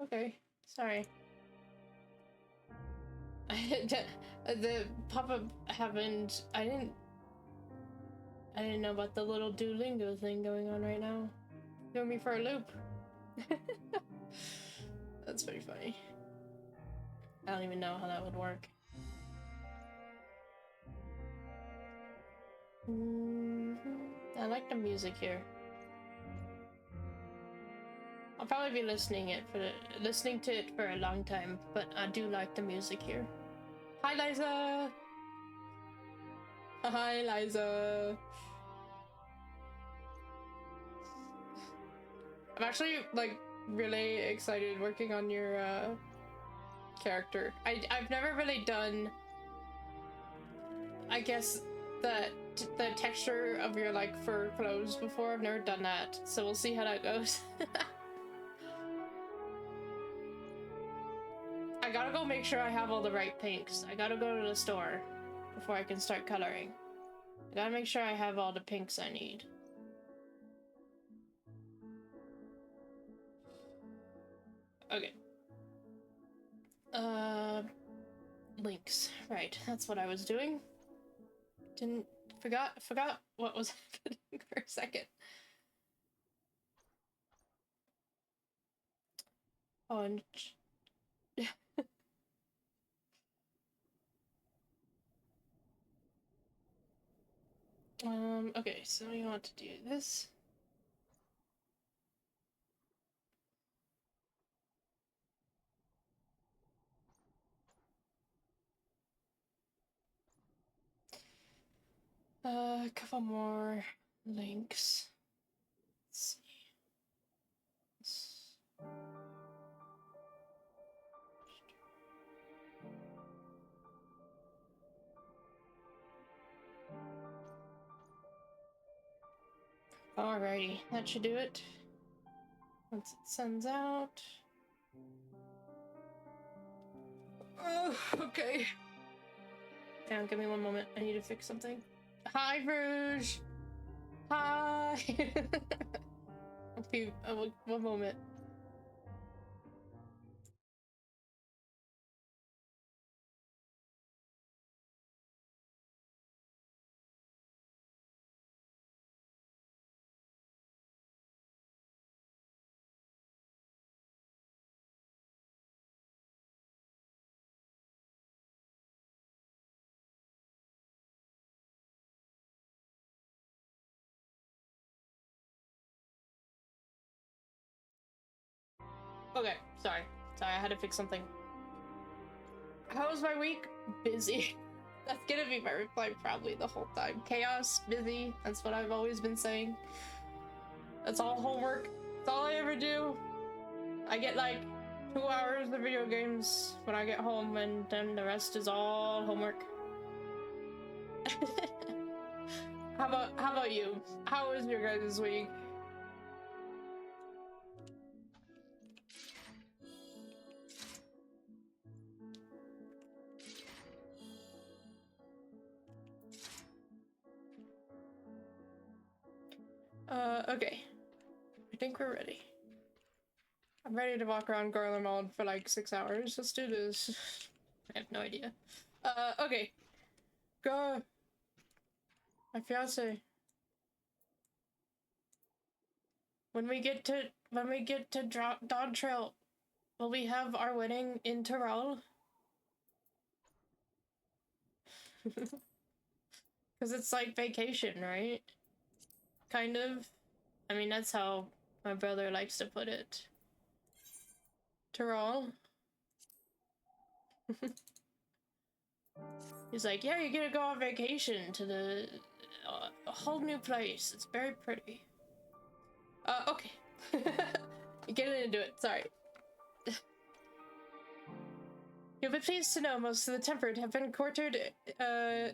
Okay. Sorry. The pop-up happened. I didn't know about the little Duolingo thing going on right now. Threw me for a loop. That's pretty funny. I don't even know how that would work. I like the music here. I'll probably be listening to it for a long time, but I do like the music here. Hi, Liza! Hi, Liza! I'm actually, like, really excited working on your, character. I've never really done, I guess, the texture of your, like, fur clothes before. I've never done that, so we'll see how that goes. I gotta go make sure I have all the right pinks. I gotta go to the store before I can start coloring. I gotta make sure I have all the pinks I need. Okay. Links. Right, that's what I was doing. Forgot what was happening for a second. Oh, and okay, so we want to do this. A couple more links. Let's see. Alrighty, that should do it. Once it sends out. Oh, okay. Now, give me one moment. I need to fix something. Hi, Rouge! Hi! Okay, one moment. Okay, sorry. Sorry, I had to fix something. How was my week? Busy. That's gonna be my reply probably the whole time. Chaos, busy, that's what I've always been saying. That's all homework. That's all I ever do. I get like 2 hours of video games when I get home, and then the rest is all homework. How about you? How was your guys' week? Okay. I think we're ready. I'm ready to walk around Garlemald for like 6 hours. Let's do this. I have no idea. Okay. Go. My fiance. When we get to Dog Trail, will we have our wedding in Tyrol? Because it's like vacation, right? Kind of. I mean, that's how my brother likes to put it. Tyrol. He's like, yeah, you're gonna go on vacation to a whole new place. It's very pretty. Okay. Getting into it, sorry. You'll be pleased to know most of the Tempered have been quartered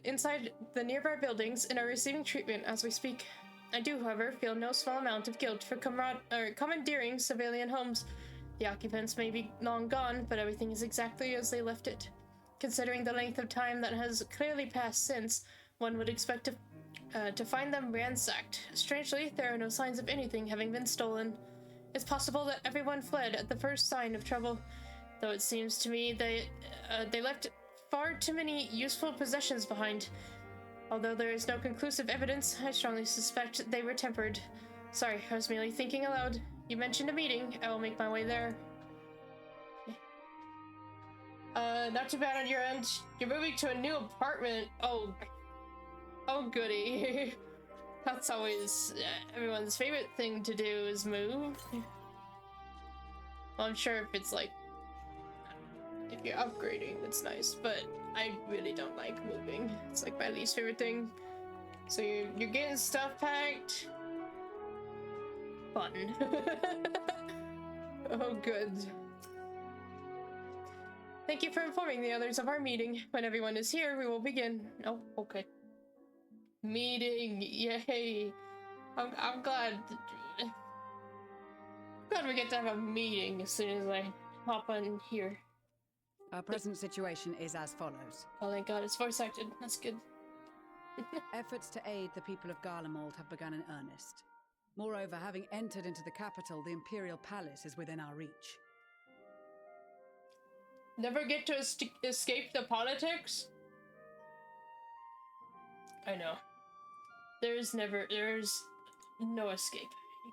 inside the nearby buildings and are receiving treatment as we speak. I do, however, feel no small amount of guilt for commandeering civilian homes. The occupants may be long gone, but everything is exactly as they left it. Considering the length of time that has clearly passed since, one would expect to find them ransacked. Strangely, there are no signs of anything having been stolen. It's possible that everyone fled at the first sign of trouble, though it seems to me they left far too many useful possessions behind. Although there is no conclusive evidence, I strongly suspect they were tempered. Sorry, I was merely thinking aloud. You mentioned a meeting. I will make my way there. Not too bad on your end. You're moving to a new apartment. Oh goody. That's always everyone's favorite thing to do is move. Well, I'm sure if it's like, if you're upgrading, it's nice, but I really don't like moving. It's like my least favorite thing. So you're getting stuff packed. Fun. Oh, good. Thank you for informing the others of our meeting. When everyone is here, we will begin. Oh, okay. Meeting, yay! I'm glad we get to have a meeting as soon as I hop on here. Our present situation is as follows. Oh, thank God, it's voice acted. That's good. Efforts to aid the people of Garlemald have begun in earnest. Moreover, having entered into the capital, the Imperial Palace is within our reach. Never get to escape the politics? I know. There's no escape.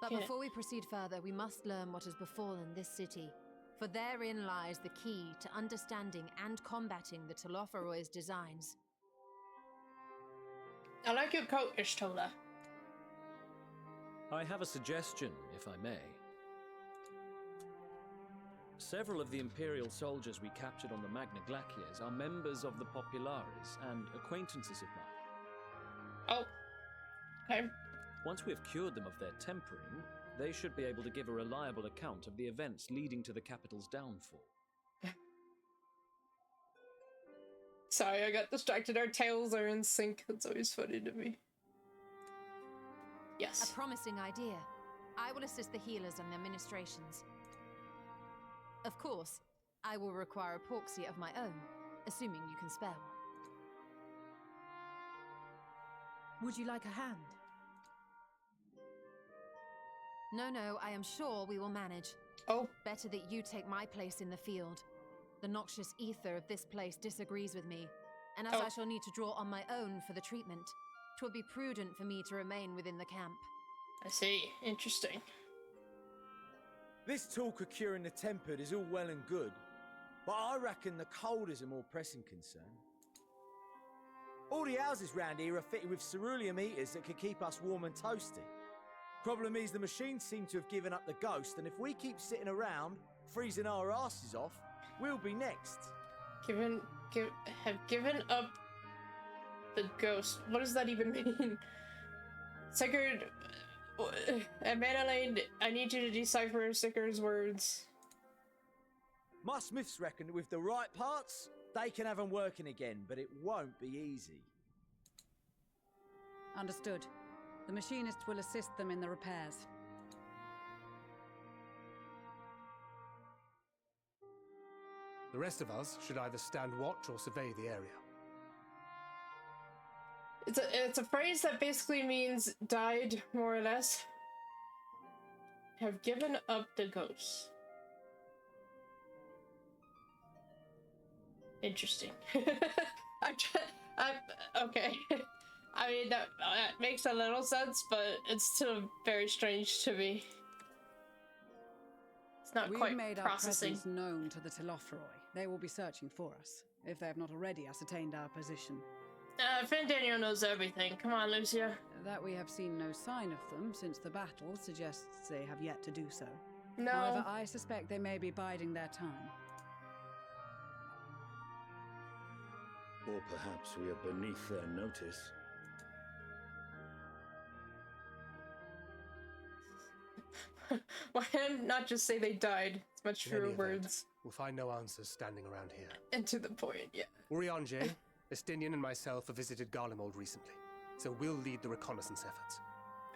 But before we proceed further, we must learn what has befallen this city. For therein lies the key to understanding and combating the Hythlodaeus' designs. I like your coat, Ishtola. I have a suggestion, if I may. Several of the Imperial soldiers we captured on the Magna Glaciers are members of the Populares and acquaintances of mine. Oh. Okay. Once we have cured them of their tempering, they should be able to give a reliable account of the events leading to the capital's downfall. Sorry, I got distracted. Our tails are in sync. That's always funny to me. Yes. A promising idea. I will assist the healers on their ministrations. Of course, I will require a proxy of my own, assuming you can spare one. Would you like a hand? No, I am sure we will manage. Oh. Better that you take my place in the field. The noxious ether of this place disagrees with me, and as I shall need to draw on my own for the treatment, 'twill be prudent for me to remain within the camp. I see. Interesting. This talk of curing the tempered is all well and good, but I reckon the cold is a more pressing concern. All the houses round here are fitted with ceruleum heaters that can keep us warm and toasty. Problem is the machines seem to have given up the ghost, and if we keep sitting around, freezing our asses off, we'll be next. Have given up the ghost. What does that even mean? Sigurd and Madeleine, I need you to decipher Sigurd's words. My smiths reckon that with the right parts, they can have them working again, but it won't be easy. Understood. The machinist will assist them in the repairs. The rest of us should either stand watch or survey the area. It's a phrase that basically means died, more or less. Have given up the ghost. Interesting. Okay. I mean, that makes a little sense, but it's still very strange to me. It's not quite We've made processing. our presence known to the Hythlodaeus. They will be searching for us, if they have not already ascertained our position. Fandaniel knows everything. Come on, Lucia. That we have seen no sign of them since the battle suggests they have yet to do so. No. However, I suspect they may be biding their time. Or perhaps we are beneath their notice. Why not just say they died? It's much In any fewer event, words. We'll find no answers standing around here. And to the point, yeah. Urianger, Estinian and myself have visited Garlemald recently, so we'll lead the reconnaissance efforts.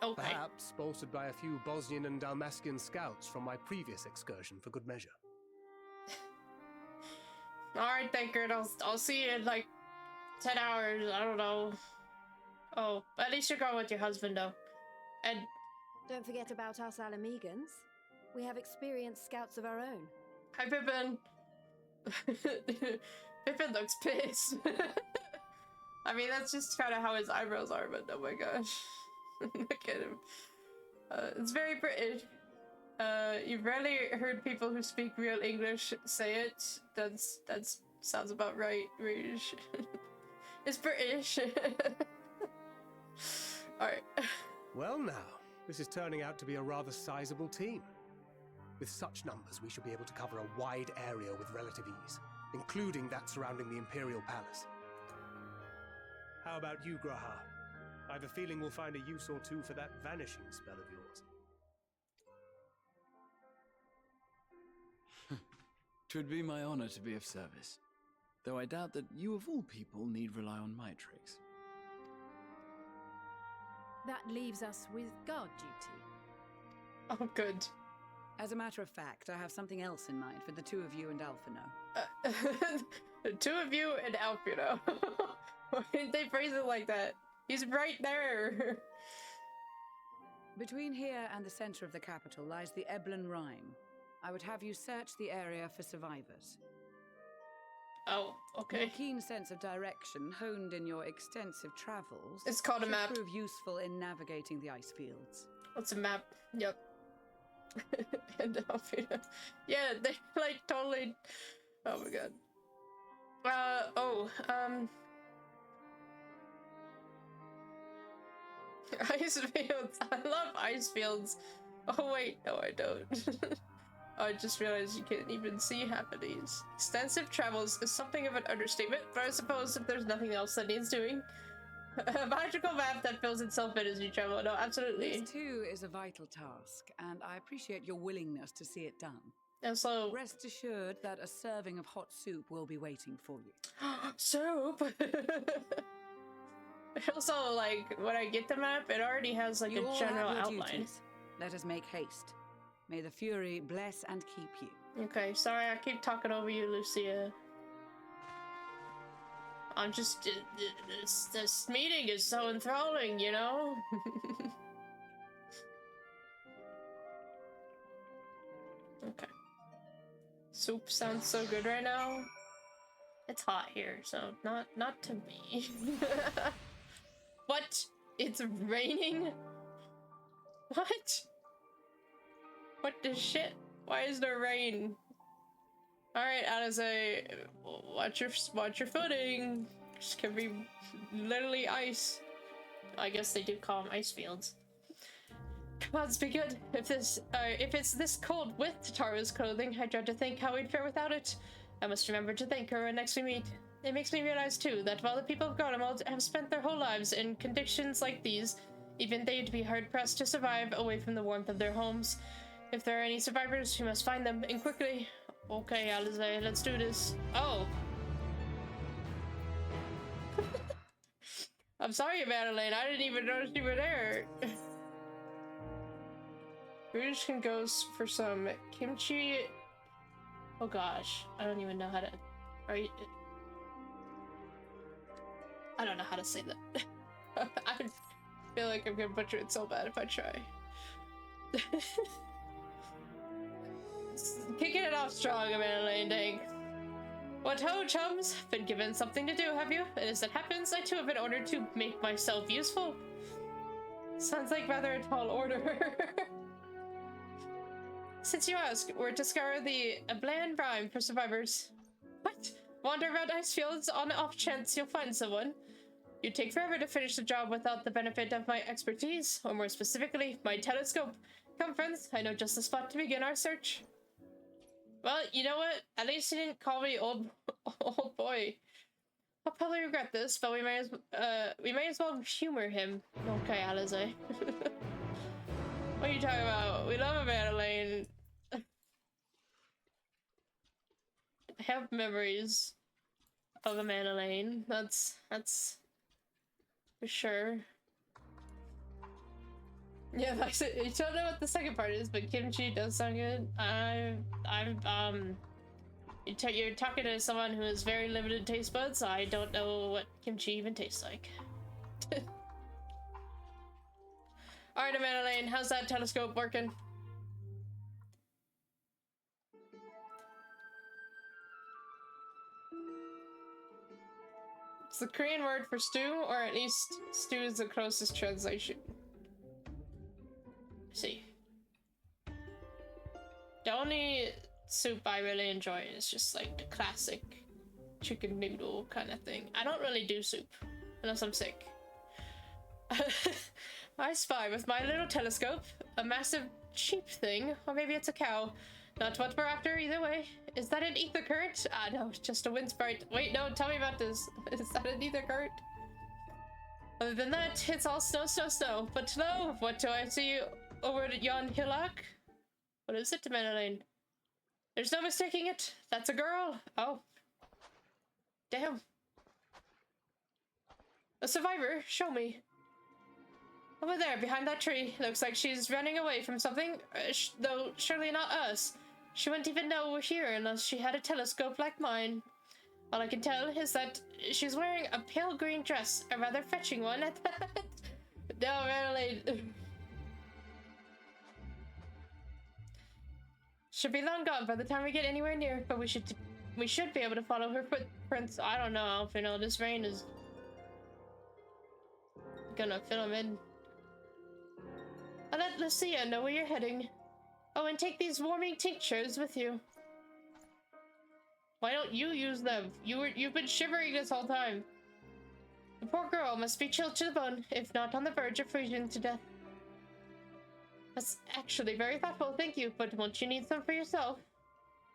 Okay. Perhaps bolstered by a few Bosnian and Dalmatian scouts from my previous excursion for good measure. Alright, Thankard, I'll see you in like 10 hours, I don't know. Oh, at least you're going with your husband though. And Don't forget about us Alamegans. We have experienced scouts of our own. Hi, Pippin. Pippin looks pissed. I mean, that's just kind of how his eyebrows are, but oh my gosh. Look at him. It's very British. You've rarely heard people who speak real English say it. That's sounds about right. British. It's British. Alright. Well now, this is turning out to be a rather sizable team. With such numbers, we should be able to cover a wide area with relative ease, including that surrounding the Imperial Palace. How about you, Graha? I have a feeling we'll find a use or two for that vanishing spell of yours. 'Twould be my honor to be of service, though I doubt that you of all people need rely on my tricks. That leaves us with guard duty. Oh, good. As a matter of fact, I have something else in mind for the two of you and Alphino. The two of you and Alphino. Why did they phrase it like that? He's right there. Between here and the center of the capital lies the Eblan Rhine. I would have you search the area for survivors. Oh, okay. Your keen sense of direction, honed in your extensive travels, It's called a map. should prove useful in navigating the ice fields. What's a map? Yep. And Alphino. Yeah, they like totally. Oh my god. Ice fields. I love ice fields. Oh wait, no I don't. I just realized you can't even see half of these. Extensive travels is something of an understatement, but I suppose if there's nothing else that needs doing. A magical map that fills itself in as you travel. No, absolutely. This too is a vital task, and I appreciate your willingness to see it done. And so Rest assured that a serving of hot soup will be waiting for you. soup. Also, like when I get the map, it already has like You a all general have your outline. duties. Let us make haste. May the Fury bless and keep you. Okay, sorry, I keep talking over you, Lucia. I'm just this meeting is so enthralling, you know. Okay. Soup sounds so good right now. It's hot here, so not to me. What? It's raining? What? What the shit? Why is there rain? Alright, Alize, watch your footing. This could be literally ice. I guess they do call them ice fields. Gods be good. If it's this cold with Tara's clothing, I dread to think how we'd fare without it. I must remember to thank her when next we meet. It makes me realize too that while the people of Garlemald have spent their whole lives in conditions like these, even they'd be hard pressed to survive away from the warmth of their homes. If there are any survivors, we must find them, and quickly. Okay, Alize, let's do this. Oh. I'm sorry, Madeline. I didn't even notice you were there. We just can go for some kimchi. Oh gosh, I don't even know how to. Right? I don't know how to say that. I feel like I'm gonna butcher it so bad if I try. Kicking it off strong, Madeline, dang. What ho, chums? Been given something to do, have you? And as it happens, I too have been ordered to make myself useful. Sounds like rather a tall order. Since you ask, we're to scour the Eblan Rhine for survivors. What? Wander around ice fields on the off chance you'll find someone? You'd take forever to finish the job without the benefit of my expertise, or more specifically, my telescope. Come, friends, I know just the spot to begin our search. Well, you know what? At least he didn't call me old boy. I'll probably regret this, but we may as well humor him. Okay, Alize. What are you talking about? We love a Madeline. I have memories of a Madeline. That's for sure. Yeah, that's it. You don't know what the second part is, but kimchi does sound good. You're talking to someone who has very limited taste buds. I don't know what kimchi even tastes like. Alright, Madeline, how's that telescope working? It's the Korean word for stew, or at least stew is the closest translation. Let's see. The only soup I really enjoy is just like the classic chicken noodle kind of thing. I don't really do soup unless I'm sick. I spy with my little telescope a massive sheep thing, or maybe it's a cow. Not what we're after either way. Is that an ether current? Ah, no, it's just a wind sprite. Wait, no, tell me about this. Is that an ether current? Other than that, it's all snow, snow, snow. But hello, what do I see over at yon hillock? What is it, Madeline? There's no mistaking it. That's a girl. Oh. Damn. A survivor? Show me. Over there, behind that tree. Looks like she's running away from something, though surely not us. She wouldn't even know we're here unless she had a telescope like mine. All I can tell is that she's wearing a pale green dress, a rather fetching one at that. No, really. Should be long gone by the time we get anywhere near, but we should be able to follow her footprints. I don't know, you know, this rain is gonna fill them in. I'll let Lucia know where you're heading. Oh, and take these warming tinctures with you. Why don't you use them? You've been shivering this whole time. The poor girl must be chilled to the bone, if not on the verge of freezing to death. That's actually very thoughtful, thank you, but won't you need some for yourself?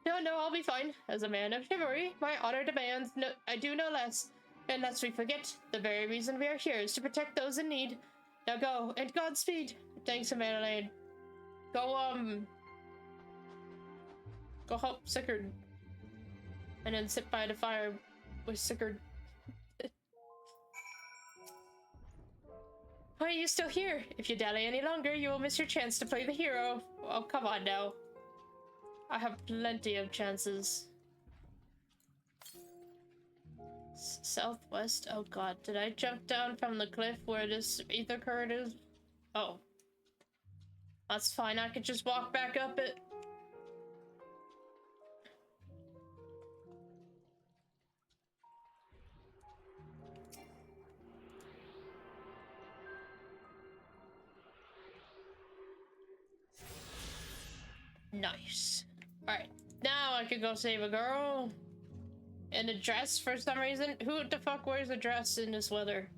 No, I'll be fine. As a man of chivalry, my honor demands I do no less. And lest we forget, the very reason we are here is to protect those in need. Now go, and Godspeed. Thanks, Madeleine. Go help Sickard. And then sit by the fire with Sickard. Why are you still here? If you dally any longer, you will miss your chance to play the hero. Oh, come on now. I have plenty of chances. Southwest? Oh god, did I jump down from the cliff where this ether current is? Oh. That's fine, I could just walk back up it. Nice. Alright, now I can go save a girl. In a dress for some reason? Who the fuck wears a dress in this weather?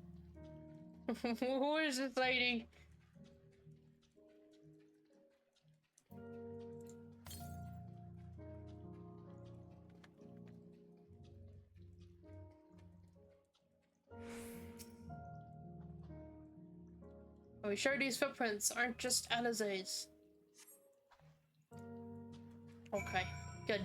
Who is this lady? Are we sure these footprints aren't just Alizé's? Okay, good.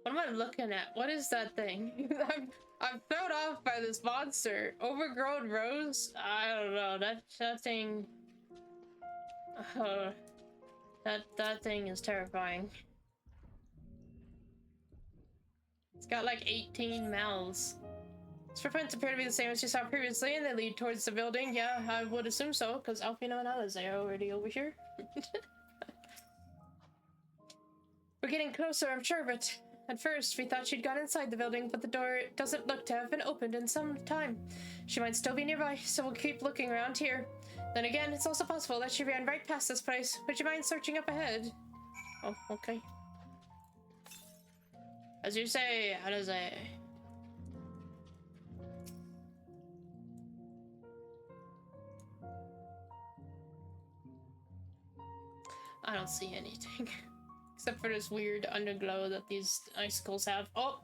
What am I looking at? What is that thing? I'm thrown off by this monster. Overgrown rose? I don't know. That thing. That thing is terrifying. It's got like 18 mouths. Its footprints appear to be the same as you saw previously, and they lead towards the building. Yeah, I would assume so, because Alfino and Alizé are already over here. We're getting closer, I'm sure, but at first we thought she'd gone inside the building, but the door doesn't look to have been opened in some time. She might still be nearby, so we'll keep looking around here. Then again, it's also possible that she ran right past this place. Would you mind searching up ahead? Oh, okay. As you say, Alizé. I don't see anything. Except for this weird underglow that these icicles have. Oh!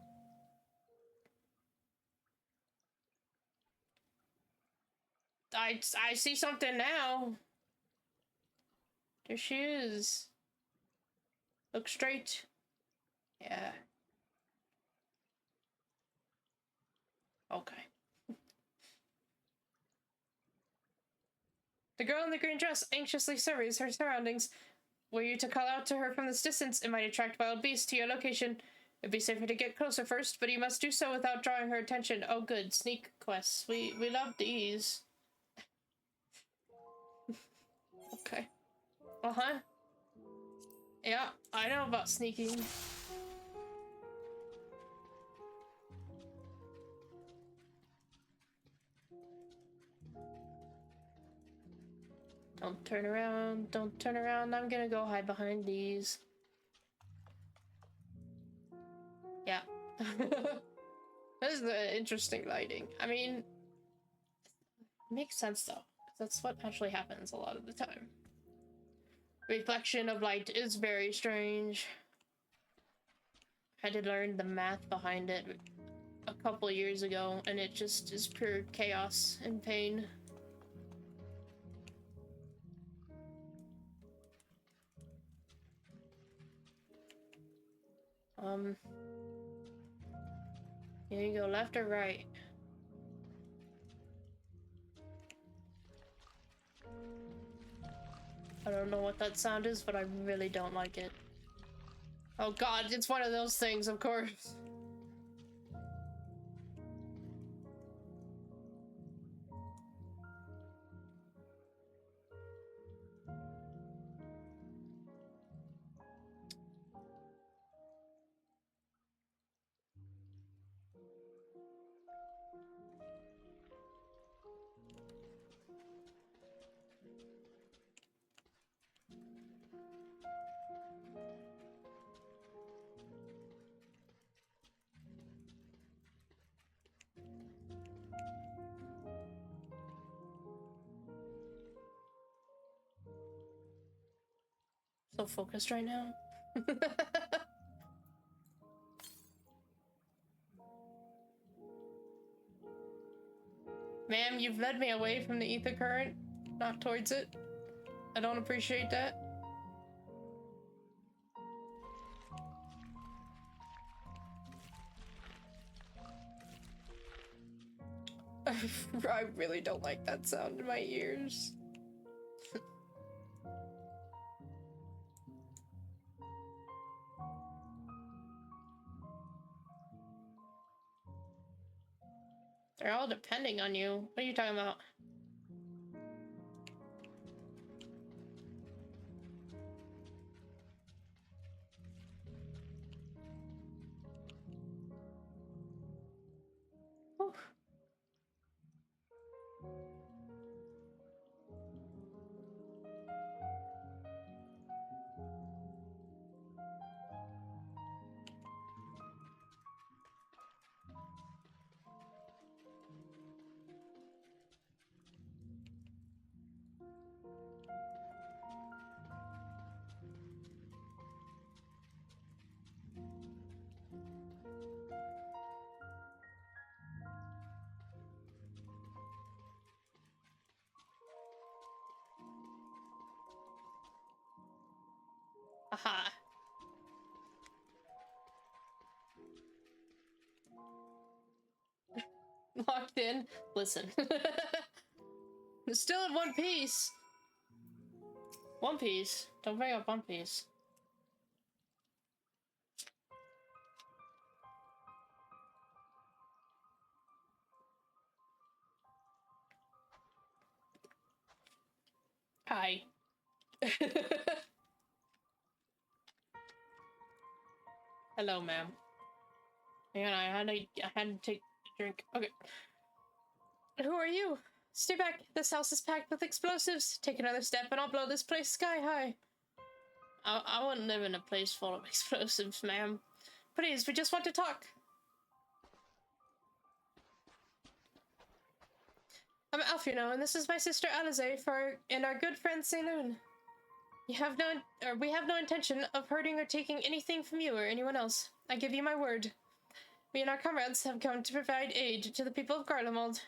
I see something now. There she is. Look straight. Yeah. Okay. The girl in the green dress anxiously surveys her surroundings. Were you to call out to her from this distance, it might attract wild beasts to your location. It'd be safer to get closer first, but you must do so without drawing her attention. Oh good, sneak quests. We love these. Okay. Uh-huh. Yeah, I know about sneaking. Don't turn around, don't turn around. I'm gonna go hide behind these. Yeah. This is interesting lighting. I mean, it makes sense though, because that's what actually happens a lot of the time. Reflection of light is very strange. I did learn the math behind it a couple years ago, and it just is pure chaos and pain. Here you go, left or right? I don't know what that sound is, but I really don't like it. Oh god, it's one of those things, of course. So focused right now. Ma'am, you've led me away from the ether current, not towards it. I don't appreciate that. I really don't like that sound in my ears. They're all depending on you. What are you talking about? Whew. Aha. Locked in. Listen. It's still in one piece. One Piece. Don't bring up One Piece. Hi. Hello, ma'am. Hang on, I had to take a drink. Okay. Who are you? Stay back. This house is packed with explosives. Take another step and I'll blow this place sky high. I wouldn't live in a place full of explosives, ma'am. Please, we just want to talk. I'm Alf, you know, and this is my sister Alize and our good friend Saloon. We have no intention of hurting or taking anything from you or anyone else. I give you my word. We and our comrades have come to provide aid to the people of Garlemald.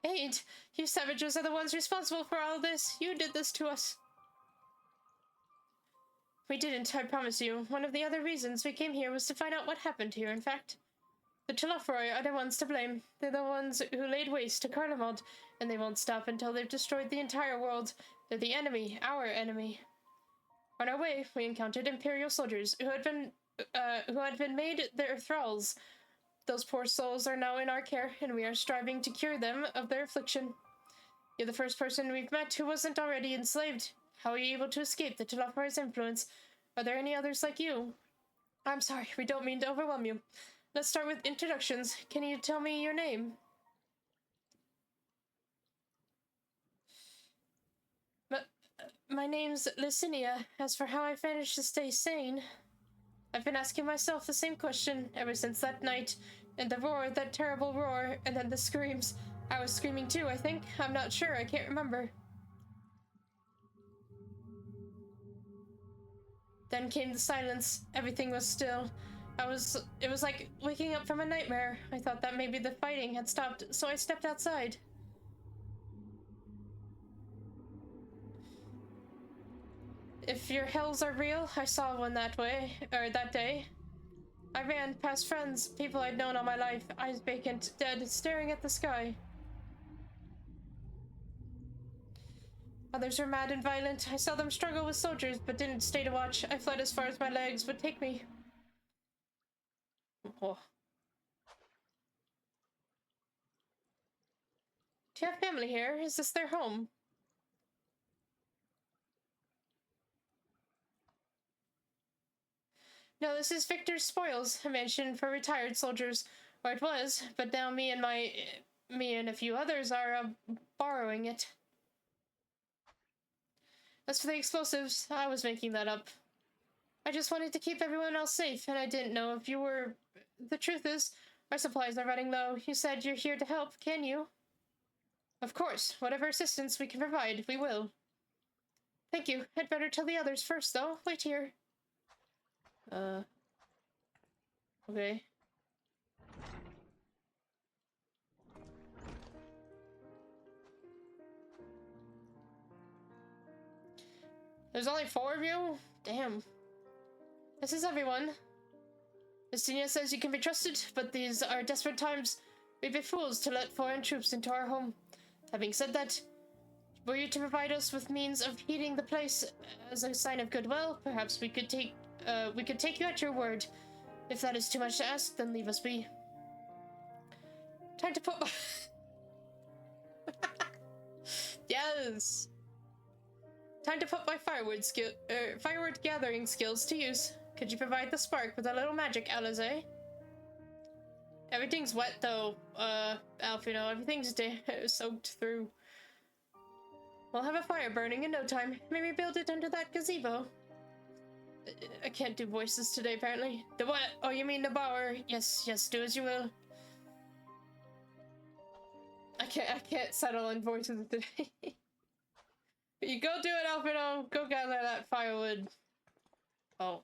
Aid? You savages are the ones responsible for all this. You did this to us. We didn't, I promise you. One of the other reasons we came here was to find out what happened here, in fact. The Telefroi are the ones to blame. They're the ones who laid waste to Garlemald, and they won't stop until they've destroyed the entire world. They're the enemy, our enemy. On our way, we encountered Imperial soldiers who who had been made their thralls. Those poor souls are now in our care, and we are striving to cure them of their affliction. You're the first person we've met who wasn't already enslaved. How are you able to escape the Telophar's influence? Are there any others like you? I'm sorry, we don't mean to overwhelm you. Let's start with introductions. Can you tell me your name? My name's Lucinia. As for how I managed to stay sane, I've been asking myself the same question ever since that night. And the roar, that terrible roar, and then the screams. I was screaming too, I think. I'm not sure, I can't remember. Then came the silence. Everything was still. It was like waking up from a nightmare. I thought that maybe the fighting had stopped, so I stepped outside. If your hells are real, I saw one that day. I ran past friends, people I'd known all my life, eyes vacant, dead, staring at the sky. Others were mad and violent. I saw them struggle with soldiers, but didn't stay to watch. I fled as far as my legs would take me. Oh. Do you have family here? Is this their home? No, this is Victor's Spoils, a mansion for retired soldiers. Or it was, but now me and a few others are borrowing it. As for the explosives, I was making that up. I just wanted to keep everyone else safe, and I didn't know if you were... The truth is, our supplies are running low. You said you're here to help, can you? Of course, whatever assistance we can provide, we will. Thank you. I'd better tell the others first, though. Wait here. Okay. There's only 4 of you? Damn. This is everyone. Justinia says you can be trusted, but these are desperate times. We'd be fools to let foreign troops into our home. Having said that, were you to provide us with means of heating the place as a sign of goodwill, perhaps we could take you at your word. If that is too much to ask, then leave us be. Time to put my... Yes! Time to put my firewood gathering skills to use. Could you provide the spark with a little magic, Alize? Everything's wet though, Alfino. Everything's soaked through. We'll have a fire burning in no time. Maybe build it under that gazebo. I can't do voices today, apparently. The what? Oh, you mean the bower? Yes, do as you will. I can't settle on voices today. You go do it, Alfredo. Go gather that firewood. Oh.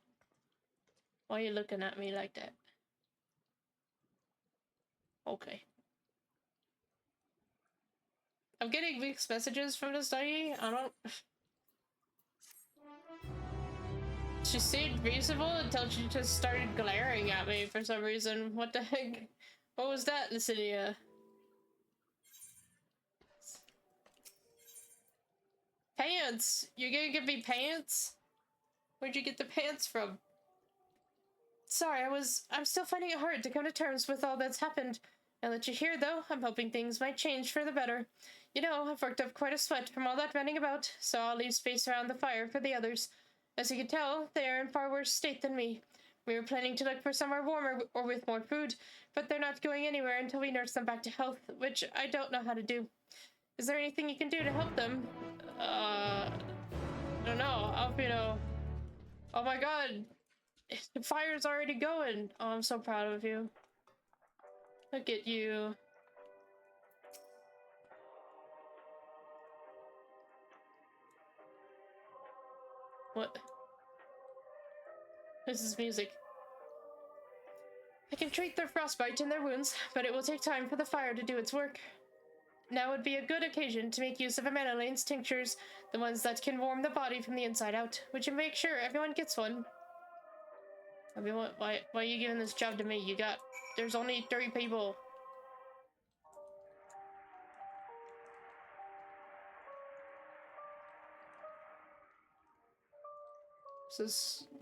Why are you looking at me like that? Okay. I'm getting mixed messages from this lady. I don't... She seemed reasonable until she just started glaring at me for some reason. What the heck? What was that, Lucinia? Pants! You're gonna give me pants? Where'd you get the pants from? Sorry, I'm still finding it hard to come to terms with all that's happened. I'll let you hear, though. I'm hoping things might change for the better. You know, I've worked up quite a sweat from all that running about, so I'll leave space around the fire for the others. As you can tell, they are in far worse state than me. We were planning to look for somewhere warmer or with more food, but they're not going anywhere until we nurse them back to health, which I don't know how to do. Is there anything you can do to help them? I don't know. Alfino. Oh my god. The fire's already going. Oh, I'm so proud of you. Look at you. What? This is music. I can treat their frostbite and their wounds, but it will take time for the fire to do its work. Now would be a good occasion to make use of Amanolane's tinctures, the ones that can warm the body from the inside out. Would you make sure everyone gets one? Everyone, why are you giving this job to me? There's only 3 people.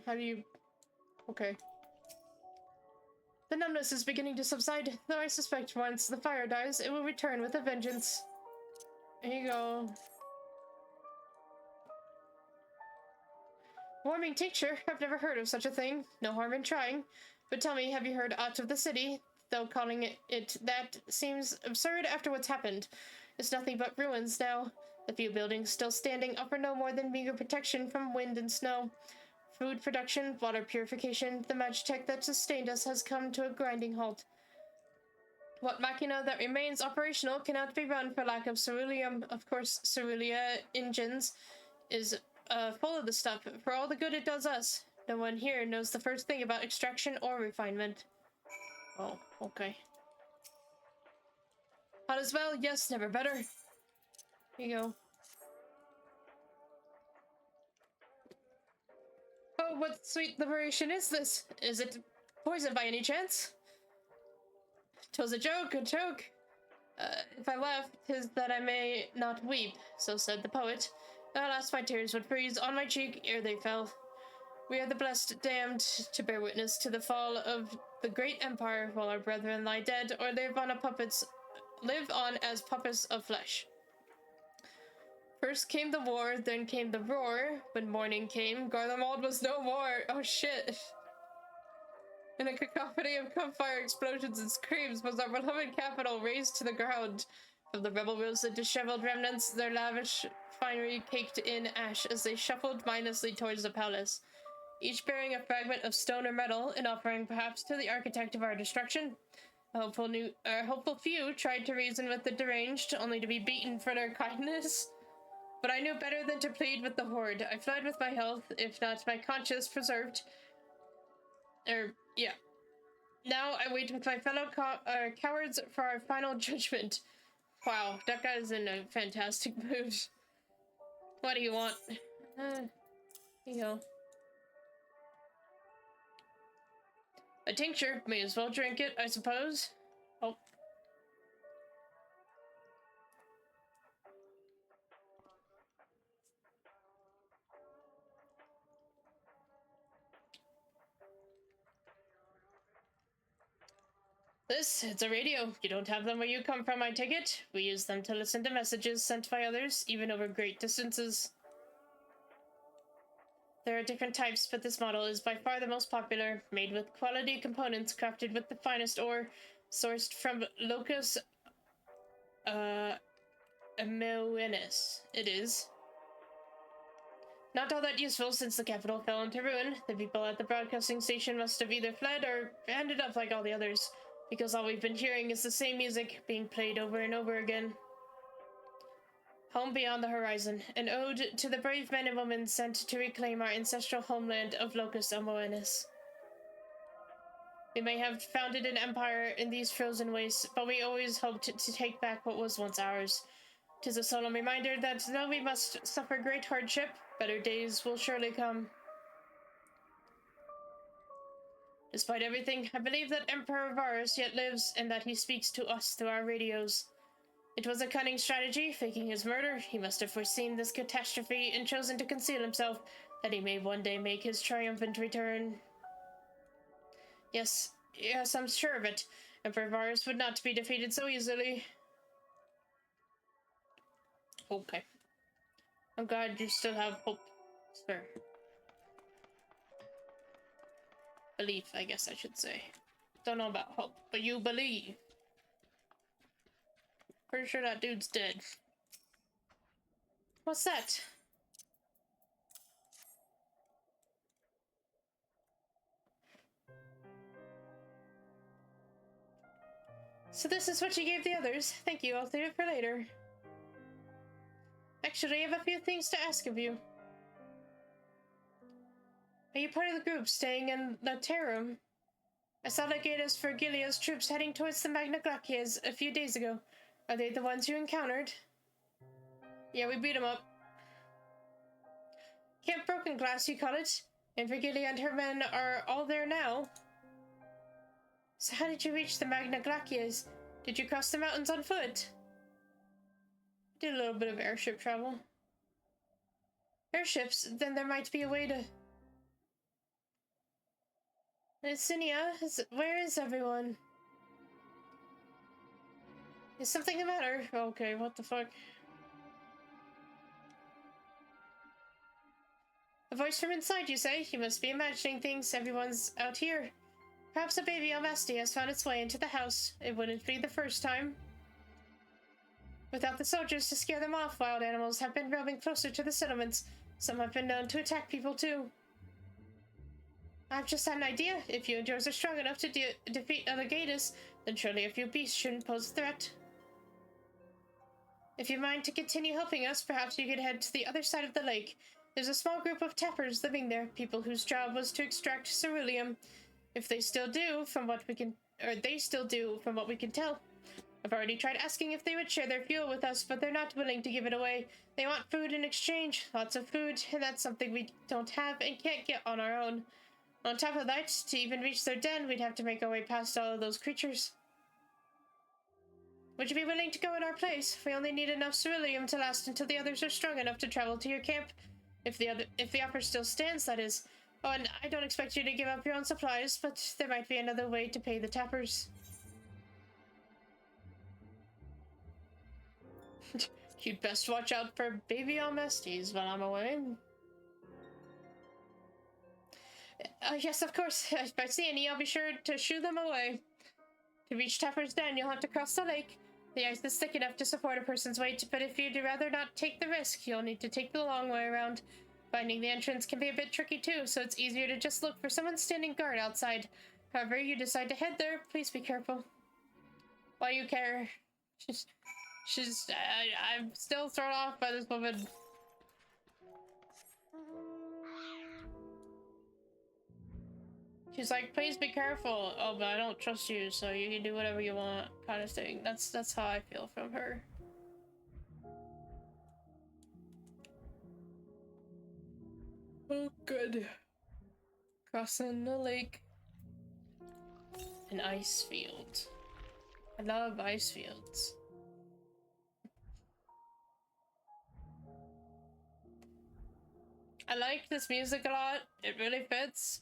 How do you... Okay. The numbness is beginning to subside, though I suspect once the fire dies, it will return with a vengeance. There you go. Warming tincture? I've never heard of such a thing. No harm in trying. But tell me, have you heard aught of the city? Though calling it that seems absurd after what's happened. It's nothing but ruins now. The few buildings still standing offer no more than meager protection from wind and snow. Food production, water purification, the magitech that sustained us has come to a grinding halt. What machina that remains operational cannot be run for lack of ceruleum. Of course, cerulia engines is full of the stuff for all the good it does us. No one here knows the first thing about extraction or refinement. Oh, okay. Hot as well? Yes, never better. Here you go. Oh, what sweet liberation is this? Is it poison by any chance? 'Twas a joke, a joke. If I laugh, 'tis that I may not weep, so said the poet. Alas, my tears would freeze on my cheek ere they fell. We are the blessed damned to bear witness to the fall of the great empire, while our brethren lie dead or live on as puppets of flesh. First came the war, then came the roar. When morning came, Garlemald was no more. Oh shit. In a cacophony of campfire explosions and screams was our beloved capital razed to the ground. From the rebel rows and disheveled remnants, their lavish finery caked in ash as they shuffled mindlessly towards the palace, each bearing a fragment of stone or metal, an offering perhaps to the architect of our destruction. A hopeful few tried to reason with the deranged, only to be beaten for their kindness. But I knew better than to plead with the horde. I fled with my health, if not my conscience preserved. Yeah. Now I wait with my fellow cowards for our final judgment. Wow, that guy's in a fantastic mood. What do you want? Here you go. A tincture. May as well drink it, I suppose. Oh. It's a radio. You don't have them where you come from, I take it? We use them to listen to messages sent by others, even over great distances. There are different types, but this model is by far the most popular, made with quality components crafted with the finest ore, sourced from Locus Amoenus. It is. Not all that useful since the capital fell into ruin. The people at the broadcasting station must have either fled or ended up like all the others, because all we've been hearing is the same music being played over and over again. Home beyond the horizon, an ode to the brave men and women sent to reclaim our ancestral homeland of Locus Amoenus. We may have founded an empire in these frozen wastes, but we always hoped to take back what was once ours. 'Tis a solemn reminder that though we must suffer great hardship, better days will surely come. Despite everything, I believe that Emperor Varus yet lives and that he speaks to us through our radios. It was a cunning strategy, faking his murder. He must have foreseen this catastrophe and chosen to conceal himself, that he may one day make his triumphant return. Yes, I'm sure of it. Emperor Varus would not be defeated so easily. Okay. I'm glad you still have hope, sir. Belief, I guess I should say. Don't know about hope, but you believe. Pretty sure that dude's dead. What's that? So this is what you gave the others. Thank you, I'll save it for later. Actually, I have a few things to ask of you. Are you part of the group staying in Laterum? I saw legatus for Gilead's troops heading towards the Magna Glacies a few days ago. Are they the ones you encountered? Yeah, we beat them up. Camp Broken Glass, you call it? And Virgilia and her men are all there now. So how did you reach the Magna Glacies? Did you cross the mountains on foot? Did a little bit of airship travel. Airships? Then there might be a way to... Cinia, where is everyone? Is something the matter? Okay, what the fuck? A voice from inside, you say? You must be imagining things. Everyone's out here. Perhaps a baby Almasti has found its way into the house. It wouldn't be the first time. Without the soldiers to scare them off, wild animals have been roaming closer to the settlements. Some have been known to attack people too. I've just had an idea. If you and yours are strong enough to defeat Hythlodaeus, then surely a few beasts shouldn't pose a threat. If you mind to continue helping us, perhaps you could head to the other side of the lake. There's a small group of tappers living there, people whose job was to extract ceruleum. If they still do, from what we can tell. I've already tried asking if they would share their fuel with us, but they're not willing to give it away. They want food in exchange, lots of food, and that's something we don't have and can't get on our own. On top of that, to even reach their den, we'd have to make our way past all of those creatures. Would you be willing to go in our place? We only need enough ceruleum to last until the others are strong enough to travel to your camp. If the offer still stands, that is. Oh, and I don't expect you to give up your own supplies, but there might be another way to pay the tappers. You'd best watch out for baby Almestes while I'm away. Yes, of course. If I see any, I'll be sure to shoo them away. To reach Tapper's Den, you'll have to cross the lake. The ice is thick enough to support a person's weight, but if you'd rather not take the risk, you'll need to take the long way around. Finding the entrance can be a bit tricky too, so it's easier to just look for someone standing guard outside. However you decide to head there, please be careful. Why you care? I'm still thrown off by this woman. She's like, please be careful. Oh, but I don't trust you, so you can do whatever you want, kind of thing. That's how I feel from her. Oh, good. Crossing the lake. An ice field. I love ice fields. I like this music a lot. It really fits.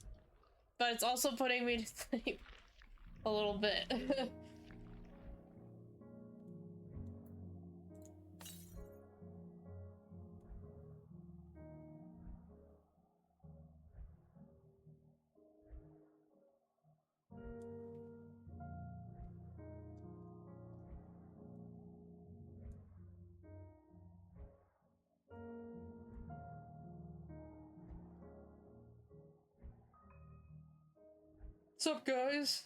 But it's also putting me to sleep a little bit. What's up, guys?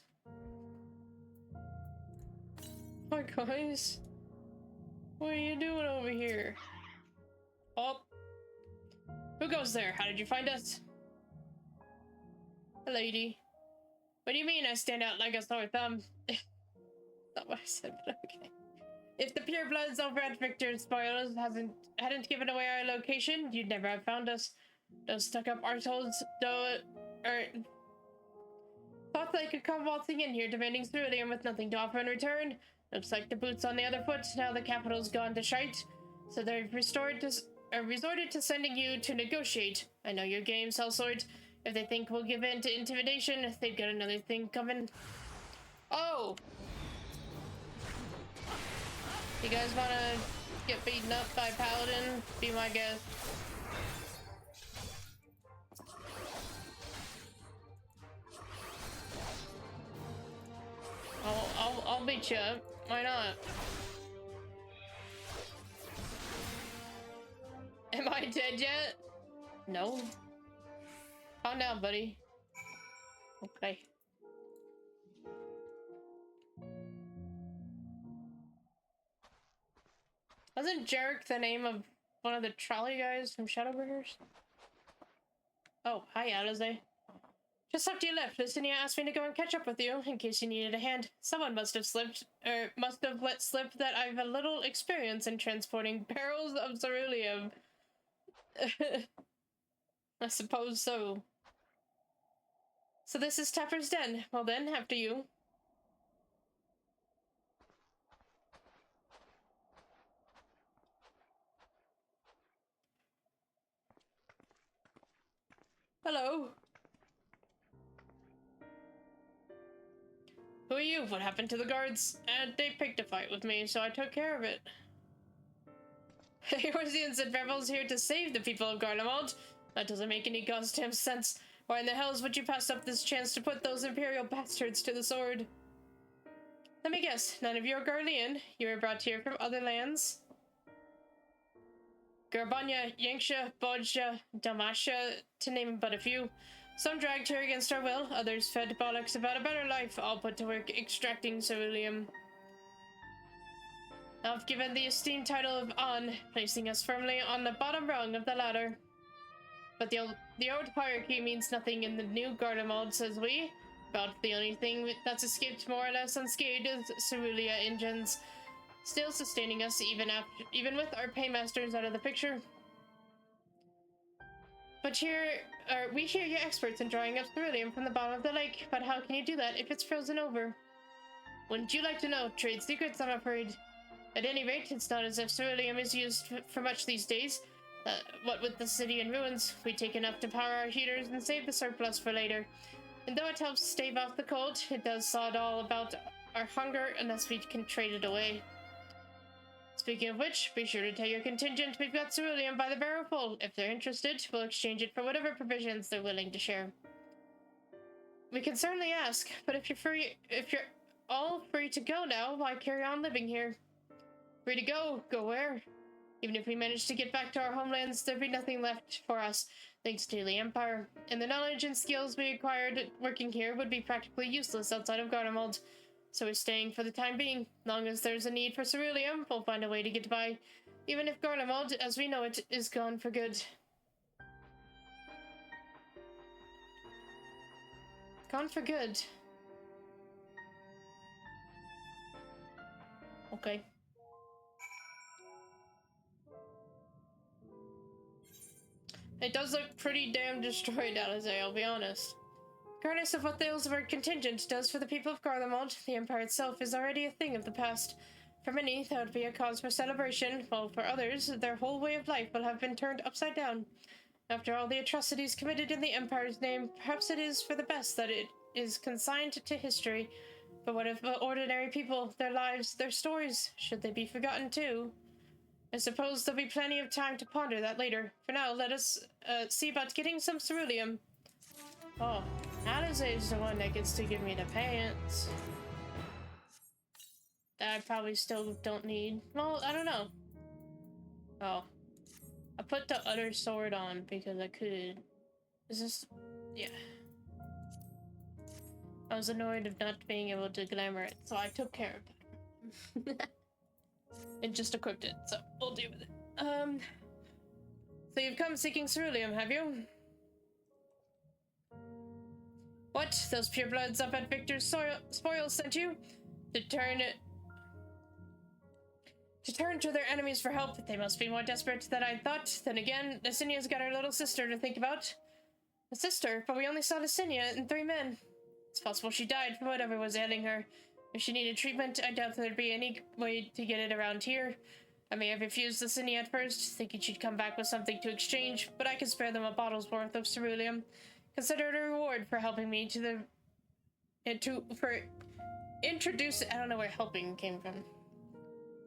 Hi, guys. What are you doing over here? Oh. Who goes there? How did you find us? A lady. What do you mean I stand out like a sore thumb? Not what I said, but okay. If the purebloods over at Victor's Spoils hadn't given away our location, you'd never have found us. Those stuck-up arseholes, thought they could come waltzing in here demanding ceruleum with nothing to offer in return. Looks like the boot's on the other foot. Now the capital's gone to shite. So they've resorted to sending you to negotiate. I know your game, Sellsword. If they think we'll give in to intimidation, they've got another thing coming. Oh! You guys wanna get beaten up by Paladin? Be my guest. I'll beat you up. Why not? Am I dead yet? No. Calm down, buddy. Okay. Wasn't Jarek the name of one of the trolley guys from Shadowbringers? Oh, hi, Alize. Just after you left, Lucinia asked me to go and catch up with you, in case you needed a hand. Someone must have let slip that I've a little experience in transporting barrels of ceruleum. I suppose so. So this is Tapper's Den. Well then, after you. Hello. Who are you? What happened to the guards? They picked a fight with me, so I took care of it. Eorzeans and rebels here to save the people of Garlemald. That doesn't make any goddamn sense. Why in the hells would you pass up this chance to put those Imperial bastards to the sword? Let me guess, none of you are Garlean. You were brought here from other lands. Garbanya, Yanksha, Bodja, Dalmatia, to name but a few. Some dragged here against our will, others fed bollocks about a better life, all put to work extracting ceruleum. I've given the esteemed title of An, placing us firmly on the bottom rung of the ladder. But the old hierarchy means nothing in the new Garlemald, says we. About the only thing that's escaped more or less unscathed is cerulean engines, still sustaining us even with our paymasters out of the picture. But we hear you're experts in drawing up ceruleum from the bottom of the lake, but how can you do that if it's frozen over? Wouldn't you like to know? Trade secrets, I'm afraid. At any rate, it's not as if ceruleum is used for much these days. What with the city in ruins, we take enough to power our heaters and save the surplus for later. And though it helps stave off the cold, it does sod all about our hunger unless we can trade it away. Speaking of which, be sure to tell your contingent we've got ceruleum by the barrel full. If they're interested, we'll exchange it for whatever provisions they're willing to share. We can certainly ask, but if you're all free to go now, why carry on living here? Free to go? Go where? Even if we manage to get back to our homelands, there'd be nothing left for us, thanks to the Empire. And the knowledge and skills we acquired working here would be practically useless outside of Garlemald. So we're staying for the time being. Long as there's a need for ceruleum, we'll find a way to get by, even if Garlemald, as we know it, is gone for good. Gone for good. Okay. It does look pretty damn destroyed, Alizé, I'll be honest. Regardless of what the Ilsevard contingent does for the people of Garlemald, the Empire itself is already a thing of the past. For many, that would be a cause for celebration, while for others, their whole way of life will have been turned upside down. After all the atrocities committed in the Empire's name, perhaps it is for the best that it is consigned to history. But what of ordinary people, their lives, their stories? Should they be forgotten too? I suppose there'll be plenty of time to ponder that later. For now, let us see about getting some ceruleum. Oh, Alizé is the one that gets to give me the pants. That I probably still don't need. Well, I don't know. Oh. I put the other sword on because I could. Is this... yeah. I was annoyed of not being able to glamour it, so I took care of that. And just equipped it, so we'll deal with it. So you've come seeking ceruleum, have you? What? Those purebloods up at Victor's spoils sent you? To turn to their enemies for help. They must be more desperate than I thought. Then again, Licinia's got her little sister to think about. A sister? But we only saw Licinia and 3 men. It's possible she died from whatever was ailing her. If she needed treatment, I doubt there'd be any way to get it around here. I may have refused Licinia at first, thinking she'd come back with something to exchange, but I could spare them a bottle's worth of ceruleum. Consider it a reward for helping me introduce. I don't know where helping came from.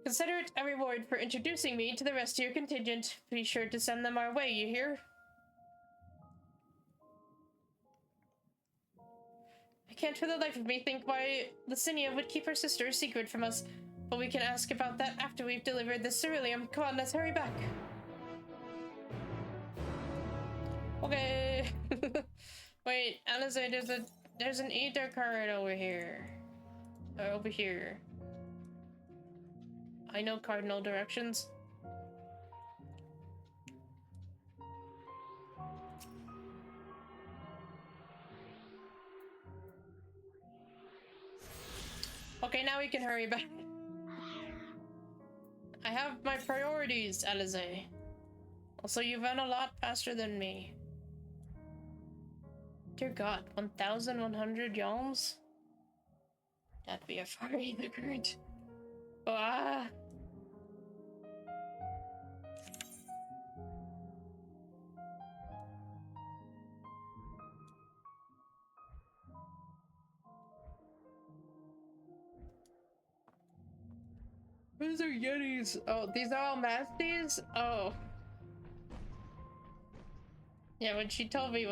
Consider it a reward for introducing me to the rest of your contingent. Be sure to send them our way, you hear? I can't for the life of me think why Licinia would keep her sister a secret from us, but we can ask about that after we've delivered the ceruleum. Come on, let's hurry back. Okay. Wait, Alizé, there's an ether card over here. Or over here. I know cardinal directions. Okay, now we can hurry back. I have my priorities, Alizé. Also, you run a lot faster than me. Dear God, 1,100 yalms? That'd be a far either current. Ah. Those are Yetis. Oh, these are all Masties? Oh. Yeah, when she told me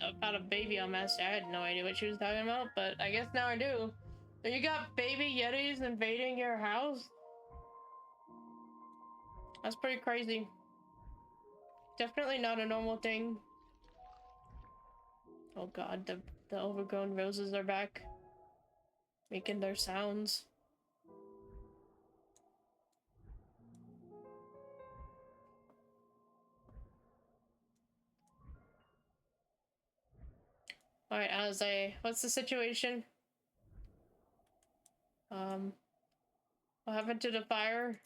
about a baby on Master, I had no idea what she was talking about, but I guess now I do. So you got baby Yetis invading your house? That's pretty crazy. Definitely not a normal thing. Oh god, the overgrown roses are back. Making their sounds. Alright, Alize, what's the situation? What happened to the fire?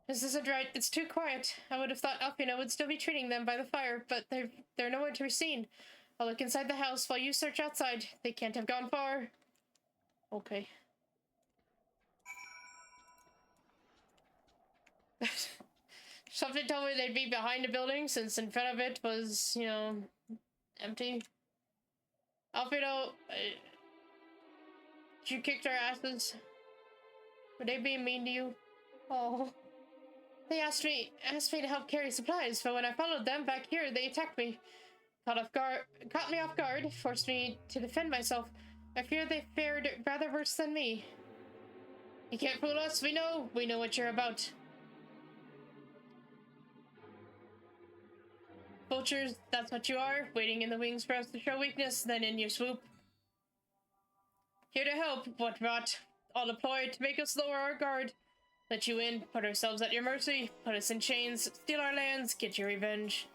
This isn't right. It's too quiet. I would have thought Alfina would still be treating them by the fire, but they're nowhere to be seen. I'll look inside the house while you search outside. They can't have gone far. Okay. Something told me they'd be behind a building, since in front of it was, you know, empty. Alfredo, you kicked our asses. Were they being mean to you? Oh. They asked me to help carry supplies, but when I followed them back here, they attacked me. Caught me off guard, forced me to defend myself. I fear they fared rather worse than me. You can't fool us, we know what you're about. Vultures, that's what you are, waiting in the wings for us to show weakness, then in you swoop. Here to help, what rot, all deployed to make us lower our guard. Let you in, put ourselves at your mercy, put us in chains, steal our lands, get your revenge.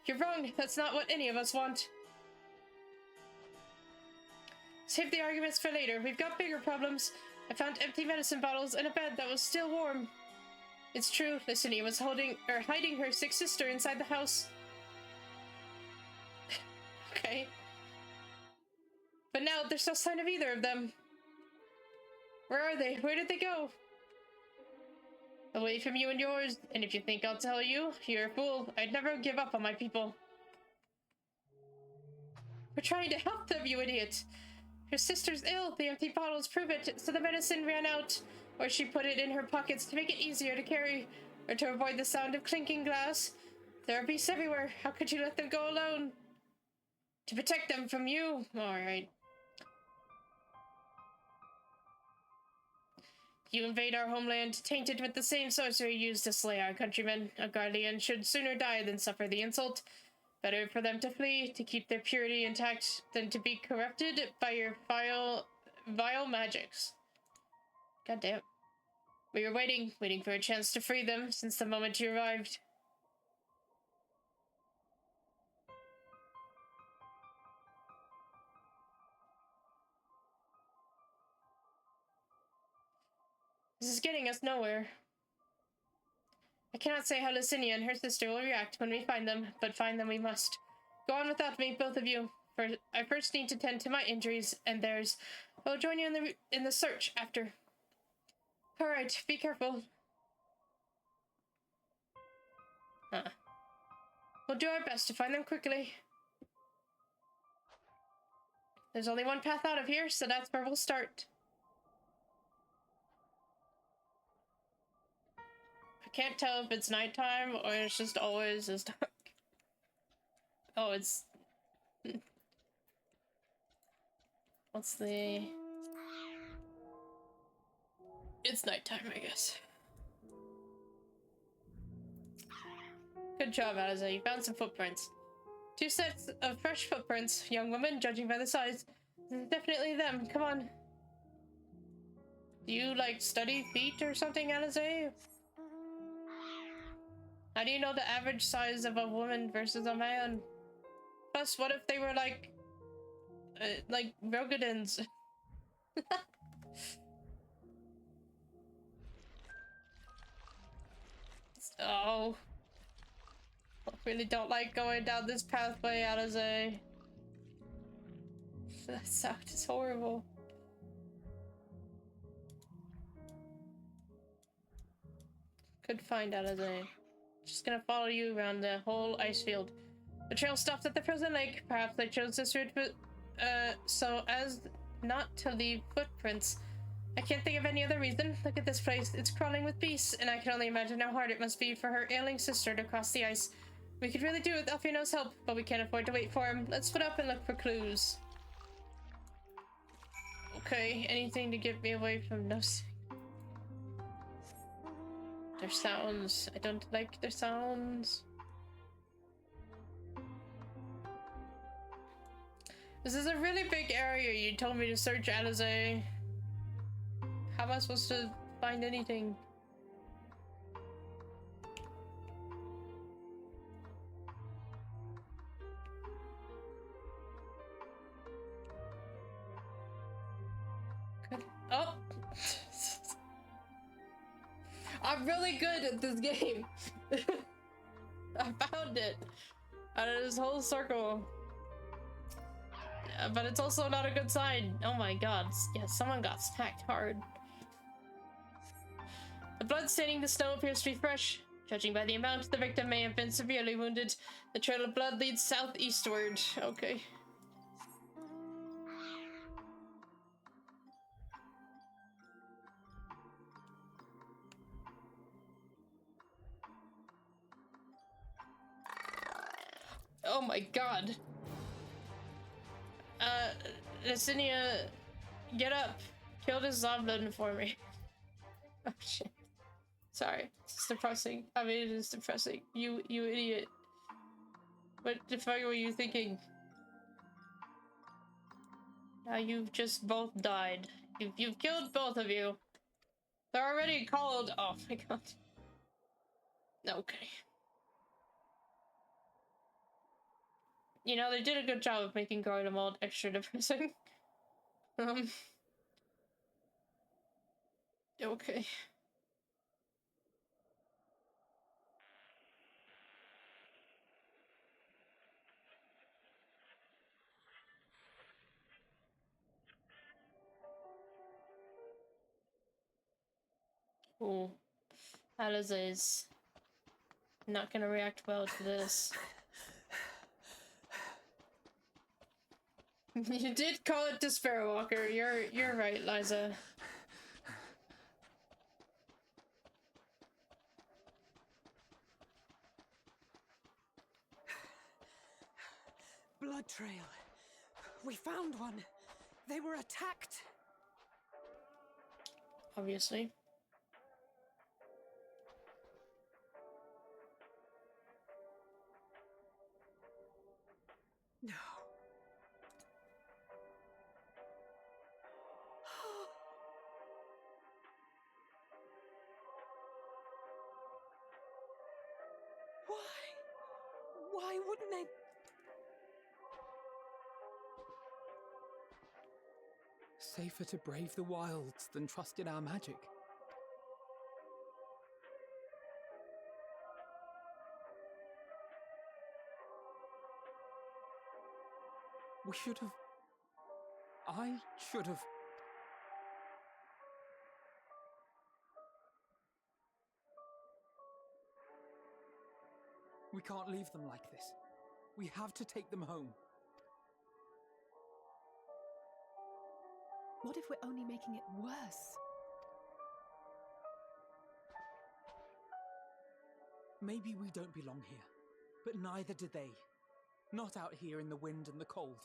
You're wrong, that's not what any of us want. Save the arguments for later, we've got bigger problems. I found empty medicine bottles and a bed that was still warm. It's true, Licinia was hiding her sick sister inside the house. Okay. But now, there's no sign of either of them. Where are they? Where did they go? Away from you and yours, and if you think I'll tell you, you're a fool. I'd never give up on my people. We're trying to help them, you idiot. Her sister's ill, the empty bottles prove it, so the medicine ran out. Or she put it in her pockets to make it easier to carry, or to avoid the sound of clinking glass. There are beasts everywhere. How could you let them go alone? To protect them from you. Alright. You invade our homeland, tainted with the same sorcery used to slay our countrymen. A guardian should sooner die than suffer the insult. Better for them to flee, to keep their purity intact, than to be corrupted by your vile magics. God damn. We were waiting for a chance to free them since the moment you arrived. This is getting us nowhere. I cannot say how Licinia and her sister will react when we find them, but find them we must. Go on without me, both of you. I first need to tend to my injuries and theirs. I'll join you in the search after. All right, be careful. We'll do our best to find them quickly. There's only one path out of here, so that's where we'll start. I can't tell if it's nighttime or it's just always as dark. Oh, it's... What's the... It's nighttime, I guess. Good job, Aliza. You found some footprints. 2 sets of fresh footprints, young woman, judging by the size. This is definitely them. Come on. Do you, like, study feet or something, Aliza? How do you know the average size of a woman versus a man? Plus, what if they were, like Rogadins? Oh. I really don't like going down this pathway, Alize. That sound is horrible. Good find, Alize. Just gonna follow you around the whole ice field. The trail stops at the frozen lake. Perhaps they chose this route so as not to leave footprints. I can't think of any other reason. Look at this place. It's crawling with beasts, and I can only imagine how hard it must be for her ailing sister to cross the ice. We could really do with Elfino's help, but we can't afford to wait for him. Let's split up and look for clues. Okay, anything to get me away from those. Their sounds. I don't like their sounds. This is a really big area. You told me to search Alizé. How am I supposed to find anything? Good. Oh! I'm really good at this game. I found it out of this whole circle. But it's also not a good sign. Oh my god. Yeah, someone got smacked hard. The blood staining the snow appears to be fresh. Judging by the amount, the victim may have been severely wounded. The trail of blood leads southeastward. Okay. Oh my god. Licinia, get up. Kill this Zoblin for me. Oh shit. Sorry. It's depressing. I mean, it is depressing. You idiot. What the fuck were you thinking? Now you've just both died. You've killed both of you. They're already called. Oh my god. Okay. You know, they did a good job of making Garlemald extra depressing. Okay. Ooh. Alizé is not gonna react well to this. You did call it Despair Walker. You're right, Liza. Blood trail. We found one. They were attacked. Obviously. No. Why wouldn't they? Safer to brave the wilds than trust in our magic. We should have... I should have... We can't leave them like this. We have to take them home. What if we're only making it worse? Maybe we don't belong here, but neither do they. Not out here in the wind and the cold.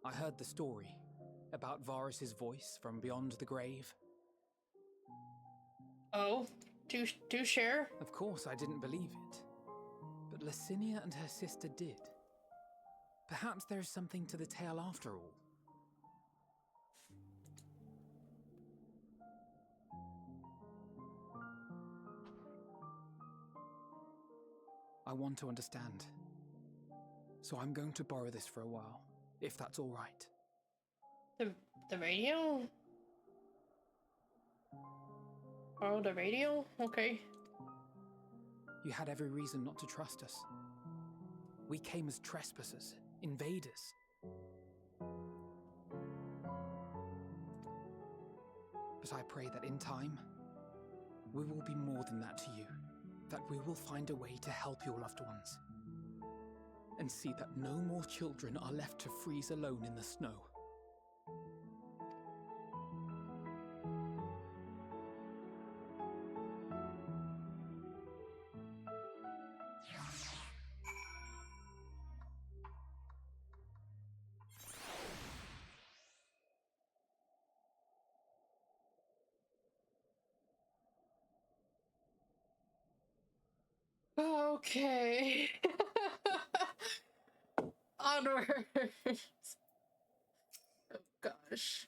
I heard the story about Varus's voice from beyond the grave. Oh, do share? Of course, I didn't believe it. But Licinia and her sister did. Perhaps there is something to the tale after all. I want to understand. So I'm going to borrow this for a while, if that's all right. The radio? Borrow the radio? Okay. You had every reason not to trust us. We came as trespassers, invaders. But I pray that in time, we will be more than that to you. That we will find a way to help your loved ones. And see that no more children are left to freeze alone in the snow. Okay. Onwards. Oh gosh.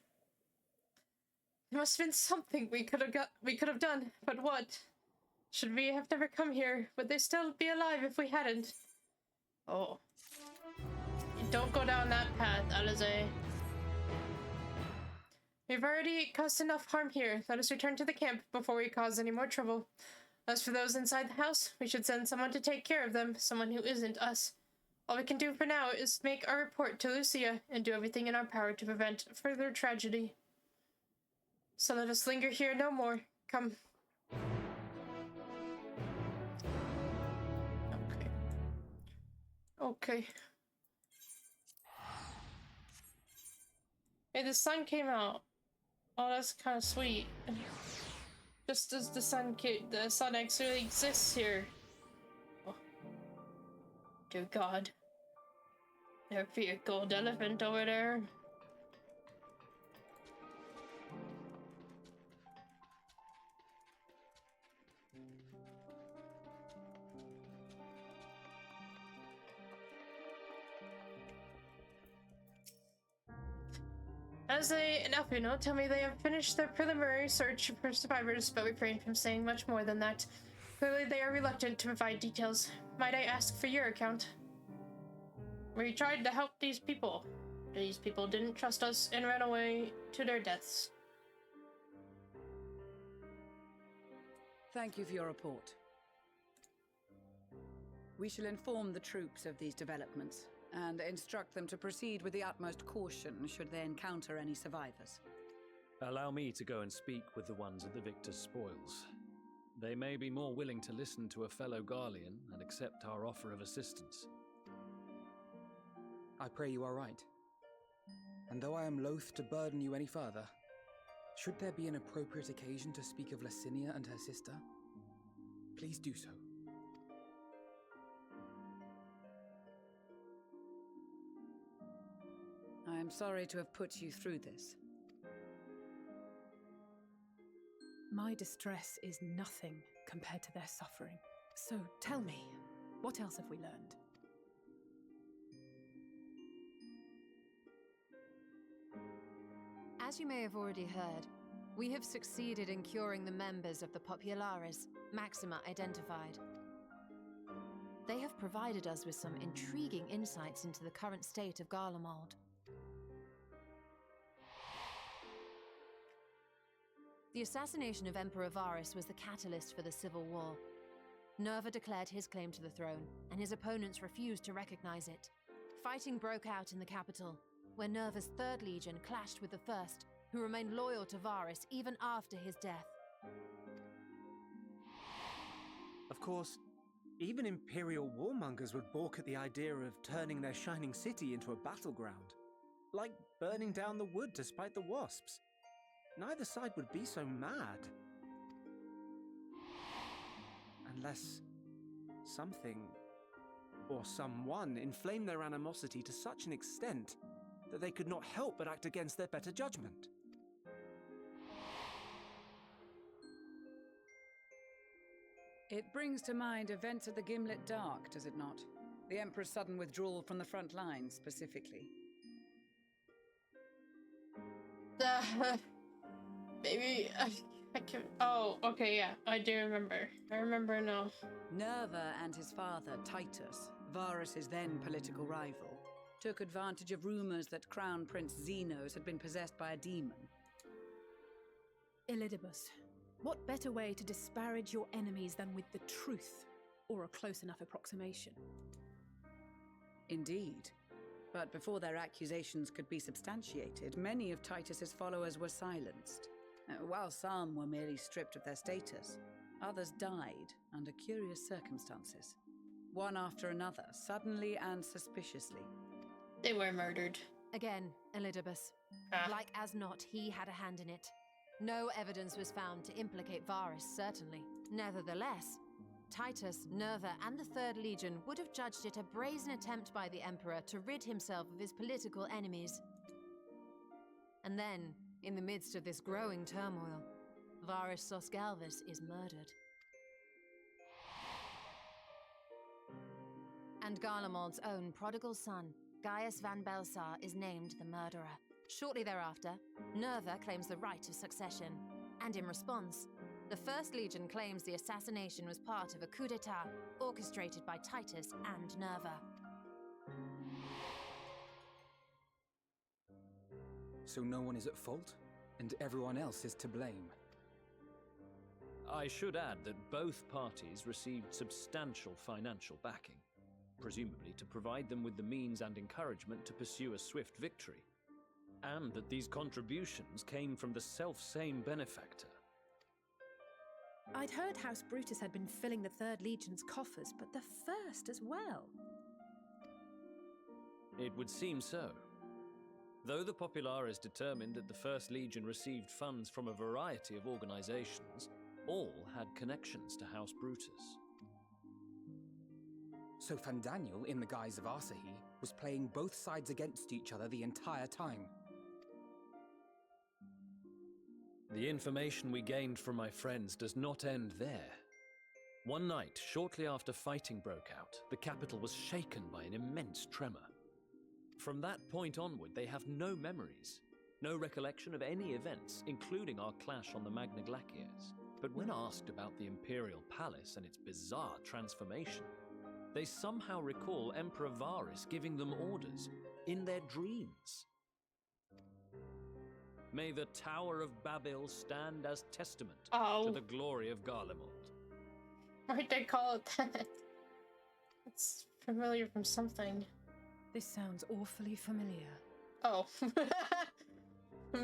There must have been something we could have done, but what? Should we have never come here? Would they still be alive if we hadn't? Oh. Don't go down that path, Alize. We've already caused enough harm here. Let us return to the camp before we cause any more trouble. As for those inside the house, we should send someone to take care of them, someone who isn't us. All we can do for now is make our report to Lucia and do everything in our power to prevent further tragedy. So let us linger here no more. Come. Okay. Okay. Hey, the sun came out. Oh, that's kind of sweet. Just as the sun actually exists here. Oh. Dear God. There be a gold elephant over there. Enough, you know, tell me they have finished their preliminary search for survivors, but refrain from saying much more than that. Clearly they are reluctant to provide details. Might I ask for your account? We tried to help these people. These people didn't trust us and ran away to their deaths. Thank you for your report. We shall inform the troops of these developments and instruct them to proceed with the utmost caution should they encounter any survivors. Allow me to go and speak with the ones at the victor's spoils. They may be more willing to listen to a fellow Garlean and accept our offer of assistance. I pray you are right. And though I am loath to burden you any further, should there be an appropriate occasion to speak of Licinia and her sister, please do so. I am sorry to have put you through this. My distress is nothing compared to their suffering. So tell me, what else have we learned? As you may have already heard, we have succeeded in curing the members of the Populares, Maxima identified. They have provided us with some intriguing insights into the current state of Garlemald. The assassination of Emperor Varus was the catalyst for the civil war. Nerva declared his claim to the throne, and his opponents refused to recognize it. Fighting broke out in the capital, where Nerva's 3rd Legion clashed with the 1st, who remained loyal to Varus even after his death. Of course, even Imperial warmongers would balk at the idea of turning their shining city into a battleground. Like burning down the wood to spite the wasps. Neither side would be so mad. Unless something or someone inflamed their animosity to such an extent that they could not help but act against their better judgment. It brings to mind events at the Gimlet Dark, does it not? The Emperor's sudden withdrawal from the front lines, specifically. Maybe I can. Oh, okay, yeah, I do remember. I remember now. Nerva and his father, Titus, Varus's then political rival, took advantage of rumors that Crown Prince Zenos had been possessed by a demon. Elidibus, what better way to disparage your enemies than with the truth? or a close enough approximation. Indeed. But before their accusations could be substantiated, many of Titus's followers were silenced. While some were merely stripped of their status, others died under curious circumstances. One after another, suddenly and suspiciously. They were murdered. Again, Elidibus. Like as not, he had a hand in it. No evidence was found to implicate Varus, certainly. Nevertheless, Titus, Nerva, and the Third Legion would have judged it a brazen attempt by the Emperor to rid himself of his political enemies. And then, in the midst of this growing turmoil, Varus Sosgalvus is murdered. And Garlemald's own prodigal son, Gaius van Belsar, is named the murderer. Shortly thereafter, Nerva claims the right of succession, and in response, the First Legion claims the assassination was part of a coup d'etat orchestrated by Titus and Nerva. So no one is at fault, and everyone else is to blame. I should add that both parties received substantial financial backing, presumably to provide them with the means and encouragement to pursue a swift victory, and that these contributions came from the self-same benefactor. I'd heard House Brutus had been filling the Third Legion's coffers, but the First as well. It would seem so. Though the Populares determined that the First Legion received funds from a variety of organizations, all had connections to House Brutus. So Fandaniel, in the guise of Asahi, was playing both sides against each other the entire time. The information we gained from my friends does not end there. One night, shortly after fighting broke out, the capital was shaken by an immense tremor. From that point onward, they have no memories, no recollection of any events, including our clash on the Magna Glacies. But when asked about the Imperial Palace and its bizarre transformation, they somehow recall Emperor Varus giving them orders in their dreams. May the Tower of Babel stand as testament to the glory of Garlemald. Why'd they call it that? It's familiar from something. This sounds awfully familiar. Oh.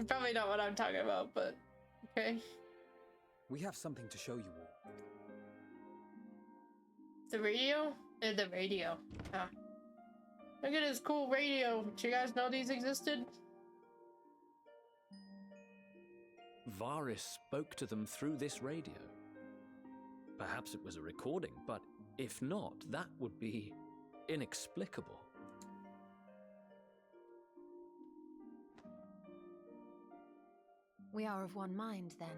Probably not what I'm talking about, but okay. We have something to show you all. The radio? The radio. Ah. Look at this cool radio. Did you guys know these existed? Varus spoke to them through this radio. Perhaps it was a recording, but if not, that would be inexplicable. We are of one mind, then.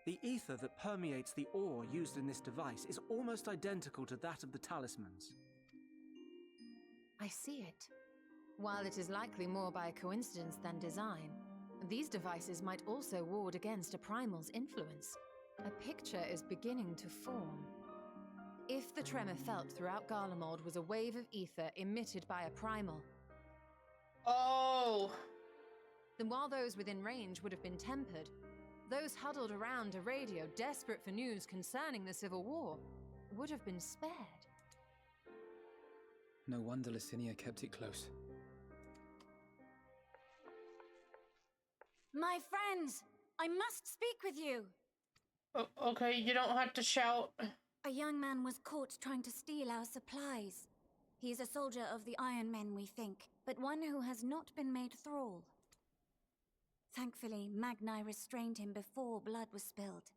The ether that permeates the ore used in this device is almost identical to that of the talismans. I see it. While it is likely more by coincidence than design, these devices might also ward against a primal's influence. A picture is beginning to form. If the tremor felt throughout Garlemald was a wave of ether emitted by a primal, then while those within range would have been tempered, those huddled around a radio desperate for news concerning the Civil War would have been spared. No wonder Licinia kept it close. My friends, I must speak with you. Okay, you don't have to shout. A young man was caught trying to steal our supplies. He is a soldier of the Iron Men, we think, but one who has not been made thrall. Thankfully, Magni restrained him before blood was spilled.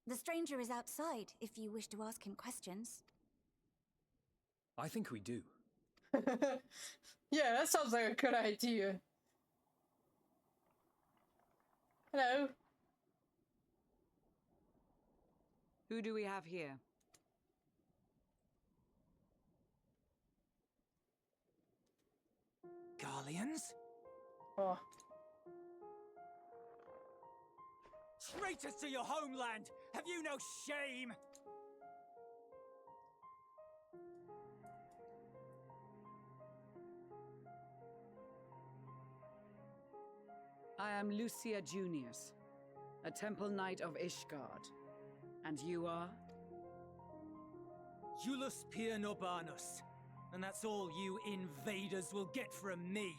The stranger is outside, if you wish to ask him questions. I think we do. Yeah, that sounds like a good idea. Hello. Who do we have here? Garleans? Oh. Traitors to your homeland! Have you no shame? I am Lucia Junius. a temple knight of Ishgard. And you are? Iulus Pier Norbanus. And that's all you invaders will get from me.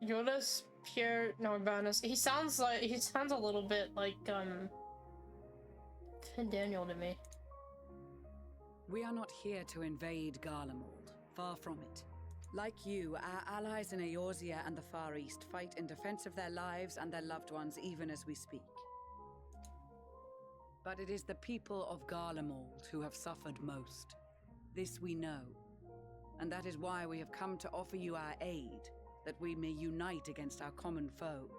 Iulus Pier Norbanus. He sounds a little bit like Finn Daniel to me. We are not here to invade Garlemald. Far from it. Like you, our allies in Eorzea and the Far East fight in defense of their lives and their loved ones even as we speak. But it is the people of Garlemald who have suffered most. This we know. And that is why we have come to offer you our aid, that we may unite against our common foe.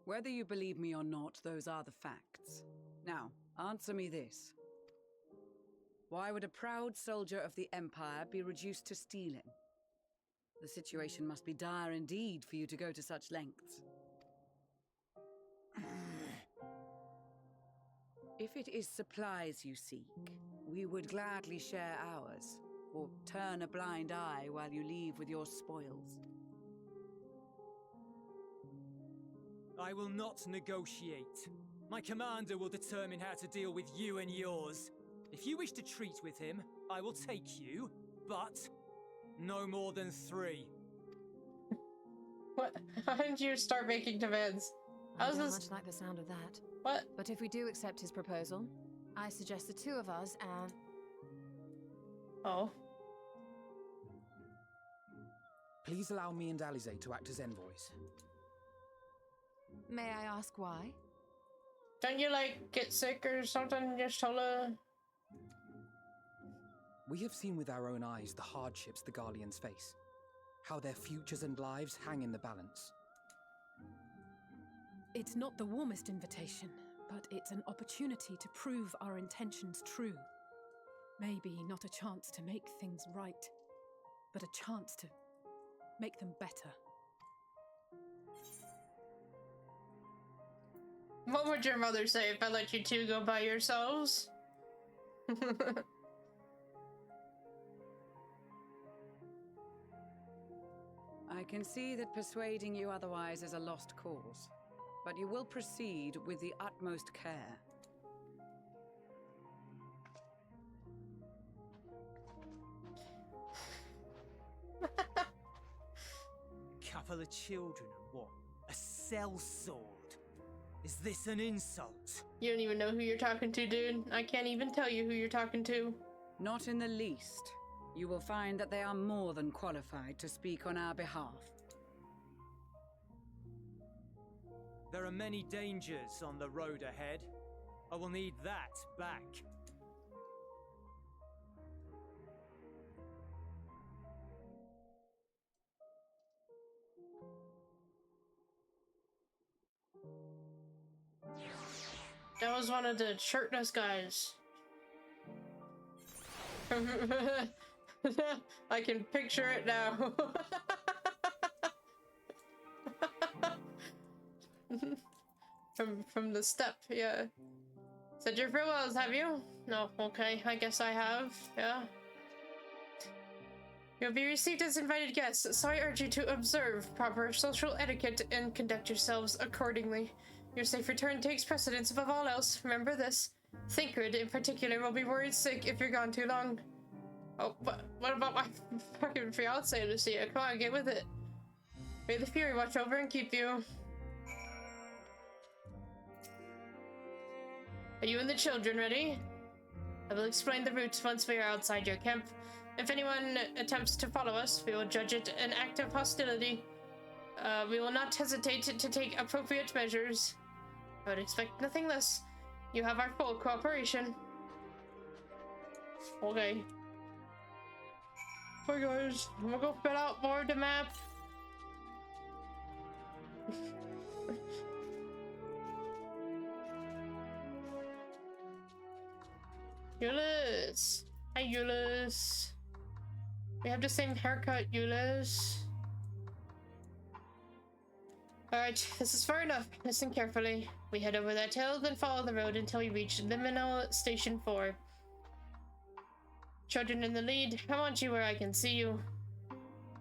Whether you believe me or not, those are the facts. Now, answer me this. Why would a proud soldier of the Empire be reduced to stealing? The situation must be dire indeed for you to go to such lengths. If it is supplies you seek, we would gladly share ours, or turn a blind eye while you leave with your spoils. I will not negotiate. My commander will determine how to deal with you and yours. If you wish to treat with him, I will take you, but no more than 3. What? How did you start making demands? I don't much like the sound of that. What? But if we do accept his proposal, I suggest the 2 of us and... Oh. Please allow me and Alize to act as envoys. May I ask why? Don't you, like, get sick or something? Just told her... We have seen with our own eyes the hardships the Garleans face. How their futures and lives hang in the balance. It's not the warmest invitation, but it's an opportunity to prove our intentions true. Maybe not a chance to make things right, but a chance to make them better. What would your mother say if I let you 2 go by yourselves? I can see that persuading you otherwise is a lost cause, but you will proceed with the utmost care. Couple of children and what? A sellsword? Is this an insult? You don't even know who you're talking to, dude. I can't even tell you who you're talking to. Not in the least. You will find that they are more than qualified to speak on our behalf. There are many dangers on the road ahead. I will need that back. That was one of the shirtless guys. I can picture it now. from the step, yeah. Said your farewells, have you? No, okay, I guess I have, yeah. You'll be received as invited guests, so I urge you to observe proper social etiquette and conduct yourselves accordingly. Your safe return takes precedence above all else, remember this. Thinkred, in particular, will be worried sick if you're gone too long. Oh, but what about my fucking fiancé, Lucia? Come on, get with it. May the Fury watch over and keep you. Are you and the children ready? I will explain the route once we are outside your camp. If anyone attempts to follow us, we will judge it an act of hostility. We will not hesitate to take appropriate measures. I would expect nothing less. You have our full cooperation. Okay. Hey guys, I'm gonna go fill out more of the map. Euless! Hi Euless! We have the same haircut, Euless. Alright, this is far enough. Listen carefully. We head over that hill, then follow the road until we reach Liminal Station 4. Children in the lead, I want you where I can see you.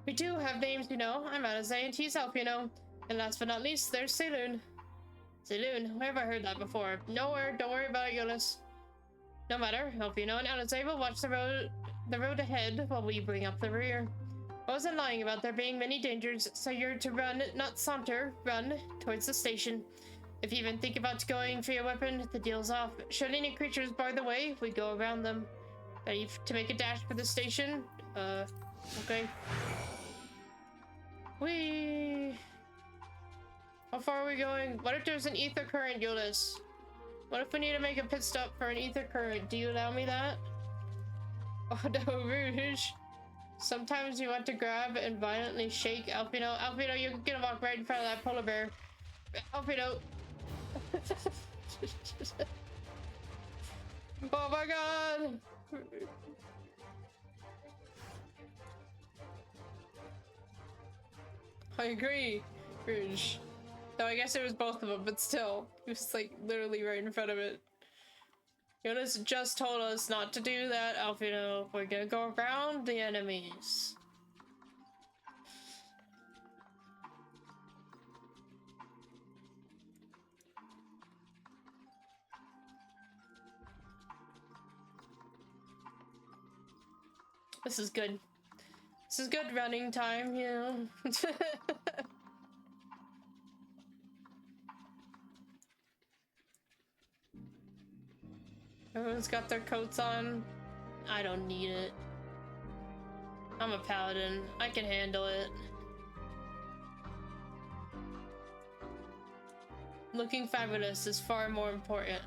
We do have names, you know. I'm Alize and he's Alfino. And last but not least, there's Saloon. Saloon? Where have I heard that before? Nowhere. Don't worry about it, Euless. No matter. Alfino and Alize will watch the road ahead while we bring up the rear. I wasn't lying about there being many dangers, so you're to run, not saunter, run towards the station. If you even think about going for your weapon, the deal's off. Should any creatures bar the way, we go around them. Ready to make a dash for the station? Okay. Whee! How far are we going? What if there's an ether current, Euless? What if we need to make a pit stop for an ether current? Do you allow me that? Oh no, Rouge. Sometimes you want to grab and violently shake Alfino. Alfino, you're gonna walk right in front of that polar bear. Alfino! Oh my god! I agree, Rouge. No, I guess it was both of them, but still. He was like literally right in front of it. Jonas just told us not to do that, Alfino. We're gonna go around the enemies. This is good. This is good running time, you know? Everyone's got their coats on. I don't need it. I'm a paladin. I can handle it. Looking fabulous is far more important.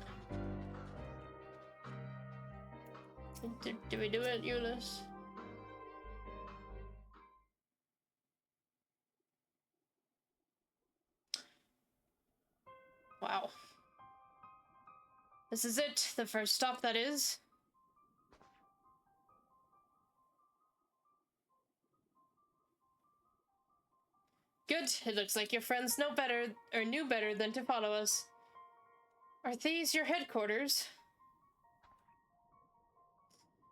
Did we do it, Euless? Wow. This is it, the first stop, that is. Good. It looks like your friends know better, or knew better than to follow us. Are these your headquarters?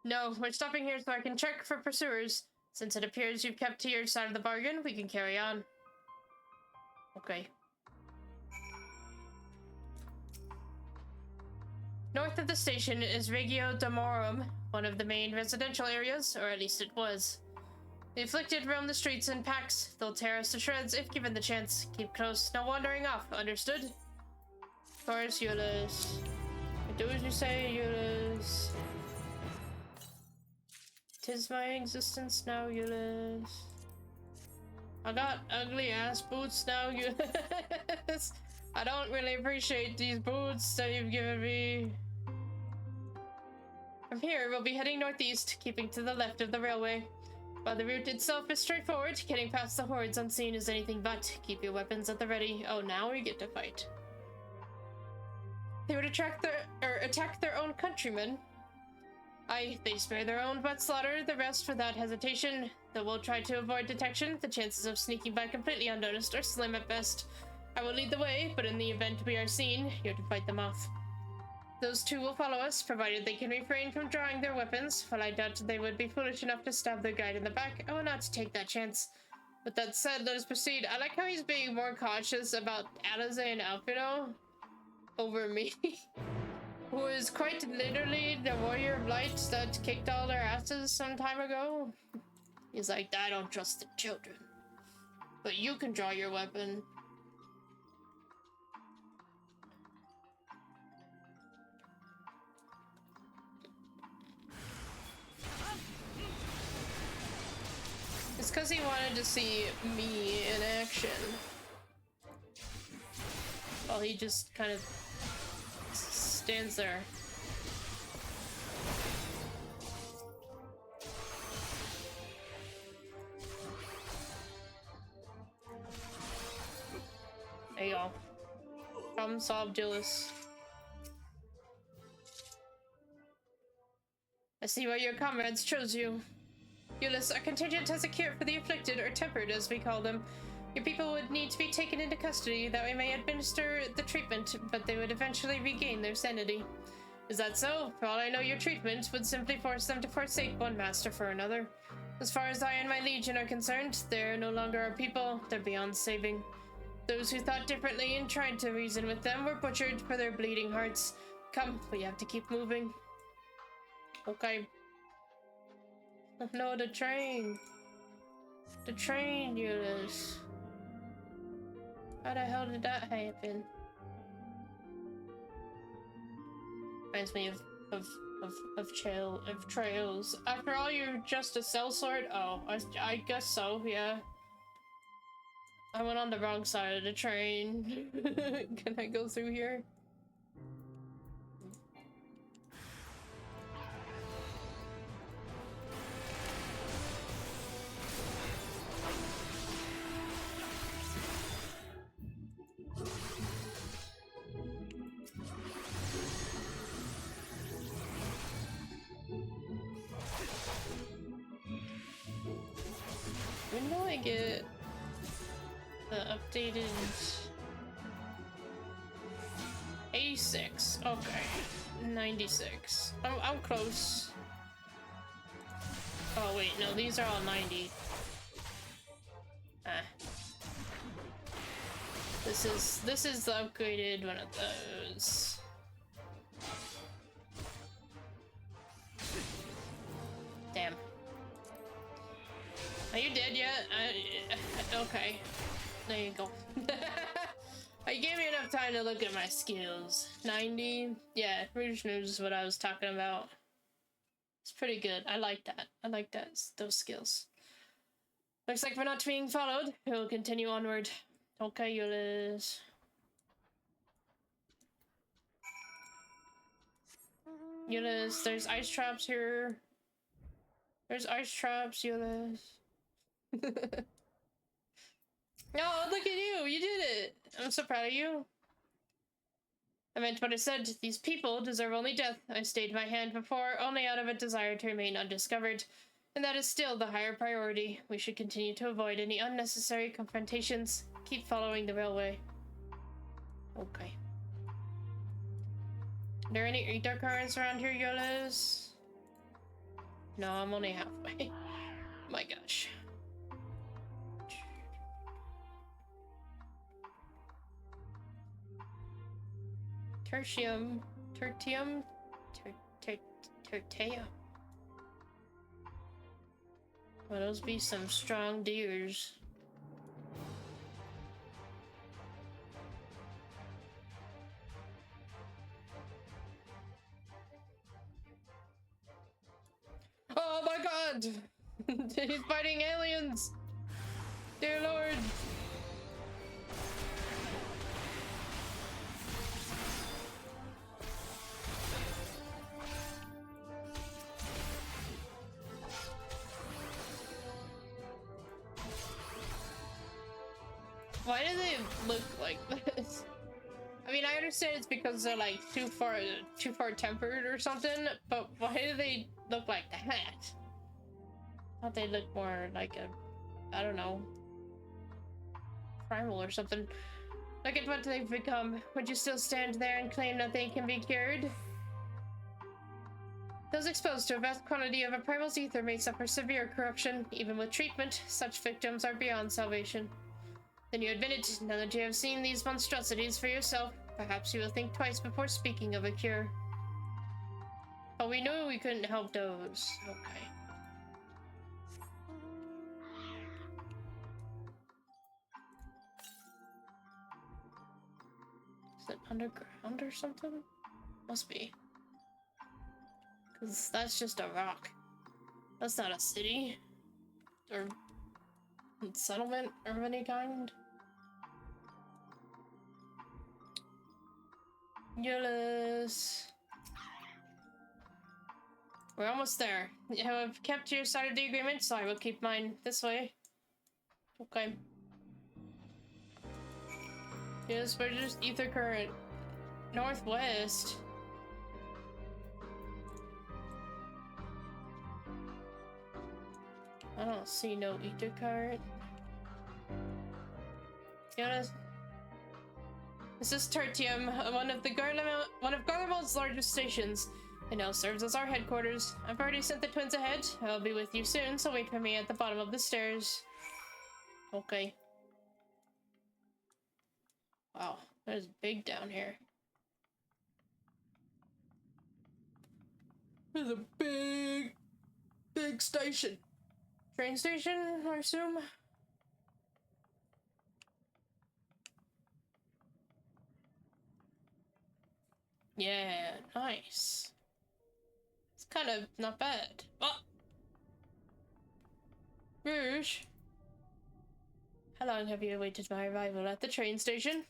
No, we're stopping here so I can check for pursuers. Since it appears you've kept to your side of the bargain, we can carry on. Okay. North of the station is Regio Domorum, one of the main residential areas, or at least it was. The afflicted roam the streets in packs. They'll tear us to shreds if given the chance. Keep close, no wandering off, understood? Of course, Euless. Do as you say, Euless. 'Tis my existence now, Euless. I got ugly ass boots now, Euless. I don't really appreciate these boots that you've given me. From here, we'll be heading northeast, keeping to the left of the railway. While the route itself is straightforward, getting past the hordes unseen is anything but. Keep your weapons at the ready. Oh, now we get to fight. They would attack their own countrymen. Aye, they spare their own but slaughter the rest without hesitation. Though we'll try to avoid detection, the chances of sneaking by completely unnoticed are slim at best. I will lead the way, but in the event we are seen, you're to fight them off. Those two will follow us, provided they can refrain from drawing their weapons. While I doubt they would be foolish enough to stab their guide in the back, I will not take that chance. With that said, let us proceed. I like how he's being more cautious about Alize and Alfino over me. Who is quite literally the warrior of light that kicked all their asses some time ago. He's like, I don't trust the children. But you can draw your weapon. It's because he wanted to see me in action. While he just kind of stands there. There you go. Problem solved, Euless. I see why your comrades chose you. Euless, our contingent has a cure for the afflicted, or tempered as we call them. Your people would need to be taken into custody, that we may administer the treatment, but they would eventually regain their sanity. Is that so? For all I know, your treatment would simply force them to forsake one master for another. As far as I and my legion are concerned, they're no longer our people, they're beyond saving. Those who thought differently and tried to reason with them were butchered for their bleeding hearts. Come, we have to keep moving. Okay. Oh, no, the train. The train, Euless. How the hell did that happen? Reminds me of trails. After all, you're just a sellsword? Oh, I guess so, yeah. I went on the wrong side of the train. Can I go through here? When do I get the updated 86? Okay, 96. I'm close. Oh wait, no, these are all 90. This is the upgraded one of those. Damn. Are you dead yet? Okay. There you go. You gave me enough time to look at my skills. 90? Yeah, Rouge News is what I was talking about. It's pretty good. I like that. I like that. Those skills. Looks like we're not being followed. We'll continue onward. Okay, Euless. Euless, there's ice traps here. There's ice traps, Euless. Oh, look at you! You did it! I'm so proud of you. I meant what I said. These people deserve only death. I stayed my hand before, only out of a desire to remain undiscovered. And that is still the higher priority. We should continue to avoid any unnecessary confrontations. Keep following the railway. Okay. Are there any ether currents around here, Euless? No, I'm only halfway. My gosh. Tertium. Well, those be some strong deers. Oh my god! He's fighting aliens! Dear lord! Why do they look like this? I mean, I understand it's because they're like too far tempered or something, but why do they look like that? I thought they looked more like a, I don't know, primal or something. Look at what they've become. Would you still stand there and claim that they can be cured? Those exposed to a vast quantity of a primal's ether may suffer severe corruption. Even with treatment, such victims are beyond salvation. Then you admit it, now that you have seen these monstrosities for yourself, perhaps you will think twice before speaking of a cure. Oh, we knew we couldn't help those. Okay. Is it underground or something? Must be. Because that's just a rock. That's not a city. Or settlement of any kind. Euless. We're almost there. You have kept your side of the agreement, so I will keep mine this way. Okay. Yes, we're just ether current. Northwest. I don't see no ether current. Euless. This is Tertium, one of Garlemald's largest stations. It now serves as our headquarters. I've already sent the twins ahead. I'll be with you soon, so wait for me at the bottom of the stairs. Okay. Wow, there's big down here. There's a big station. Train station, I assume? Yeah, nice. It's kind of not bad. Oh! Rouge. How long have you awaited my arrival at the train station?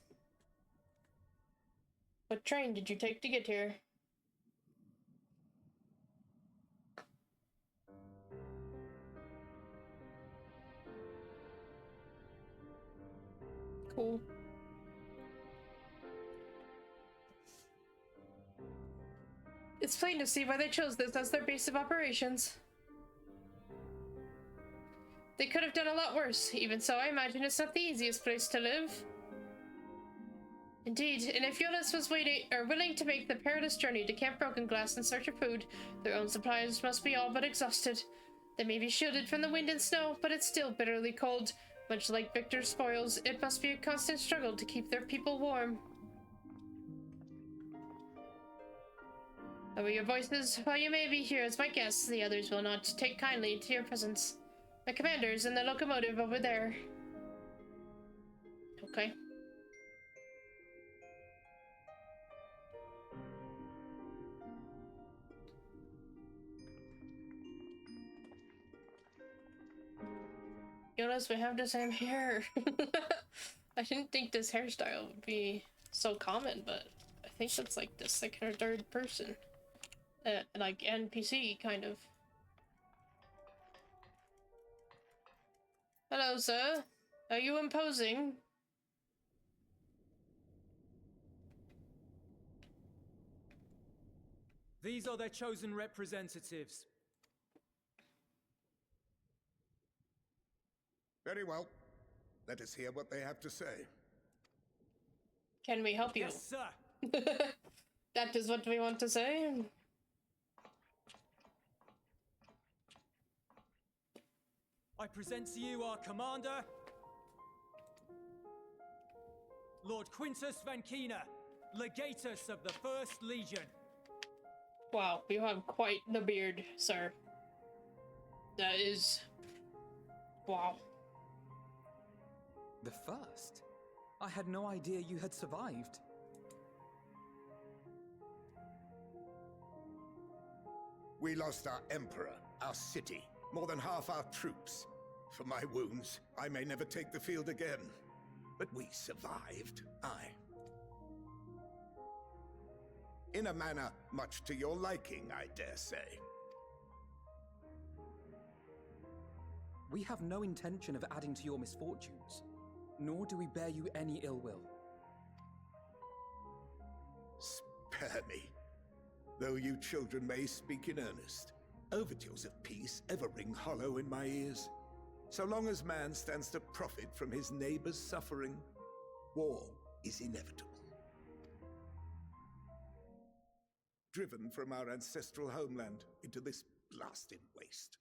What train did you take to get here? Cool. It's plain to see why they chose this as their base of operations. They could have done a lot worse. Even so, I imagine it's not the easiest place to live. Indeed, and if Euless was willing to make the perilous journey to Camp Broken Glass in search of food, their own supplies must be all but exhausted. They may be shielded from the wind and snow, but it's still bitterly cold. Much like Victor's spoils, it must be a constant struggle to keep their people warm. Lower your voices. While you may be here as my guests, the others will not take kindly to your presence. My commander is in the locomotive over there. Okay. Jonas, we have the same hair. I didn't think this hairstyle would be so common, but I think that's like the second or third person. Like NPC, kind of. Hello, sir. Are you imposing? These are their chosen representatives. Very well. Let us hear what they have to say. Can we help you? Yes, sir. That is what we want to say. I present to you our commander, Lord Quintus Vankina, legatus of the 1st Legion. Wow, you have quite the beard, sir. That is... wow. The 1st? I had no idea you had survived. We lost our emperor, our city, more than half our troops. For my wounds, I may never take the field again. But we survived, aye. In a manner much to your liking, I dare say. We have no intention of adding to your misfortunes, nor do we bear you any ill will. Spare me. Though you children may speak in earnest, overtures of peace ever ring hollow in my ears. So long as man stands to profit from his neighbor's suffering, war is inevitable. Driven from our ancestral homeland into this blasted waste.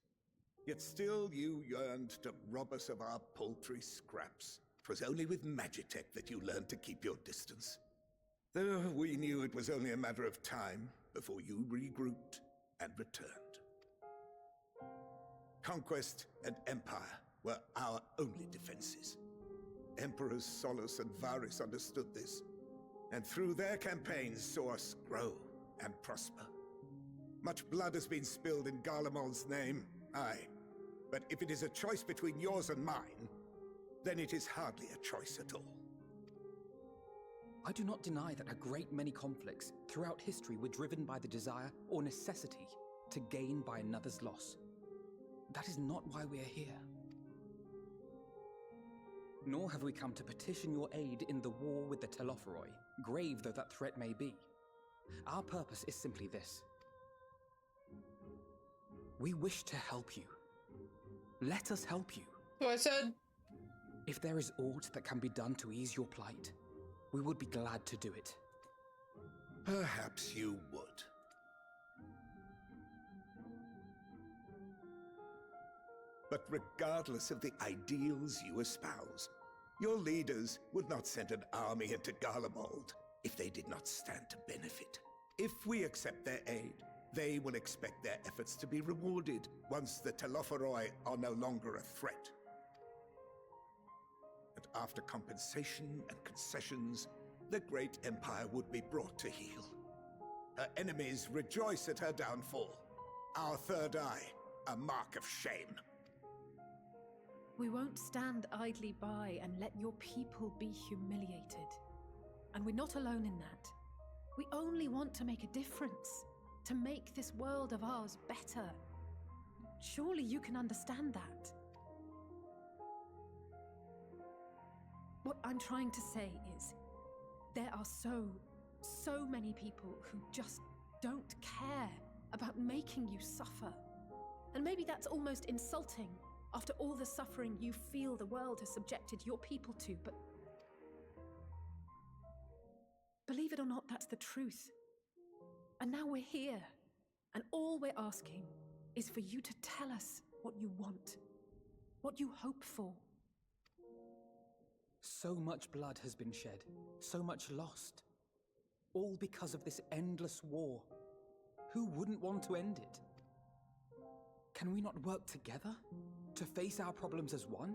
Yet still you yearned to rob us of our paltry scraps. 'Twas only with Magitech that you learned to keep your distance. Though we knew it was only a matter of time before you regrouped and returned. Conquest and empire were our only defenses. Emperors Solus and Varys understood this, and through their campaigns saw us grow and prosper. Much blood has been spilled in Garlemald's name, aye. But if it is a choice between yours and mine, then it is hardly a choice at all. I do not deny that a great many conflicts throughout history were driven by the desire or necessity to gain by another's loss. That is not why we are here. Nor have we come to petition your aid in the war with the Telophoroi, grave though that threat may be. Our purpose is simply this. We wish to help you. Let us help you. So I said... If there is aught that can be done to ease your plight, we would be glad to do it. Perhaps you would. But regardless of the ideals you espouse, your leaders would not send an army into Garlemald if they did not stand to benefit. If we accept their aid, they will expect their efforts to be rewarded once the Telophoroi are no longer a threat. And after compensation and concessions, the great empire would be brought to heel. Her enemies rejoice at her downfall. Our third eye, a mark of shame. We won't stand idly by and let your people be humiliated. And we're not alone in that. We only want to make a difference, to make this world of ours better. Surely you can understand that. What I'm trying to say is, there are so many people who just don't care about making you suffer. And maybe that's almost insulting after all the suffering you feel the world has subjected your people to, but believe it or not, that's the truth. And now we're here, and all we're asking is for you to tell us what you want, what you hope for. So much blood has been shed, so much lost. All because of this endless war. Who wouldn't want to end it? Can we not work together to face our problems as one?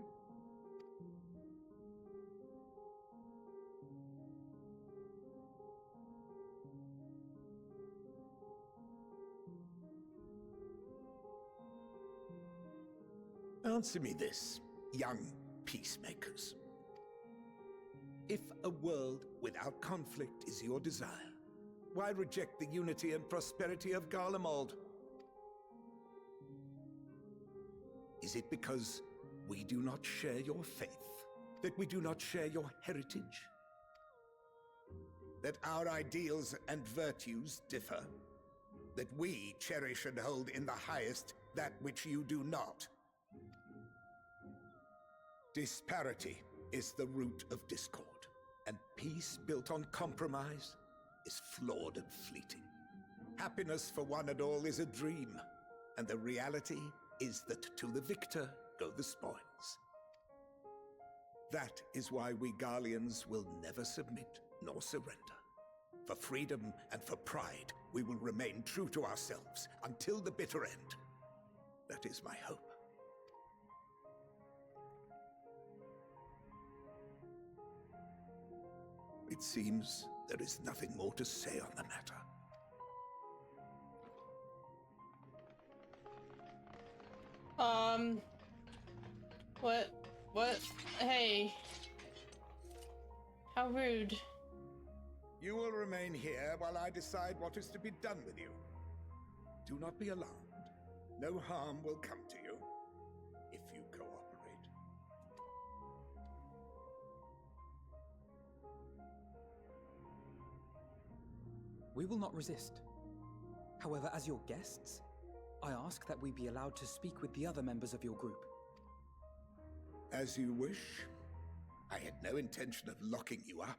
Answer me this, young peacemakers. If a world without conflict is your desire, why reject the unity and prosperity of Garlemald? Is it because we do not share your faith? That we do not share your heritage? That our ideals and virtues differ? That we cherish and hold in the highest that which you do not? Disparity is the root of discord, and peace built on compromise is flawed and fleeting. Happiness for one and all is a dream, and the reality is that to the victor go the spoils. That is why we Garleans will never submit nor surrender. For freedom and for pride, we will remain true to ourselves until the bitter end. That is my hope. It seems there is nothing more to say on the matter. What? Hey. How rude. You will remain here while I decide what is to be done with you. Do not be alarmed. No harm will come to you if you cooperate. We will not resist. However, as your guests, I ask that we be allowed to speak with the other members of your group. As you wish. I had no intention of locking you up,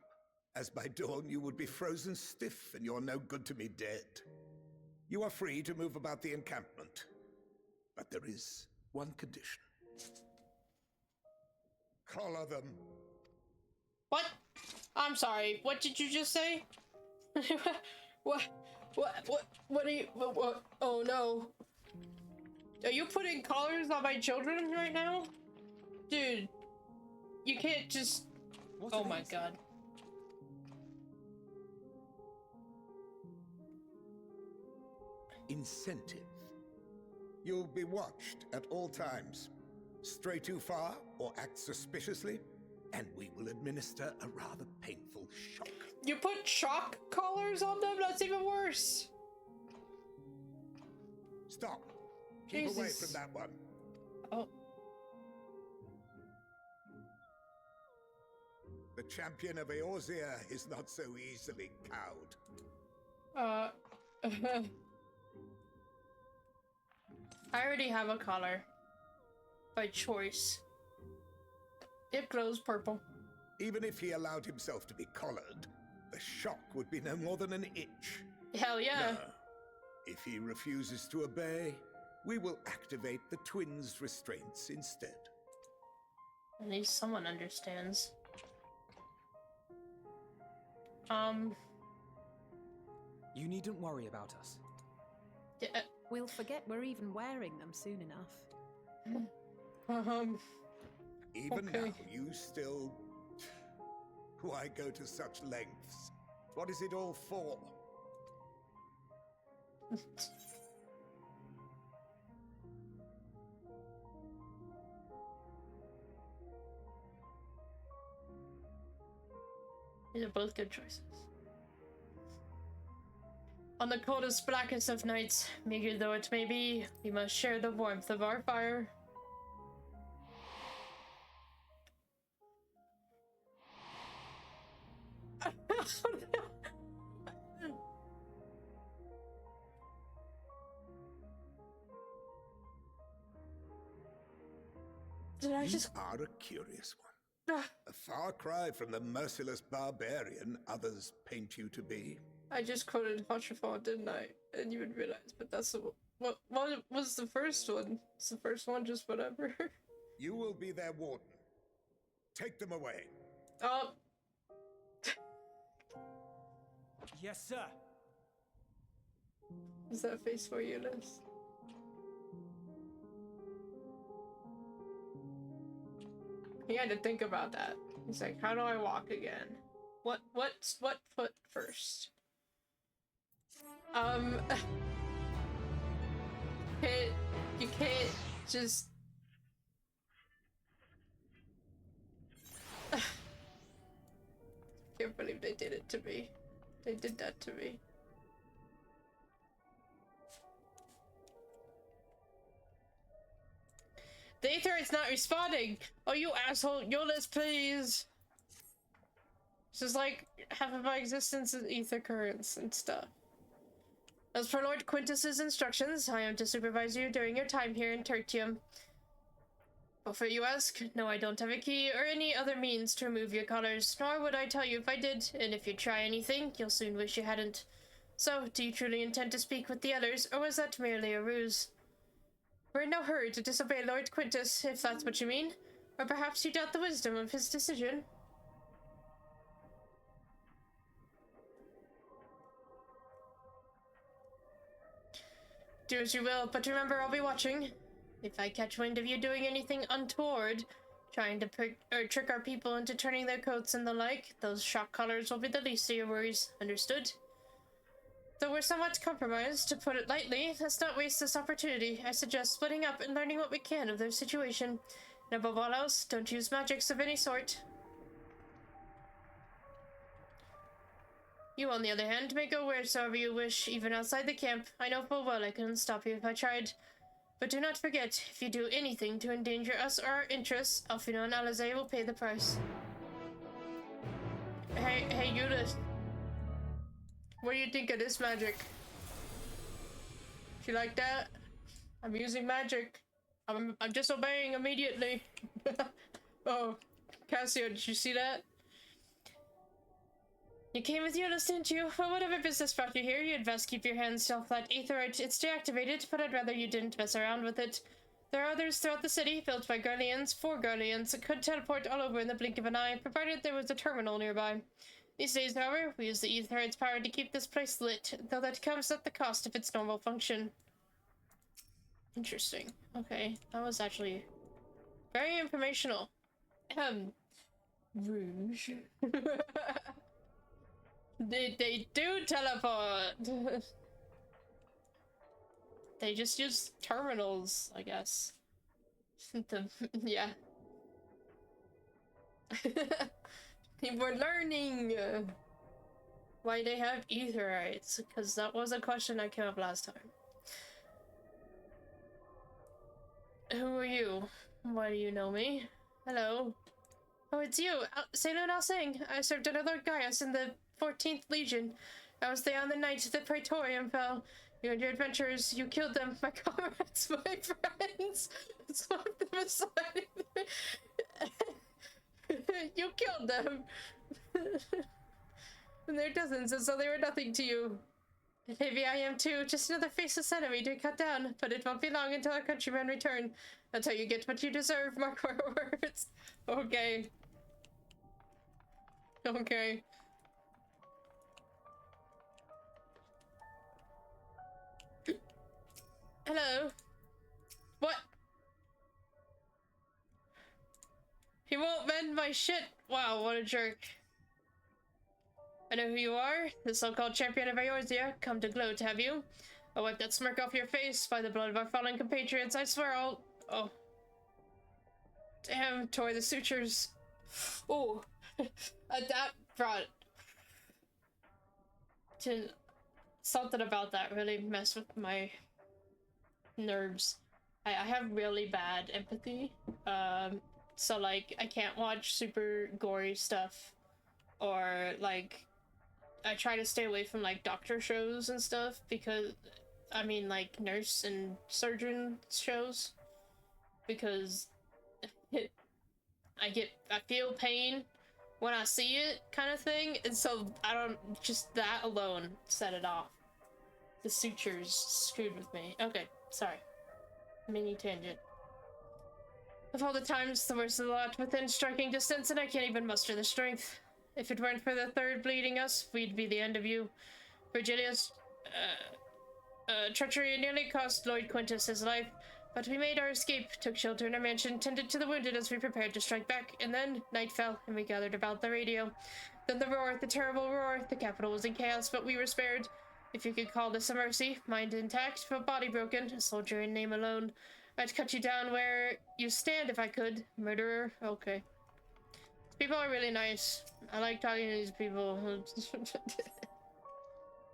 as by dawn you would be frozen stiff and you're no good to me dead. You are free to move about the encampment, but there is one condition. Collar them. What? I'm sorry, what did you just say? What are you, what? Oh no. Are you putting collars on my children right now? Dude, you can't just... Oh my god. Incentive. You'll be watched at all times. Stray too far or act suspiciously, and we will administer a rather painful shock. You put shock collars on them? That's even worse. Stop. Keep Jesus. away from that one. Oh. The champion of Eorzea is not so easily cowed. I already have a collar. By choice. It glows purple. Even if he allowed himself to be collared, the shock would be no more than an itch. Hell yeah. No. If he refuses to obey, we will activate the twins' restraints instead. At least someone understands. You needn't worry about us. Yeah. We'll forget we're even wearing them soon enough. Even Okay. now, you still... Why go to such lengths? What is it all for? These are both good choices. On the coldest, blackest of nights, meager though it may be, we must share the warmth of our fire. Did I just... You are a curious one. A far cry from the merciless barbarian others paint you to be. I just quoted Hotchafon, didn't I? And you would realize, but that's the... What was the first one? It's the first one, just whatever. You will be their warden. Take them away. Oh. Yes, sir. Is that face for you, Liz? He had to think about that. He's like, how do I walk again? What foot first? You can't just... Can't believe they did it to me. They did that to me. The Aetherite's not responding! Oh, you asshole! Yolis, please! This is like half of my existence is ether currents and stuff. As per Lord Quintus's instructions, I am to supervise you during your time here in Tertium. Before you ask, no, I don't have a key or any other means to remove your collars, nor would I tell you if I did, and if you try anything, you'll soon wish you hadn't. So, do you truly intend to speak with the others, or was that merely a ruse? We're in no hurry to disobey Lord Quintus, if that's what you mean. Or perhaps you doubt the wisdom of his decision. Do as you will, but remember I'll be watching. If I catch wind of you doing anything untoward, trying to trick our people into turning their coats and the like, those shock collars will be the least of your worries. Understood? Though we're somewhat compromised, to put it lightly, let's not waste this opportunity. I suggest splitting up and learning what we can of their situation. And above all else, don't use magics of any sort. You, on the other hand, may go wheresoever you wish, even outside the camp. I know full well I couldn't stop you if I tried. But do not forget, if you do anything to endanger us or our interests, Alfino and Alize will pay the price. Hey, Judith. What do you think of this magic? You like that? I'm using magic. I'm disobeying immediately. Oh, Cassio, did you see that? You came with Eunice, didn't you? Well, whatever business brought you here, you'd best keep your hands off that aetherite. It's deactivated, but I'd rather you didn't mess around with it. There are others throughout the city, built by Garleans, for Garleans, that could teleport all over in the blink of an eye, provided there was a terminal nearby. These days, however, we use the aetherite's power to keep this place lit, though that comes at the cost of its normal function. Interesting. Okay, that was actually very informational. Rouge. They do teleport. They just use terminals, I guess. Yeah. We're learning why they have aetherites, because that was a question that came up last time. Who are you? Why do you know me? Hello. Oh, it's you, Saloon Al-Sing. I served under Lord Gaius in the 14th Legion. I was there on the night the Praetorium fell. You and your adventurers, you killed them. My comrades, my friends. Swept them aside. You killed them. And their dozens, as though they were nothing to you. Maybe I am too. Just another faceless enemy to cut down. But it won't be long until our countrymen return. Until you get what you deserve, mark my words. Okay. Okay. Hello. What? He won't mend my shit. Wow, what a jerk. I know who you are. The so-called champion of Eorzea. Come to gloat, have you? I'll wipe that smirk off your face. By the blood of our fallen compatriots, I swear I'll... Oh. Damn, tore the sutures. Oh. That brought... Something about that really messed with my nerves. I have really bad empathy. So like, I can't watch super gory stuff. Or like... I try to stay away from like doctor shows and stuff because I mean like nurse and surgeon shows because I feel pain when I see it kind of thing, and so I don't, just that alone set it off. The sutures screwed with me. Okay, sorry. Mini tangent. Of all the times, the worst of the lot, within striking distance, and I can't even muster the strength. If it weren't for the third bleeding us, we'd be the end of you. Virgilia's treachery nearly cost Lord Quintus his life, but we made our escape, took shelter in our mansion, tended to the wounded as we prepared to strike back, and then night fell, and we gathered about the radio. Then the roar, the terrible roar. The capital was in chaos, but we were spared. If you could call this a mercy, mind intact, but body broken, a soldier in name alone. I'd cut you down where you stand if I could. Murderer? Okay. People are really nice. I like talking to these people.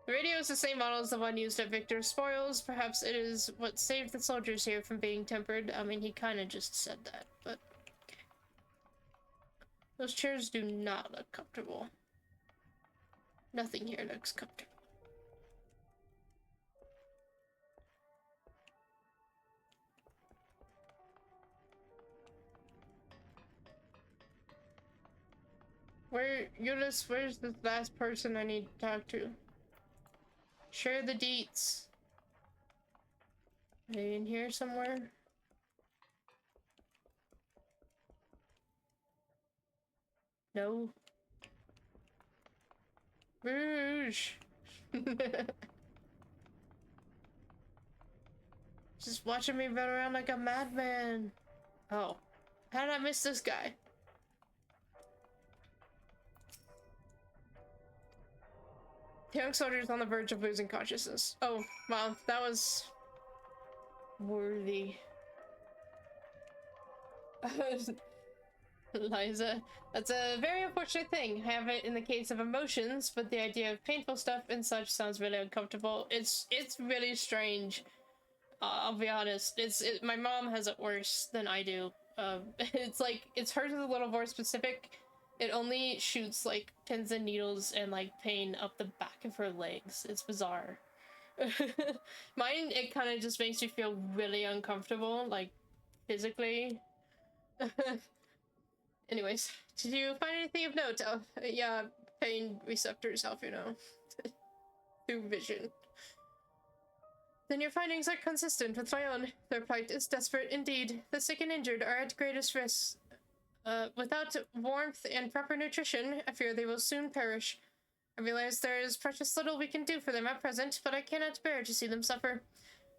The radio is the same model as the one used at Victor's spoils. Perhaps it is what saved the soldiers here from being tempered. I mean, he kind of just said that, but okay. Those chairs do not look comfortable. Nothing here looks comfortable. Eunice, where's the last person I need to talk to? Share the deets. Are they in here somewhere? No. Rouge! Just watching me run around like a madman. Oh. How did I miss this guy? The young soldier is on the verge of losing consciousness. Oh, wow, that was worthy. Liza, that's a very unfortunate thing. I have it in the case of emotions, but the idea of painful stuff and such sounds really uncomfortable. It's really strange. I'll be honest. My mom has it worse than I do. It's like, it's hers is a little more specific. It only shoots like pins and needles and like pain up the back of her legs. It's bizarre. Mine, it kind of just makes me feel really uncomfortable, like physically. Anyways, did you find anything of note? Oh, yeah, pain receptors help, you know, through vision. Then your findings are consistent with my own. Their plight is desperate indeed. The sick and injured are at greatest risk. Without warmth and proper nutrition, I fear they will soon perish. I realize there is precious little we can do for them at present, but I cannot bear to see them suffer.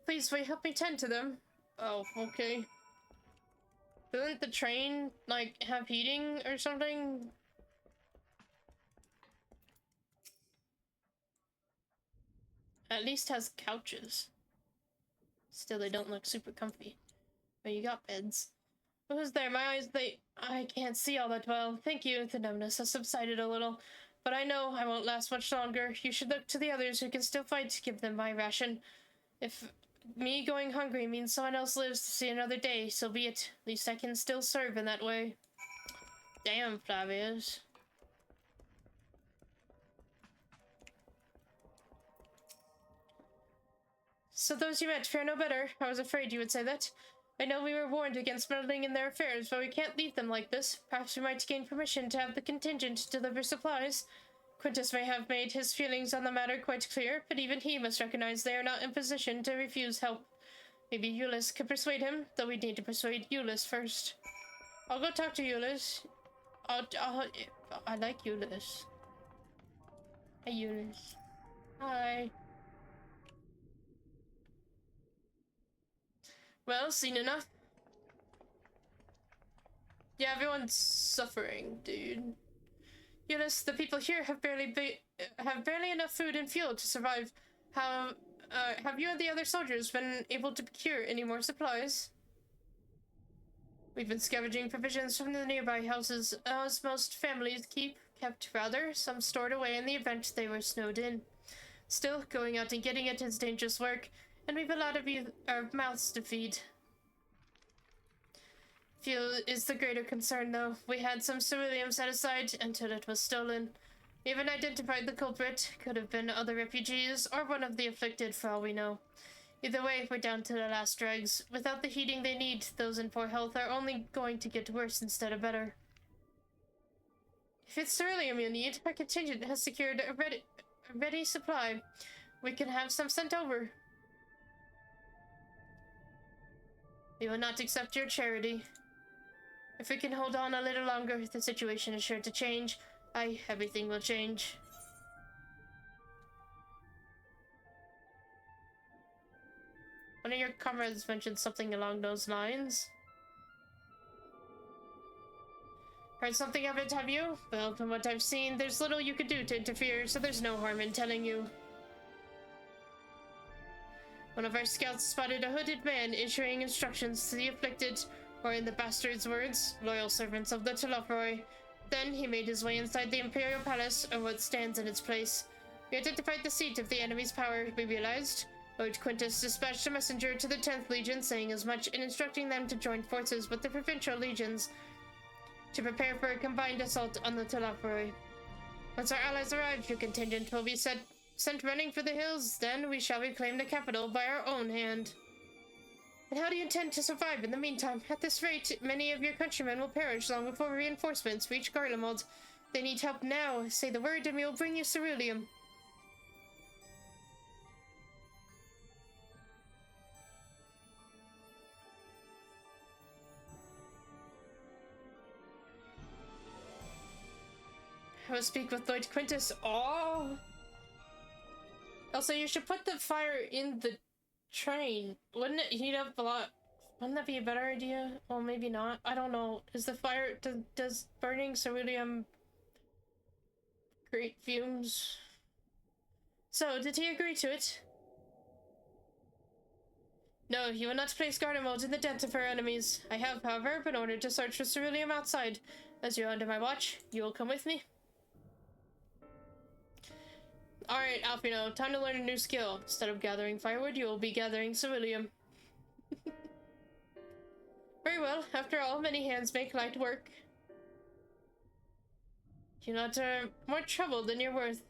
Please, will you help me tend to them? Oh, okay. Doesn't the train, like, have heating or something? At least has couches. Still, they don't look super comfy. But you got beds. Who's there? My eyes, I can't see all that well. Thank you. The numbness has subsided a little. But I know I won't last much longer. You should look to the others who can still fight. Give them my ration. If me going hungry means someone else lives to see another day, so be it. At least I can still serve in that way. Damn, Flavius. So those you met fear no better. I was afraid you would say that. I know we were warned against meddling in their affairs, but we can't leave them like this. Perhaps we might gain permission to have the contingent deliver supplies. Quintus may have made his feelings on the matter quite clear, but even he must recognize they are not in position to refuse help. Maybe Euless could persuade him, though we'd need to persuade Euless first. I'll go talk to Euless. I like Euless. Hey, Euless. Hi. Well, seen enough. Yeah, everyone's suffering, dude. Euless, the people here have barely enough food and fuel to survive. Have you and the other soldiers been able to procure any more supplies? We've been scavenging provisions from the nearby houses, as most families kept rather, some stored away in the event they were snowed in. Still, going out and getting it is dangerous work, and we've a lot of our mouths to feed. Fuel is the greater concern, though. We had some ceruleum set aside until it was stolen. We haven't identified the culprit. Could have been other refugees, or one of the afflicted, for all we know. Either way, we're down to the last dregs. Without the heating they need, those in poor health are only going to get worse instead of better. If it's ceruleum you need, our contingent has secured a ready supply. We can have some sent over. We will not accept your charity. If we can hold on a little longer, the situation is sure to change. Everything will change. One of your comrades mentioned something along those lines. Heard something of it, have you? Well, from what I've seen, there's little you could do to interfere, so there's no harm in telling you. One of our scouts spotted a hooded man issuing instructions to the afflicted, or in the bastard's words, loyal servants of the Telophoroi. Then he made his way inside the Imperial Palace, or what stands in its place. We identified the seat of the enemy's power, we realized. Lord Quintus dispatched a messenger to the 10th Legion saying as much and instructing them to join forces with the provincial legions to prepare for a combined assault on the Telophoroi. Once our allies arrive, your contingent will be sent running for the hills, then we shall reclaim the capital by our own hand. And how do you intend to survive in the meantime? At this rate, many of your countrymen will perish long before reinforcements reach Garlemald. They need help now. Say the word and we will bring you ceruleum. I will speak with Lord Quintus. Oh! Also, you should put the fire in the train. Wouldn't it heat up a lot? Wouldn't that be a better idea? Well, maybe not. I don't know. Is the fire... Does burning ceruleum create fumes? So, did he agree to it? No, you will not place Garlemald in the depths of our enemies. I have, however, been ordered to search for ceruleum outside. As you're under my watch, you will come with me. Alright, Alfino, time to learn a new skill. Instead of gathering firewood, you will be gathering ceruleum. Very well. After all, many hands make light work. You're not more trouble than you're worth.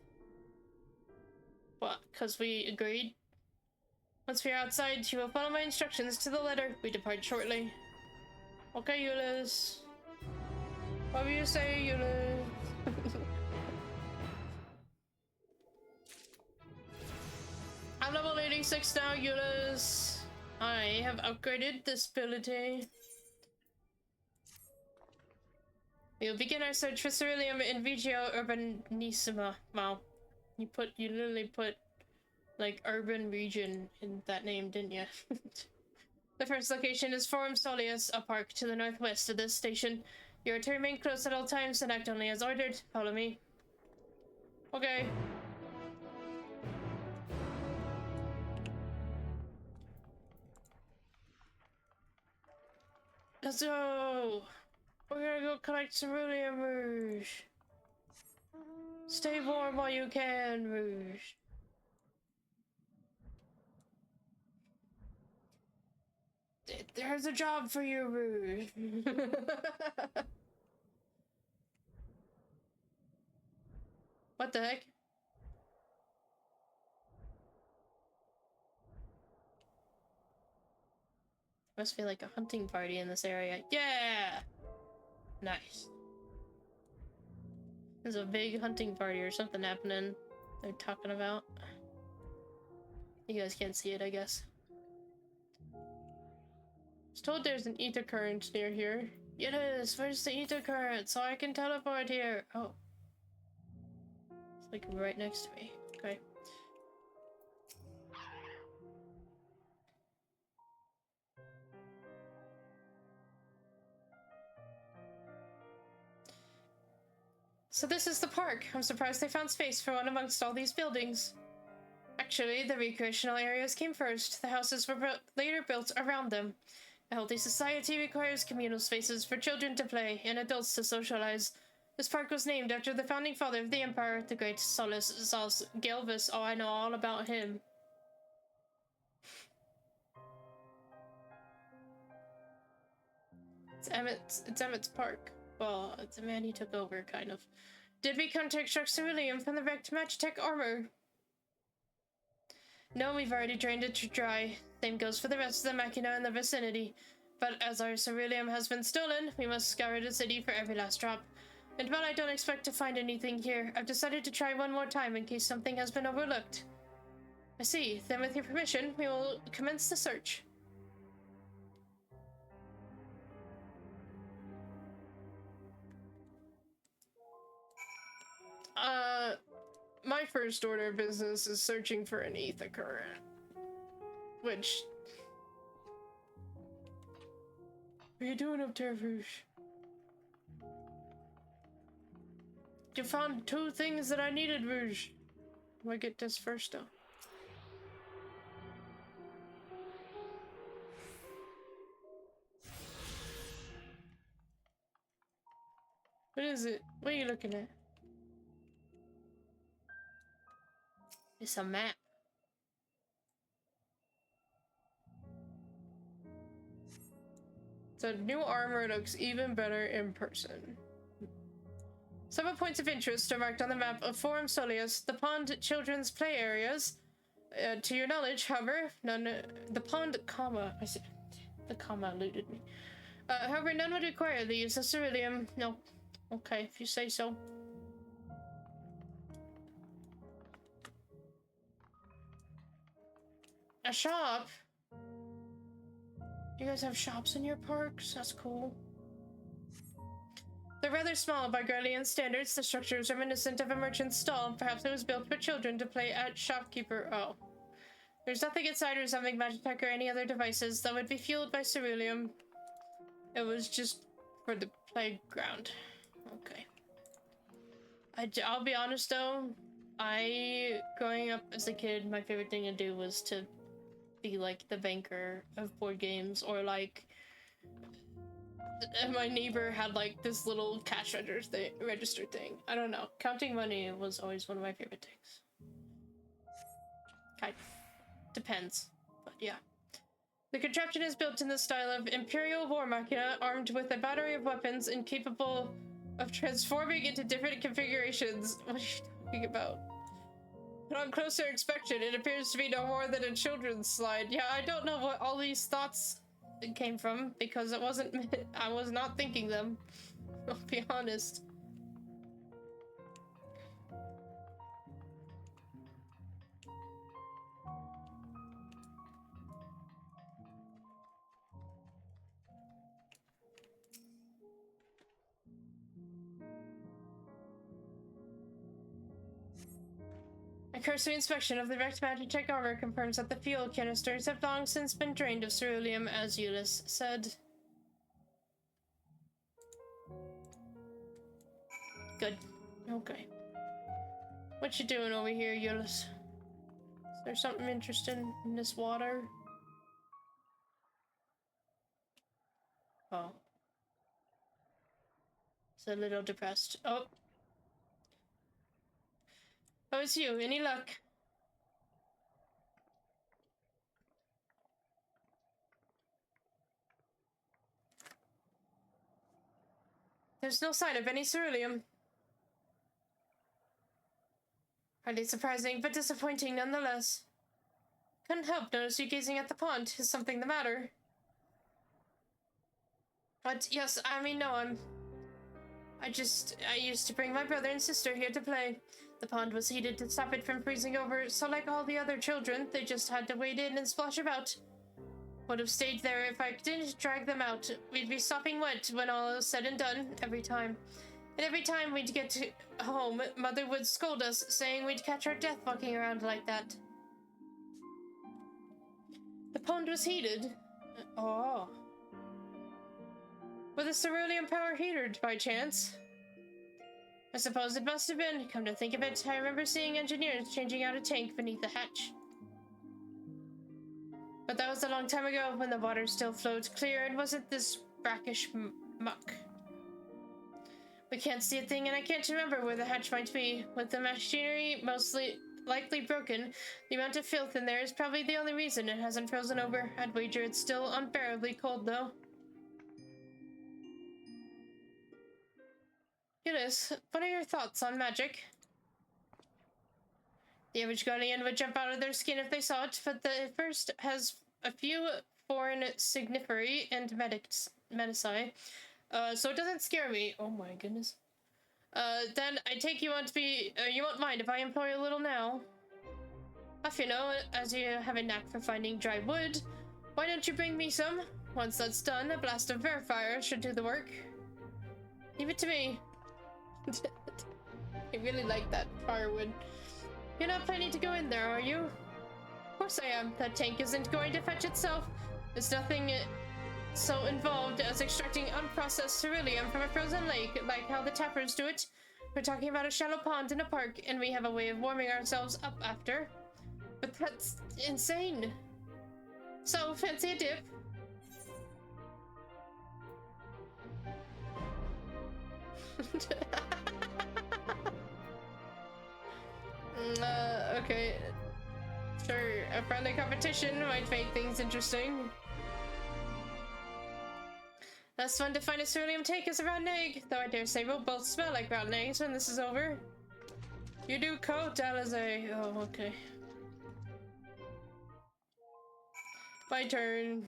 What? Because we agreed? Once we're outside, you will follow my instructions to the letter. We depart shortly. Okay, Euless. What will you say, Euless? I'm level 86 now, Euless. I have upgraded this ability. We will begin our search for ceruleum in Vigio Urbanissima. Wow. You literally put, like, urban region in that name, didn't you? The first location is Forum Soleus, a park to the northwest of this station. You are to remain close at all times and act only as ordered. Follow me. Okay. Let's go! We're gonna go collect ceruleum, Rouge. Stay warm while you can, Rouge. There's a job for you, Rouge. What the heck? Must be like a hunting party in this area. Yeah! Nice. There's a big hunting party or something happening. They're talking about. You guys can't see it, I guess. I was told there's an ether current near here. Yes, where's the ether current? So I can teleport here. Oh. It's like right next to me. Okay. So this is the park. I'm surprised they found space for one amongst all these buildings. Actually, the recreational areas came first. The houses were later built around them. A healthy society requires communal spaces for children to play and adults to socialize. This park was named after the founding father of the empire, the great Solus Galvus. Oh, I know all about him. It's Emmett's park. Well, it's a man he took over, kind of. Did we contact Ceruleum from the wrecked Magitech armor? No, we've already drained it dry. Same goes for the rest of the machina in the vicinity. But as our Ceruleum has been stolen, we must scour the city for every last drop. And while I don't expect to find anything here, I've decided to try one more time in case something has been overlooked. I see. Then with your permission, we will commence the search. My first order of business is searching for an ether current. Which... What are you doing up there, Rouge? You found 2 things that I needed, Rouge. I get this first, though. What is it? What are you looking at? It's a map. So new armor looks even better in person. Several points of interest are marked on the map of Forum Soleus, the pond children's play areas. To your knowledge, however, none... the pond, comma... I see. The comma eluded me. However, none would require the use of ceruleum. No. Okay, if you say so. A shop? You guys have shops in your parks? That's cool. They're rather small by Garlean standards. The structure is reminiscent of a merchant's stall. Perhaps it was built for children to play at shopkeeper. Oh. There's nothing inside resembling Magitech or any other devices that would be fueled by ceruleum. It was just for the playground. Okay. I'll be honest though, growing up as a kid, my favorite thing to do was to be like the banker of board games, or like my neighbor had like this little cash register thing. I don't know. Counting money was always one of my favorite things. Kind of. Depends. But yeah. The contraption is built in the style of Imperial War Machina, armed with a battery of weapons and capable of transforming into different configurations. What are you talking about? But on closer inspection, it appears to be no more than a children's slide. Yeah, I don't know what all these thoughts came from, because it wasn't... I was not thinking them. I'll be honest. A cursory inspection of the wrecked Magitech armor confirms that the fuel canisters have long since been drained of ceruleum, as Euless said. Good. Okay. What you doing over here, Euless? Is there something interesting in this water? Oh. It's a little depressed. Oh. Oh, it's you. Any luck? There's no sign of any ceruleum. Hardly surprising, but disappointing nonetheless. Couldn't help notice you gazing at the pond. Is something the matter? But yes, I mean, no, I used to bring my brother and sister here to play. The pond was heated to stop it from freezing over, so like all the other children, they just had to wade in and splash about. Would have stayed there if I didn't drag them out. We'd be sopping wet when all is said and done, every time. And every time we'd get to home, Mother would scold us, saying we'd catch our death walking around like that. The pond was heated. Oh. With a cerulean power heater, by chance? I suppose it must have been. Come to think of it, I remember seeing engineers changing out a tank beneath the hatch. But that was a long time ago, when the water still flowed clear and wasn't this brackish muck. We can't see a thing, and I can't remember where the hatch might be. With the machinery mostly likely broken, the amount of filth in there is probably the only reason it hasn't frozen over. I'd wager it's still unbearably cold, though. Eunice, what are your thoughts on magic? The average Guardian would jump out of their skin if they saw it, but the first has a few foreign signiferi and medici, so it doesn't scare me. Oh my goodness. Then I take you won't mind if I employ a little now. If you know, as you have a knack for finding dry wood, why don't you bring me some? Once that's done, a blast of fire should do the work. Leave it to me. I really like that firewood. You're not planning to go in there, are you? Of course I am. That tank isn't going to fetch itself. There's nothing so involved as extracting unprocessed ceruleum from a frozen lake, like how the tappers do it. We're talking about a shallow pond in a park, and we have a way of warming ourselves up after. But that's insane. So, fancy a dip? Okay. Sure, a friendly competition might make things interesting. Less fun to find a ceruleum tank as a rotten egg, though I dare say we'll both smell like rotten eggs when this is over. You do coat, Alize. Oh, okay. My turn.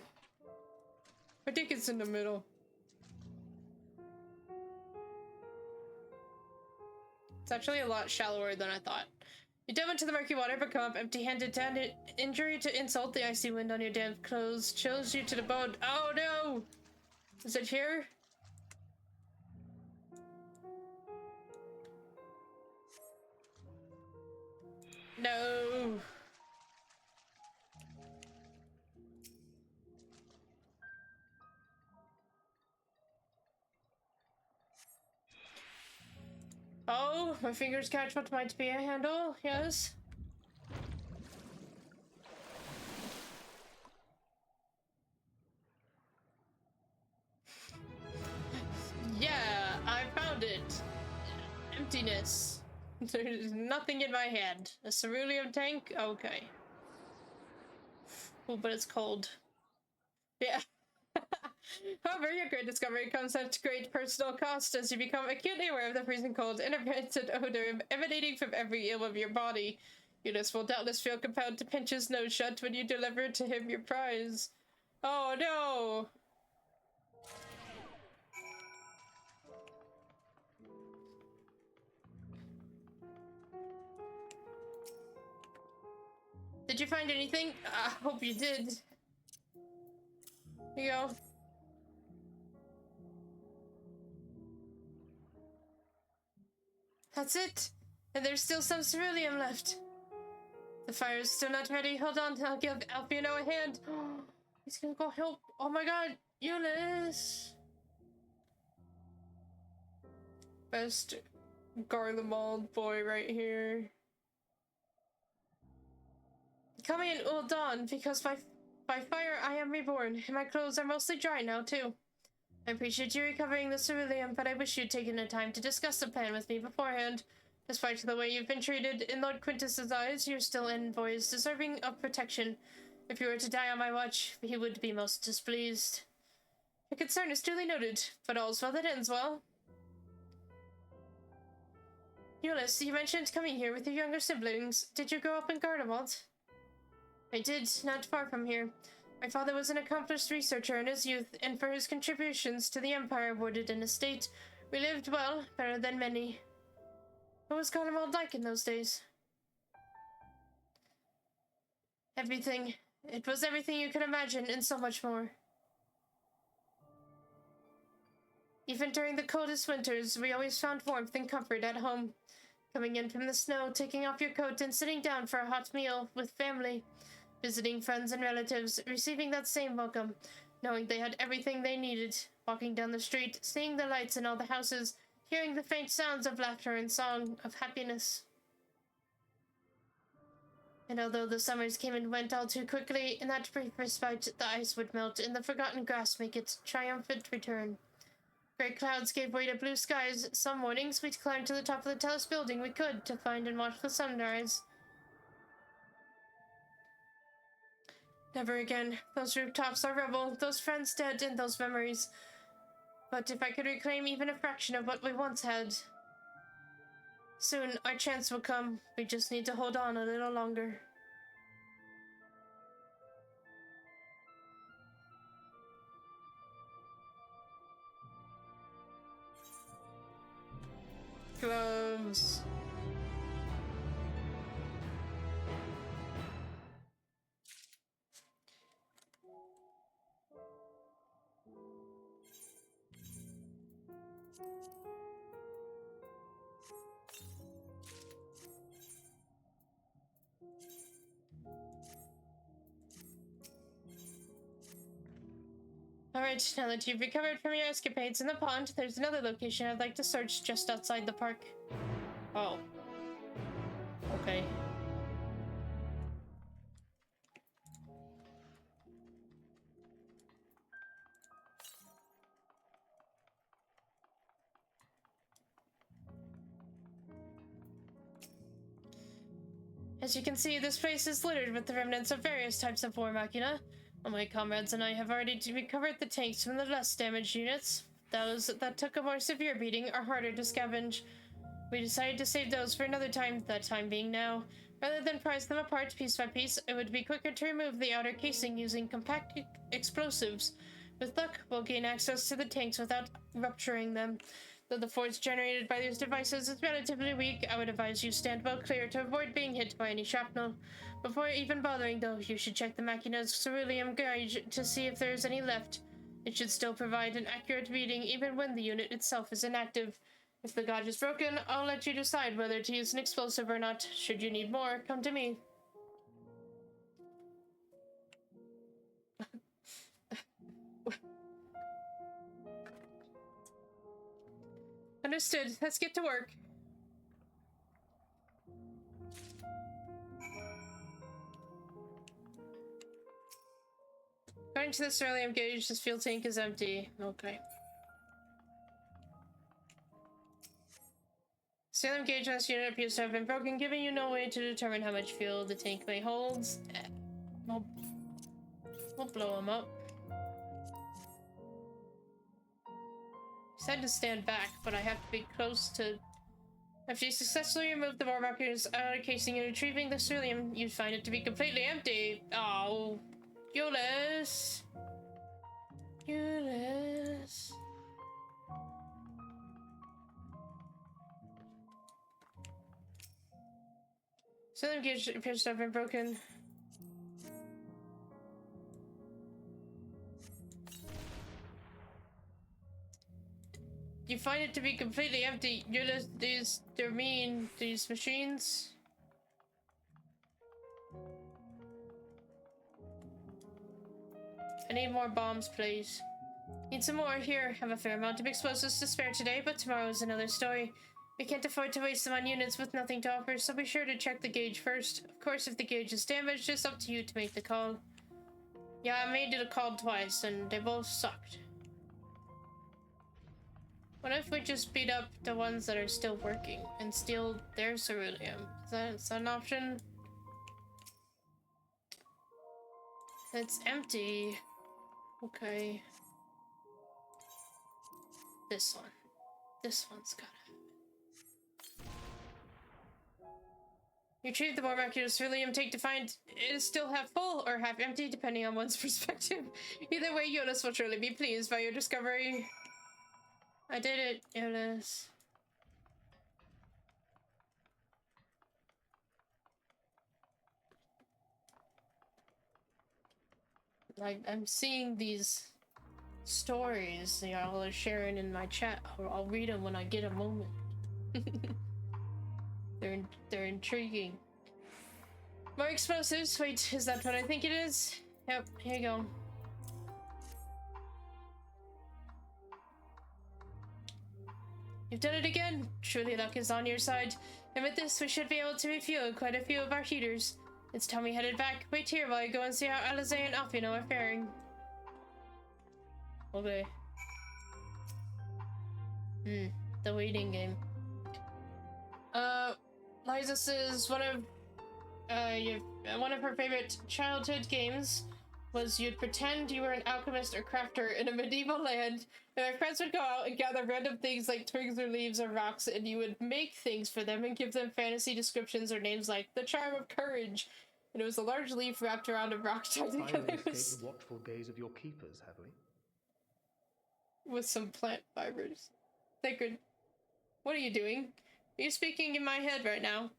I think it's in the middle. It's actually a lot shallower than I thought. You delve into the murky water, but come up empty-handed. Injury to insult, the icy wind on your damp clothes chills you to the bone. Oh no! Is it here? No! Oh, my fingers catch what might be a handle, yes. Yeah, I found it. Emptiness. There's nothing in my hand. A ceruleum tank? Okay. Oh, but it's cold. Yeah. However, your great discovery comes at great personal cost as you become acutely aware of the freezing cold and rancid odor emanating from every ill of your body. Eunice will doubtless feel compelled to pinch his nose shut when you deliver to him your prize. Oh no! Did you find anything? I hope you did. Here you go. That's it. And there's still some ceruleum left. The fire is still not ready. Hold on, I'll give Alfiano a hand. He's gonna go help. Oh my god, Eunice. Best Garlemald boy right here. Come in, Uldan, because by fire I am reborn, and my clothes are mostly dry now too. I appreciate you recovering the ceruleum, but I wish you'd taken the time to discuss the plan with me beforehand. Despite the way you've been treated, in Lord Quintus's eyes, you're still envoys deserving of protection. If you were to die on my watch, he would be most displeased. Your concern is duly noted, but all's well that ends well. Eunice, you mentioned coming here with your younger siblings. Did you grow up in Garlemald? I did, not far from here. My father was an accomplished researcher in his youth, and for his contributions to the Empire awarded an estate, We lived well, better than many. What was Garlemald like in those days? Everything. It was everything you could imagine, and so much more. Even during the coldest winters, we always found warmth and comfort at home. Coming in from the snow, taking off your coat, and sitting down for a hot meal with family. Visiting friends and relatives, receiving that same welcome, knowing they had everything they needed. Walking down the street, seeing the lights in all the houses, hearing the faint sounds of laughter and song of happiness. And although the summers came and went all too quickly, in that brief respite, the ice would melt and the forgotten grass make its triumphant return. Gray clouds gave way to blue skies. Some mornings we'd climb to the top of the tallest building we could to find and watch the sunrise. Never again. Those rooftops are rubble, those friends dead, and those memories. But if I could reclaim even a fraction of what we once had, soon our chance will come. We just need to hold on a little longer. Gloves. Alright, now that you've recovered from your escapades in the pond, there's another location I'd like to search just outside the park. Oh. Okay. As you can see, this place is littered with the remnants of various types of war machina. My comrades and I have already recovered the tanks from the less damaged units. Those that took a more severe beating are harder to scavenge. We decided to save those for another time, that time being now. Rather than prize them apart piece by piece, it would be quicker to remove the outer casing using compact explosives. With luck, we'll gain access to the tanks without rupturing them. Though the force generated by these devices is relatively weak, I would advise you stand well clear to avoid being hit by any shrapnel. Before even bothering, though, you should check the machina's ceruleum gauge to see if there is any left. It should still provide an accurate reading even when the unit itself is inactive. If the gauge is broken, I'll let you decide whether to use an explosive or not. Should you need more, come to me. Understood. Let's get to work. According to the ceruleum gauge, this fuel tank is empty. Okay. Ceruleum gauge on this unit appears to have been broken, giving you no way to determine how much fuel the tank may hold. We'll blow them up. Said to stand back, but I have to be close to... After you successfully remove the war marker's outer casing and retrieving the ceruleum, you'd find it to be completely empty. Oh, Euless. Euless. Ceruleum gauge appears to have been broken. You find it to be completely empty. They're mean, these machines. I need more bombs, please. Need some more? Here, have a fair amount of explosives to spare today, but tomorrow is another story. We can't afford to waste them on units with nothing to offer, so be sure to check the gauge first. Of course, if the gauge is damaged, it's up to you to make the call. Yeah, I made it a call twice, and they both sucked. What if we just beat up the ones that are still working and steal their ceruleum? Is that an option? It's empty. Okay. This one. This one's gotta have it. Retrieve the more miraculous ceruleum tank to find it is still half full or half empty, depending on one's perspective. Either way, Euless will surely be pleased by your discovery. I did it, Jonas. I'm seeing these stories y'all are sharing in my chat. I'll read them when I get a moment. They're intriguing. More explosives. Wait, is that what I think it is? Yep, here you go. You've done it again. Surely luck is on your side. And with this, we should be able to refuel quite a few of our heaters. It's time we headed back. Wait here while I go and see how Alize and Alfino are faring. Okay. The waiting game. Liza says one of her favorite childhood games was you'd pretend you were an alchemist or crafter in a medieval land, and my friends would go out and gather random things like twigs or leaves or rocks, and you would make things for them and give them fantasy descriptions or names like the Charm of Courage. And it was a large leaf wrapped around a rock tied together Finally escaped the watchful gaze of your keepers, have we? with some plant fibers. Sacred, what are you doing? Are you speaking in my head right now?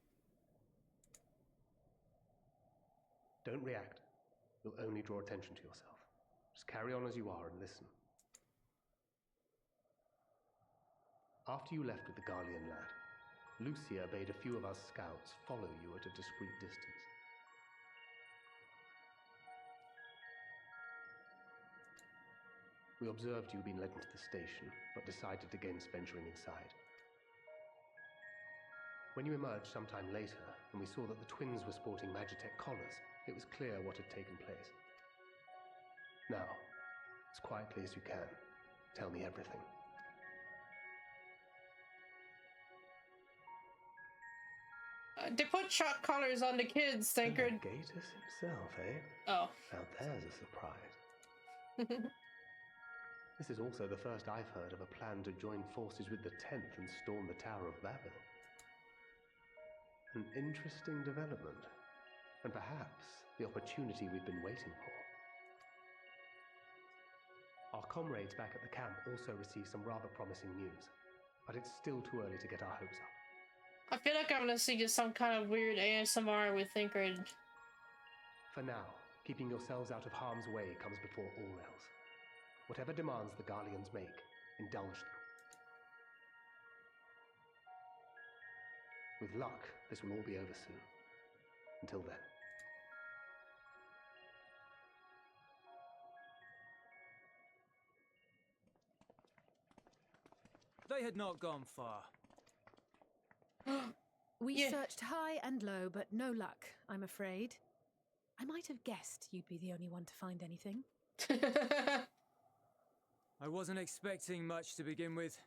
Don't react. You'll only draw attention to yourself. Just carry on as you are and listen. After you left with the Garlean lad, Lucia bade a few of us scouts follow you at a discreet distance. We observed you being led into the station, but decided against venturing inside. When you emerged sometime later, and we saw that the twins were sporting Magitech collars, it was clear what had taken place. Now, as quietly as you can, tell me everything. They put shot collars on the kids, Sacred. Gatus himself, eh? Oh. Now there's a surprise. This is also the first I've heard of a plan to join forces with the 10th and storm the Tower of Babel. An interesting development, and perhaps the opportunity we've been waiting for. Our comrades back at the camp also received some rather promising news, but it's still too early to get our hopes up. I feel like I'm gonna see just some kind of weird ASMR with Sacred. For now, keeping yourselves out of harm's way comes before all else. Whatever demands the Garleans make, indulge them. With luck, this will all be over soon. Until then. They had not gone far. We searched high and low, but no luck, I'm afraid. I might have guessed you'd be the only one to find anything. I wasn't expecting much to begin with.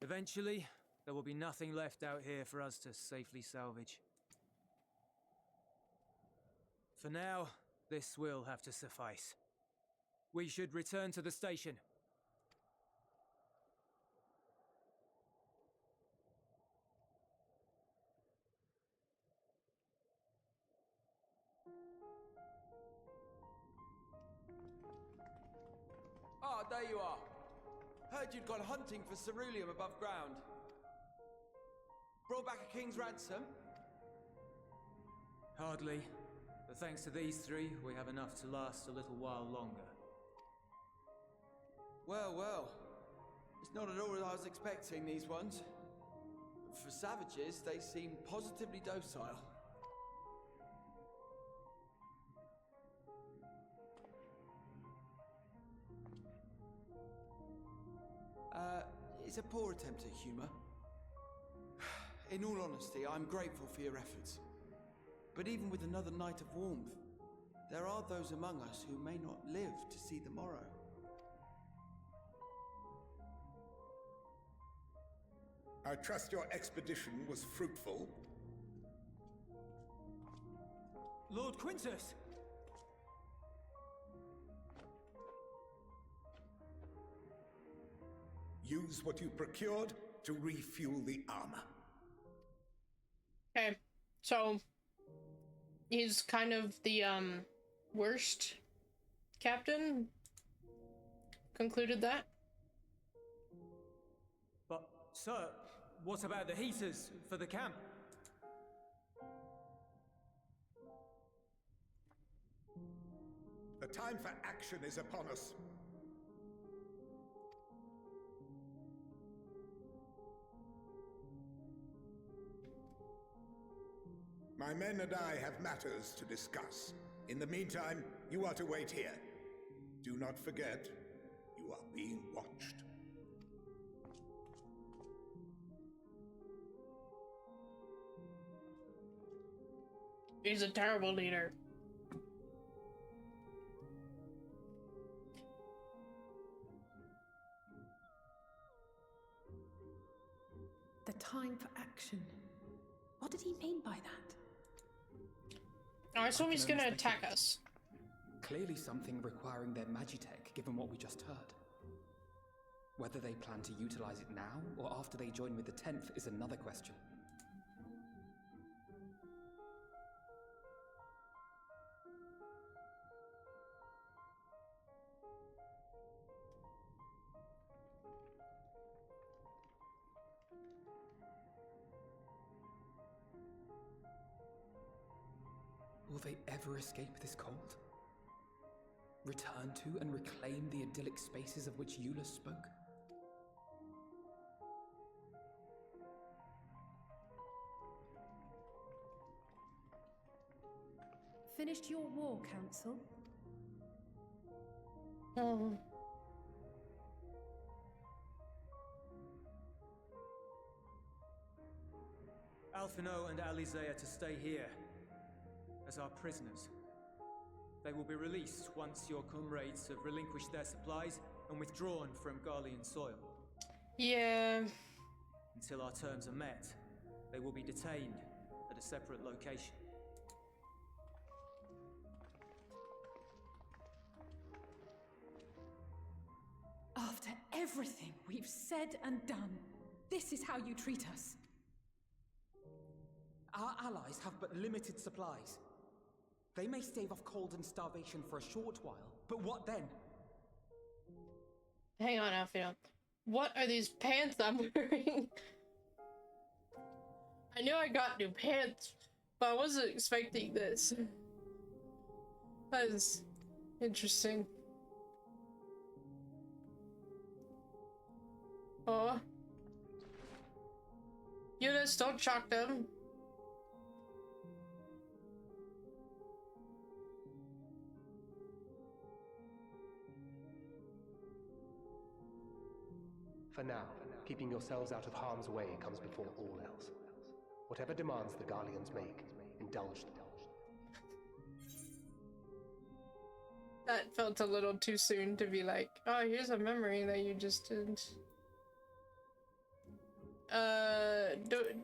Eventually, there will be nothing left out here for us to safely salvage. For now, this will have to suffice. We should return to the station. Ah, there you are. Heard you'd gone hunting for ceruleum above ground. Brought back a king's ransom? Hardly. But thanks to these three, we have enough to last a little while longer. Well, well. It's not at all as I was expecting, these ones. For savages, they seem positively docile. It's a poor attempt at humor. In all honesty, I'm grateful for your efforts. But even with another night of warmth, there are those among us who may not live to see the morrow. I trust your expedition was fruitful. Lord Quintus! Use what you procured to refuel the armor. Okay, so he's kind of the worst captain. Concluded that. But, sir, what about the heaters for the camp? The time for action is upon us. My men and I have matters to discuss. In the meantime, you are to wait here. Do not forget, you are being watched. He's a terrible leader. The time for action. What did he mean by that? I assume he's gonna attack us. Clearly something requiring their magitech, given what we just heard. Whether they plan to utilize it now, or after they join with the 10th, is another question. Will they ever escape this cold? Return to and reclaim the idyllic spaces of which Euless spoke? Finished your war, Council? Oh. Alphino and Alizea to stay here as our prisoners. They will be released once your comrades have relinquished their supplies and withdrawn from Garlean soil. Yeah. Until our terms are met, they will be detained at a separate location. After everything we've said and done, this is how you treat us. Our allies have but limited supplies. They may stave off cold and starvation for a short while, but what then? Hang on, Alfio. What are these pants I'm wearing? I knew I got new pants, but I wasn't expecting this. That is interesting. Oh. Eunice, don't shock them. For now, keeping yourselves out of harm's way comes before all else. Whatever demands the Garleans make, indulge them. That felt a little too soon to be like, oh, here's a memory that you just did.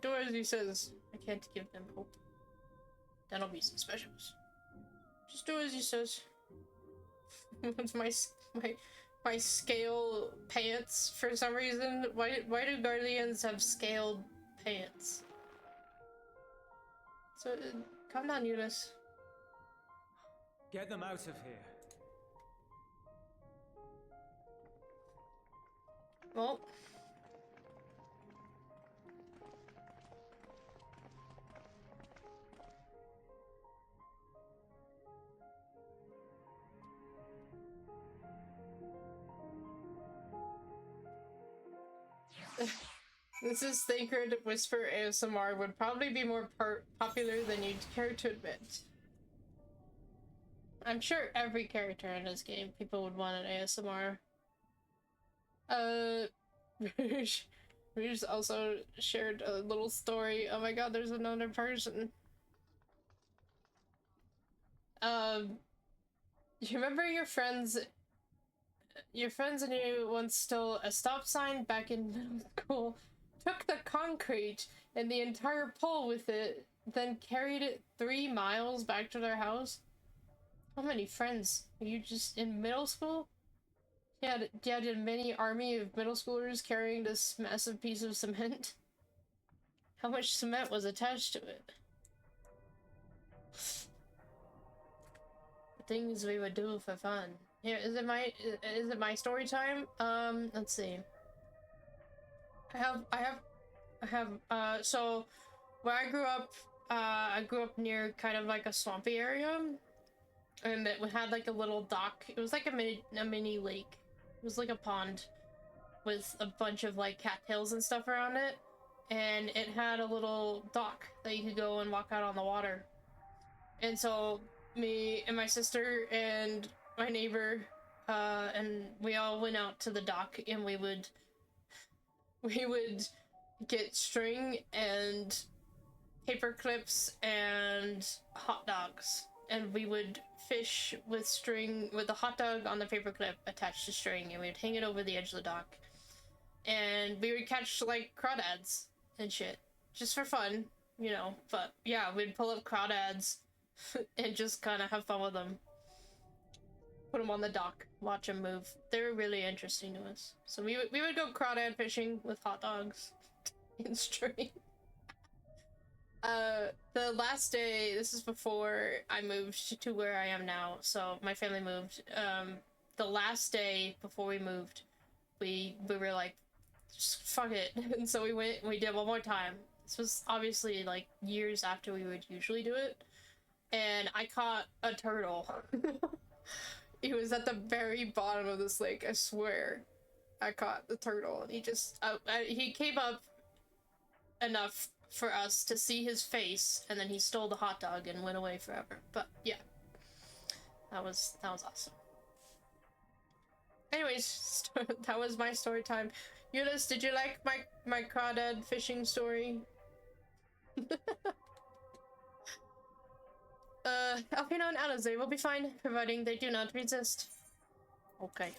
Dorothy says, I can't give them hope. That'll be some specials. Just do as he says. With my scale pants for some reason. Why do Guardians have scaled pants? So, calm down, Eunice. Get them out of here. Well. This is Sacred Whisper ASMR would probably be more popular than you'd care to admit. I'm sure every character in this game, people would want an ASMR. We just also shared a little story. Oh my god, there's another person. You remember your friends and you once stole a stop sign back in middle school, took the concrete and the entire pole with it, then carried it 3 miles back to their house? How many friends? Are you just in middle school? Yeah, you had a mini army of middle schoolers carrying this massive piece of cement? How much cement was attached to it? Things we would do for fun. Here, is it my story time? Let's see. So where I grew up near kind of like a swampy area, and it had like a little dock. It was like a mini lake. It was like a pond with a bunch of like cattails and stuff around it, and it had a little dock that you could go and walk out on the water. And so me and my sister and my neighbor, and we all went out to the dock, and we would get string and paper clips and hot dogs, and we would fish with string, with the hot dog on the paper clip attached to string, and we would hang it over the edge of the dock, and we would catch like crawdads and shit just for fun, you know. But yeah, we'd pull up crawdads and just kind of have fun with them, put them on the dock, watch them move. They were really interesting to us, so we would go crawdad fishing with hot dogs and string. The last day, this is before I moved to where I am now, so my family moved. The last day before we moved, we were like, just fuck it. And so we went and we did one more time. This was obviously like years after we would usually do it. And I caught a turtle. He was at the very bottom of this lake, I swear. I caught the turtle, and he just, he came up enough for us to see his face, and then he stole the hot dog and went away forever. But yeah, that was awesome. Anyways, that was my story time. Eunice, did you like my crawdad fishing story? Alpina and Alize will be fine, providing they do not resist. Okay.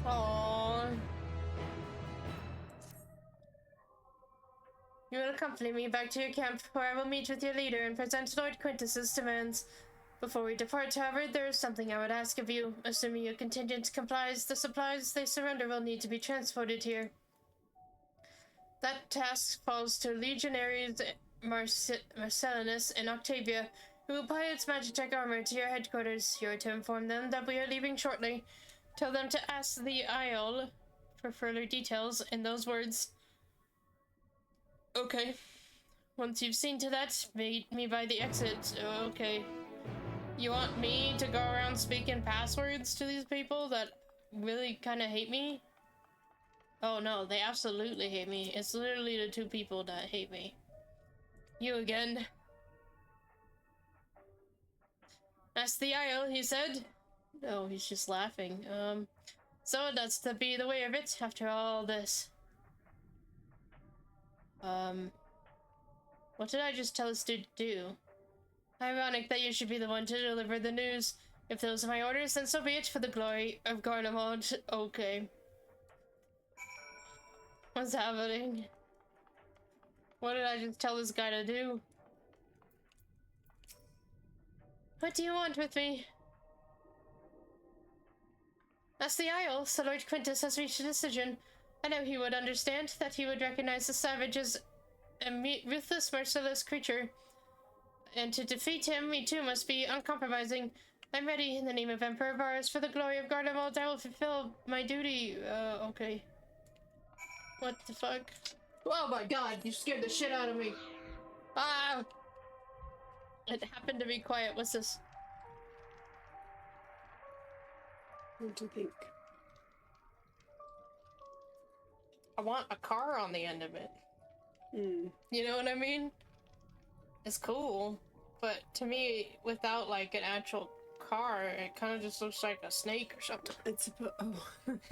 Aww. You will accompany me back to your camp, where I will meet with your leader and present Lord Quintus's demands. Before we depart, however, there is something I would ask of you. Assuming your contingent complies, the supplies they surrender will need to be transported here. That task falls to Legionaries Marcellinus and Octavia, who will pilot Magitech armor to your headquarters. You are to inform them that we are leaving shortly. Tell them to ask the Isle for further details in those words. Okay. Once you've seen to that, meet me by the exit. Okay. You want me to go around speaking passwords to these people that really kind of hate me? Oh no, they absolutely hate me. It's literally the two people that hate me. You again. That's the Isle, he said. Oh, he's just laughing. So that's to be the way of it after all this. What did I just tell this dude to do? Ironic that you should be the one to deliver the news. If those are my orders, then so be it, for the glory of Garlemald. Okay. What's happening? What did I just tell this guy to do? What do you want with me? That's the Isle, so Lord Quintus has reached a decision. I know he would understand, that he would recognize the savage as a ruthless, merciless creature. And to defeat him, we too must be uncompromising. I'm ready in the name of Emperor Varus. For the glory of Garlemald, I will fulfill my duty. Okay. What the fuck? Oh my god, you scared the shit out of me. Ah! It happened to be quiet. What's this? What do you think? I want a car on the end of it. You know what I mean? It's cool, but to me, without like an actual car, it kind of just looks like a snake or something. It's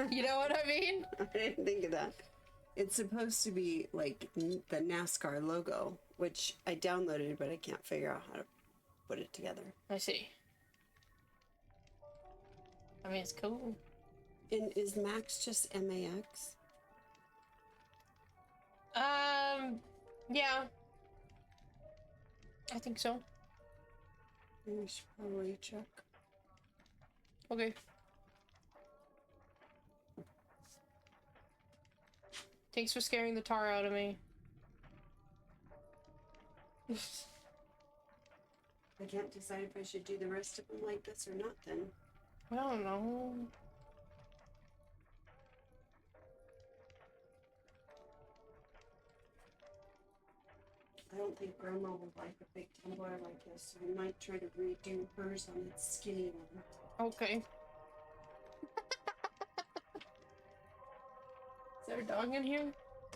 You know what I mean? I didn't think of that. It's supposed to be like the NASCAR logo, which I downloaded, but I can't figure out how to put it together. I see. I mean, it's cool. And is Max just MAX? Yeah. I think so. We should probably check. Okay. Thanks for scaring the tar out of me. I can't decide if I should do the rest of them like this or not then. I don't know. don't think Grandma would like a big tomboy like this, so we might try to redo hers on its skinny one. Okay. Is there a dog in here?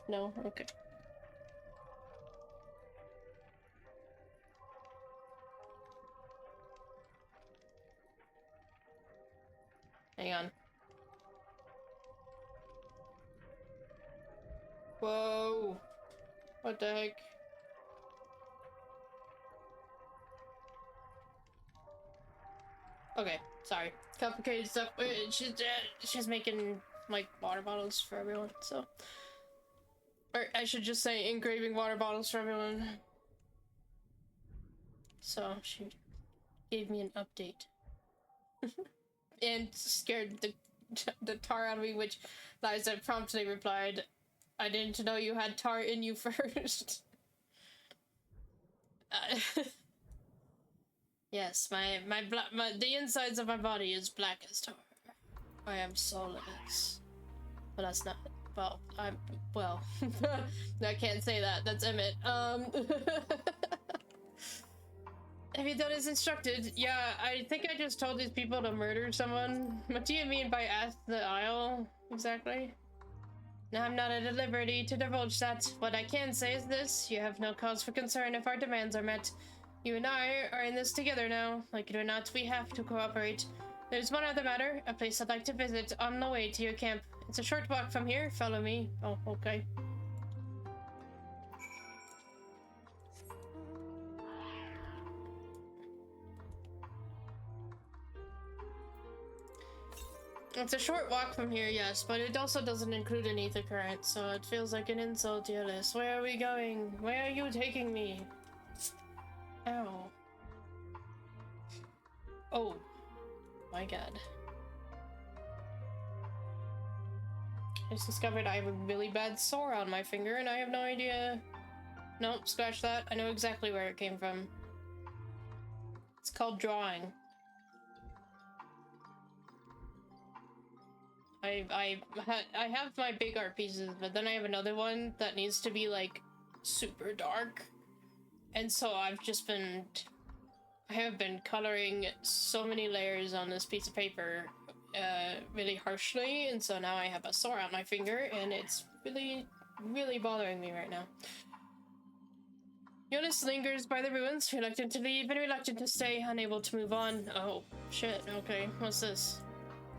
No? Okay. Hang on. Whoa! What the heck? Okay, sorry. Complicated stuff. She's making, like, water bottles for everyone, so... Or I should just say engraving water bottles for everyone. So, she gave me an update. And scared the tar out of me, which Liza promptly replied, I didn't know you had tar in you first. Yes, the insides of my body is black as tar. I am soulless. But that's not, well, I can't say that, that's Emmett. Have you done as instructed? Yeah, I think I just told these people to murder someone. What do you mean by ask the Isle, exactly? Now I'm not at liberty to divulge that. What I can say is this, you have no cause for concern if our demands are met. You and I are in this together now. Like it or not, we have to cooperate. There's one other matter, a place I'd like to visit on the way to your camp. It's a short walk from here, follow me. Oh, okay. It's a short walk from here, yes, but it also doesn't include an ether current, so it feels like an insult to your list. Where are we going? Where are you taking me? Ow. Oh. My god. I just discovered I have a really bad sore on my finger and I have no idea... Nope, scratch that. I know exactly where it came from. It's called drawing. I have my big art pieces, but then I have another one that needs to be like super dark, and so I have been coloring so many layers on this piece of paper really harshly, and so now I have a sore on my finger and it's really bothering me right now. Jonas lingers by the ruins, reluctant to leave and reluctant to stay, unable to move on. Oh shit, okay, what's this?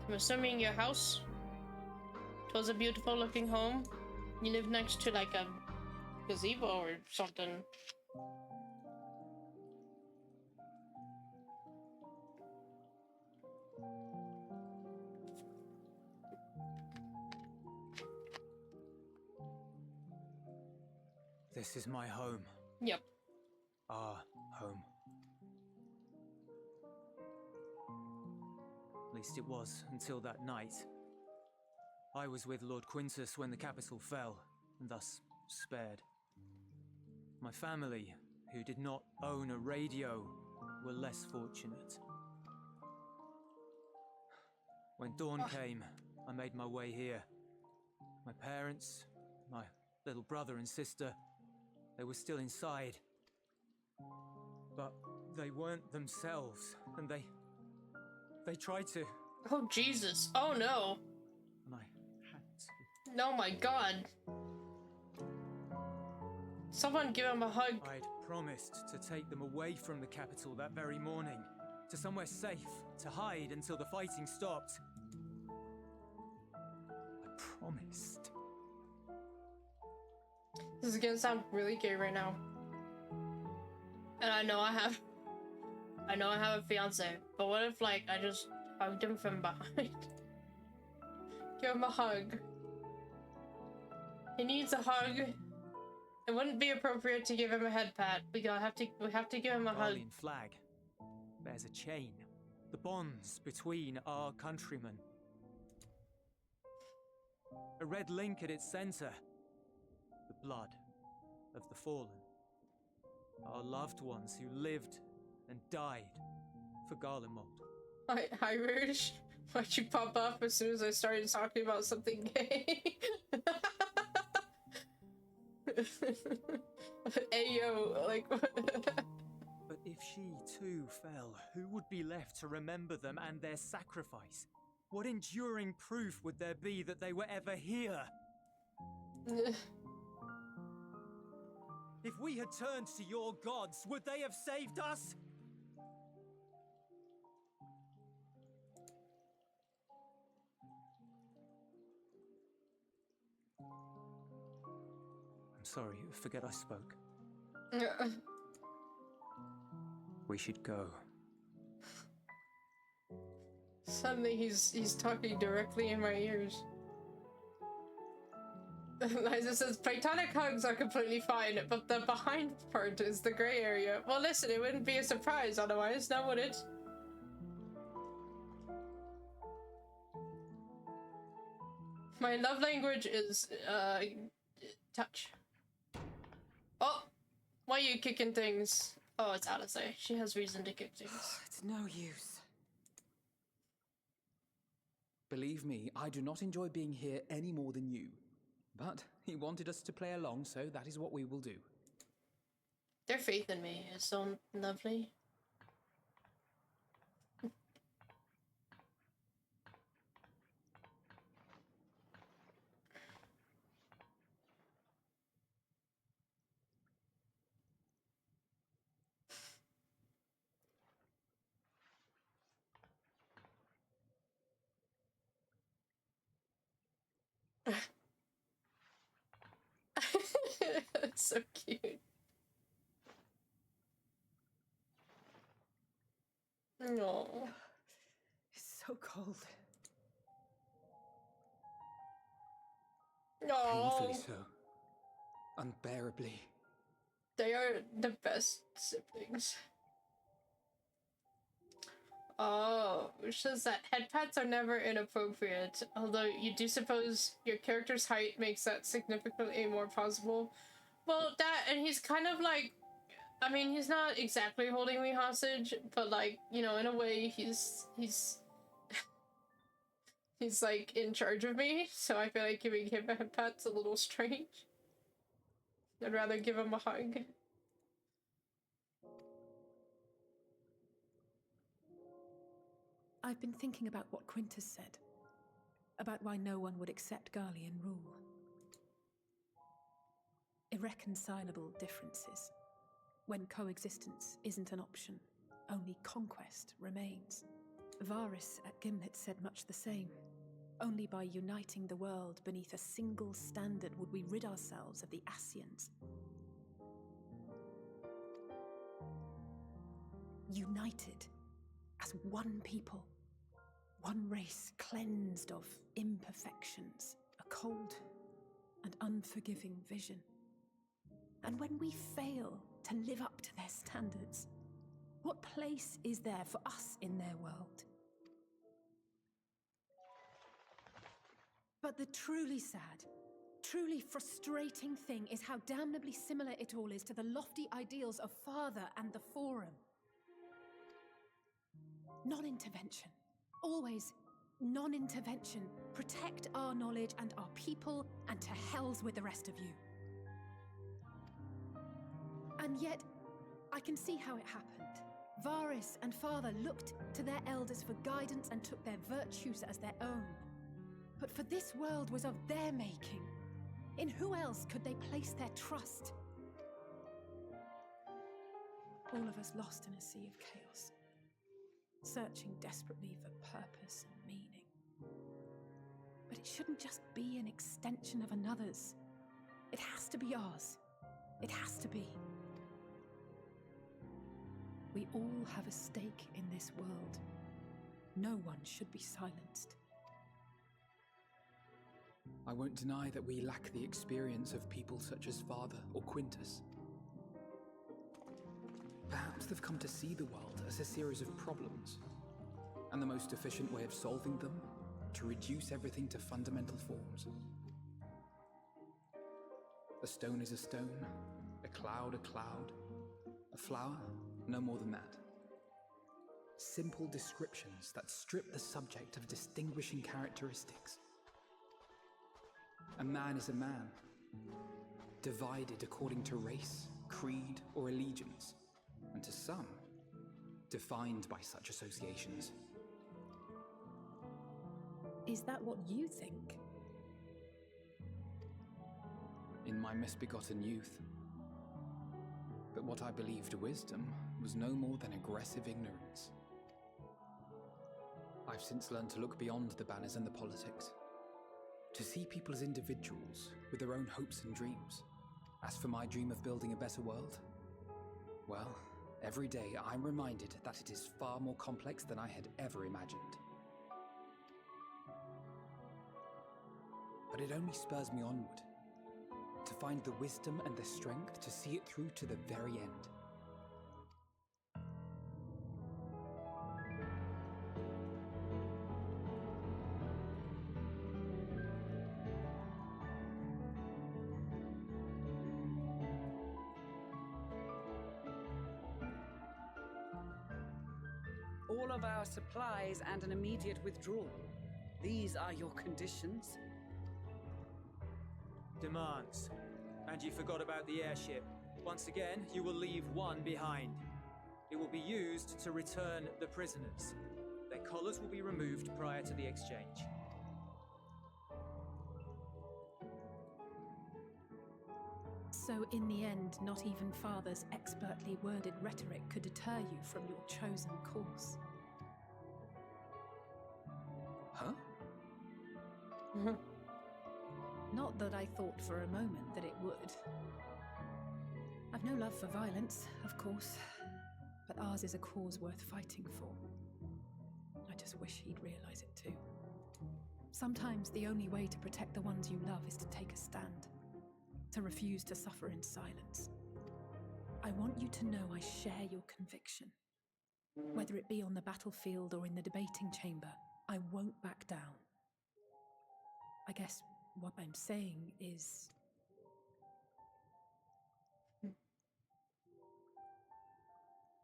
I'm assuming your house? 'Twas a beautiful looking home. You live next to like a gazebo or something. This is my home. Yep. Our home. At least it was until that night. I was with Lord Quintus when the capital fell, and thus spared. My family, who did not own a radio, were less fortunate. When dawn came, I made my way here. My parents, my little brother and sister, they were still inside. But they weren't themselves, and they tried to. Oh Jesus, oh no. And I had to. Oh my god. Someone give him a hug. I'd promised to take them away from the capital that very morning, to somewhere safe, to hide until the fighting stopped. I promised. This is gonna sound really gay right now. And I know I have a fiance, but what if like I just hugged him from behind? Give him a hug. He needs a hug. It wouldn't be appropriate to give him a head pat. We have to give him a hug. Garlemald flag bears a chain. The bonds between our countrymen. A red link at its center. The blood of the fallen. Our loved ones who lived and died for Garlemald. Hi, Rouge. Why'd you pop up as soon as I started talking about something gay? Ayo, like. But if she too fell, who would be left to remember them and their sacrifice? What enduring proof would there be that they were ever here? If we had turned to your gods, would they have saved us? I'm sorry, forget I spoke. We should go. Suddenly he's talking directly in my ears. Liza says, platonic hugs are completely fine, but the behind part is the gray area. Well, listen, it wouldn't be a surprise otherwise, now would it? My love language is, touch. Oh! Why are you kicking things? Oh, it's Alice. She has reason to kick things. It's no use. Believe me, I do not enjoy being here any more than you. But he wanted us to play along, so that is what we will do. Their faith in me is so lovely. That's so cute. No. It's so cold. No. Painfully so. Unbearably. They are the best siblings. Oh, which says that head pats are never inappropriate, although you do suppose your character's height makes that significantly more possible. Well, that, and he's kind of like, I mean, he's not exactly holding me hostage, but like, you know, in a way, he's he's like in charge of me, so I feel like giving him a head pat's a little strange. I'd rather give him a hug. I've been thinking about what Quintus said, about why no one would accept Garlean rule. Irreconcilable differences. When coexistence isn't an option, only conquest remains. Varys at Gimlet said much the same. Only by uniting the world beneath a single standard would we rid ourselves of the Ascians. United as one people. One race cleansed of imperfections, a cold and unforgiving vision. And when we fail to live up to their standards, what place is there for us in their world? But the truly sad, truly frustrating thing is how damnably similar it all is to the lofty ideals of Father and the Forum. Non-intervention. Always non-intervention. Protect our knowledge and our people, and to hells with the rest of you. And yet, I can see how it happened. Varys and Father looked to their elders for guidance and took their virtues as their own. But for this world was of their making. In who else could they place their trust? All of us lost in a sea of chaos. Searching desperately for purpose and meaning. But it shouldn't just be an extension of another's. It has to be ours. It has to be. We all have a stake in this world. No one should be silenced. I won't deny that we lack the experience of people such as Father or Quintus. Perhaps they've come to see the world as a series of problems, and the most efficient way of solving them, to reduce everything to fundamental forms. A stone is a stone, a cloud, a flower, no more than that. Simple descriptions that strip the subject of distinguishing characteristics. A man is a man, divided according to race, creed, or allegiance, and to some, defined by such associations. Is that what you think? In my misbegotten youth. But what I believed wisdom was no more than aggressive ignorance. I've since learned to look beyond the banners and the politics, to see people as individuals with their own hopes and dreams. As for my dream of building a better world, well, every day I'm reminded that it is far more complex than I had ever imagined. But it only spurs me onward, to find the wisdom and the strength to see it through to the very end. All of our supplies and an immediate withdrawal. These are your conditions. Demands. And you forgot about the airship. Once again, you will leave one behind. It will be used to return the prisoners. Their collars will be removed prior to the exchange. So in the end, not even Father's expertly worded rhetoric could deter you from your chosen course. Huh? Not that I thought for a moment that it would. I've no love for violence, of course, but ours is a cause worth fighting for. I just wish he'd realize it too. Sometimes the only way to protect the ones you love is to take a stand, to refuse to suffer in silence. I want you to know I share your conviction. Whether it be on the battlefield or in the debating chamber, I won't back down. I guess what I'm saying is...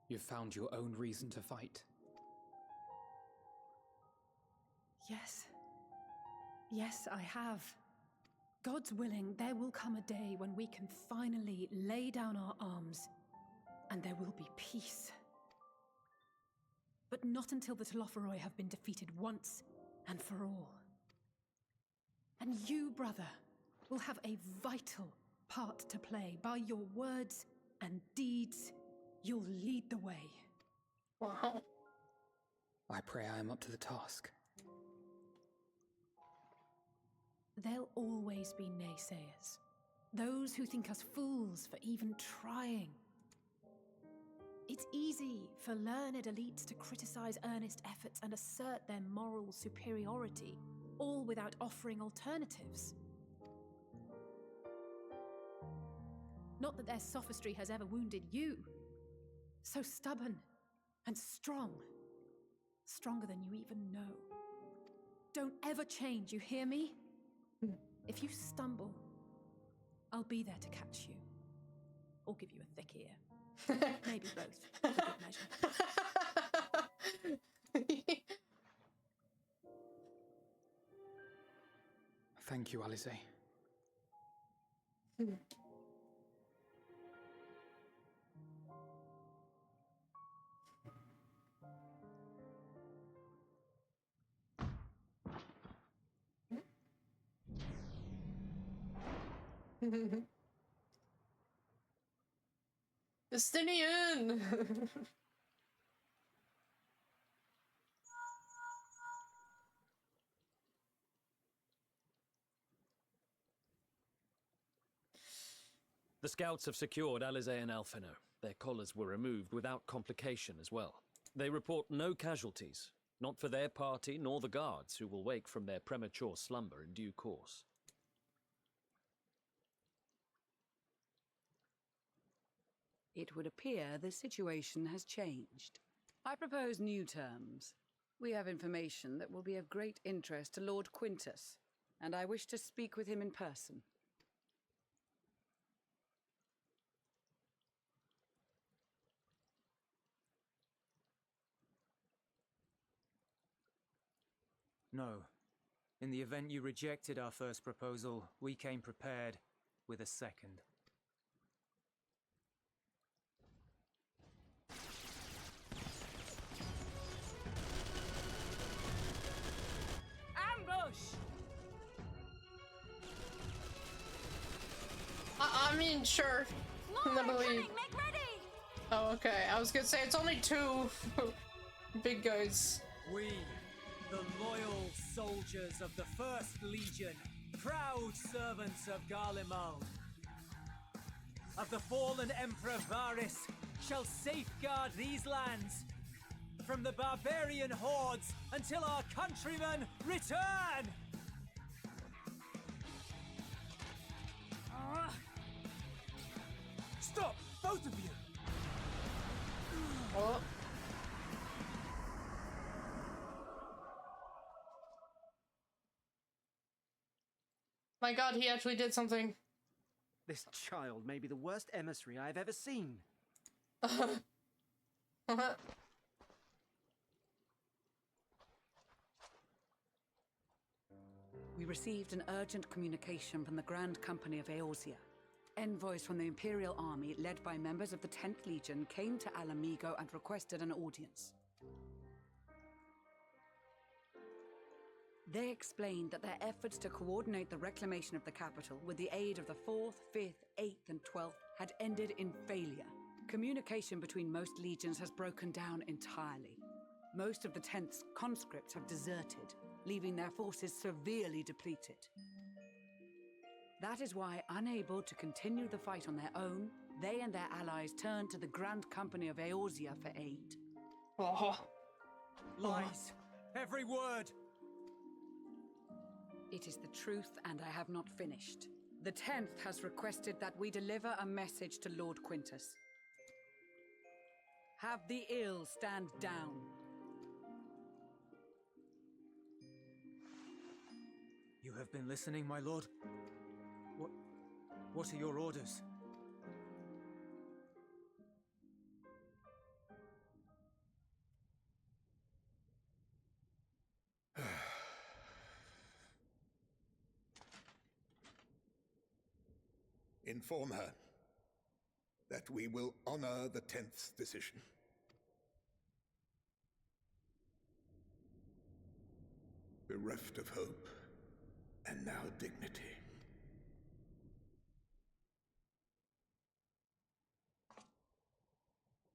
You've found your own reason to fight. Yes. Yes, I have. God's willing, there will come a day when we can finally lay down our arms, and there will be peace. But not until the Telophoroi have been defeated once and for all. And you, brother, will have a vital part to play. By your words and deeds, you'll lead the way. Wow. I pray I am up to the task. There'll always be naysayers. Those who think us fools for even trying. It's easy for learned elites to criticize earnest efforts and assert their moral superiority, all without offering alternatives. Not that their sophistry has ever wounded you. So stubborn and strong. Stronger than you even know. Don't ever change, you hear me? If you stumble, I'll be there to catch you. Or give you a thick ear. Maybe both, for good measure. Thank you, Alice. Justinian! The scouts have secured Alize and Alphino. Their collars were removed without complication as well. They report no casualties, not for their party nor the guards, who will wake from their premature slumber in due course. It would appear the situation has changed. I propose new terms. We have information that will be of great interest to Lord Quintus, and I wish to speak with him in person. No. In the event you rejected our first proposal, we came prepared with a second. I mean, sure. Literally. Make ready! Oh, okay. I was gonna say it's only 2 big guys. We, the loyal soldiers of the First Legion, proud servants of Garlemald, of the fallen Emperor Varys, shall safeguard these lands from the barbarian hordes until our countrymen return! Stop! Both of you! Oh. My god, he actually did something. This child may be the worst emissary I've ever seen. We received an urgent communication from the Grand Company of Eorzea. Envoys from the Imperial Army, led by members of the 10th Legion, came to Alamigo and requested an audience. They explained that their efforts to coordinate the reclamation of the capital with the aid of the 4th, 5th, 8th, and 12th had ended in failure. Communication between most legions has broken down entirely. Most of the 10th's conscripts have deserted, leaving their forces severely depleted. That is why, unable to continue the fight on their own, they and their allies turned to the Grand Company of Eorzea for aid. Oh. Lies! Every word! It is the truth, and I have not finished. The 10th has requested that we deliver a message to Lord Quintus. Have the ill stand down. You have been listening, my lord? What are your orders? Inform her that we will honor the 10th's decision. Bereft of hope, and now dignity.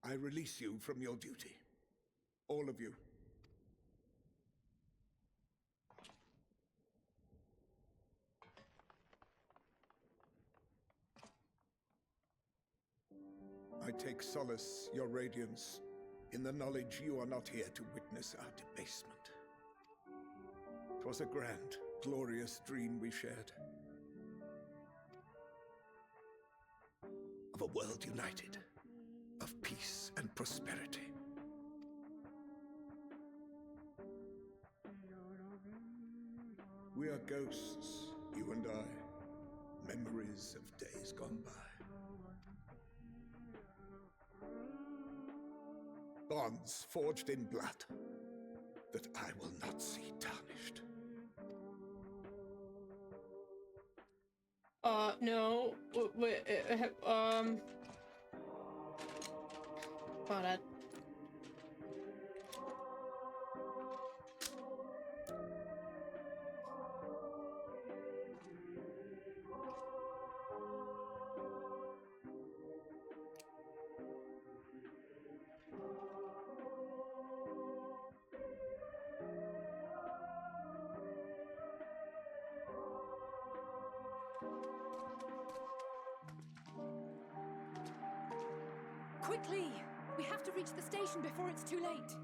I release you from your duty. All of you. I take solace, your radiance, in the knowledge you are not here to witness our debasement. 'Twas a grand, glorious dream we shared. Of a world united, of peace and prosperity. We are ghosts, you and I, memories of days gone by. Bonds forged in blood that I will not see tarnished. No. Wait, Hold on. Quickly! We have to reach the station before it's too late.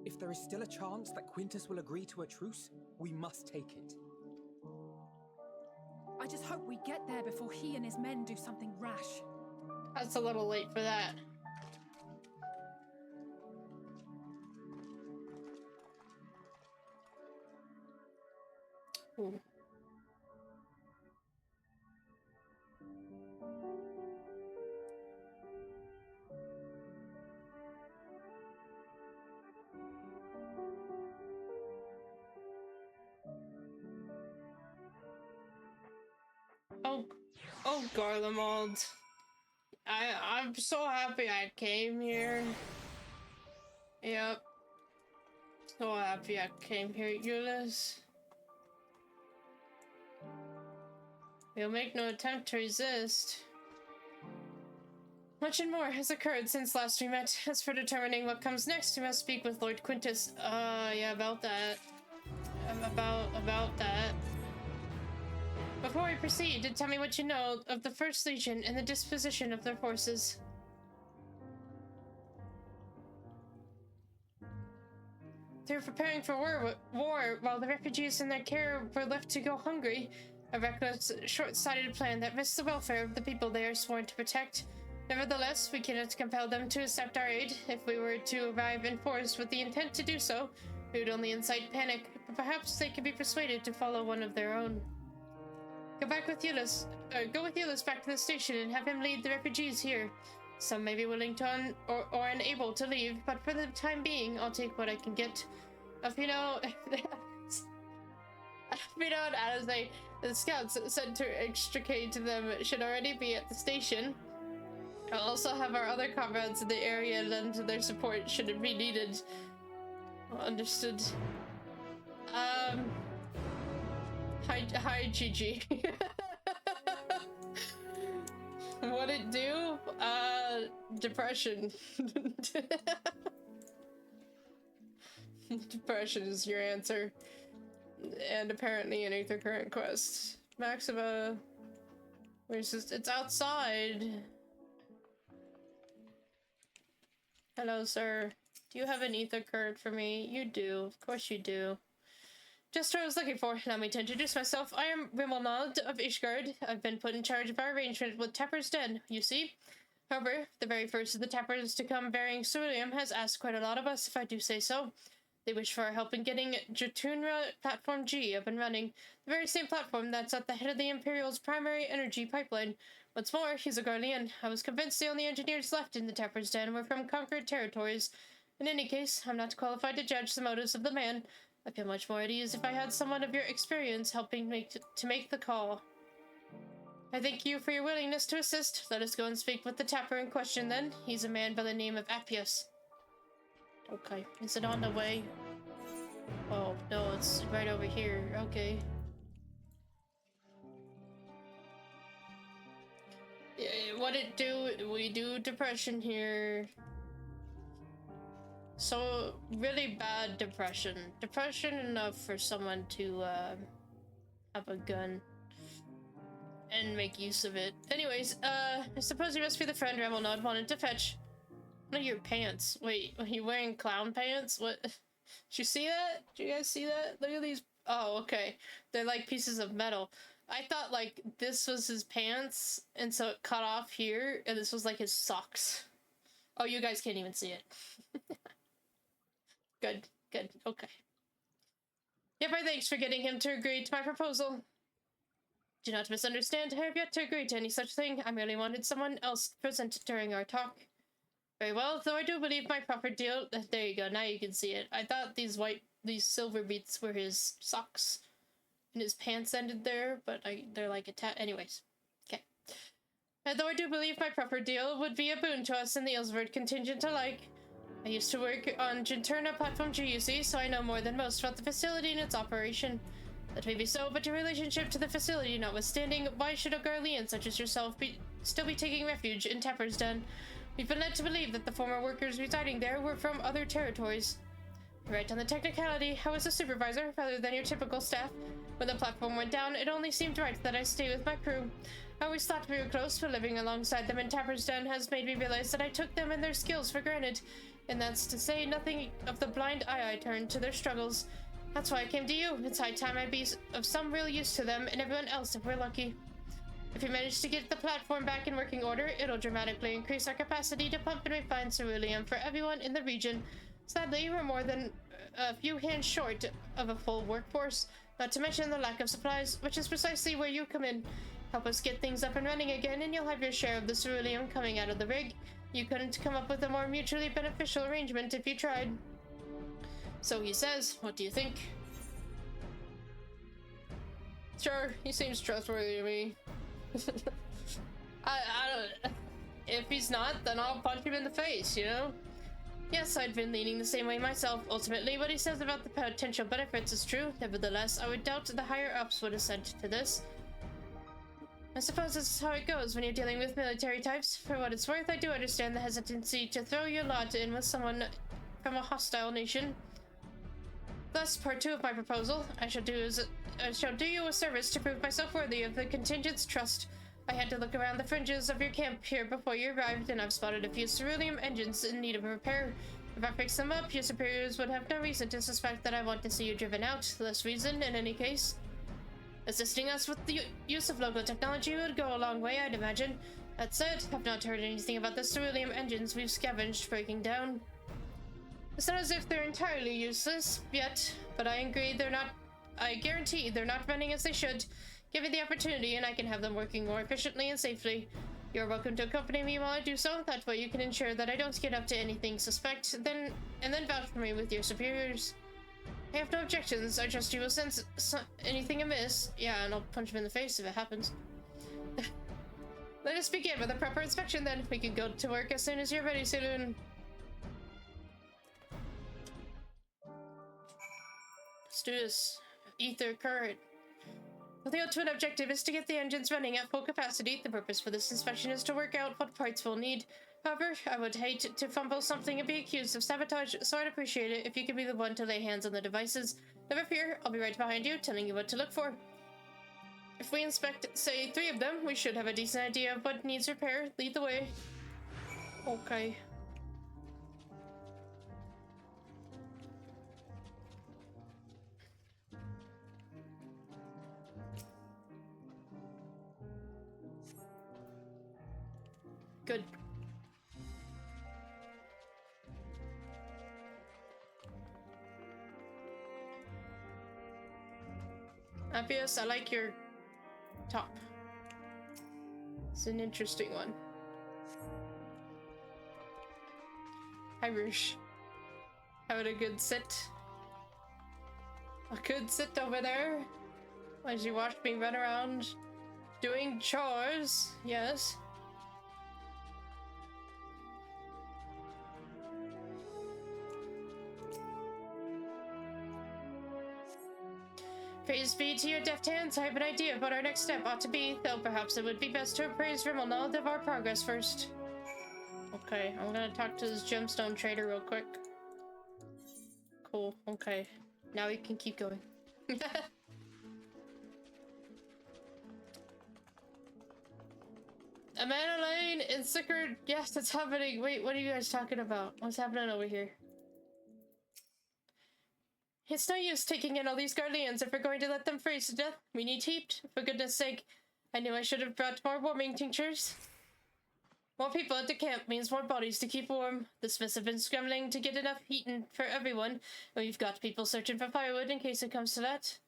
If there is still a chance that Quintus will agree to a truce, we must take it. I just hope we get there before he and his men do something rash. That's a little late for that. Ooh. Oh, Garlemald. I'm so happy I came here. Yep. So happy I came here, Euless. We'll make no attempt to resist. Much and more has occurred since last we met. As for determining what comes next, we must speak with Lord Quintus. Yeah, about that. About that. Before we proceed, tell me what you know of the First Legion and the disposition of their forces. They were preparing for war while the refugees in their care were left to go hungry. A reckless, short-sighted plan that missed the welfare of the people they are sworn to protect. Nevertheless, we cannot compel them to accept our aid. If we were to arrive in force with the intent to do so, we would only incite panic, but perhaps they could be persuaded to follow one of their own. Go with Euless back to the station and have him lead the refugees here. Some may be willing to or unable to leave, but for the time being, I'll take what I can get. As the scouts sent to extricate them should already be at the station. I'll also have our other comrades in the area lend their support should it be needed. Understood. Hi, Gigi. What'd it do? Depression. Depression is your answer. And apparently an Aether Current quest. Maxima. Where's this? It's outside. Hello, sir. Do you have an Aether Current for me? You do. Of course you do. Just what I was looking for. Allow me to introduce myself. I am Garlemald of Ishgard. I've been put in charge of our arrangement with Tapper's Den, you see. However, the very first of the Tappers to come bearing ceruleum has asked quite a lot of us, if I do say so. They wish for our help in getting Jotunra Platform G up and running, the very same platform that's at the head of the Imperial's primary energy pipeline. What's more, he's a Garlean. I was convinced the only engineers left in the Tapper's Den were from conquered territories. In any case, I'm not qualified to judge the motives of the man. I feel much more at ease if I had someone of your experience helping to make the call. I thank you for your willingness to assist. Let us go and speak with the Tapper in question then. He's a man by the name of Appius. Okay, is it on the way? Oh, no, it's right over here. Okay. What it do? We do depression here. So, really bad depression. Depression enough for someone to, have a gun. And make use of it. Anyways, I suppose you must be the friend Garlemald wanted to fetch. One of your pants. Wait, are you wearing clown pants? What? Did you see that? Did you guys see that? Look at these. Oh, okay. They're like pieces of metal. I thought, like, this was his pants, and so it cut off here, and this was, like, his socks. Oh, you guys can't even see it. Good, good, okay. Yep, thanks for getting him to agree to my proposal. Do not misunderstand, I have yet to agree to any such thing. I merely wanted someone else present during our talk. Very well, though I do believe my proper deal... There you go, now you can see it. I thought these silver beads were his socks. And his pants ended there, but they're like anyways. Okay. Though I do believe my proper deal would be a boon to us in the Ilsvord contingent alike. I used to work on Jotunra Platform G, you see, so I know more than most about the facility and its operation. That may be so, but your relationship to the facility notwithstanding, why should a Garlean such as yourself still be taking refuge in Tapper's Den? We've been led to believe that the former workers residing there were from other territories. Right on the technicality, I was a supervisor rather than your typical staff. When the platform went down, it only seemed right that I stay with my crew. I always thought we were close, but living alongside them in Tapper's Den has made me realize that I took them and their skills for granted. And that's to say nothing of the blind eye I turned to their struggles. That's why I came to you. It's high time I be of some real use to them and everyone else if we're lucky. If we manage to get the platform back in working order, it'll dramatically increase our capacity to pump and refine ceruleum for everyone in the region. Sadly, we're more than a few hands short of a full workforce, not to mention the lack of supplies, which is precisely where you come in. Help us get things up and running again, and you'll have your share of the ceruleum coming out of the rig. You couldn't come up with a more mutually beneficial arrangement if you tried. So he says, what do you think? Sure, he seems trustworthy to me. I don't... If he's not, then I'll punch him in the face, you know? Yes, I'd been leaning the same way myself. Ultimately, what he says about the potential benefits is true. Nevertheless, I would doubt the higher-ups would assent to this. I suppose this is how it goes when you're dealing with military types. For what it's worth, I do understand the hesitancy to throw your lot in with someone from a hostile nation. Thus, part 2 of my proposal, I shall do you a service to prove myself worthy of the contingent's trust. I had to look around the fringes of your camp here before you arrived, and I've spotted a few ceruleum engines in need of repair. If I fix them up, your superiors would have no reason to suspect that I want to see you driven out. Less reason, in any case. Assisting us with the use of local technology would go a long way, I'd imagine. That said, I've not heard anything about the ceruleum engines we've scavenged breaking down. It's not as if they're entirely useless yet, but I guarantee they're not running as they should. Give me the opportunity and I can have them working more efficiently and safely. You're welcome to accompany me while I do so. That way you can ensure that I don't get up to anything suspect, and then vouch for me with your superiors. I have no objections. I trust you will sense anything amiss. Yeah, and I'll punch him in the face if it happens. Let us begin with a proper inspection then. We can go to work as soon as you're ready, Saloon. Let's do this. Ether current. Well, the ultimate objective is to get the engines running at full capacity. The purpose for this inspection is to work out what parts we'll need. However, I would hate to fumble something and be accused of sabotage, so I'd appreciate it if you could be the one to lay hands on the devices. Never fear, I'll be right behind you, telling you what to look for. If we inspect, say, 3 of them, we should have a decent idea of what needs repair. Lead the way. Okay. Good. Obvious, I like your top. It's an interesting one. Hi, Roosh. Having a good sit. A good sit over there. As you watch me run around doing chores. Yes. Praise be to your deft hands. I have an idea of what our next step ought to be, though perhaps it would be best to appraise Garlemald of our progress first. Okay, I'm gonna talk to this gemstone trader real quick. Cool, okay. Now we can keep going. Amanda Lane and Sickard. Yes, that's happening. Wait, what are you guys talking about? What's happening over here? It's no use taking in all these guardians if we're going to let them freeze to death. We need heat, for goodness sake. I knew I should have brought more warming tinctures. More people at the camp means more bodies to keep warm. The Smiths have been scrambling to get enough heat for everyone, and we've got people searching for firewood in case it comes to that.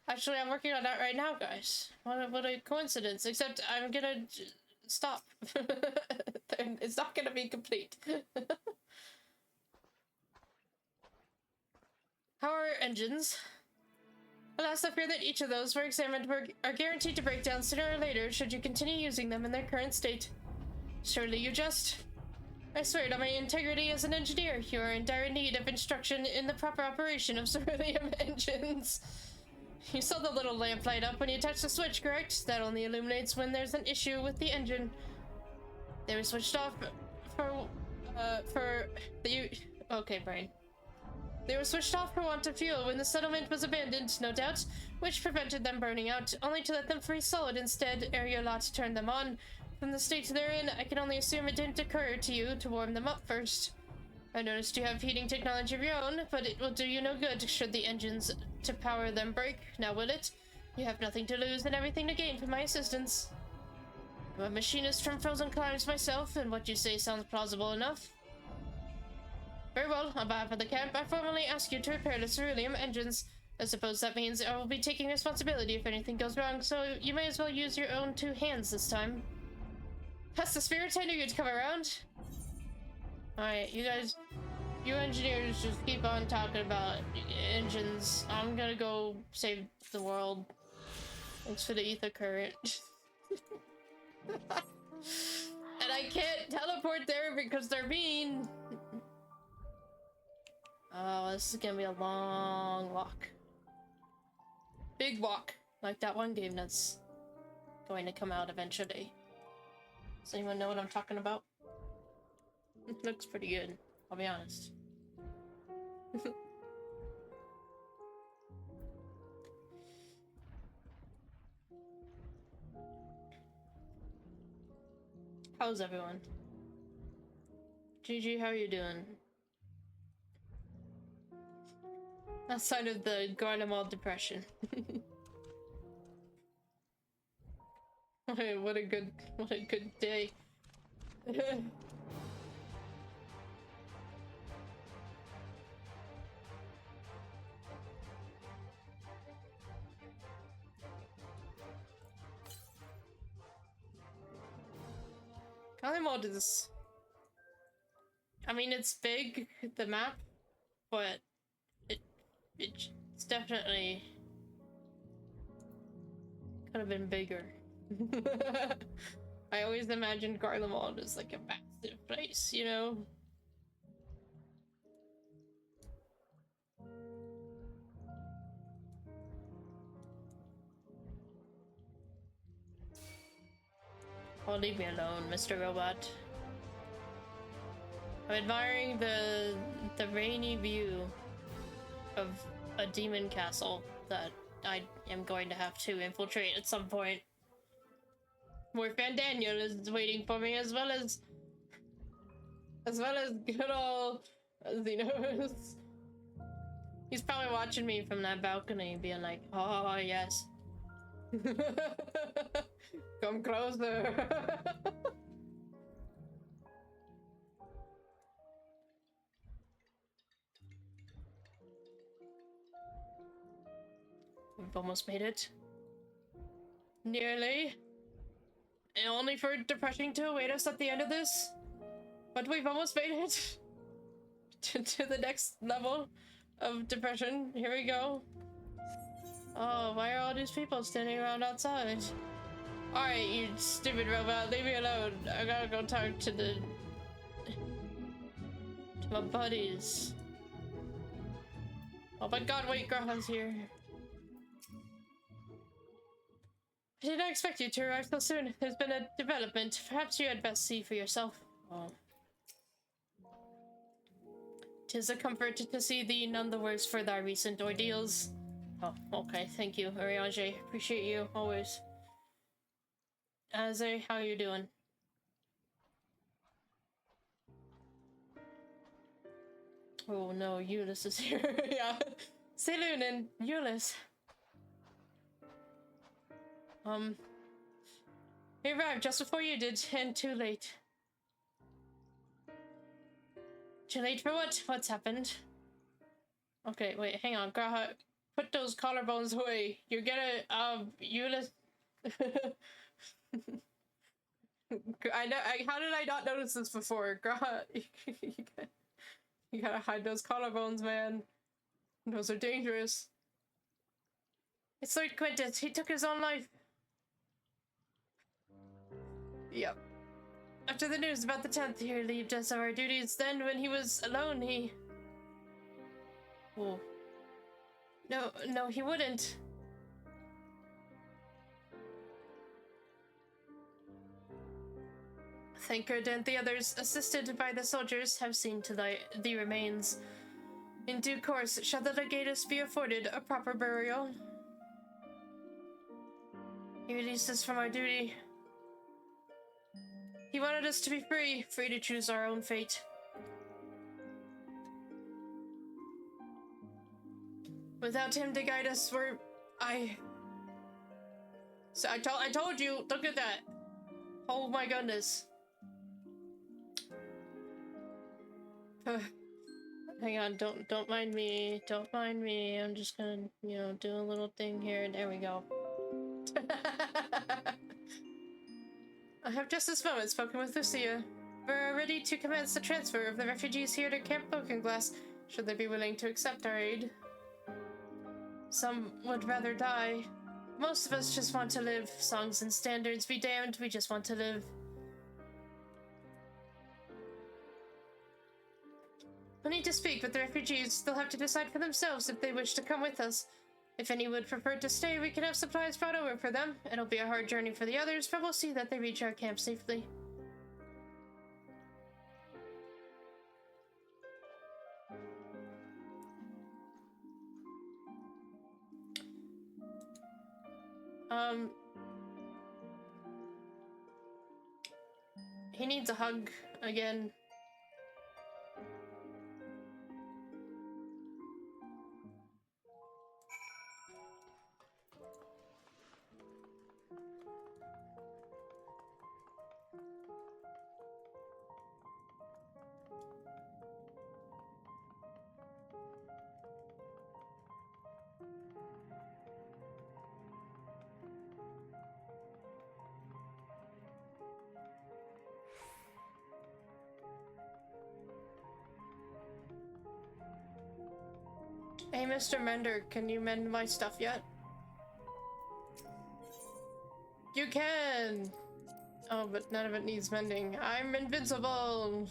Actually, I'm working on that right now, guys. What a coincidence. Except I'm gonna stop. It's not gonna be complete. How are our engines? Alas, I fear that each of those we're examined are guaranteed to break down sooner or later should you continue using them in their current state. Surely you jest. I swear to my integrity as an engineer, you are in dire need of instruction in the proper operation of ceruleum engines. You saw the little lamp light up when you touched the switch, correct? That only illuminates when there's an issue with the engine. They were switched off okay, brain. They were switched off for want of fuel when the settlement was abandoned, no doubt, which prevented them burning out, only to let them freeze solid instead ere your lot turned them on. From the state they're in, I can only assume it didn't occur to you to warm them up first. I noticed you have heating technology of your own, but it will do you no good should the engines to power them break, now will it? You have nothing to lose and everything to gain from my assistance. I'm a machinist from Frozen Climes myself, and what you say sounds plausible enough. Very well, on behalf of the camp, I formally ask you to repair the ceruleum engines. I suppose that means I will be taking responsibility if anything goes wrong, so you may as well use your own 2 hands this time. That's the spirit, I knew you'd come around. Alright, you guys, you engineers just keep on talking about engines. I'm gonna go save the world. Thanks for the ether current. And I can't teleport there because they're mean. Oh, this is gonna be a long walk. Big walk, like that one game. That's going to come out eventually. Does anyone know what I'm talking about? It looks pretty good, I'll be honest. How's everyone? Gigi, how are you doing? Outside of the Garlemald depression. What a good day. Garlemald is... I mean, it's big, the map, but it's definitely could have been bigger. I always imagined Garlemald as like a massive place, you know? Oh, leave me alone, Mr. Robot. I'm admiring the rainy view of a demon castle that I am going to have to infiltrate at some point. Where Fandaniel is waiting for me, as well as good old Zenos. He's probably watching me from that balcony, being like, "Oh yes, come closer." We've almost made it. Nearly. And only for depression to await us at the end of this. But we've almost made it to the next level of depression. Here we go. Oh, why are all these people standing around outside? Alright, you stupid robot, leave me alone. I gotta go talk to my buddies. Oh my god, wait, Grandma's here. I did not expect you to arrive so soon. There's been a development. Perhaps you had best see for yourself. Oh. 'Tis a comfort to see thee none the worse for thy recent ordeals. Oh, okay. Thank you, Ariange. Appreciate you, always. Aze, how you doing? Oh no, Euless is here. Yeah. Saloon and Euless. He arrived just before you did, and too late. Too late for what? What's happened? Okay, wait, hang on, Graha. Put those collarbones away. You're gonna, Euless. I know, how did I not notice this before? Graha, you gotta hide those collarbones, man. Those are dangerous. It's Lord Quintus. He took his own life. Yep. After the news about the 10th, he relieved us of our duties. Then, when he was alone, he... Oh. No, he wouldn't. Thancred and the others, assisted by the soldiers, have seen to the remains. In due course, shall the legatus be afforded a proper burial? He released us from our duty. He wanted us to be free to choose our own fate. Without him to guide us, So I told you, look at that. Oh my goodness. Hang on, don't mind me. Don't mind me. I'm just gonna, do a little thing here. There we go. I have just this moment spoken with Lucia. We're ready to commence the transfer of the refugees here to Camp Brokenglass, should they be willing to accept our aid. Some would rather die. Most of us just want to live. Songs and standards be damned, we just want to live. We need to speak with the refugees. They'll have to decide for themselves if they wish to come with us. If any would prefer to stay, we can have supplies brought over for them. It'll be a hard journey for the others, but we'll see that they reach our camp safely. He needs a hug again. Hey, Mr. Mender, can you mend my stuff yet? You can! Oh, but none of it needs mending. I'm invincible!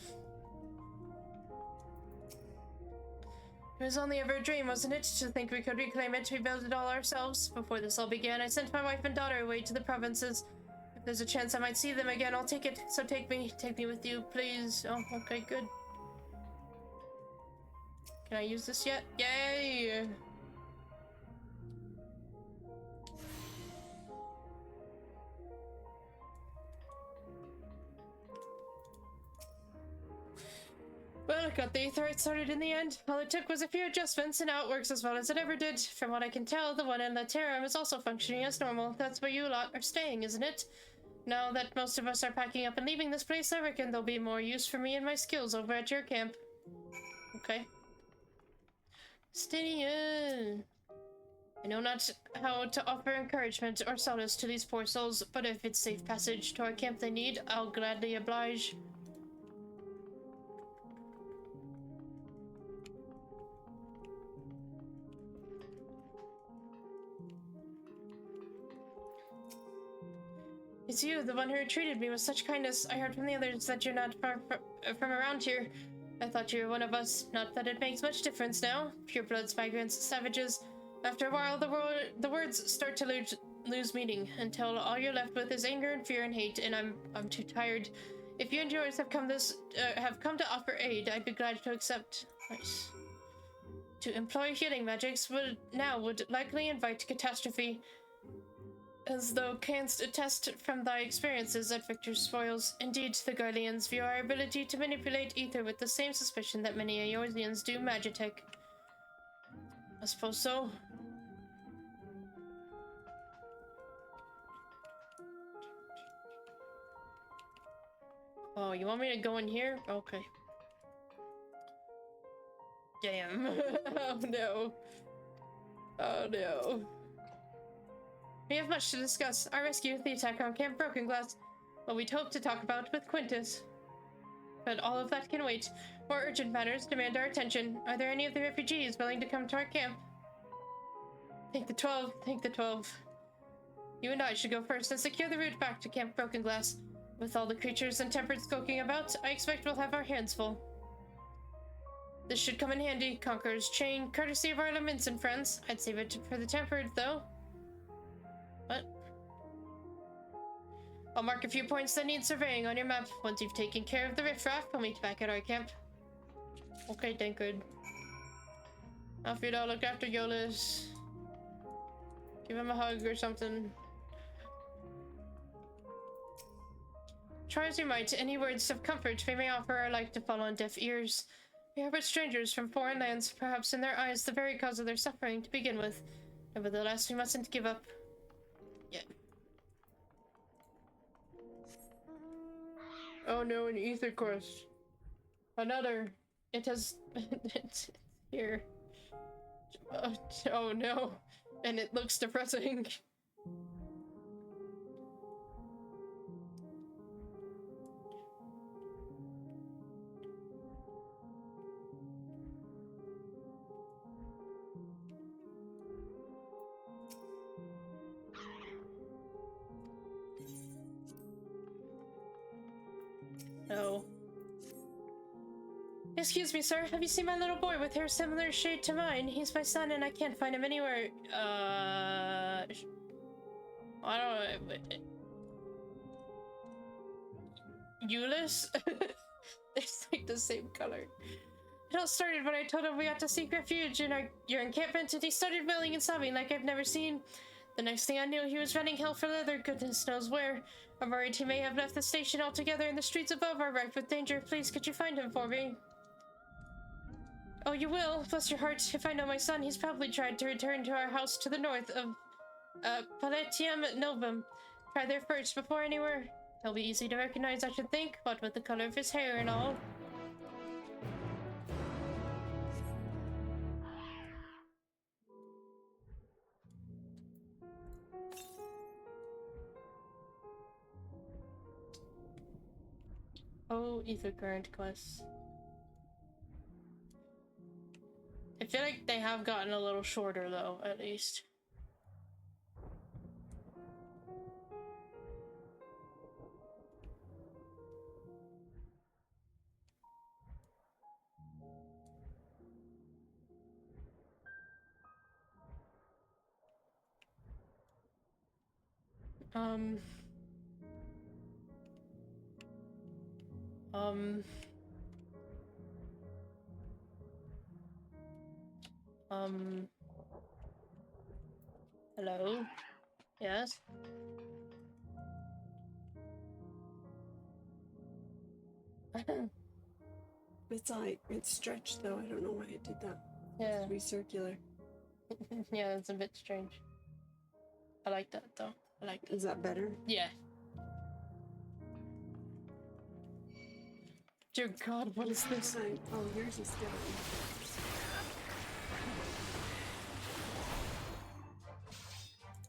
It was only ever a dream, wasn't it? To think we could reclaim it, rebuild it all ourselves. Before this all began, I sent my wife and daughter away to the provinces. If there's a chance I might see them again, I'll take it. So take me with you, please. Oh, okay, good. Can I use this yet? Yay! Well, I got the Aetherite started in the end. All it took was a few adjustments, and now it works as well as it ever did. From what I can tell, the one in Laterra is also functioning as normal. That's where you lot are staying, isn't it? Now that most of us are packing up and leaving this place, I reckon there'll be more use for me and my skills over at your camp. Okay. Stynian. I know not how to offer encouragement or solace to these poor souls, but if it's safe passage to our camp they need, I'll gladly oblige. It's you, the one who treated me with such kindness. I heard from the others that you're not far from around here. I thought you were one of us. Not that it makes much difference now. Purebloods, migrants, savages. After a while, the words start to lose meaning until all you're left with is anger and fear and hate. And I'm too tired. If you and yours have come to offer aid, I'd be glad to accept. Nice. To employ healing magics would likely invite catastrophe. As thou canst attest from thy experiences at Victor's spoils. Indeed, the Guardians view our ability to manipulate ether with the same suspicion that many Eorzeans do Magitech. I suppose so. Oh, you want me to go in here? Okay. Damn. Oh no. Oh no. We have much to discuss. Our rescue, the attack on Camp Broken Glass, what we'd hoped to talk about with Quintus. But all of that can wait. More urgent matters demand our attention. Are there any of the refugees willing to come to our camp? Think the 12. Think the 12. You and I should go first and secure the route back to Camp Broken Glass. With all the creatures and tempered skulking about, I expect we'll have our hands full. This should come in handy. Conqueror's Chain, courtesy of our elements and friends. I'd save it for the tempered, though. What? I'll mark a few points that need surveying on your map. Once you've taken care of the riffraff, we'll meet back at our camp. Okay, Dankard. Alfredo, look after Yolis. Give him a hug or something. Try as you might, any words of comfort we may offer are like to fall on deaf ears. We are but strangers from foreign lands, perhaps in their eyes the very cause of their suffering to begin with. Nevertheless, we mustn't give up. Yeah. Oh no, an ether course. Another. It has... it's here. Oh no. And it looks depressing. Excuse me, sir. Have you seen my little boy with hair similar shade to mine? He's my son and I can't find him anywhere. I don't know. Euless? It's like the same color. It all started when I told him we had to seek refuge in your encampment, and he started wailing and sobbing like I've never seen. The next thing I knew, he was running hell for leather, goodness knows where. I'm worried he may have left the station altogether, and the streets above are rife with danger. Please, could you find him for me? Oh, you will? Bless your heart. If I know my son, he's probably tried to return to our house to the north of, Palatium Novum. Try there first, before anywhere. He'll be easy to recognize, I should think, what with the color of his hair and all. Oh, ether current quests. I feel like they have gotten a little shorter though, at least. Hello? Yes? It's stretched though. I don't know why it did that. Yeah. It's recircular. Yeah, it's a bit strange. I like that though. I like that. Is that better? Yeah. Dear God, what is this? Oh, yours is skeleton.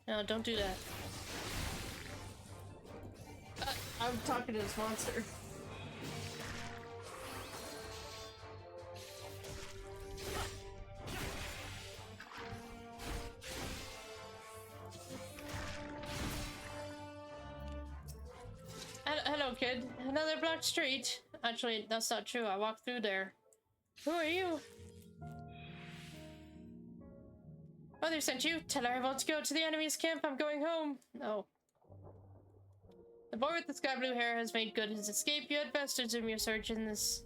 No, don't do that. I'm talking to this monster. Hello, kid. Another blocked street. Actually, that's not true. I walked through there. Who are you? Mother sent you. Tell her I want to go to the enemy's camp. I'm going home. No. The boy with the sky blue hair has made good his escape. You had best resume your search in this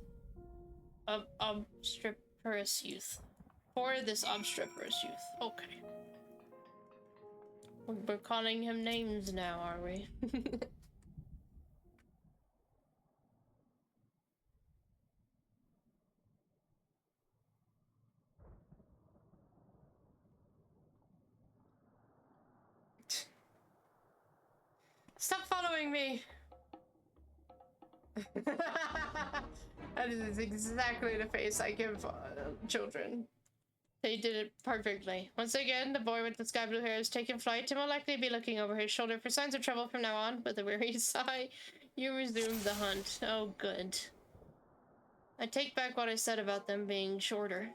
obstreperous youth. For this obstreperous youth. Okay. We're calling him names now, are we? Stop following me! That is exactly the face I give children. They did it perfectly. Once again, the boy with the sky blue hair has taken flight and will likely be looking over his shoulder for signs of trouble from now on. With a weary sigh, you resume the hunt. Oh, good. I take back what I said about them being shorter.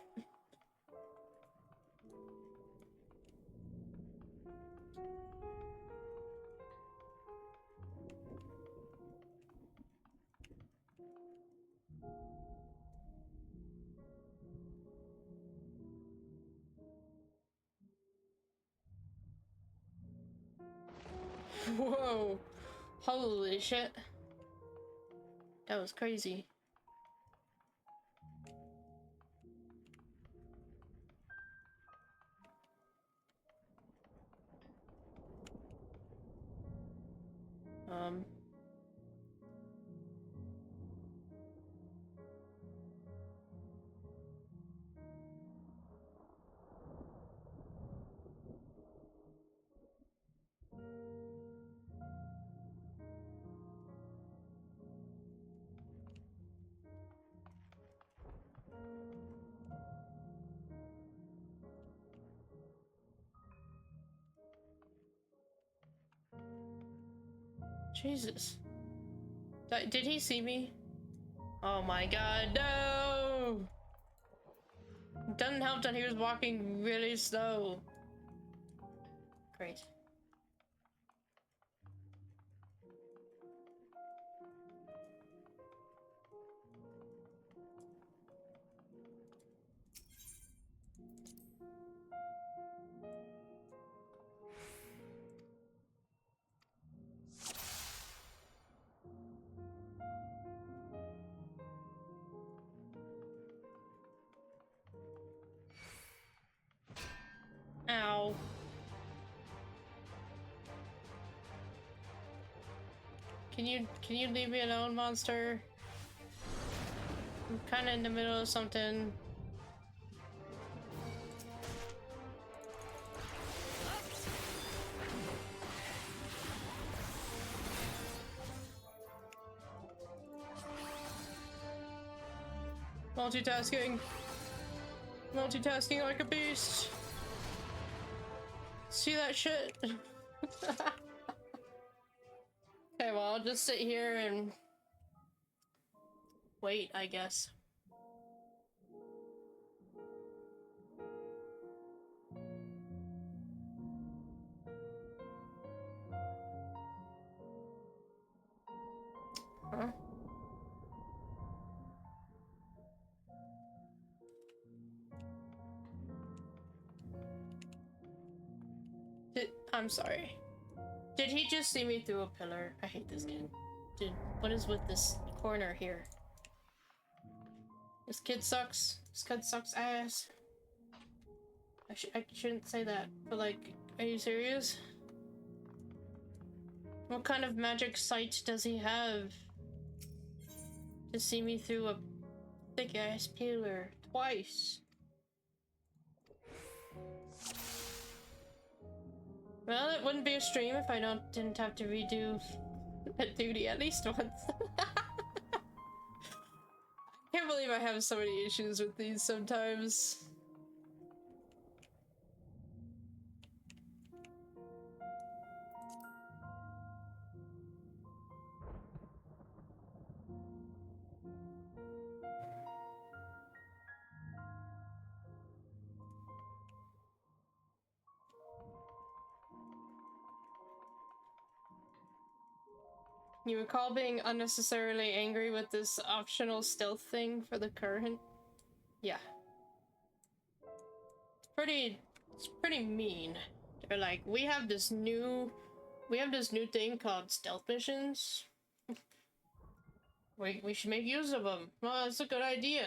Whoa. Holy shit. That was crazy. Jesus. Did he see me? Oh my god, no! Doesn't help that he was walking really slow. Great. Ow. Can you leave me alone, monster? I'm kinda in the middle of something. Multitasking. Multitasking like a beast. See that shit? Okay, well, I'll just sit here and wait, I guess. Huh? I'm sorry. Did he just see me through a pillar? I hate this kid. Dude, what is with this corner here? This kid sucks. This kid sucks ass. I shouldn't say that, but like, are you serious? What kind of magic sight does he have to see me through a thick ass pillar twice? Well, it wouldn't be a stream if I didn't have to redo that duty at least once. Can't believe I have so many issues with these sometimes. You recall being unnecessarily angry with this optional stealth thing for the current? Yeah. It's pretty mean. They're like, we have this new thing called stealth missions. We should make use of them. Well, that's a good idea.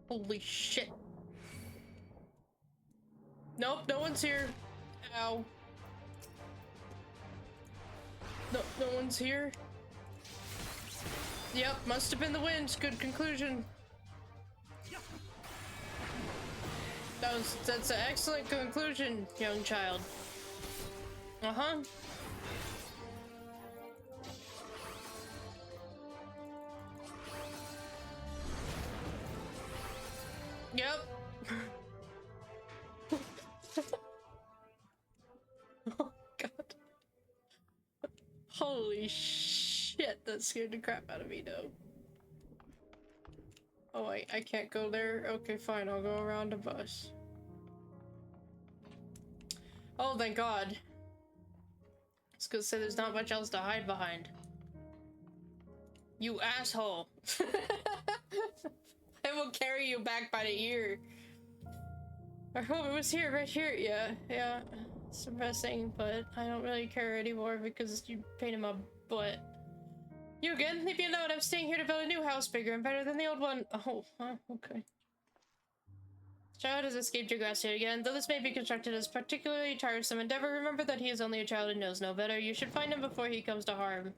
Holy shit. Nope, no one's here. Ow. No one's here. Yep, must have been the wind. Good conclusion. That's an excellent conclusion, young child. Uh-huh. Yep. Oh god. Holy shit, that scared the crap out of me though. Oh wait, I can't go there? Okay, fine, I'll go around the bus. Oh, thank god. I was gonna say there's not much else to hide behind. You asshole. I will carry you back by the ear. I hope it was here, right here. Yeah. It's depressing, but I don't really care anymore because you painted my butt. You again? Leave me alone. I'm staying here to build a new house bigger and better than the old one. Oh, okay. Child has escaped your grasp yet again. Though this may be constructed as particularly tiresome endeavor, remember that he is only a child and knows no better. You should find him before he comes to harm.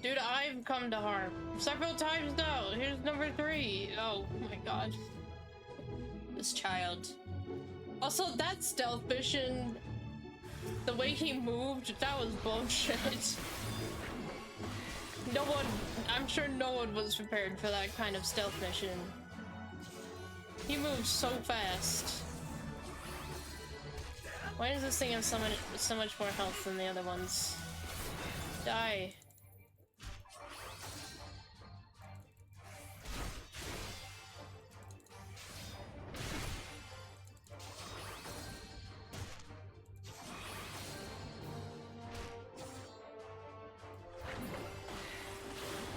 Dude, I've come to harm several times now. Here's number 3. Oh my god. This child. Also, that stealth mission, the way he moved, that was bullshit. I'm sure no one was prepared for that kind of stealth mission. He moves so fast. Why does this thing have so much more health than the other ones? Die.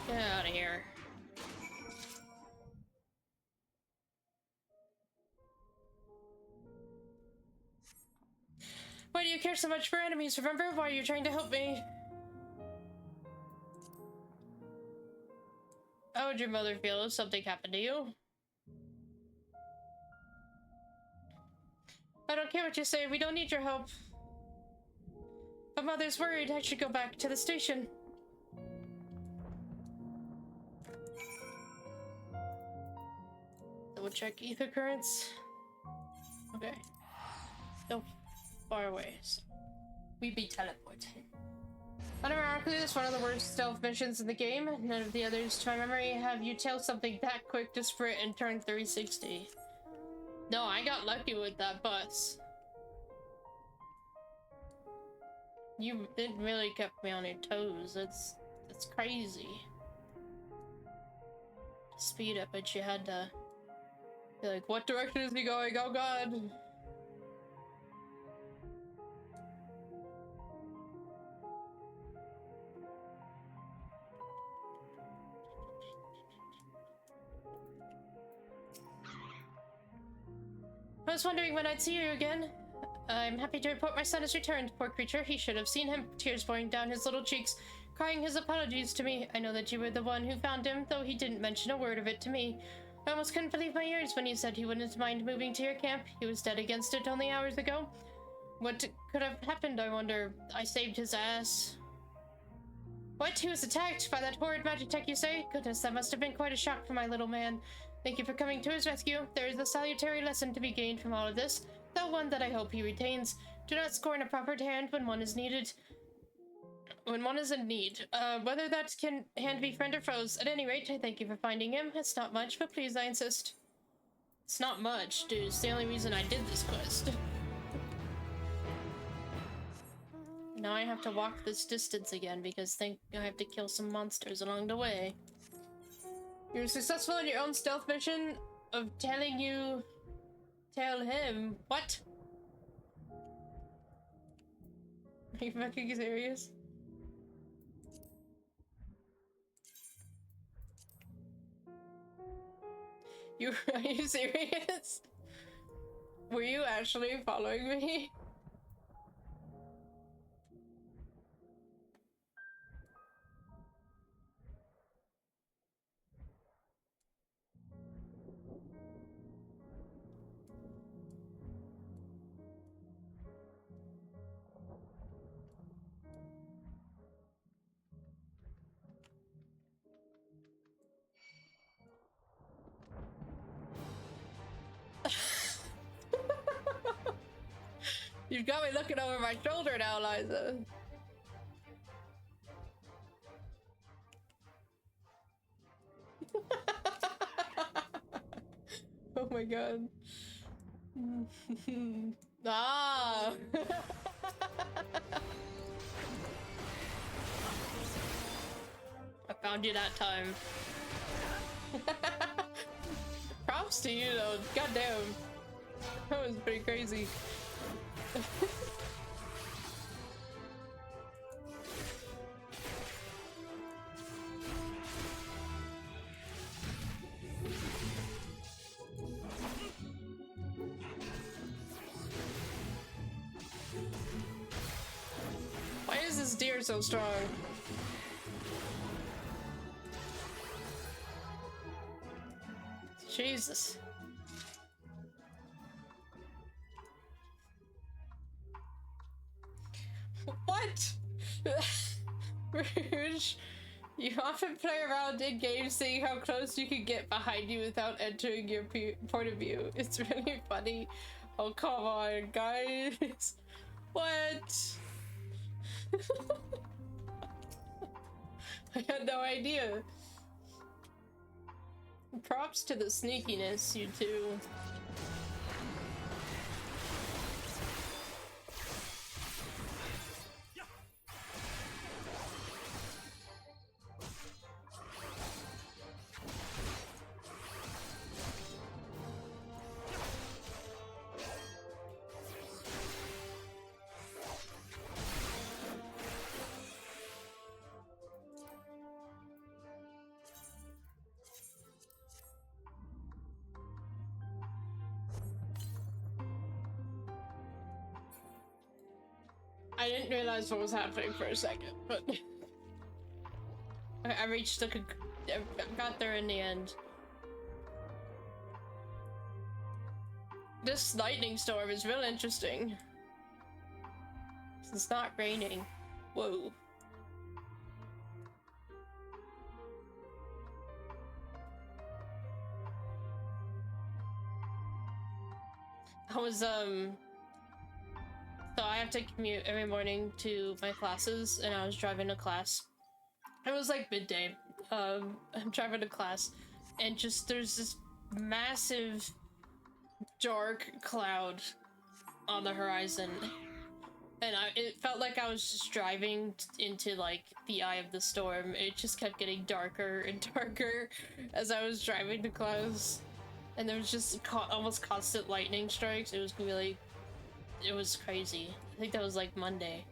Get out of here. Why do you care so much for enemies? Remember why you're trying to help me? How would your mother feel if something happened to you? I don't care what you say, we don't need your help. But Mother's worried I should go back to the station. Double check ether currents. Okay. Still far away, so we be teleporting. Unironically, this is one of the worst stealth missions in the game. None of the others, to my memory, have you tail something that quick to sprint and turn 360. No, I got lucky with that bus. You didn't really kept me on your toes. That's crazy. Speed up, but you had to be like, what direction is he going? Oh god. I was wondering when I'd see you again. I'm happy to report my son has returned. Poor creature, he should have seen him, tears pouring down his little cheeks, crying his apologies to me. I know that you were the one who found him, though he didn't mention a word of it to me. I almost couldn't believe my ears when he said he wouldn't mind moving to your camp. He was dead against it only hours ago. What could have happened, I wonder? I saved his ass. What? He was attacked by that horrid magic tech, you say? Goodness, that must have been quite a shock for my little man. Thank you for coming to his rescue. There is a salutary lesson to be gained from all of this, though one that I hope he retains. Do not scorn a proper hand when one is needed. When one is in need. Whether that hand be friend or foes. At any rate, I thank you for finding him. It's not much, but please, I insist. It's not much, dude. It's the only reason I did this quest. Now I have to walk this distance again because I have to kill some monsters along the way. You're successful in your own stealth mission of tell him. What? Are you fucking serious? Are you serious? Were you actually following me? You've got me looking over my shoulder now, Liza. Oh my god. Ah! I found you that time. Props to you though, goddamn. That was pretty crazy. steer so strong? Jesus. What? Rouge, you often play around in games seeing how close you can get behind you without entering your point of view. It's really funny. Oh, come on, guys. What? I had no idea. Props to the sneakiness, you two. I didn't realize what was happening for a second, but I reached the got there in the end. This lightning storm is real interesting. It's not raining. Whoa. I was so I have to commute every morning to my classes, and I was driving to class. It was like midday. I'm driving to class, and just there's this massive dark cloud on the horizon, and it felt like I was just driving into like the eye of the storm. It just kept getting darker and darker as I was driving to class, and there was just almost constant lightning strikes. It was really, it was crazy. I think that was like Monday.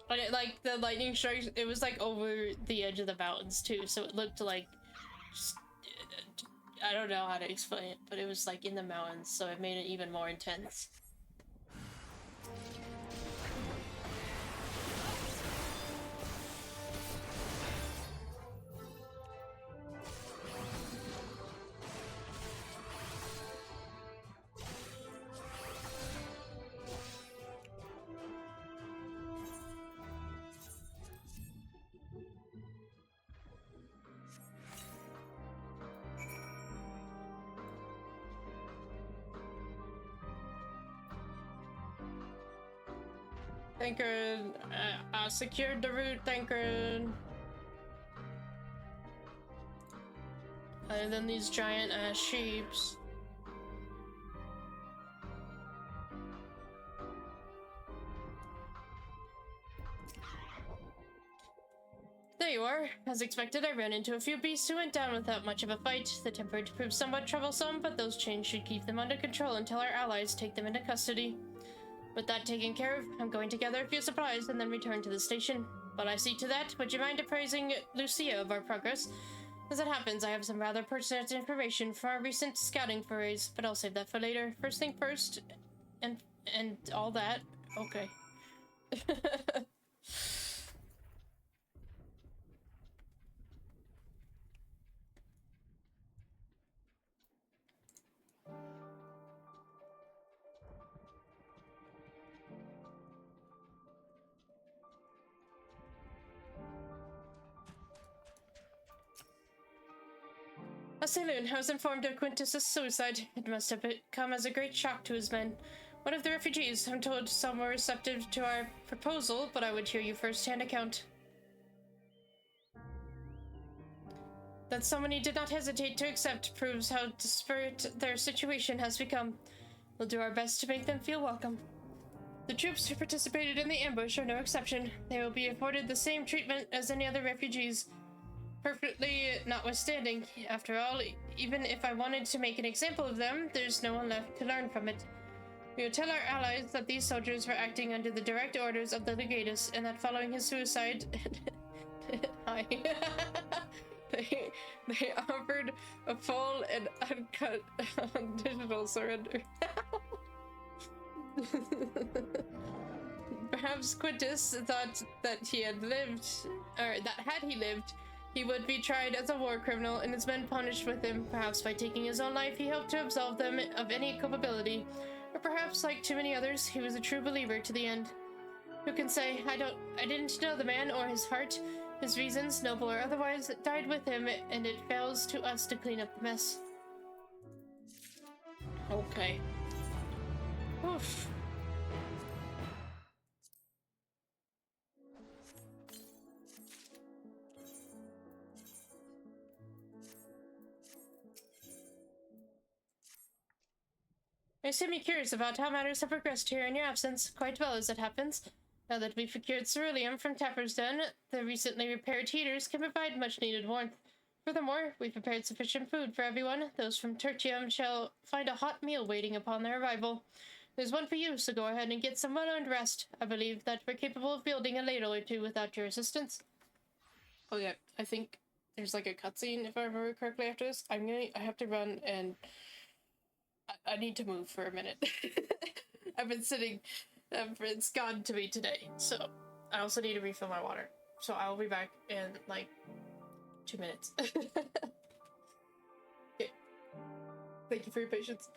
But it, like, the lightning strikes, it was like over the edge of the mountains too, so it looked like just, I don't know how to explain it, but it was like in the mountains, so it made it even more intense. Tancred, I secured the route, Tancred. Other than these giant ass sheeps. There you are. As expected, I ran into a few beasts who went down without much of a fight. The tempered proved somewhat troublesome, but those chains should keep them under control until our allies take them into custody. With that taken care of, I'm going to gather a few supplies and then return to the station. While I see to that, would you mind appraising Lucia of our progress? As it happens, I have some rather pertinent information from our recent scouting forays, but I'll save that for later. First thing first, and all that. Okay. Saloon, I was informed of Quintus's suicide. It must have come as a great shock to his men. One of the refugees, I'm told some were receptive to our proposal, but I would hear you first-hand account. That so many did not hesitate to accept proves how desperate their situation has become. We'll do our best to make them feel welcome. The troops who participated in the ambush are no exception. They will be afforded the same treatment as any other refugees. Perfectly notwithstanding, after all, even if I wanted to make an example of them, there's no one left to learn from it. We will tell our allies that these soldiers were acting under the direct orders of the Legatus, and that following his suicide, they offered a full and uncut digital surrender. Perhaps Quintus thought that he had lived, or that had he lived, he would be tried as a war criminal and his men punished with him. Perhaps by taking his own life, he hoped to absolve them of any culpability. Or perhaps, like too many others, he was a true believer to the end. Who can say? I didn't know the man or his heart. His reasons, noble or otherwise, died with him, and it falls to us to clean up the mess. Okay. Oof. I seem curious about how matters have progressed here in your absence, quite well as it happens. Now that we've procured ceruleum from Tapper's Den, the recently repaired heaters can provide much-needed warmth. Furthermore, we've prepared sufficient food for everyone. Those from Tertium shall find a hot meal waiting upon their arrival. There's one for you, so go ahead and get some well-earned rest. I believe that we're capable of building a ladle or two without your assistance. Oh yeah, I think there's like a cutscene, if I remember correctly, after this. I have to run and... I need to move for a minute. I've been sitting, it's gone to me today, so I also need to refill my water. So I will be back in like 2 minutes. Okay. Thank you for your patience.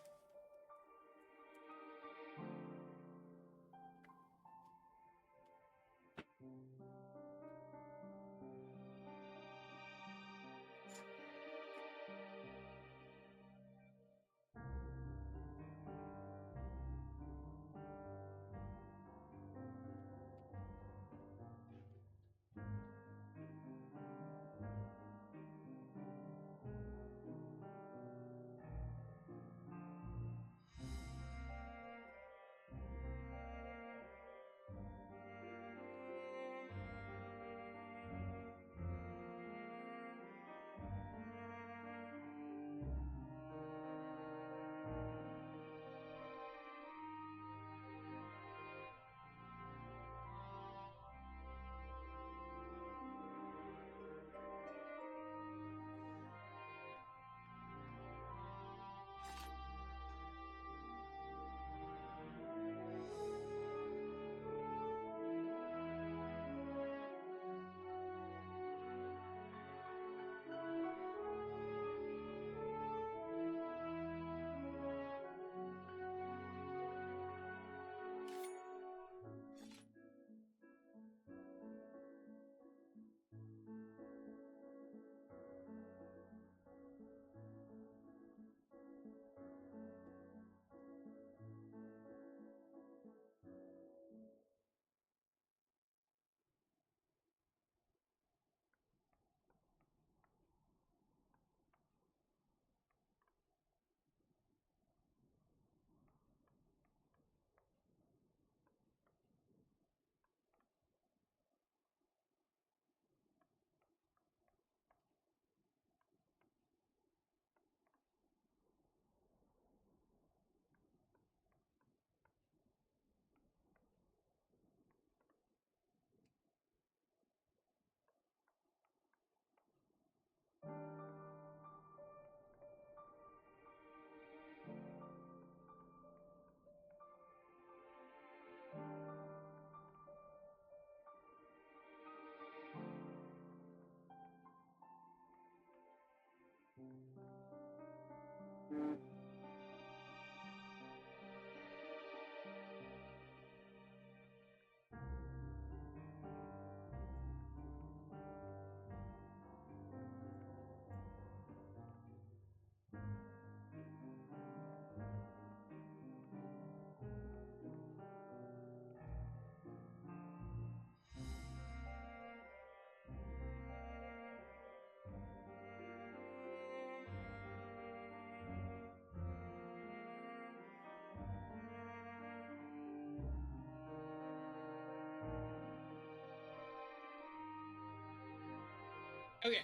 Okay.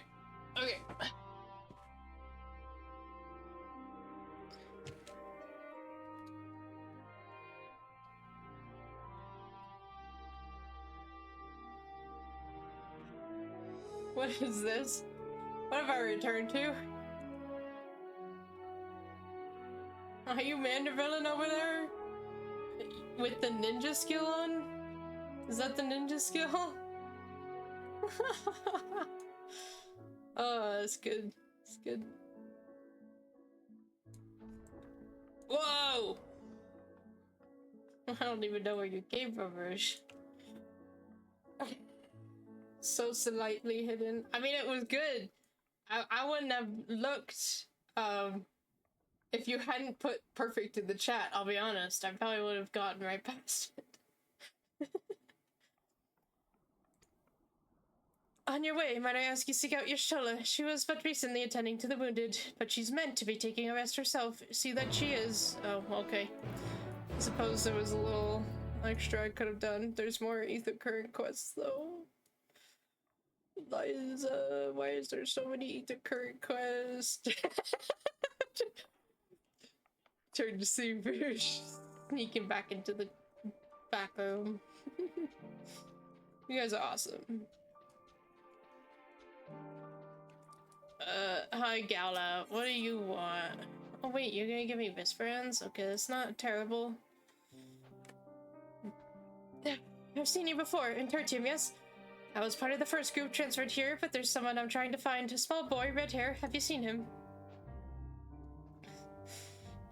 Okay. What is this? What have I returned to? Are you Mandervillen over there? With the ninja skill on? Is that the ninja skill? Oh, that's good. That's good. Whoa! I don't even know where you came from, Rush. So slightly hidden. I mean, it was good. I wouldn't have looked, if you hadn't put perfect in the chat, I'll be honest. I probably would have gotten right past it. On your way, might I ask you seek out your Shola? She was but recently attending to the wounded, but she's meant to be taking a rest herself. See that she is. Oh, okay. I suppose there was a little extra I could have done. There's more Ether Current quests, though. Why is there so many Ether Current quests? Turn to see fish. Sneaking back into the back room. You guys are awesome. Hi Gala, what do you want? Oh wait, you're gonna give me best friends? Okay, that's not terrible. I've seen you before, in Tertium, yes? I was part of the first group transferred here, but there's someone I'm trying to find. A small boy, red hair. Have you seen him?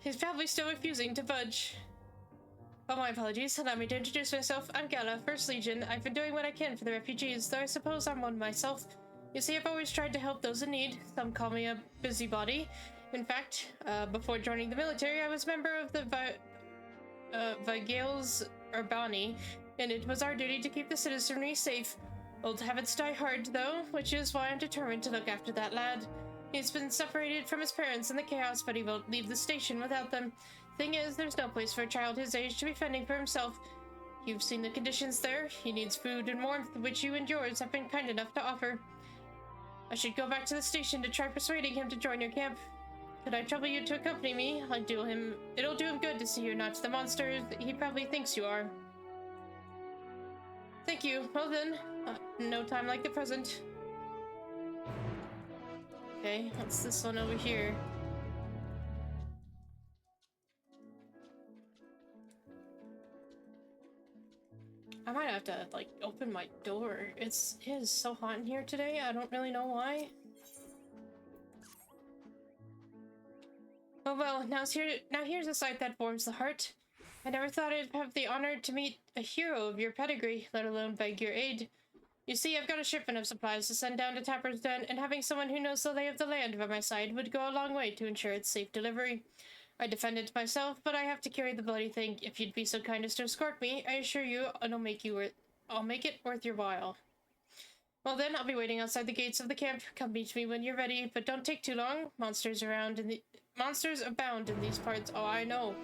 He's probably still refusing to budge. Oh, my apologies. Allow me to introduce myself. I'm Gala, 1st Legion. I've been doing what I can for the refugees, though I suppose I'm one myself. You see, I've always tried to help those in need. Some call me a busybody. In fact, before joining the military, I was a member of the Vigales Urbani, and it was our duty to keep the citizenry safe. Old habits die hard, though, which is why I'm determined to look after that lad. He's been separated from his parents in the chaos, but he won't leave the station without them. Thing is, there's no place for a child his age to be fending for himself. You've seen the conditions there. He needs food and warmth, which you and yours have been kind enough to offer. I should go back to the station to try persuading him to join your camp. Could I trouble you to accompany me? It'll do him good to see you're not the monster he probably thinks you are. Thank you. Well then, no time like the present. Okay, what's this one over here? I might have to, like, open my door. It is so hot in here today, I don't really know why. Oh well, now here's a sight that warms the heart. I never thought I'd have the honor to meet a hero of your pedigree, let alone beg your aid. You see, I've got a shipment of supplies to send down to Tapper's Den, and having someone who knows the lay of the land by my side would go a long way to ensure its safe delivery. I defend it myself, but I have to carry the bloody thing. If you'd be so kind as to escort me, I assure you I'll make it worth your while. Well then, I'll be waiting outside the gates of the camp. Come meet me when you're ready, but don't take too long. Monsters abound in these parts. Oh, I know.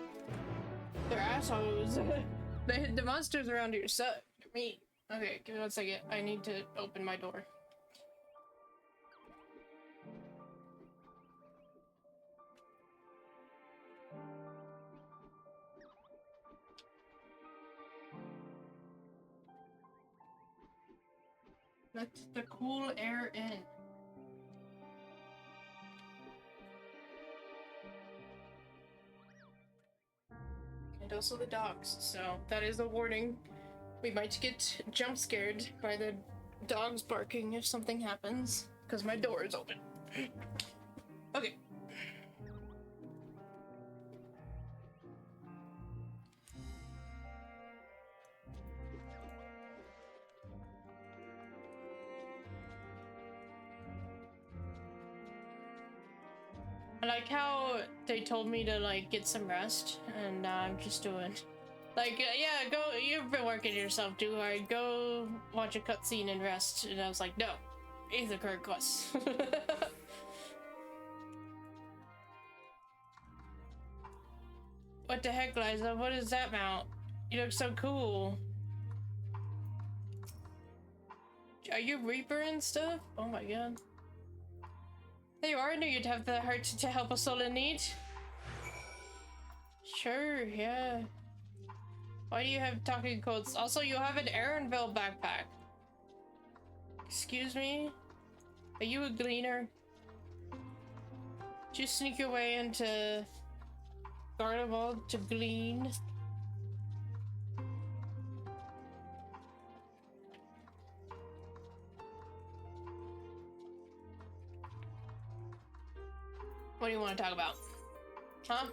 They're assholes. The monsters around here suck. Me. Okay, give me 1 second. I need to open my door. Let the cool air in. And also the dogs, so that is a warning. We might get jump scared by the dogs barking if something happens, because my door is open. Okay. I like how they told me to, like, get some rest, and I'm just doing... Like, yeah, go, you've been working yourself too hard, go watch a cutscene and rest. And I was like, no, Ether Current quests. What the heck, Liza? What is that mount? You look so cool. Are you Reaper and stuff? Oh my god. There you are, I knew you'd have the heart to help a soul in need. Sure, yeah. Why do you have talking codes? Also, you have an Aaronville backpack. Excuse me? Are you a gleaner? Did you sneak your way into Garlemald to glean? What do you want to talk about? Huh?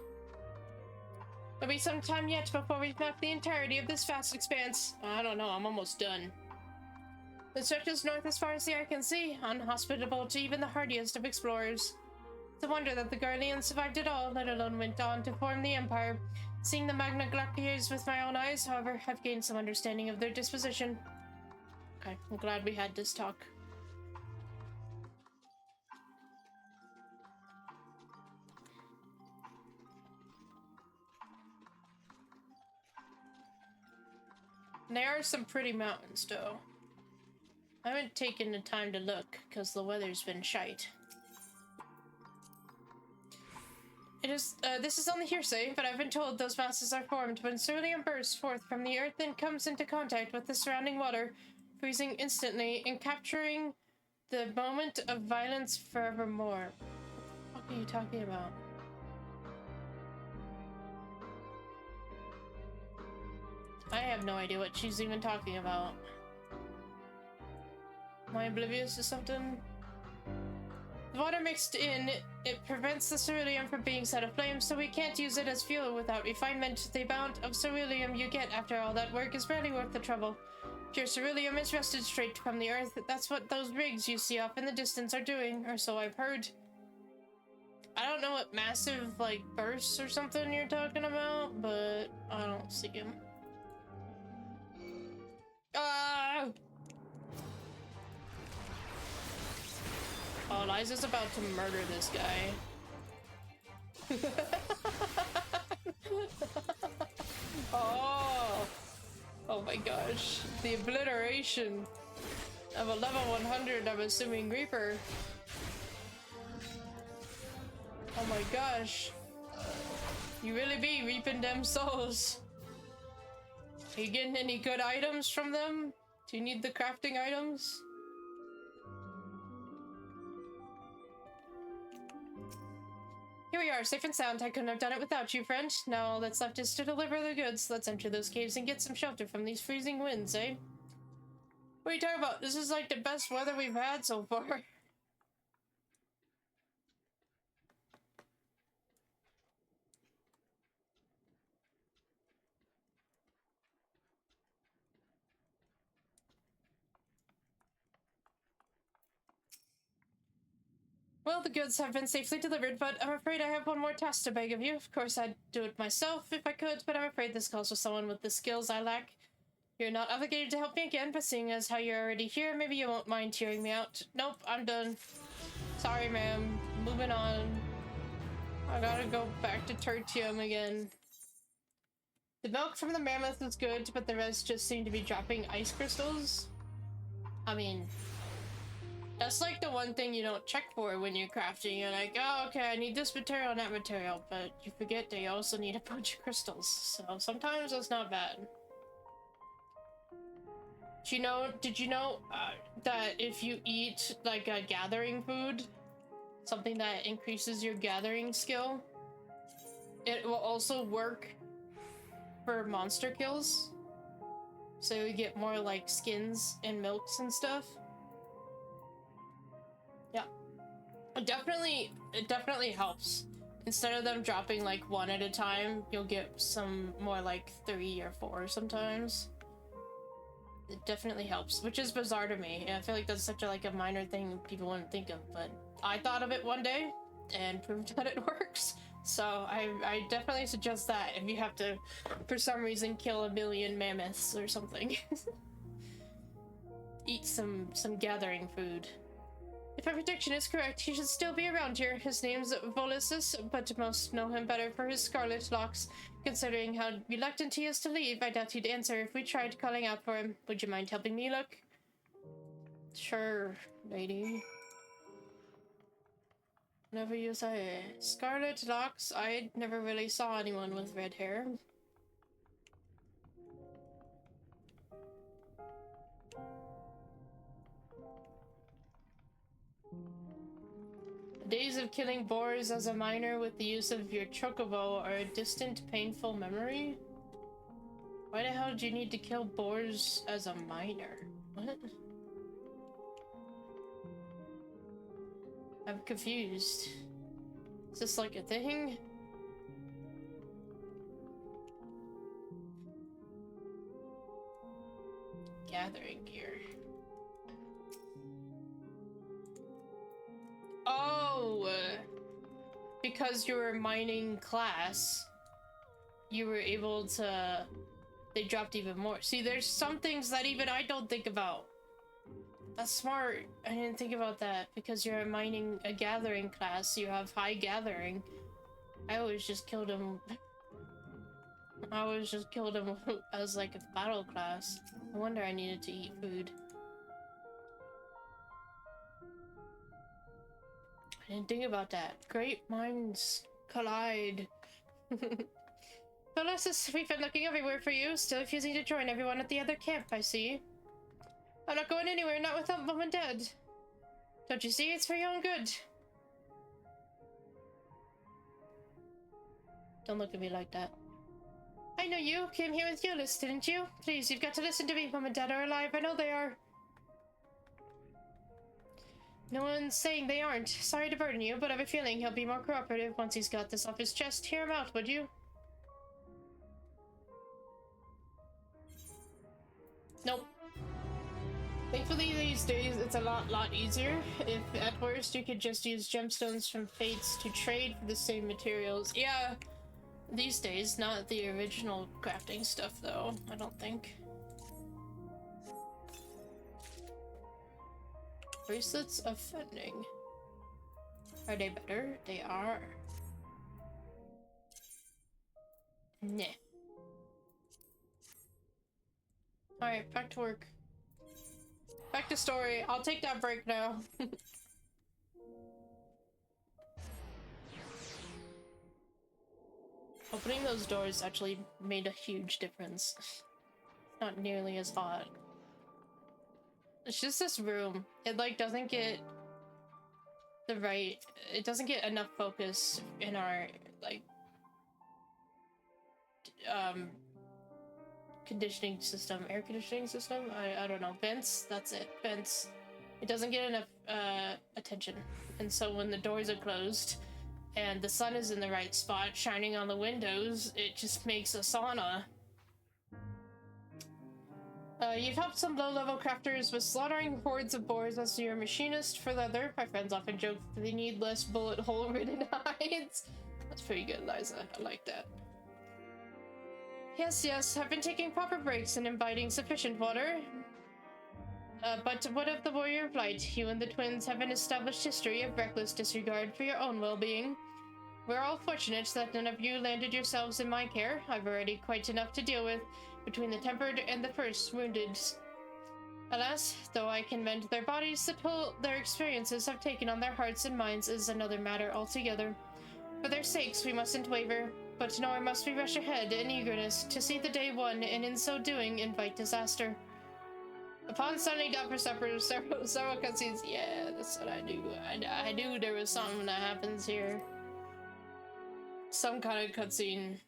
There'll be some time yet before we've mapped the entirety of this vast expanse. I don't know, I'm almost done. It stretches north as far as the eye can see, unhospitable to even the hardiest of explorers. It's a wonder that the Garleans survived it all, let alone went on to form the Empire. Seeing the Magna Glaciers with my own eyes, however, I've gained some understanding of their disposition. Okay, I'm glad we had this talk. There are some pretty mountains, though. I haven't taken the time to look, because the weather's been shite. This is only hearsay, but I've been told those masses are formed when ceruleum bursts forth from the earth and comes into contact with the surrounding water, freezing instantly and capturing the moment of violence forevermore. What are you talking about? I have no idea what she's even talking about. Am I oblivious to something? The water mixed in, it prevents the ceruleum from being set aflame, so we can't use it as fuel without refinement. The amount of ceruleum you get after all that work is barely worth the trouble. Pure ceruleum is wrested straight from the earth. That's what those rigs you see off in the distance are doing, or so I've heard. I don't know what massive, like, bursts or something you're talking about, but I don't see him. Ah! Oh, Liza's about to murder this guy. Oh! Oh my gosh. The obliteration of a level 100, I'm assuming, Reaper. Oh my gosh. You really be reaping them souls. Are you getting any good items from them? Do you need the crafting items? Here we are, safe and sound. I couldn't have done it without you, friend. Now all that's left is to deliver the goods. Let's enter those caves and get some shelter from these freezing winds, eh? What are you talking about? This is like the best weather we've had so far. Well, the goods have been safely delivered, but I'm afraid I have one more task to beg of you. Of course, I'd do it myself if I could, but I'm afraid this calls for someone with the skills I lack. You're not obligated to help me again, but seeing as how you're already here, maybe you won't mind hearing me out. Nope, I'm done. Sorry, ma'am. Moving on. I gotta go back to Tertium again. The milk from the mammoth is good, but the rest just seem to be dropping ice crystals. I mean, that's like the one thing you don't check for when you're crafting. You're like, oh, okay, I need this material and that material, but you forget that you also need a bunch of crystals. So sometimes that's not bad. Did you know that if you eat like a gathering food, something that increases your gathering skill, it will also work for monster kills? So you get more like skins and milks and stuff. Yeah. It definitely helps. Instead of them dropping like one at a time, you'll get some more like 3 or 4 sometimes. It definitely helps, which is bizarre to me. I feel like that's such a minor thing people wouldn't think of, but I thought of it one day and proved that it works. So I definitely suggest that if you have to, for some reason, kill 1 million mammoths or something. Eat some gathering food. If my prediction is correct, he should still be around here. His name's Volisis, but most know him better for his scarlet locks. Considering how reluctant he is to leave, I doubt he'd answer if we tried calling out for him. Would you mind helping me look? Sure, lady. Whenever you say scarlet locks, I never really saw anyone with red hair. The days of killing boars as a miner with the use of your chocobo are a distant, painful memory. Why the hell do you need to kill boars as a miner? What? I'm confused. Is this like a thing? Gathering gear. Oh! Because you were a mining class, you were able to... They dropped even more. See, there's some things that even I don't think about. That's smart. I didn't think about that. Because you're a gathering class, you have high gathering. I always just killed him. I always just killed him as like a battle class. No wonder I needed to eat food. I didn't think about that. Great minds collide. Colossus, we've been looking everywhere for you. Still refusing to join everyone at the other camp, I see. I'm not going anywhere, not without Mom and Dad. Don't you see? It's for your own good. Don't look at me like that. I know you. Came here with Euless, didn't you? Please, you've got to listen to me. Mom and Dad are alive. I know they are. No one's saying they aren't. Sorry to burden you, but I have a feeling he'll be more cooperative once he's got this off his chest. Hear him out, would you? Nope. Thankfully these days it's a lot easier. If at worst you could just use gemstones from fates to trade for the same materials. Yeah, these days, not the original crafting stuff though, I don't think. Bracelets of Fending. Are they better? They are. Nah. Alright, back to work. Back to story. I'll take that break now. Opening those doors actually made a huge difference. Not nearly as hot. It's just this room. It like doesn't get the right... It doesn't get enough focus in our like... conditioning system, air conditioning system? I don't know. Vents? That's it. Vents. It doesn't get enough attention. And so when the doors are closed and the sun is in the right spot shining on the windows, it just makes a sauna. You've helped some low-level crafters with slaughtering hordes of boars as your machinist for leather. My friends often joke that they need less bullet hole-ridden hides. That's pretty good, Liza. I like that. Yes, I've been taking proper breaks and imbibing sufficient water. But what of the Warrior of Light? You and the twins have an established history of reckless disregard for your own well-being. We're all fortunate that none of you landed yourselves in my care. I've already quite enough to deal with between the tempered and the first wounded. Alas, though I can mend their bodies, the toll their experiences have taken on their hearts and minds is another matter altogether. For their sakes, we mustn't waver. But nor must we rush ahead in eagerness to see the day won, and in so doing invite disaster. Upon settling down for supper, several cutscenes. Yeah, that's what I knew. I knew there was something that happens here. Some kind of cutscene.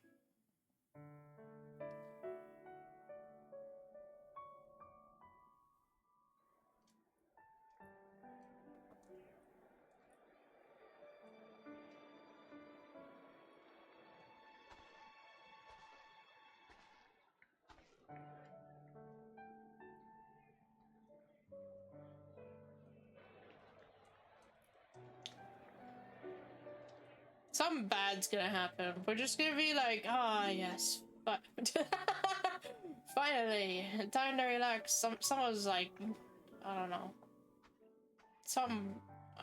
Something bad's gonna happen. We're just gonna be like, ah, yes. But finally, time to relax. Someone's like, I don't know.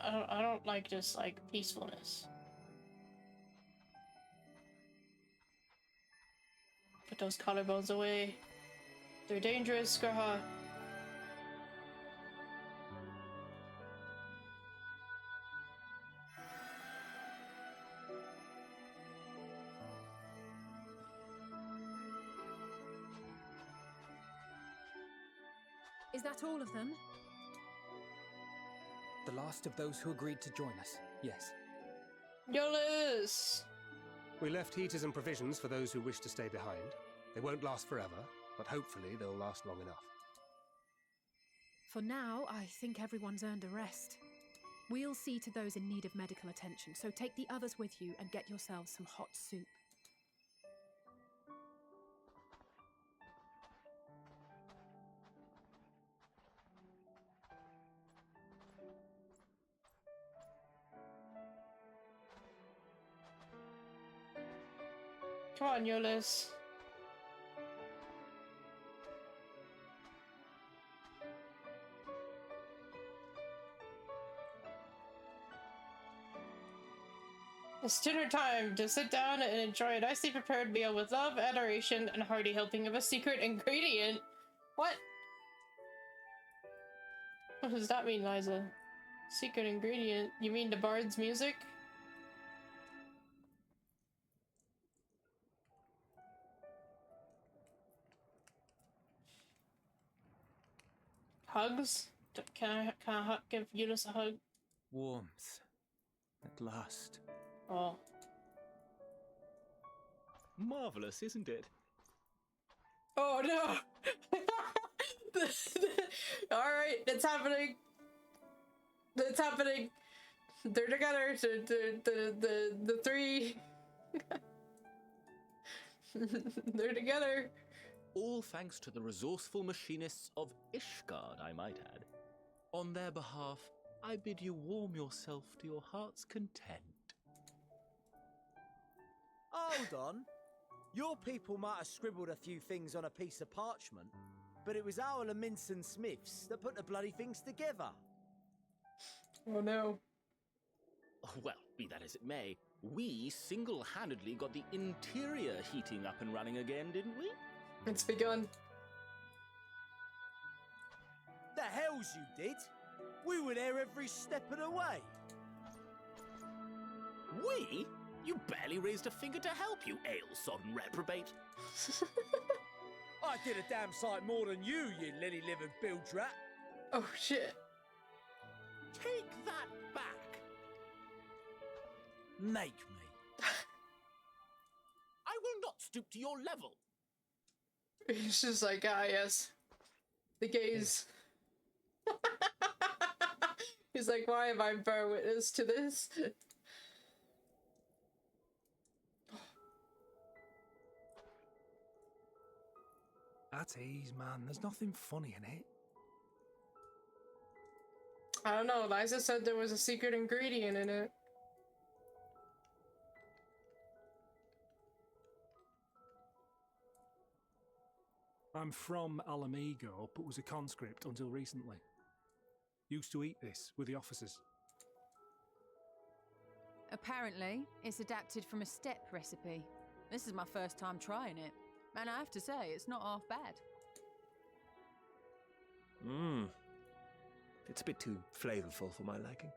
I don't like just like peacefulness. Put those collarbones away. They're dangerous, Graha. Is that all of them? The last of those who agreed to join us, yes. Yolis! We left heaters and provisions for those who wish to stay behind. They won't last forever, but hopefully they'll last long enough. For now, I think everyone's earned a rest. We'll see to those in need of medical attention, so take the others with you and get yourselves some hot soup. Come on, Yolis. It's dinner time to sit down and enjoy a nicely prepared meal with love, adoration, and a hearty helping of a secret ingredient. What? What does that mean, Liza? Secret ingredient? You mean the bard's music? Hugs? Can I give Eunice a hug? Warmth. At last. Oh. Marvelous, isn't it? Oh no! Alright, it's happening. It's happening. They're together. The three. They're together. All thanks to the resourceful machinists of Ishgard, I might add. On their behalf, I bid you warm yourself to your heart's content. Hold on. Your people might have scribbled a few things on a piece of parchment, but it was our Leminson Smiths that put the bloody things together. Oh no. Well, be that as it may, we single-handedly got the interior heating up and running again, didn't we? It's begun. The hells you did! We were there every step of the way. We? You barely raised a finger to help, you ale-sodden reprobate. I did a damn sight more than you lily-livered bilge rat. Oh shit. Take that back. Make me. I will not stoop to your level. He's just like, ah, yes. The gaze. He's like, why am I bear witness to this? At ease, man. There's nothing funny in it. I don't know. Liza said there was a secret ingredient in it. I'm from Alamigo, but was a conscript until recently. Used to eat this with the officers. Apparently, it's adapted from a steppe recipe. This is my first time trying it, and I have to say, it's not half bad. It's a bit too flavorful for my liking.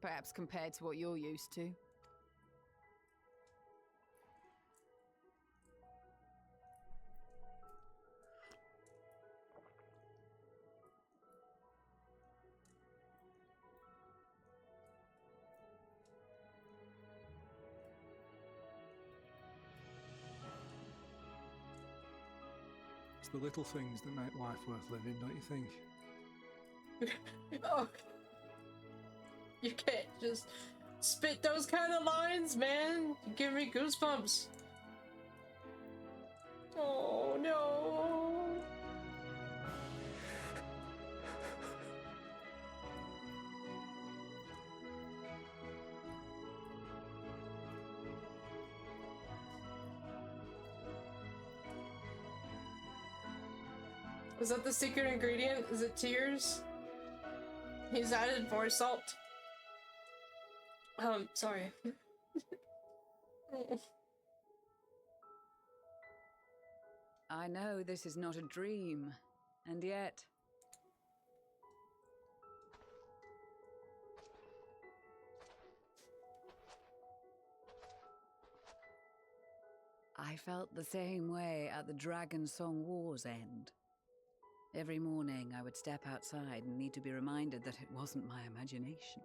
Perhaps compared to what you're used to. It's the little things that make life worth living, don't you think? Oh. You can't just spit those kind of lines, man. You give me goosebumps. Oh no. Is that the secret ingredient? Is it tears? He's added more salt. Sorry. I know this is not a dream, and yet... I felt the same way at the Dragon Song War's end. Every morning I would step outside and need to be reminded that it wasn't my imagination,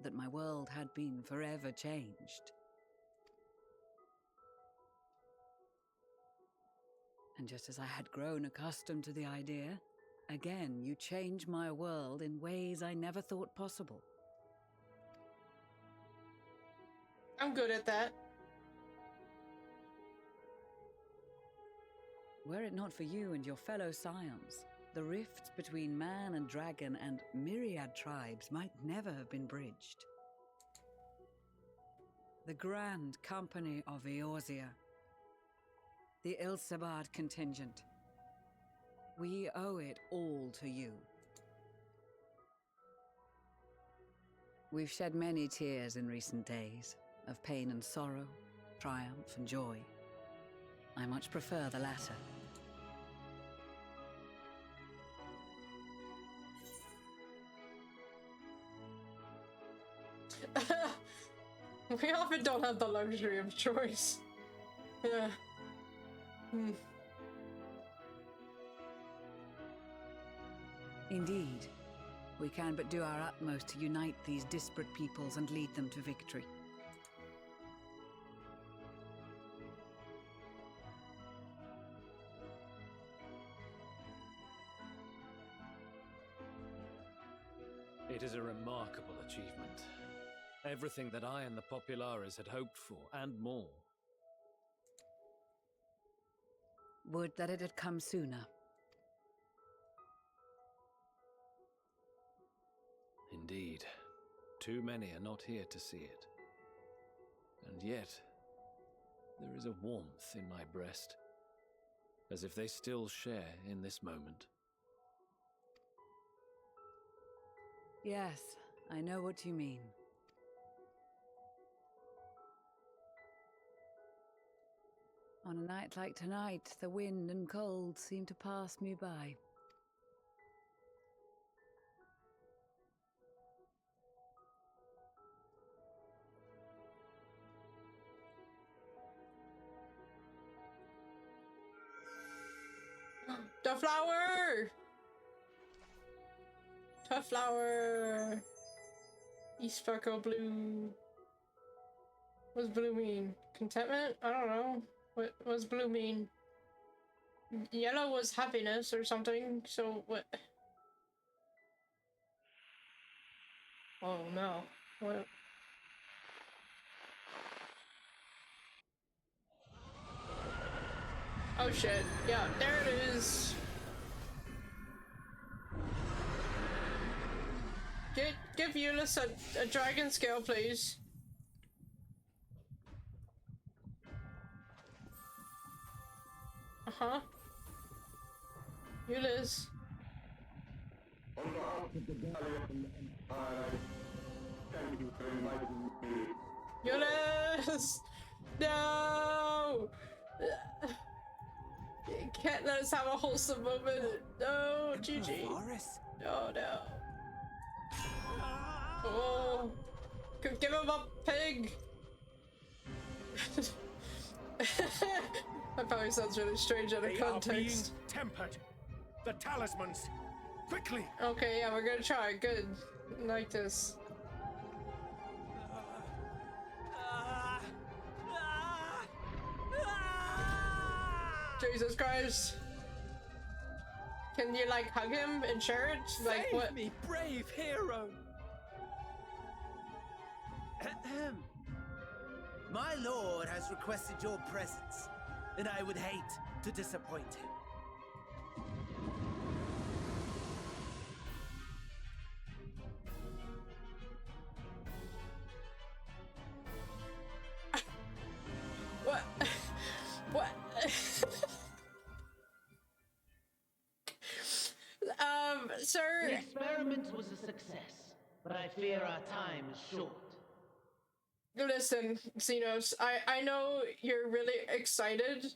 that my world had been forever changed. And just as I had grown accustomed to the idea, again you change my world in ways I never thought possible. I'm good at that. Were it not for you and your fellow scions, the rifts between man and dragon and myriad tribes might never have been bridged. The Grand Company of Eorzea, the Ilsabard contingent, we owe it all to you. We've shed many tears in recent days, of pain and sorrow, triumph and joy. I much prefer the latter. We often don't have the luxury of choice. Yeah. Indeed. We can but do our utmost to unite these disparate peoples and lead them to victory. It is a remarkable achievement. Everything that I and the Populares had hoped for, and more. Would that it had come sooner. Indeed. Too many are not here to see it. And yet, there is a warmth in my breast, as if they still share in this moment. Yes, I know what you mean. On a night like tonight, the wind and cold seem to pass me by. The flower! The flower! Eastfucker blue. What's blue mean? Contentment? I don't know. What's blue mean? Yellow was happiness or something, so what? Oh no. What? Oh shit. Yeah, there it is. Give Eunice a dragon scale, please. Uh-huh. Eunice. On behalf of the Garlemald Empire, thank you for inviting me. Eunice! No! You can't let us have a wholesome moment. No, GG. No, no. Oh. Give him up, pig! That probably sounds really strange out of context. They are being tempered. The talismans! Quickly! Okay, yeah, we're gonna try. Good. Like this. Jesus Christ. Can you, like, hug him and share it? Like, Save what? me, brave hero! My lord has requested your presence, and I would hate to disappoint him. What? What? Sir. The experiment was a success, but I fear our time is short. Listen, Zenos, I know you're really excited.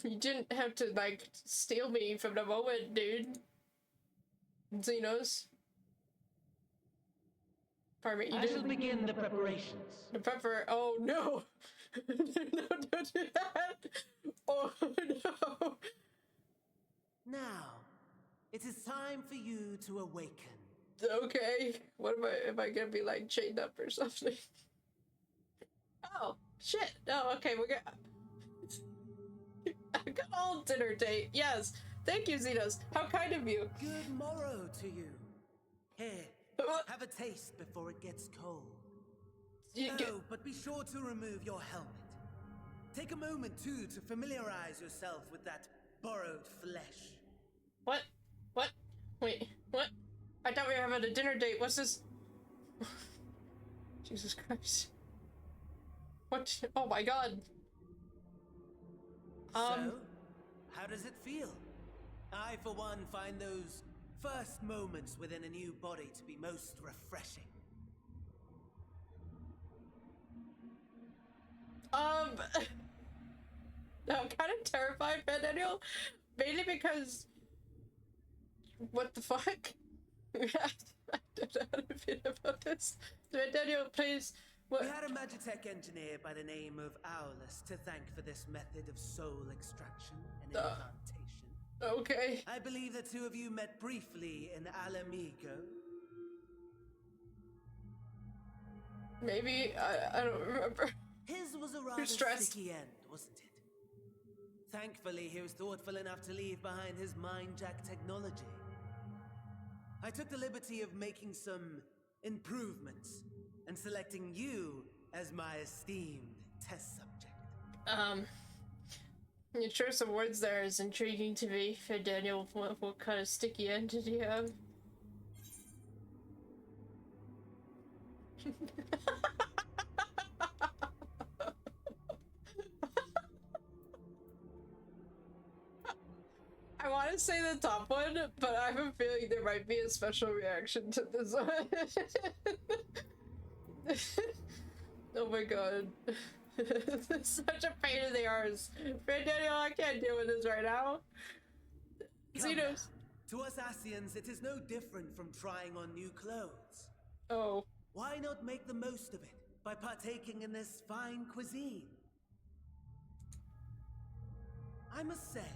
You didn't have to, like, steal me from the moment, dude. Zenos. Pardon me, you I didn't... shall begin the preparations. The oh no! No, don't do that! Oh no! Now, it is time for you to awaken. Okay. What am I gonna be like chained up or something? Oh, shit. No, okay, we're gonna... A good old dinner date. Yes. Thank you, Zenos. How kind of you. Good morrow to you. Here, have a taste before it gets cold. But be sure to remove your helmet. Take a moment, too, to familiarize yourself with that borrowed flesh. What? What? Wait, what? I thought we were having a dinner date. What's this? Jesus Christ. What? Oh my god. So, how does it feel? I, for one, find those first moments within a new body to be most refreshing. No, I'm kind of terrified, man, Daniel. Mainly because... What the fuck? I don't know how to feel about this. Daniel, please... What? We had a Magitech engineer by the name of Owlus to thank for this method of soul extraction and implantation. Okay. I believe the two of you met briefly in Alamigo. Maybe, I don't remember. His was a rather sticky end, wasn't it? Thankfully, he was thoughtful enough to leave behind his mind-jack technology. I took the liberty of making some improvements and selecting you as my esteemed test subject. Your choice of words there is intriguing to me. For Daniel, what kind of sticky end did you have? I want to say the top one, but I have a feeling there might be a special reaction to this one. Oh my god. It's such a pain in the arse. Friend Daniel, I can't deal with this right now. Zenos. To us Asians, it is no different from trying on new clothes. Oh. Why not make the most of it by partaking in this fine cuisine? I must say,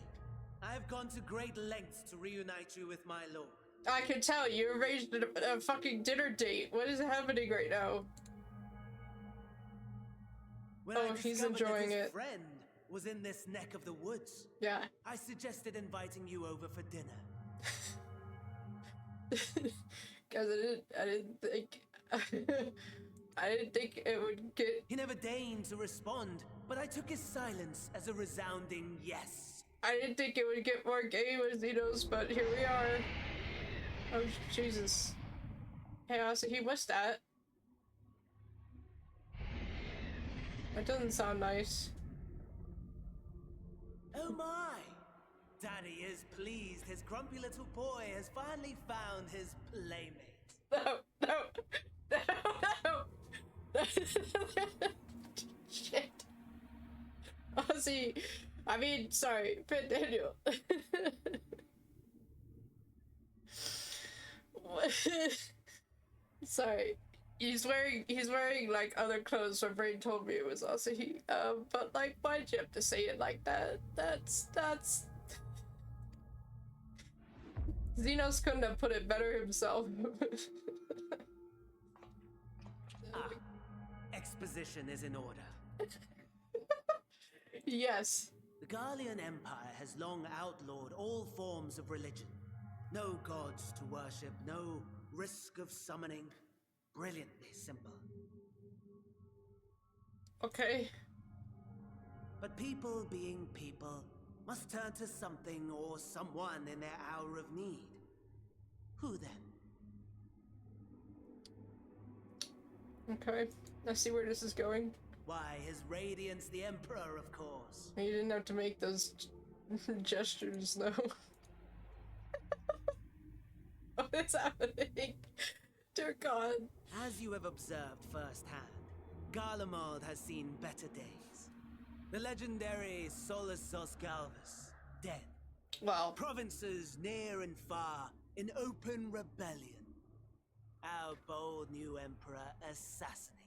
I have gone to great lengths to reunite you with my lord. I can tell, you arranged a fucking dinner date. What is happening right now? When I he's discovered enjoying that his it. friend was in this neck of the woods, yeah, I suggested inviting you over for dinner. Because I didn't think I didn't think it would get. He never deigned to respond, but I took his silence as a resounding yes. I didn't think it would get more gay with Zenos, but here we are. Oh Jesus! Hey, he what's that? That doesn't sound nice. Oh my! Daddy is pleased his grumpy little boy has finally found his playmate. No. Shit. Ozzy, I mean, sorry, Prince Daniel. Sorry. He's wearing like other clothes. My brain told me it was Ozzy. But like, why'd you have to say it like that? That's Zenos couldn't have put it better himself. Exposition is in order. Yes. The Garlean Empire has long outlawed all forms of religion. No gods to worship, no risk of summoning. Brilliantly simple. Okay. But people being people must turn to something or someone in their hour of need. Who then? Okay. I see where this is going. Why, His Radiance the Emperor, of course. You didn't have to make those gestures, though. What is happening? Dear God. As you have observed firsthand, Garlemald has seen better days. The legendary Solus Galvus, dead. Wow. Provinces near and far in open rebellion. Our bold new emperor assassinated.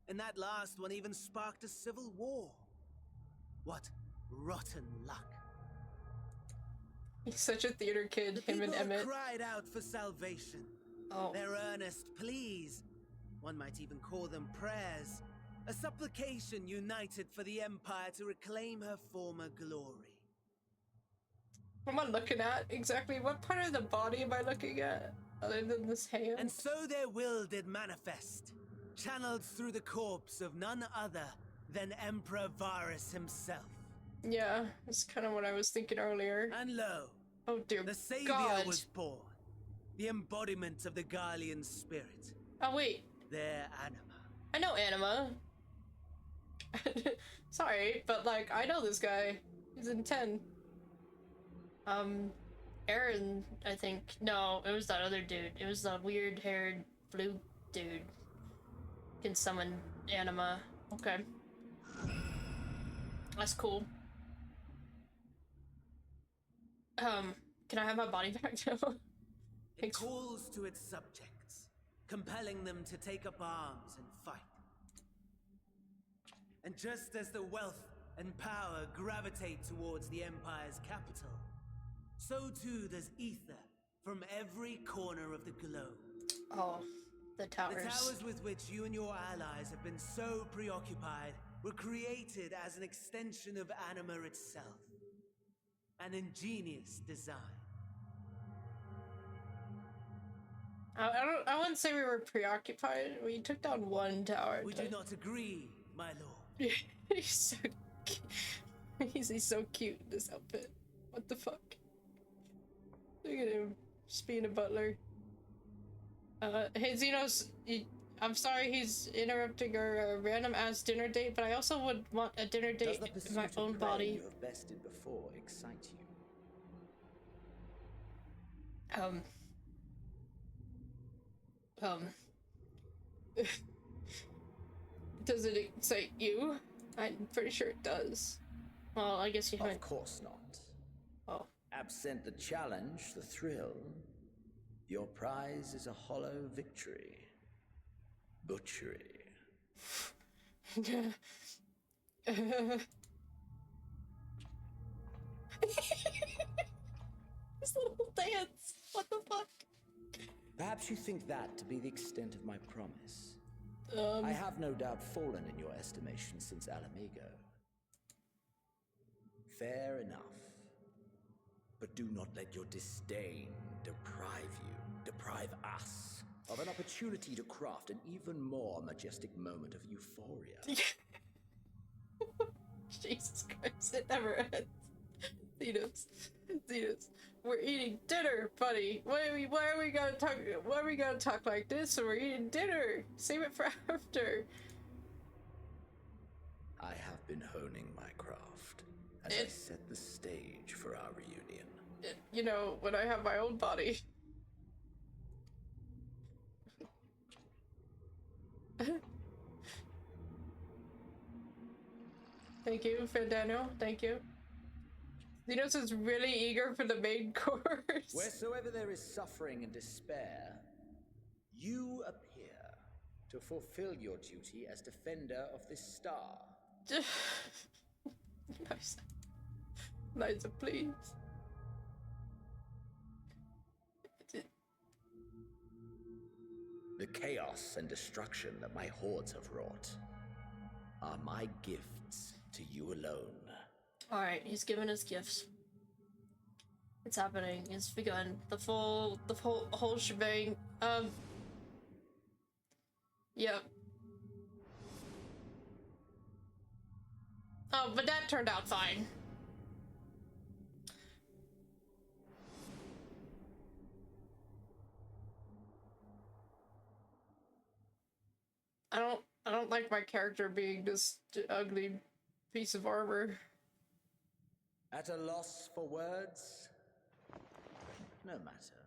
And that last one even sparked a civil war. What rotten luck. He's such a theater kid, him and People Emmett. cried out for salvation. Oh. Their earnest pleas, one might even call them prayers, a supplication united for the Empire to reclaim her former glory. What am I looking at? Exactly what part of the body am I looking at? Other than this hand? And so their will did manifest, channeled through the corpse of none other than Emperor Varus himself. Yeah, that's kind of what I was thinking earlier. And lo, oh dear the Savior God. was born, the embodiment of the Garlean spirit. Oh wait. Their anima. I know Anima. Sorry, but like, I know this guy. He's in 10. Aaron, I think. No, it was that other dude. It was the weird-haired blue dude. Can summon Anima. Okay. That's cool. Can I have my body back now? It calls to its subjects, compelling them to take up arms and fight. And just as the wealth and power gravitate towards the Empire's capital, so too does ether from every corner of the globe. Oh, the towers. The towers with which you and your allies have been so preoccupied were created as an extension of Anima itself. An ingenious design. I wouldn't say we were preoccupied. We took down one tower. We do not agree, my lord. He's so cute. He's so cute in this outfit. What the fuck? Look at him, just being a butler. Hey Zenos, I'm sorry he's interrupting our random ass dinner date, but I also would want a dinner date in my own body. You have bested before excite you? Does it excite you? I'm pretty sure it does. Well, I guess you haven't. Of course not. Oh. Absent the challenge, the thrill, your prize is a hollow victory. Butchery. This little dance. What the fuck? Perhaps you think that to be the extent of my promise. I have no doubt fallen in your estimation since Alamigo. Fair enough. But do not let your disdain deprive us of an opportunity to craft an even more majestic moment of euphoria. Jesus Christ, it never ends. Zenos, we're eating dinner, buddy. Why are we gonna talk like this? So we're eating dinner. Save it for after. I have been honing my craft as I set the stage for our reunion. You know, when I have my own body. Thank you, Fandano. Thank you. Zenos is really eager for the main course. Wheresoever there is suffering and despair, you appear to fulfill your duty as defender of this star. Nice. Nice, please. The chaos and destruction that my hordes have wrought are my gifts to you alone. Alright, he's giving us gifts. It's happening. It's begun. The whole shebang. Yep. Oh, but that turned out fine. I don't like my character being this ugly piece of armor. At a loss for words? No matter.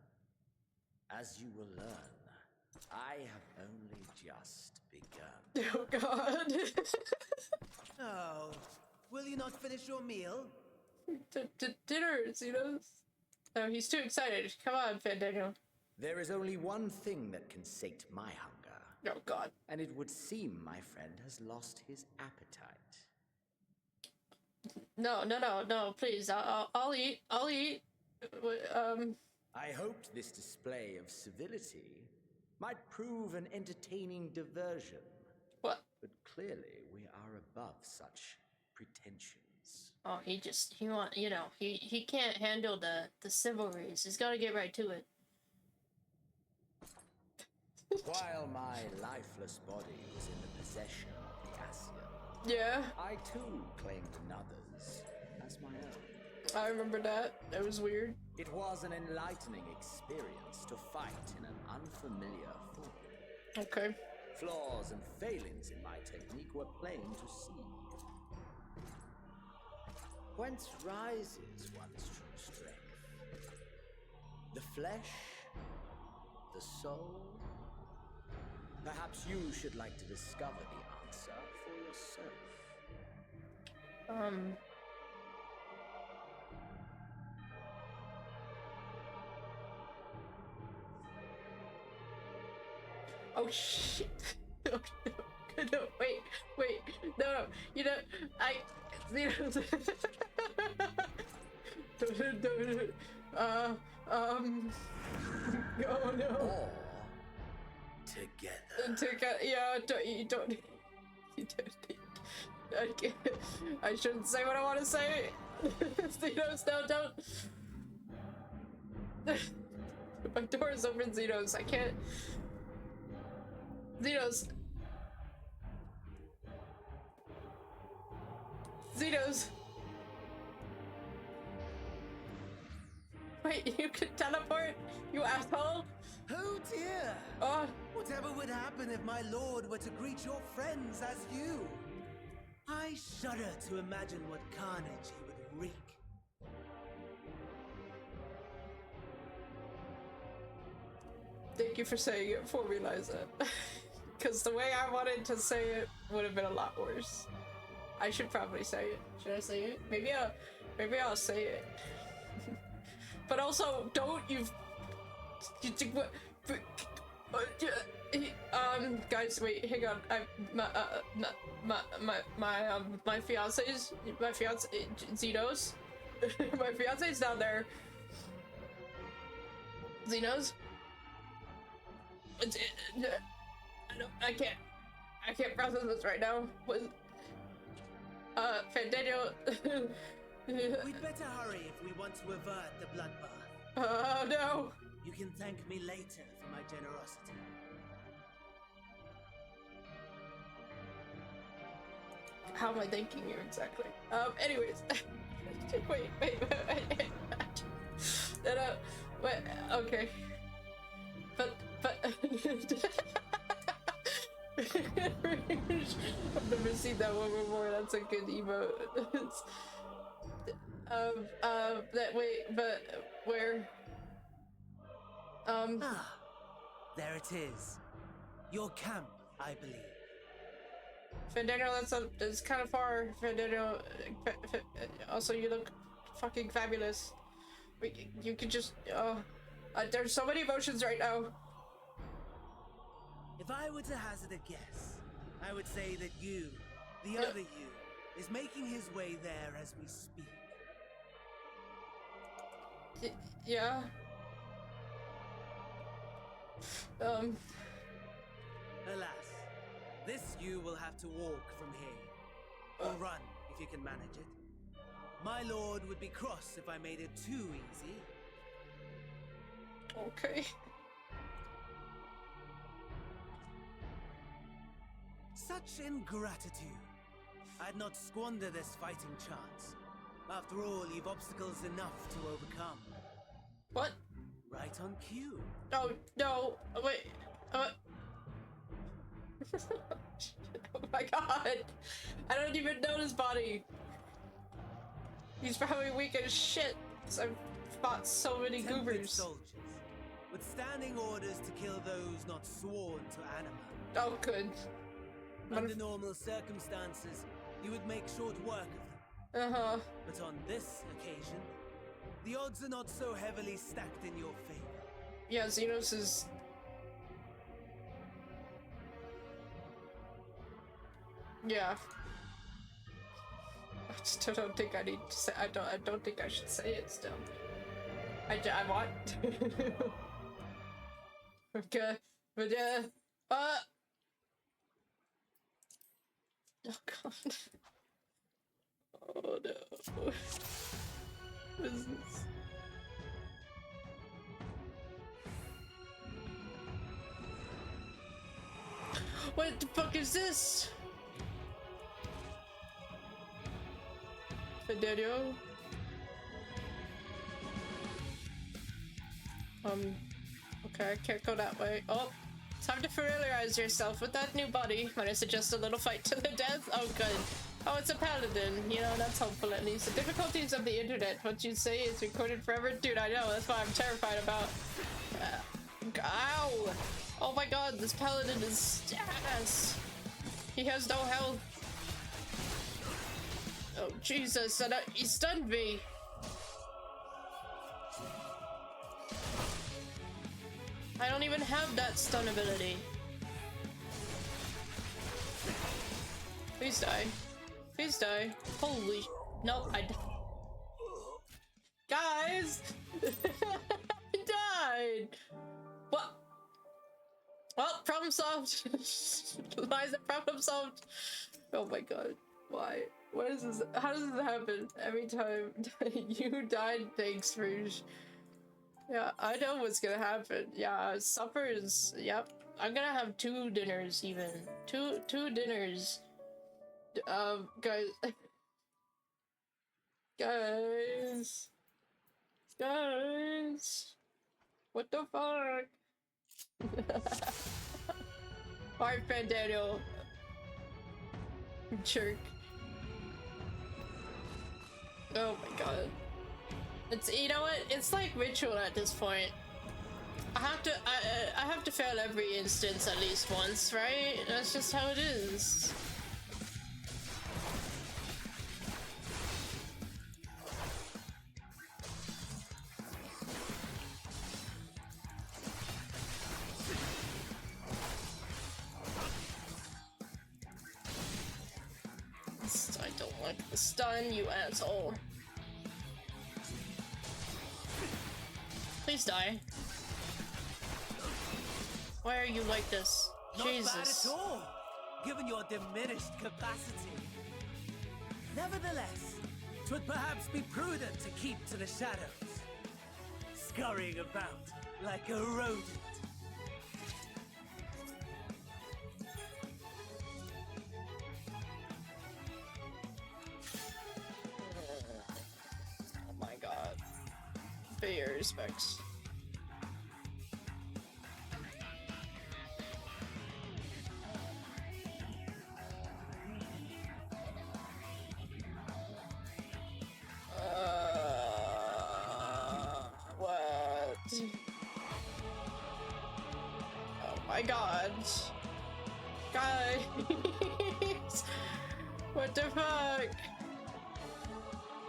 As you will learn, I have only just begun. Oh god. Oh, will you not finish your meal? Dinner, Zenos. Oh, he's too excited. Come on, Fandano. There is only one thing that can sate my hunger. Oh god. And it would seem my friend has lost his appetite. No, please. I'll eat. I hoped this display of civility might prove an entertaining diversion. What? But clearly we are above such pretensions. Oh, he can't handle the chivalries. He's gotta get right to it. While my lifeless body was in the possession of the Ascian, yeah, I too claimed another's as my own. I remember that. That was weird. It was an enlightening experience to fight in an unfamiliar form. Okay. Flaws and failings in my technique were plain to see. Whence rises one's true strength? The flesh? The soul? Perhaps you should like to discover the answer for yourself. Oh shit. No, wait. No. You know, oh no. Or together. Yeah, you don't. I shouldn't say what I want to say. Zenos, no, don't. My door is open, Zenos. I can't. Zenos. Wait, you could teleport? You asshole? Oh dear! Oh. Whatever would happen if my lord were to greet your friends as you? I shudder to imagine what carnage he would wreak. Thank you for saying it for me, Liza. Because the way I wanted to say it would have been a lot worse. I should probably say it. Should I say it? Maybe I'll say it. But also, don't you guys, wait, hang on. My fiance, Zenos. My fiance's down there. Zenos. I can't process this right now. Fandango. We'd better hurry if we want to avert the bloodbath. Oh no! You can thank me later for my generosity. How am I thanking you exactly? Anyways. wait. Okay. But I've never seen that one before. That's a good emote. Where? There it is. Your camp, I believe. Fandango, that's kind of far. Fandango, also you look fucking fabulous. You could just, there's so many emotions right now. If I were to hazard a guess, I would say that you, the other you, is making his way there as we speak. Yeah. Alas, this you will have to walk from here. Or run, if you can manage it. My lord would be cross if I made it too easy. Okay. Such ingratitude. I'd not squander this fighting chance. After all, you've obstacles enough to overcome. What? Right on cue. Oh, no. Wait. Oh my god. I don't even know his body. He's probably weak as shit. Because I've fought so many goobers. Soldiers, with standing orders to kill those not sworn to anima. Oh, good. Under normal circumstances, you would make short work of them. Uh-huh. But on this occasion, the odds are not so heavily stacked in your favor. Yeah, Zenos is... Yeah. I just don't think I need to say... I don't think I should say it still. I want. Okay, but oh god. Oh no. What is this? What the fuck is this? Fidelio? Okay, I can't go that way. Oh, time to familiarize yourself with that new body. Might I suggest a little fight to the death? Oh, good. Oh, it's a paladin. You know, that's helpful at least. The difficulties of the internet. What you say is recorded forever? Dude, I know. That's why I'm terrified about. Ow! Oh my god, this paladin is ass. He has no health. Oh, Jesus. He stunned me. I don't even have that stun ability. Please die. Please die. Holy... No, I... Guys! I died! What? Well, problem solved. Liza, problem solved. Oh my god. Why? What is this? How does this happen? Every time you died, thanks, Rouge. Yeah, I know what's gonna happen. Yeah, supper is... Yep. I'm gonna have 2 dinners, even. Two dinners. Guys... Guys... Guys... What the fuck? Alright, friend Daniel. Jerk. Oh my god. It's, you know what? It's like ritual at this point. I have to fail every instance at least once, right? That's just how it is. I don't like the stun, you asshole. Please die. Why are you like this? Not Jesus. bad at all, given your diminished capacity. Nevertheless, 'twould perhaps be prudent to keep to the shadows, scurrying about like a rodent. Oh my god. Pay your respects. What? Oh my god. Guys! What the fuck?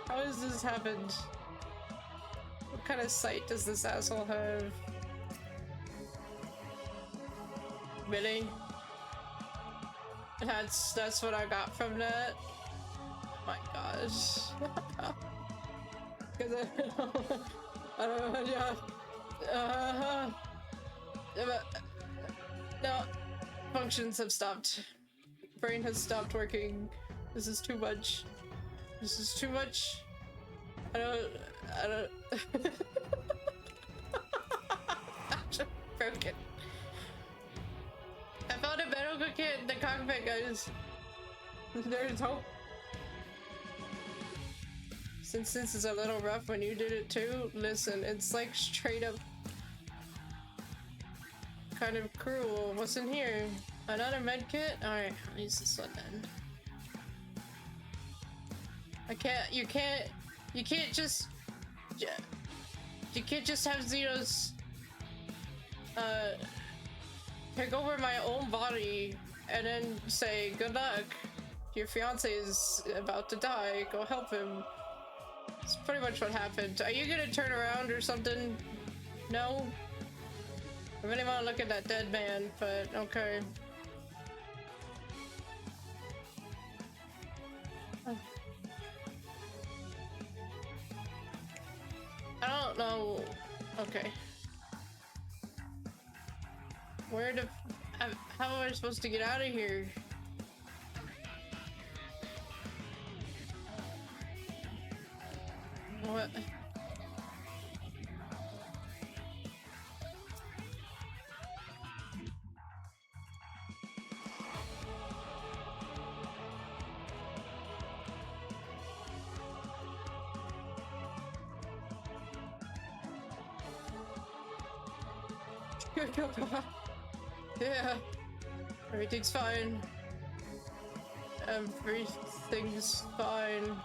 How has this happened? What kind of sight does this asshole have? Really? That's what I got from that? Oh my gosh. Cause I don't know, yeah. No. Functions have stopped. Brain has stopped working. This is too much. This is too much. I don't I'm just broken. I found a medical kit in the cockpit, guys. There's hope. Since this is a little rough when you did it too, listen, it's like straight up kind of cruel. What's in here? Another med kit? Alright, I'll use this one then. You can't just have Zenos take over my own body and then say good luck. Your fiance is about to die. Go help him. That's pretty much what happened. Are you gonna turn around or something? No? I really want to look at that dead man, but okay. I don't know. Okay. Where the... How am I supposed to get out of here? What? Yeah, everything's fine. Everything's fine.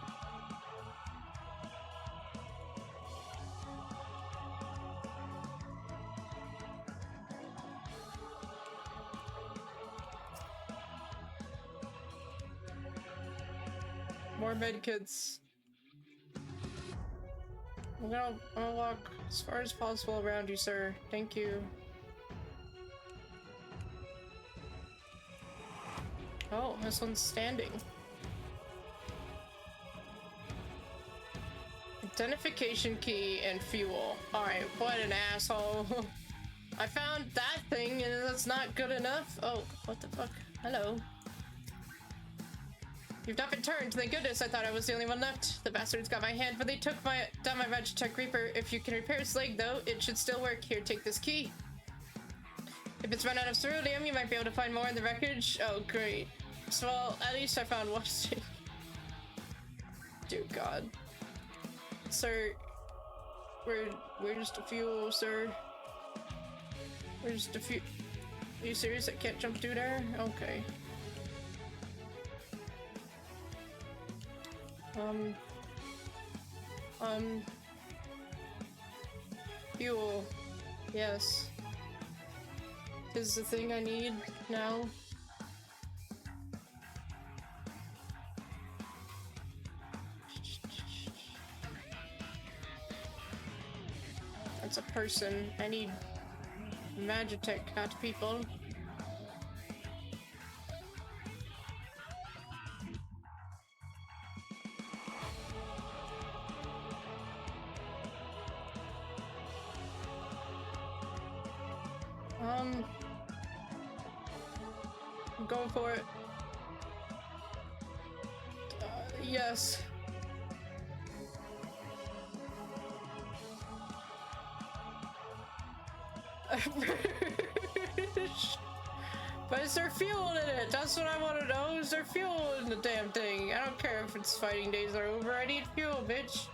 More medkits. I'm gonna walk as far as possible around you, sir. Thank you. Oh, this one's standing. Identification key and fuel. Alright, what an asshole. I found that thing and that's not good enough. Oh, what the fuck? Hello. You've not been turned, thank goodness. I thought I was the only one left. The bastards got my hand, but they took down my Magitech Reaper. If you can repair its leg, though, it should still work. Here, take this key. If it's run out of ceruleum, you might be able to find more in the wreckage. Oh, great. So, well, at least I found one thing. Dear God. Sir, we're just a fuel, sir. We're just a few. Are you serious? I can't jump through there? Okay. Fuel. Yes. This is the thing I need now. That's a person. I need Magitech, not people. I'm going for it. Yes. But is there fuel in it? That's what I want to know. Is there fuel in the damn thing? I don't care if its fighting days are over. I need fuel, bitch.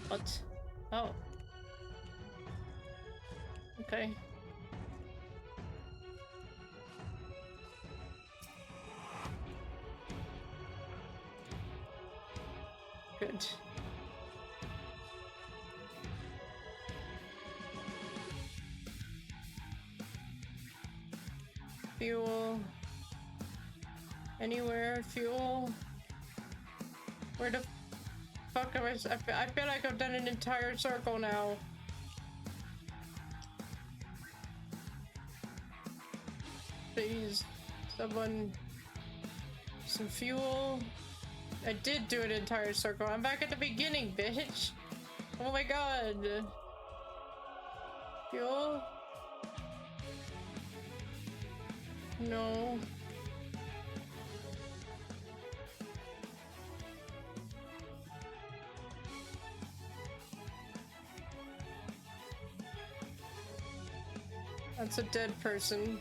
What? Oh. Okay. Good. Fuel. Anywhere, fuel. Where the fuck am I feel like I've done an entire circle now. Please, someone, some fuel. I did do an entire circle. I'm back at the beginning, bitch. Oh my god. Fuel? No. That's a dead person.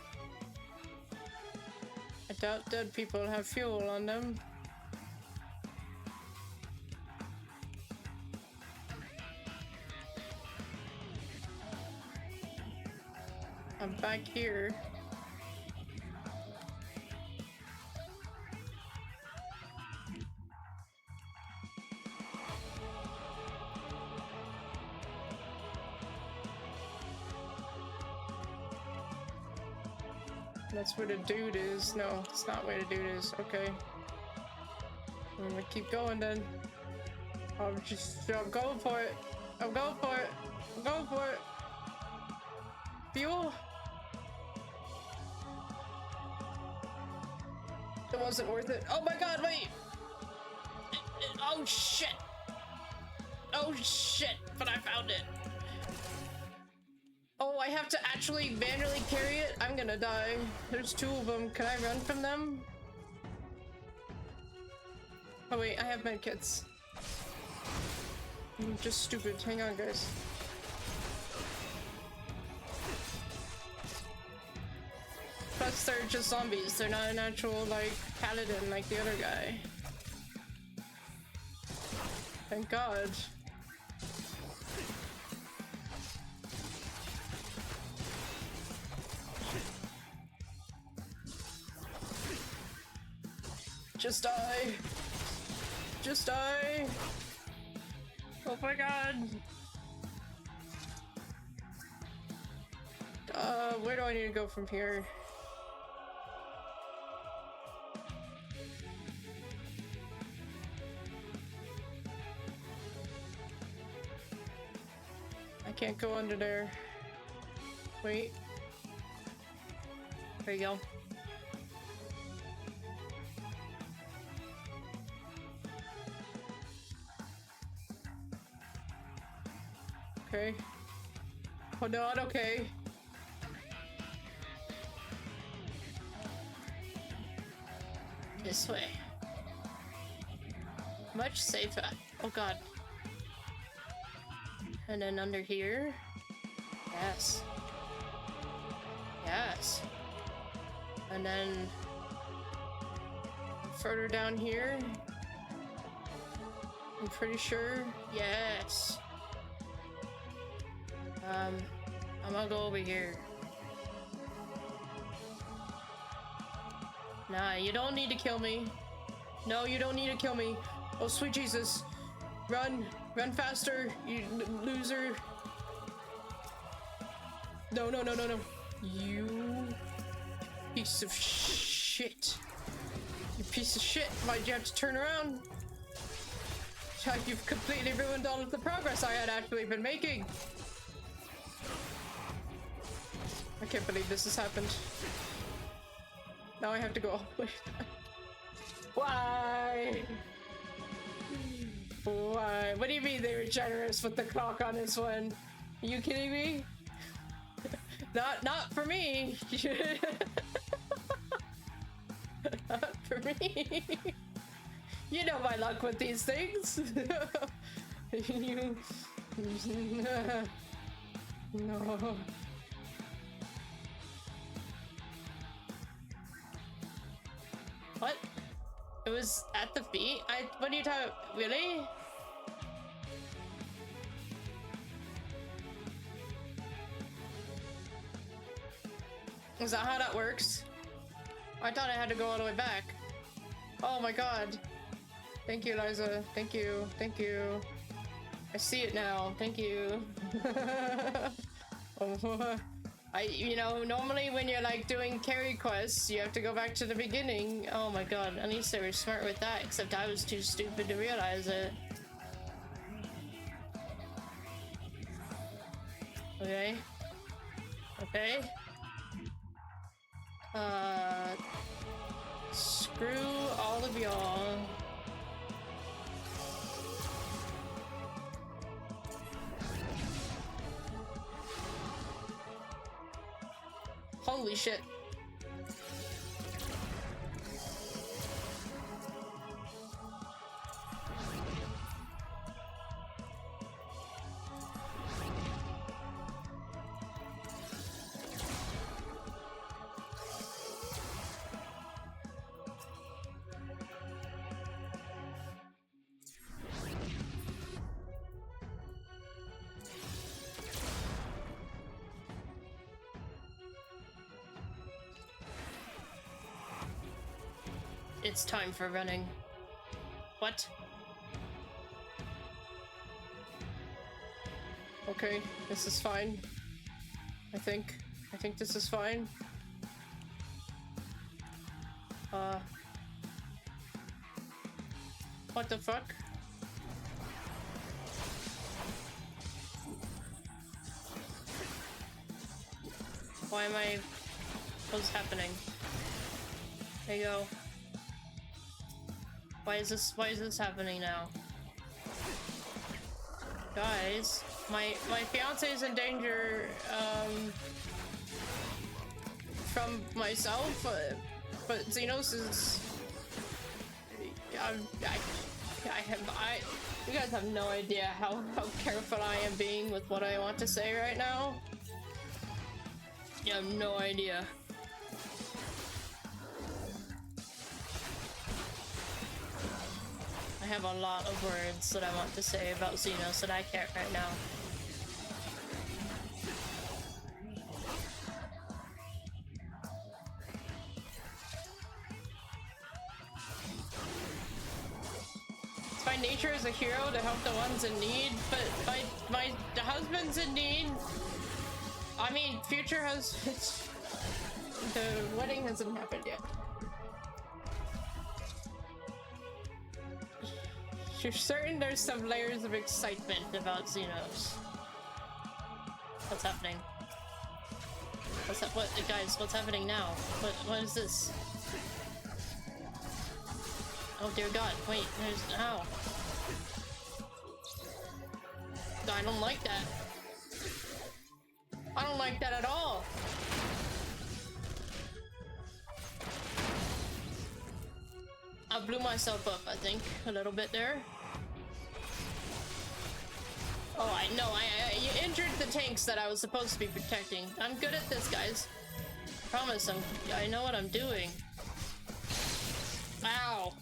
I doubt dead people have fuel on them. I'm back here. That's where the dude is. No, it's not where the dude is. Okay. I'm gonna keep going then. I'm going for it. I'm going for it. I'm going for it. Fuel? It wasn't worth it. Oh my god, wait! Oh shit! Oh shit! But I found it. Oh, I have to actually manually carry it? I'm gonna die. There's 2 of them. Can I run from them? Oh wait, I have medkits. I'm just stupid. Hang on, guys. Plus, they're just zombies. They're not an actual, like, paladin like the other guy. Thank God. Just die. Just die. Oh my God. Where do I need to go from here? I can't go under there. Wait. There you go. Okay. Oh, not okay. This way. Much safer. Oh God. And then under here. Yes. Yes. And then further down here. I'm pretty sure. Yes. I'm gonna go over here. Nah, you don't need to kill me. No, you don't need to kill me. Oh, sweet Jesus. Run. Run faster, you loser. No, no, no, no, no. You piece of shit. You piece of shit. Why'd you have to turn around? You've completely ruined all of the progress I had actually been making. I can't believe this has happened. Now I have to go all the way back. Why? Why? What do you mean they were generous with the clock on this one? Are you kidding me? Not for me. Not for me. You know my luck with these things. You... No. What? It was at the feet? What are you talking? Really? Is that how that works? I thought I had to go all the way back. Oh my God. Thank you, Liza. Thank you. Thank you. I see it now. Thank you. Oh, you know, normally when you're like doing carry quests, you have to go back to the beginning. Oh my God, at least they were smart with that, except I was too stupid to realize it. Okay. Okay. Screw all of y'all. Holy shit. It's time for running. What? Okay, this is fine. I think this is fine. What the fuck? Why am I... What's happening? There you go. Why is this happening now? Guys, my fiance is in danger from myself, but Zenos is you guys have no idea how careful I am being with what I want to say right now. You have no idea. I have a lot of words that I want to say about Zenos that I can't right now. It's my nature as a hero to help the ones in need, but my husband's in need. I mean, future husbands. The wedding hasn't happened yet. You're certain there's some layers of excitement about Zenos. What's happening? What, guys, what's happening now? What is this? Oh dear God, wait, there's, ow. I don't like that. I don't like that at all. I blew myself up, I think, a little bit there. Oh, I know, you injured the tanks that I was supposed to be protecting. I'm good at this, guys. Promise, I know what I'm doing. Ow.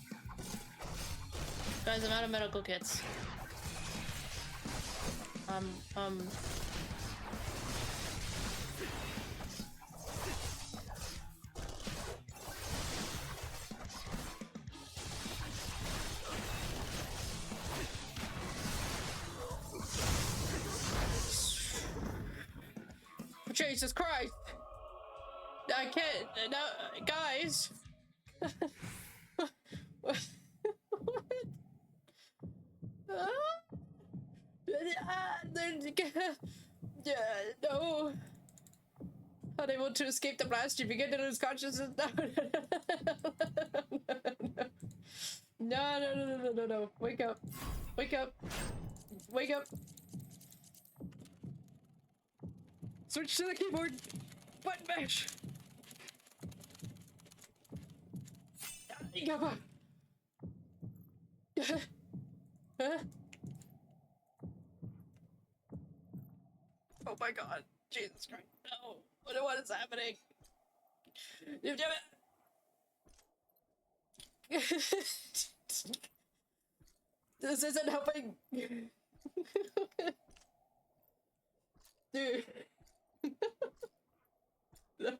Guys, I'm out of medical kits. Jesus Christ! I can't. No, guys. What? No. Unable to escape the blast, you begin to lose consciousness. No. Wake up. Wake up. Wake up. Switch to the keyboard. Button mash. Oh my God. Jesus Christ. No. What is happening? This isn't helping. Dude. No.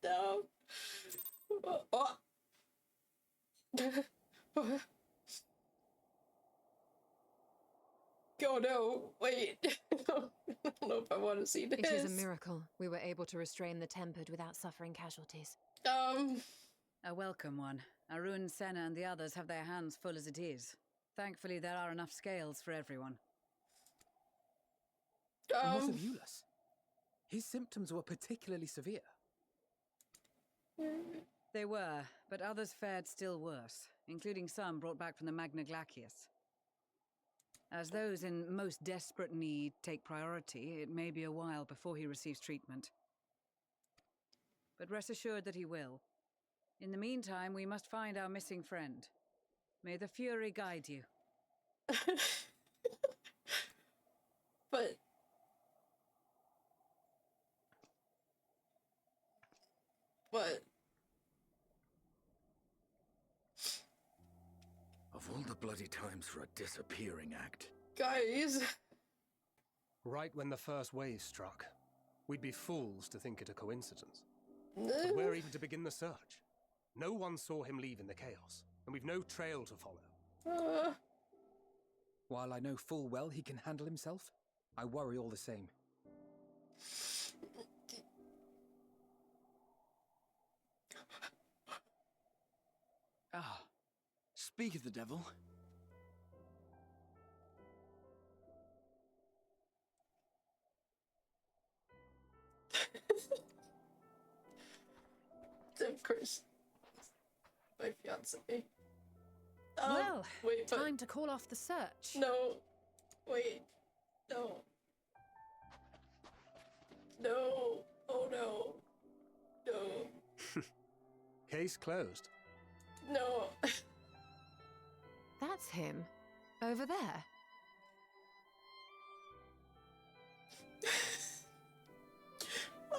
No. Oh no, wait. I don't know if I want to see this. It is a miracle we were able to restrain the Tempered without suffering casualties. A welcome one. Arun, Senna, and the others have their hands full as it is. Thankfully, there are enough scales for everyone. And what of Euless? His symptoms were particularly severe. They were, but others fared still worse, including some brought back from the Magna Glacius. As those in most desperate need take priority, it may be a while before he receives treatment. But rest assured that he will. In the meantime, we must find our missing friend. May the Fury guide you. But... Of all the bloody times for a disappearing act. Guys... Right when the first wave struck, we'd be fools to think it a coincidence. But where even to begin the search? No one saw him leave in the chaos, and we've no trail to follow. While I know full well he can handle himself, I worry all the same. Ah, speak of the devil. Of course. My fiance. Well, wait, time to call off the search. No. Wait. No. No. Oh no. No. Case closed. No. That's him. Over there.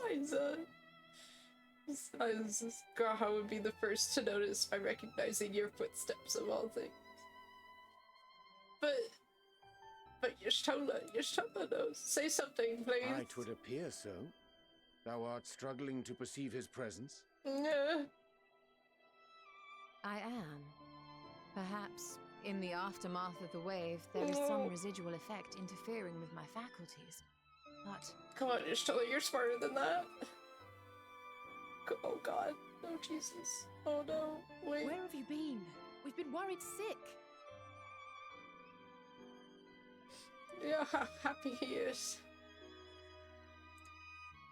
Liza. Graha would be the first to notice by recognizing your footsteps of all things. But Y'shtola knows. Say something, please. Aye, 'twould appear so. Thou art struggling to perceive his presence? Yeah. I am. Perhaps, in the aftermath of the wave, there is some residual effect interfering with my faculties. But... Come on, Y'shtola, you're smarter than that. Oh god. Oh Jesus. Oh no. Wait. Where have you been? We've been worried sick. Yeah, happy he is.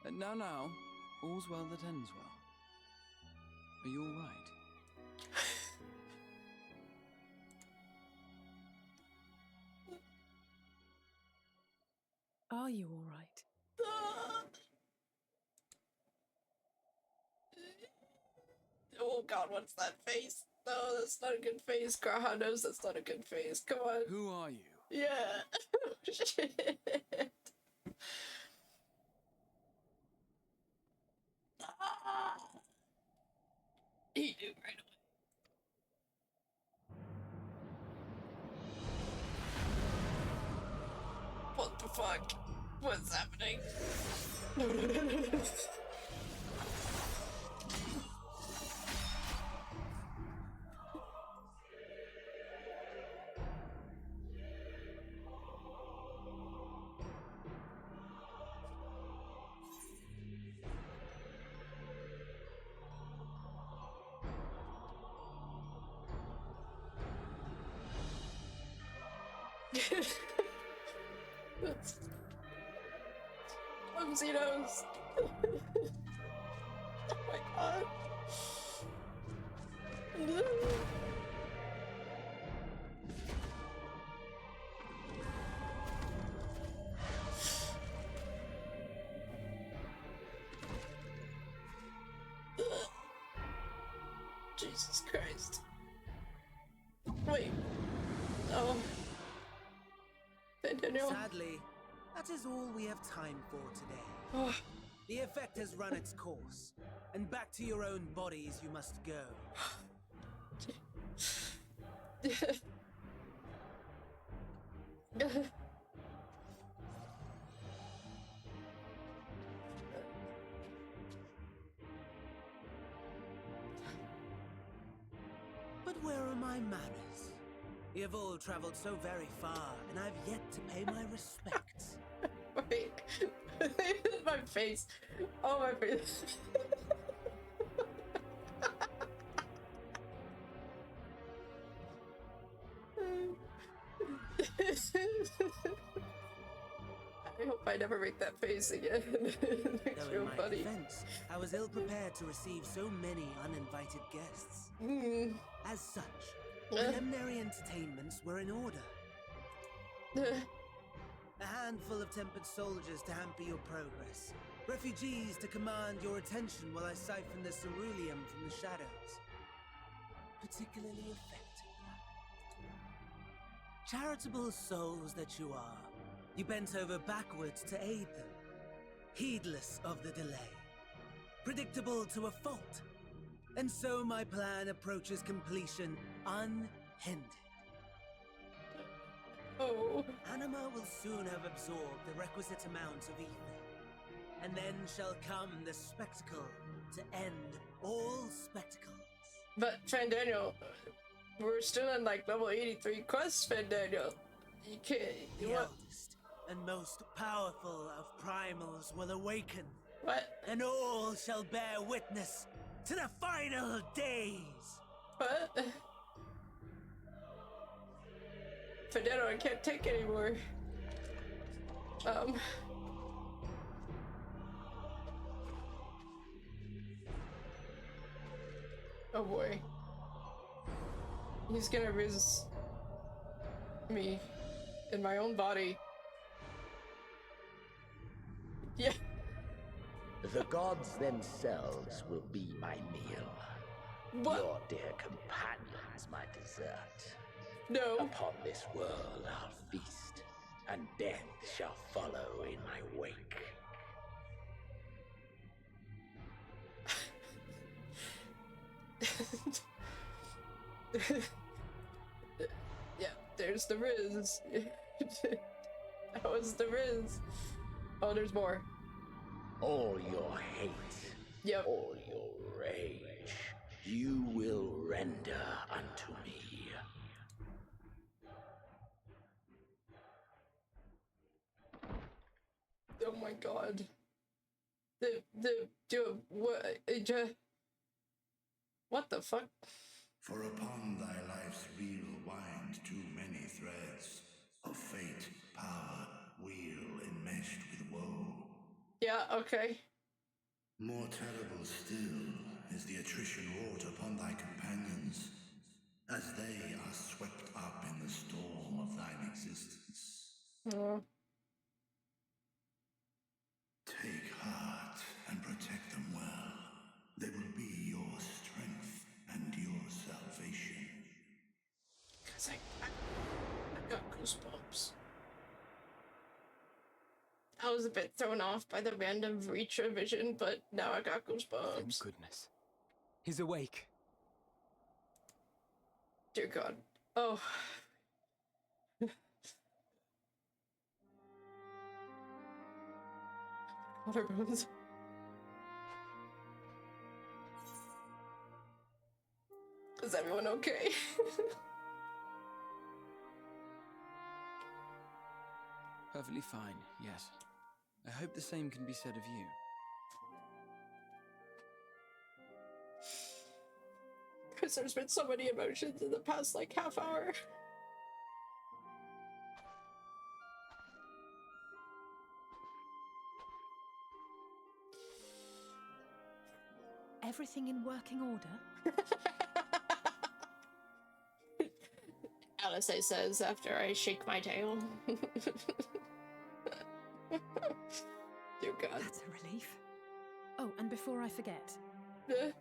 Now, all's well that ends well. Are you all right? Are you all right? Oh god, what's that face? No, that's not a good face. Graha knows that's not a good face. Come on. Who are you? Yeah. Shit. He knew right away. What the fuck? What's happening? No. I'm Zenos. Oh my god. Jesus Christ. Wait. Oh. Daniel. Sadly, that is all we have time for today. Oh. The effect has run its course, and back to your own bodies you must go. But where are my manners? You have all traveled so very far, and I've yet to pay my respects. Wait. My face. Oh, my face. I hope I never make that face again. It's Though real in my funny. defense, I was ill prepared to receive so many uninvited guests. As such, preliminary entertainments were in order. A handful of tempered soldiers to hamper your progress. Refugees to command your attention while I siphon the ceruleum from the shadows. Particularly effective. Charitable souls that you are, you bent over backwards to aid them. Heedless of the delay. Predictable to a fault. And so my plan approaches completion unhindered. Oh. Anima will soon have absorbed the requisite amount of ether. And then shall come the spectacle to end all spectacles. But Fandaniel, we're still in like level 83 quests, Fandaniel. You can't. The eldest and most powerful of primals will awaken. What? And all shall bear witness to the final days. What? Federo, I can't take anymore. Oh boy. He's gonna riz me in my own body. Yeah. The gods themselves will be my meal. What? Your dear companions my dessert. No. Upon this world I'll feast, and death shall follow in my wake. Yeah, there's the Riz. That was the Riz. Oh, there's more. All your hate, yep. All your rage, you will render unto me. Oh my god. What the fuck? For upon thy life's reel wind too many threads of fate, power, wheel enmeshed with woe. Yeah, okay. More terrible still is the attrition wrought upon thy companions, as they are swept up in the storm of thine existence. Take heart and protect them well. They will be your strength and your salvation. Cause I got goosebumps. I was a bit thrown off by the random Reacher vision, but now I got goosebumps. Thank goodness. He's awake. Dear God. Oh. Waterbones. Is everyone okay? Perfectly fine, yes. I hope the same can be said of you. Because there's been so many emotions in the past, like, half hour. Everything in working order? Alice says after I shake my tail. Dear God. That's a relief. Oh, and before I forget,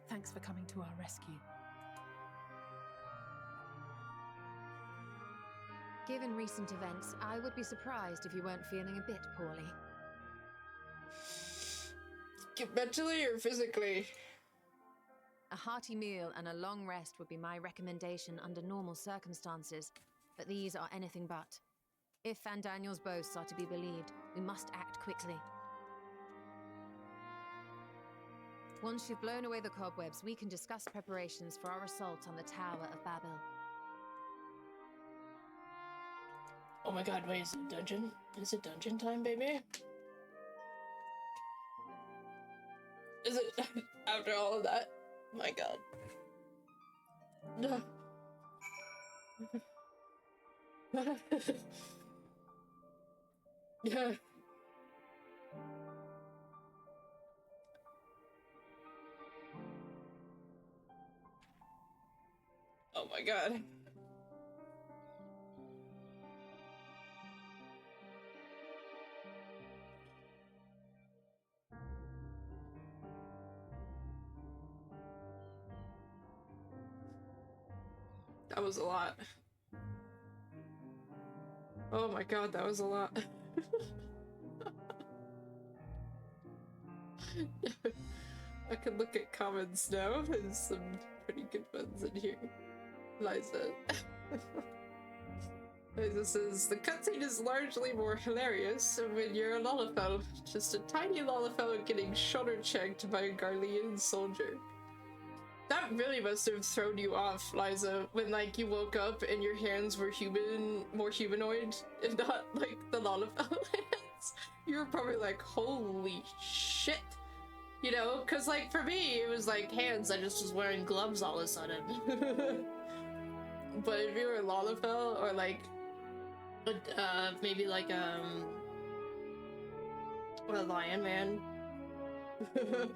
thanks for coming to our rescue. Given recent events, I would be surprised if you weren't feeling a bit poorly. Mentally or physically? A hearty meal and a long rest would be my recommendation under normal circumstances, but these are anything but. If Van Daniel's boasts are to be believed, we must act quickly. Once you've blown away the cobwebs, we can discuss preparations for our assault on the Tower of Babel. Oh my god, wait, is it dungeon? Is it dungeon time, baby? Is it after all of that? My god. No. Yeah. Oh my god. That was a lot. Oh my god, that was a lot. I could look at comments now. There's some pretty good ones in here. Liza. Liza says, the cutscene is largely more hilarious when you're a Lalafell. Just a tiny Lalafell getting shoulder checked by a Garlean soldier. That really must have thrown you off, Liza, when like you woke up and your hands were more humanoid and not like the Lalafell hands. You were probably like, holy shit. You know, because, like, for me, it was like hands. I just was wearing gloves all of a sudden. But if you were Lalafell or, like, maybe like, a lion man, you're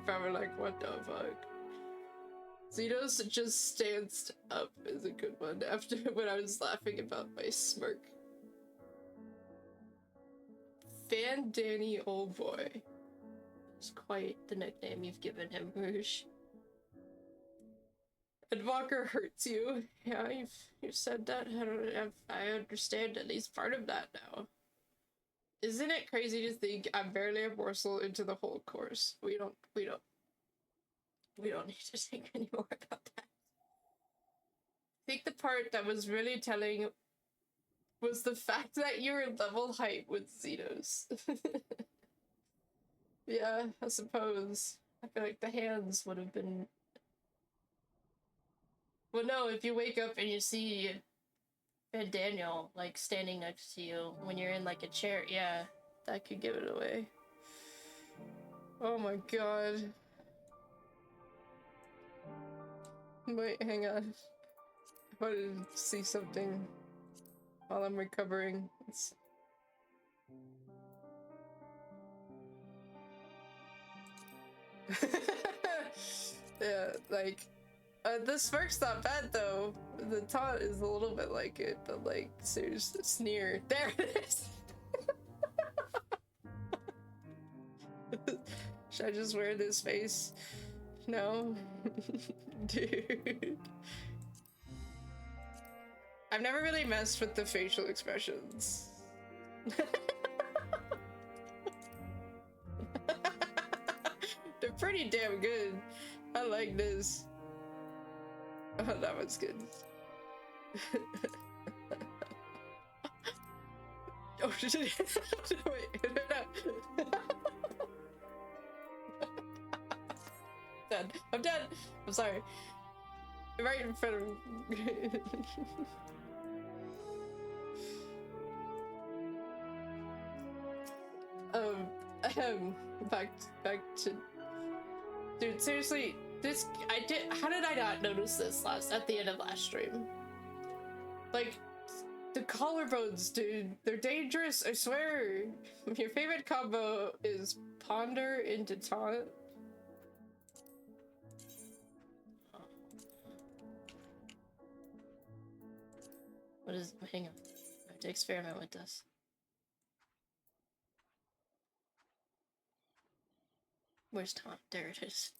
probably like, what the fuck? Zenos just stands up is a good one after when I was laughing about my smirk. Fan Danny, old boy. It's quite the nickname you've given him, Rouge. And Walker hurts you. Yeah, you've said that. I understand at least part of that now. Isn't it crazy to think I'm barely a morsel into the whole course? We don't need to think anymore about that. I think the part that was really telling was the fact that you were level height with Zenos. Yeah, I suppose. I feel like the hands would have been... Well, no, if you wake up and you see Daniel, like, standing next to you when you're in, like, a chair, yeah, that could give it away. Oh my god. Wait, hang on. I wanted to see something while I'm recovering. Yeah, like, the smirk's not bad though. The taunt is a little bit like it, but like, seriously, sneer. There it is! Should I just wear this face? No? Dude. I've never really messed with the facial expressions. They're pretty damn good. I like this. Oh, that one's good. Oh shit. Wait, no. Dead. I'm dead. I'm sorry. Right in front of me. Back to, dude, seriously, this, how did I not notice this at the end of last stream? Like, the collarbones, dude, they're dangerous, I swear. Your favorite combo is Ponder into Taunt. What is, hang on, I have to experiment with this. Where's Taunt? There it is.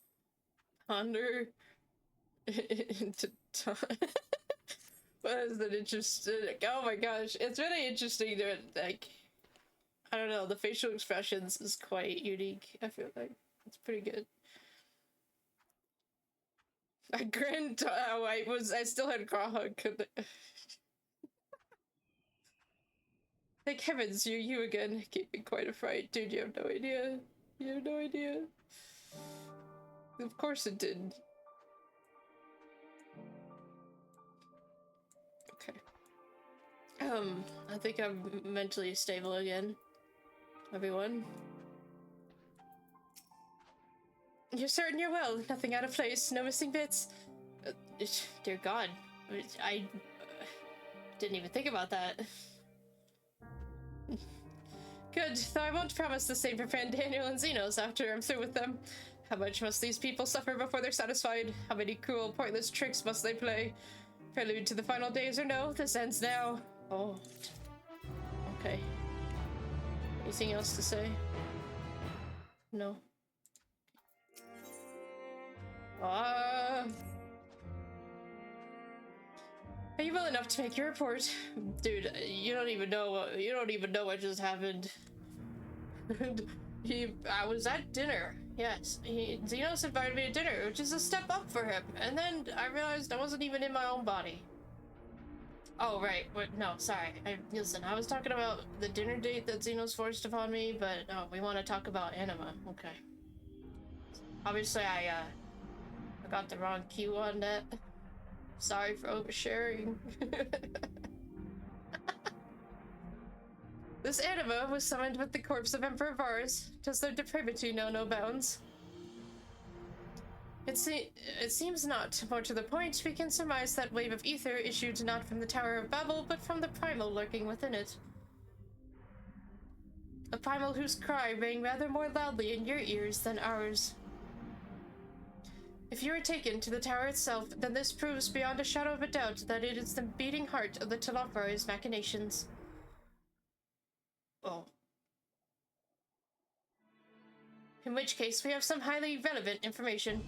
Ponder into Taunt. What is that interesting? Oh my gosh, it's really interesting to, like, I don't know, the facial expressions is quite unique, I feel like. It's pretty good. I grinned, oh, I still had Grahug. Thank heavens, you again. Gave me quite a fright. Dude, you have no idea. You have no idea. Of course it did. Okay. I think I'm mentally stable again. Everyone. You're certain you're well? Nothing out of place? No missing bits? Dear God. I didn't even think about that. Good, though I won't promise the same for Fan Daniel and Zenos after I'm through with them. How much must these people suffer before they're satisfied? How many cruel, pointless tricks must they play? Prelude to the final days or no? This ends now. Oh. Okay. Anything else to say? No. Are you well enough to make your report? Dude, you don't even know what just happened. I was at dinner. Yes, Zenos invited me to dinner, which is a step up for him. And then I realized I wasn't even in my own body. Oh, right. No, sorry. Listen, I was talking about the dinner date that Zenos forced upon me, but no, we want to talk about Anima. Okay. Obviously, I got the wrong cue on that. Sorry for oversharing. This anima was summoned with the corpse of Emperor Varus. Does their depravity know no bounds? It seems not. More to the point, we can surmise that wave of ether issued not from the Tower of Babel, but from the primal lurking within it. A primal whose cry rang rather more loudly in your ears than ours. If you are taken to the tower itself, then this proves beyond a shadow of a doubt that it is the beating heart of the Telophori's machinations. Oh. In which case, we have some highly relevant information.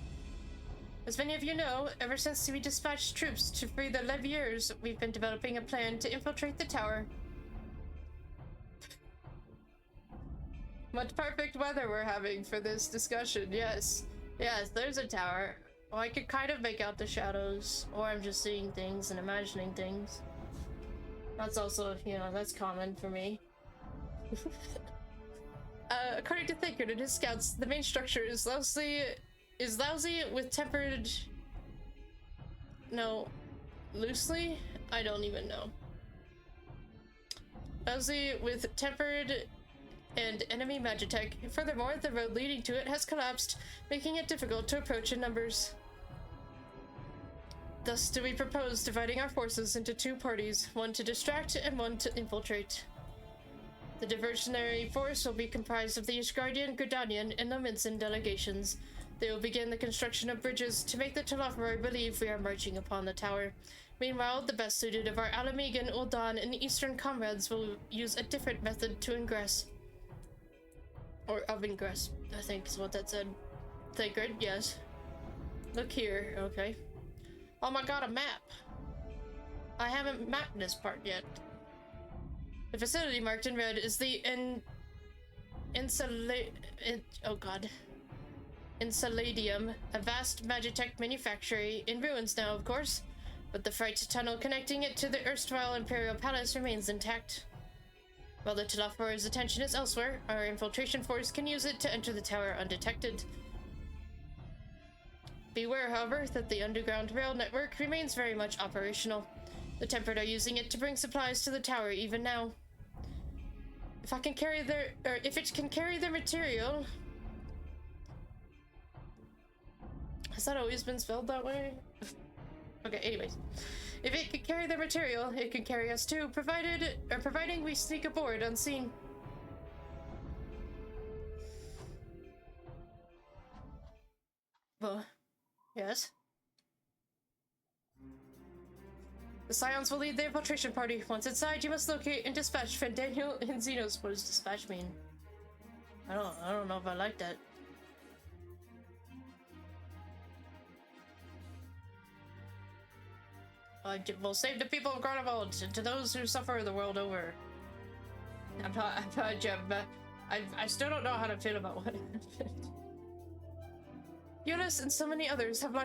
As many of you know, ever since we dispatched troops to free the Leviers, we've been developing a plan to infiltrate the tower. What perfect weather we're having for this discussion, yes. Yes, there's a tower. Well, I could kind of make out the shadows, or I'm just seeing things and imagining things. That's also, you know, that's common for me. According to Thancred and his scouts, the main structure is lousy with tempered... No. Loosely? I don't even know. Lousy with tempered and enemy magitech. Furthermore, the road leading to it has collapsed, making it difficult to approach in numbers. Thus do we propose dividing our forces into two parties, one to distract and one to infiltrate. The diversionary force will be comprised of the Ishgardian, Gridanian, and Lominsan delegations. They will begin the construction of bridges to make the Telophori believe we are marching upon the tower. Meanwhile, the best suited of our Alamegan, Ul'dan, and Eastern comrades will use a different method to ingress. Or of ingress, I think is what that said. Thancred, yes. Look here, okay. Oh my god, a map! I haven't mapped this part yet. The facility marked in red is the Enceladium, a vast magitech manufactory, in ruins now, of course, but the freight tunnel connecting it to the erstwhile Imperial Palace remains intact. While the Telophori's attention is elsewhere, our infiltration force can use it to enter the tower undetected. Beware, however, that the underground rail network remains very much operational. The Tempered are using it to bring supplies to the tower even now. If it can carry their material... Has that always been spelled that way? Okay, anyways. If it can carry their material, it can carry us too, providing we sneak aboard unseen. Well, yes. The Scions will lead the infiltration party. Once inside, you must locate and dispatch Fandaniel and Zenos. What does dispatch mean? I don't know if I like that. We'll save the people of Garlemald and to those who suffer the world over. I still don't know how to feel about what happened. Eunice and so many others have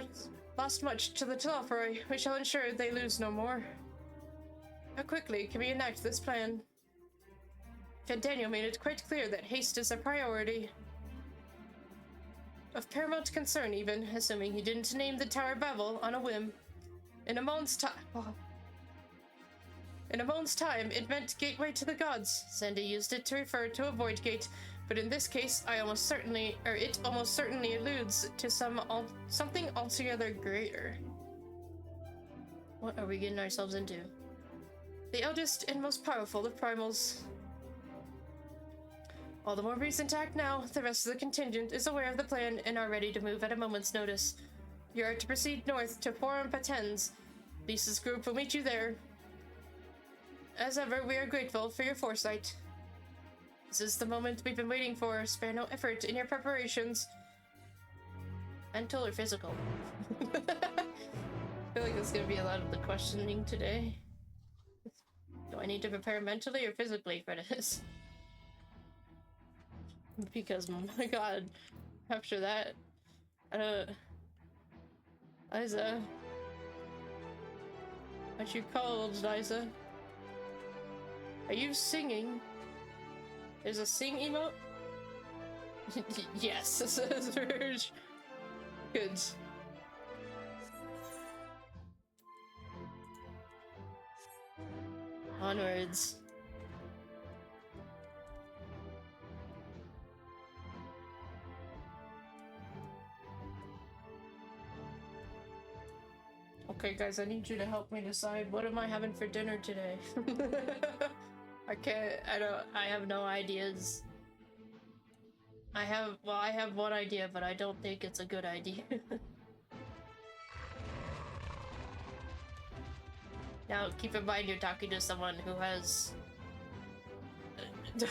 lost much to the Telophori. We shall ensure they lose no more. How quickly can we enact this plan? Fandaniel made it quite clear that haste is a priority. Of paramount concern even, assuming he didn't name the Tower Babel on a whim. In a moment's time, it meant gateway to the gods. Sandy used it to refer to a void gate, but in this case, it almost certainly alludes to something altogether greater. What are we getting ourselves into? The eldest and most powerful of primals. All the more reason to act now. The rest of the contingent is aware of the plan and are ready to move at a moment's notice. You are to proceed north to Forum Patens. Lisa's group will meet you there. As ever, we are grateful for your foresight. This is the moment we've been waiting for. Spare no effort in your preparations. Mental or physical? I feel like there's gonna be a lot of the questioning today. Do I need to prepare mentally or physically for this? Because, oh my god, after that, Liza. What you called, Liza? Are you singing? There's a sing emote? Yes, this is very good. Onwards. Okay, guys, I need you to help me decide what am I having for dinner today. I have no ideas. I have one idea, but I don't think it's a good idea. Now, keep in mind you're talking to someone who has... No.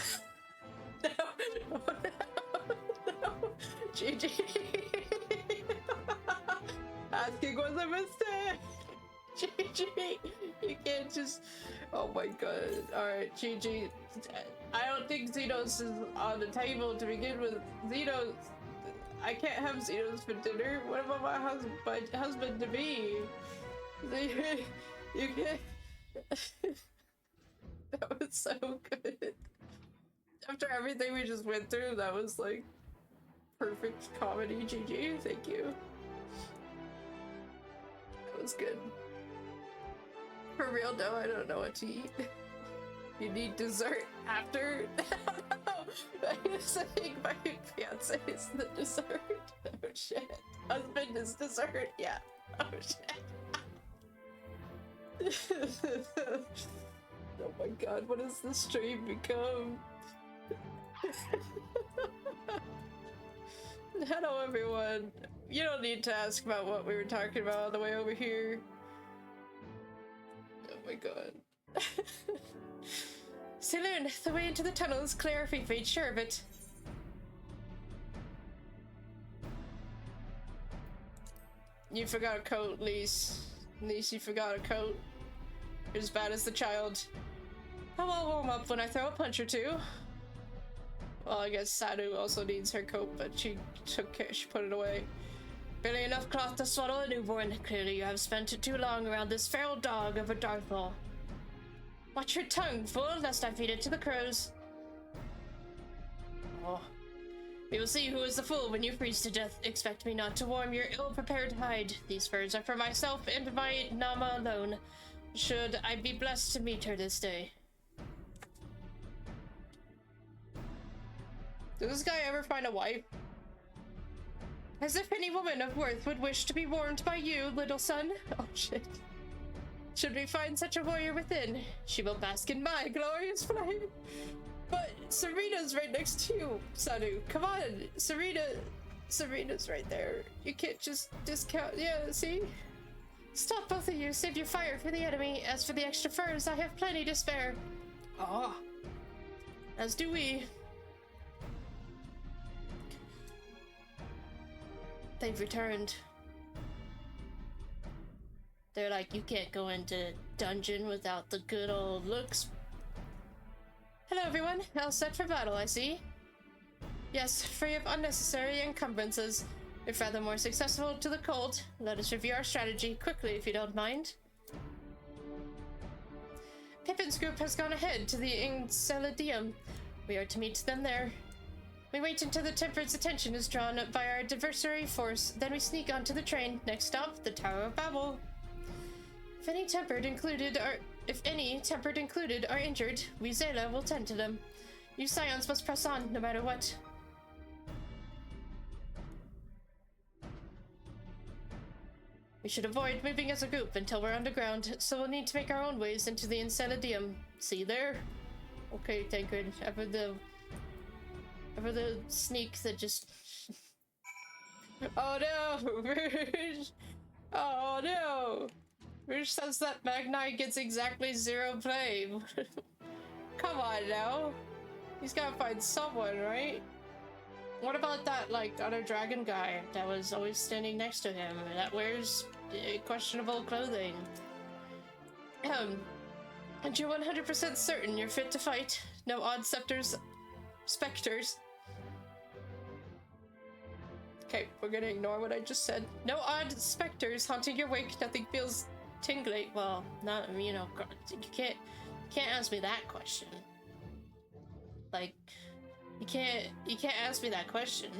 GG. Asking was a mistake. GG. You can't just... Oh my god. Alright, GG. I don't think Zenos is on the table to begin with. Zenos... I can't have Zenos for dinner. What about my husband to be? You can't... That was so good. After everything we just went through, that was like perfect comedy. GG, thank you. That was good. For real though, I don't know what to eat. You need dessert after? I think my fiance is the dessert. Oh shit. Husband is dessert, yeah. Oh shit. Oh my god, what has this stream become? Hello everyone. You don't need to ask about what we were talking about on the way over here. Oh my god. Saloon, the way into the tunnel is clear if we've made sure of it. You forgot a coat, Lise. Lise, you forgot a coat. You're as bad as the child. I'll warm up when I throw a punch or two. Well, I guess Sadu also needs her coat, but she put it away. Barely enough cloth to swaddle a newborn. Clearly you have spent too long around this feral dog of a Darthol. Watch your tongue, fool, lest I feed it to the crows. Oh. We will see who is the fool when you freeze to death. Expect me not to warm your ill-prepared hide. These furs are for myself and my Nama alone. Should I be blessed to meet her this day. Did this guy ever find a wife? As if any woman of worth would wish to be warmed by you, little son. Oh shit. Should we find such a warrior within, she will bask in my glorious flame. But Serena's right next to you, Sadu. Come on, Serena's right there. You can't just discount. Yeah, see? Stop, both of you. Save your fire for the enemy. As for the extra furs, I have plenty to spare. Ah. As do we. They've returned. They're like, you can't go into dungeon without the good old looks. Hello everyone, all set for battle, I see. Yes, free of unnecessary encumbrances. If rather more successful to the cold, let us review our strategy quickly if you don't mind. Pippin's group has gone ahead to the Enceladum. We are to meet them there. We wait until the Tempered's attention is drawn by our adversary force, then we sneak onto the train. Next stop, the Tower of Babel. If any Tempered included are injured, we Zela will tend to them. You Scions must press on, no matter what. We should avoid moving as a group until we're underground, so we'll need to make our own ways into the Enceladum. See you there? Okay, Tancred. Ever the sneak that just... Oh no! Rouge! Oh no! Rouge says that Magnite gets exactly 0 play. Come on now. He's gotta find someone, right? What about that, like, other dragon guy that was always standing next to him that wears questionable clothing? And you're 100% certain you're fit to fight? No odd specters? Okay, we're gonna ignore what I just said. No odd specters haunting your wake, nothing feels tingly. Well, not, you know, you can't ask me that question. Like, you can't ask me that question.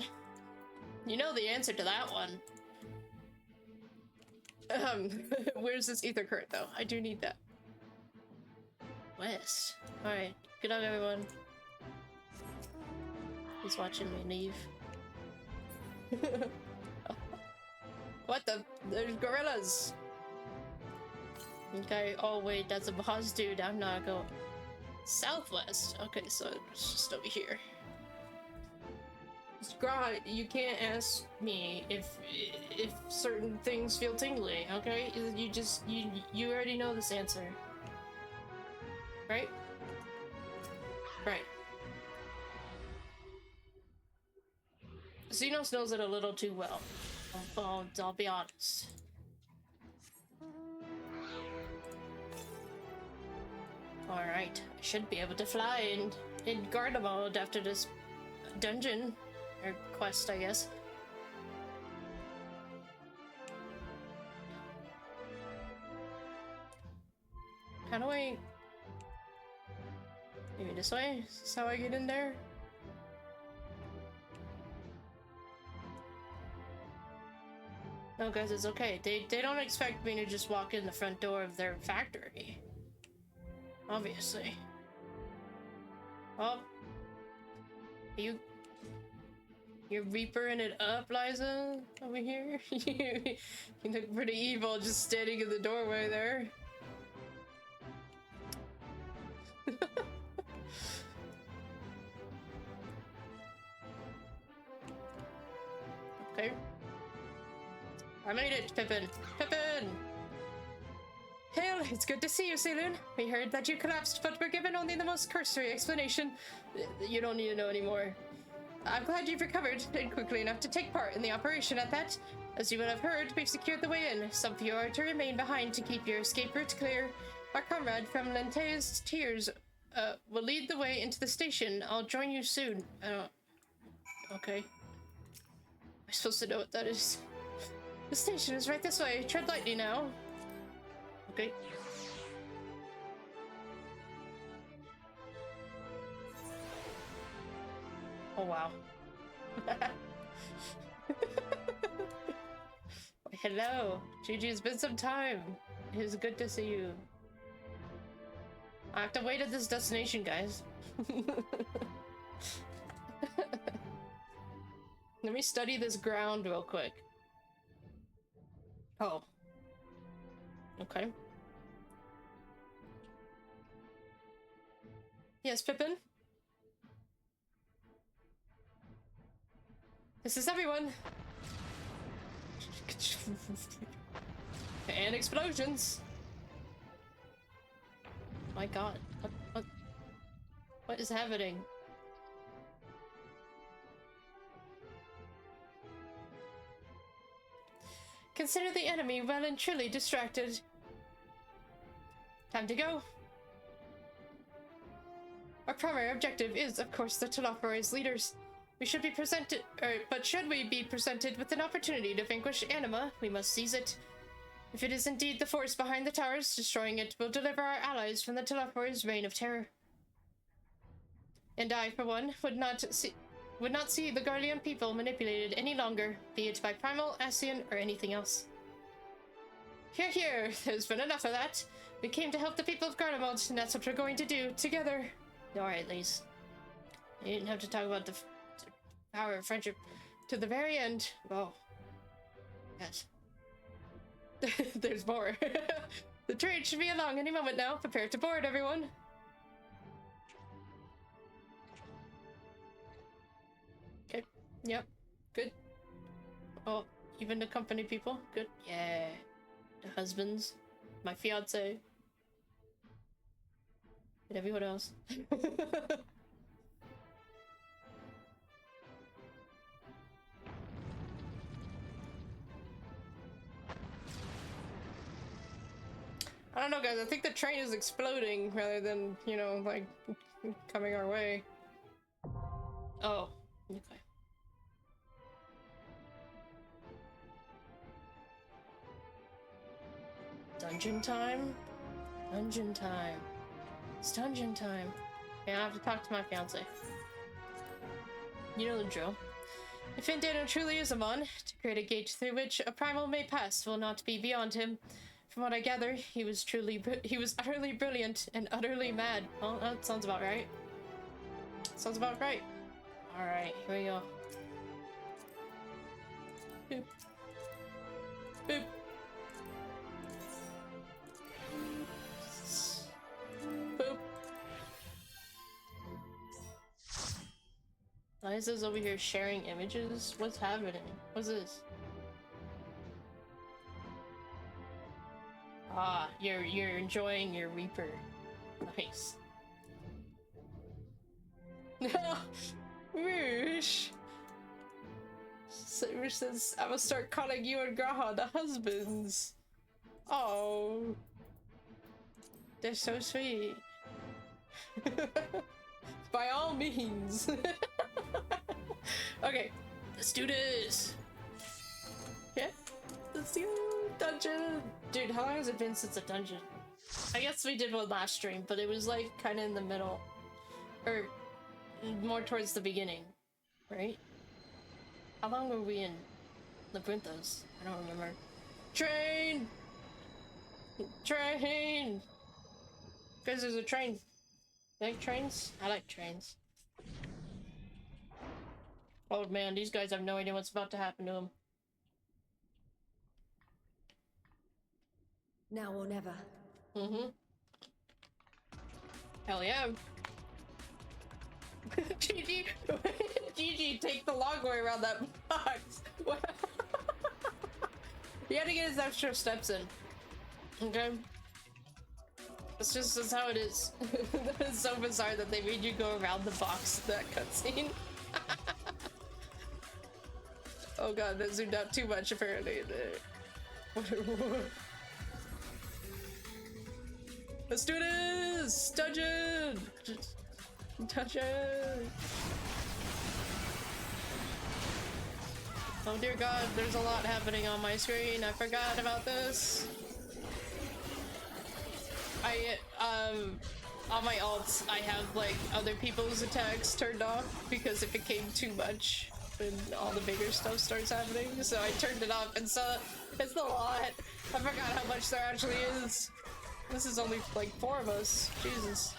You know the answer to that one. Where's this ether current though? I do need that. West. Alright, good luck everyone. He's watching me leave. What the? There's gorillas! Okay, oh wait, that's a boss dude. I'm not going southwest. Okay, so it's just over here. Scry, you can't ask me if certain things feel tingly, okay? You already know this answer. Right? Right. Zenos knows it a little too well. I'll be honest. Alright, I should be able to fly in Garlemald after this dungeon. Or quest, I guess. How do I... Maybe this way? Is this how I get in there? No, guys, it's okay. They don't expect me to just walk in the front door of their factory. Obviously. Oh. You're reapering it up, Liza, over here? You look pretty evil just standing in the doorway there. Okay. I made it, Pippin! Pippin! Hail, it's good to see you, Saloon. We heard that you collapsed, but we're given only the most cursory explanation. You don't need to know anymore. I'm glad you've recovered, and quickly enough to take part in the operation at that. As you will have heard, we've secured the way in. Some of you are to remain behind to keep your escape route clear. Our comrade from Lente's Tears will lead the way into the station. I'll join you soon. Okay. I'm supposed to know what that is. The station is right this way. Tread lightly now. Okay. Oh, wow. Hello. Gigi, it's been some time. It is good to see you. I have to wait at this destination, guys. Let me study this ground real quick. Oh. Okay. Yes, Pippin? This is everyone! And explosions! My god. What is happening? Consider the enemy well and truly distracted. Time to go. Our primary objective is, of course, the Telophores leaders. We should be presented, but should we be presented with an opportunity to vanquish Anima, we must seize it. If it is indeed the force behind the towers, destroying it will deliver our allies from the Telophores' reign of terror. And I, for one, would not see the Garlean people manipulated any longer, be it by Primal, Ascian, or anything else. Here, here, there's been enough of that. We came to help the people of Garlemald, and that's what we're going to do, together. Alright, Lise. You didn't have to talk about the power of friendship to the very end. Oh. Yes. There's more. The train should be along any moment now. Prepare to board, everyone. Okay. Yep. Good. Oh, even the company people. Good. Yeah. The husbands. My fiance. And everyone else. I don't know, guys. I think the train is exploding rather than, you know, like, coming our way. Oh, okay. Dungeon time? Dungeon time. It's dungeon time. Yeah, I have to talk to my fiance. You know the drill. If Indano truly is a mon, to create a gate through which a primal may pass will not be beyond him. From what I gather, he was utterly brilliant and utterly mad. Well, that sounds about right. Sounds about right. Alright, here we go. Boop. Boop. Why is this over here sharing images? What's happening? What's this? Ah, you're enjoying your Reaper. Nice. No, Roosh. Roosh says, "I will start calling you and Graha the husbands." Oh, they're so sweet. By all means. Okay, let's do this. Yeah, let's do dungeon. Dude, how long has it been since a dungeon? I guess we did one last stream, but it was like kind of in the middle, or more towards the beginning, right? How long were we in Labyrinthos? I don't remember. Train! Train! Guys, there's a train. You like trains? I like trains. Oh man, these guys have no idea what's about to happen to them. Now or never. Mm-hmm. Hell yeah. GG, GG, take the long way around that box. He had to get his extra steps in. Okay? That's how it is. That is so bizarre that they made you go around the box in that cutscene. Oh god, that zoomed out too much apparently. Let's do this! Dungeon! Dungeon! Oh dear god, there's a lot happening on my screen. I forgot about this. On my alts, I have like other people's attacks turned off because it became too much when all the bigger stuff starts happening. So I turned it off, and so it's a lot. I forgot how much there actually is. This is only like 4 of us. Jesus.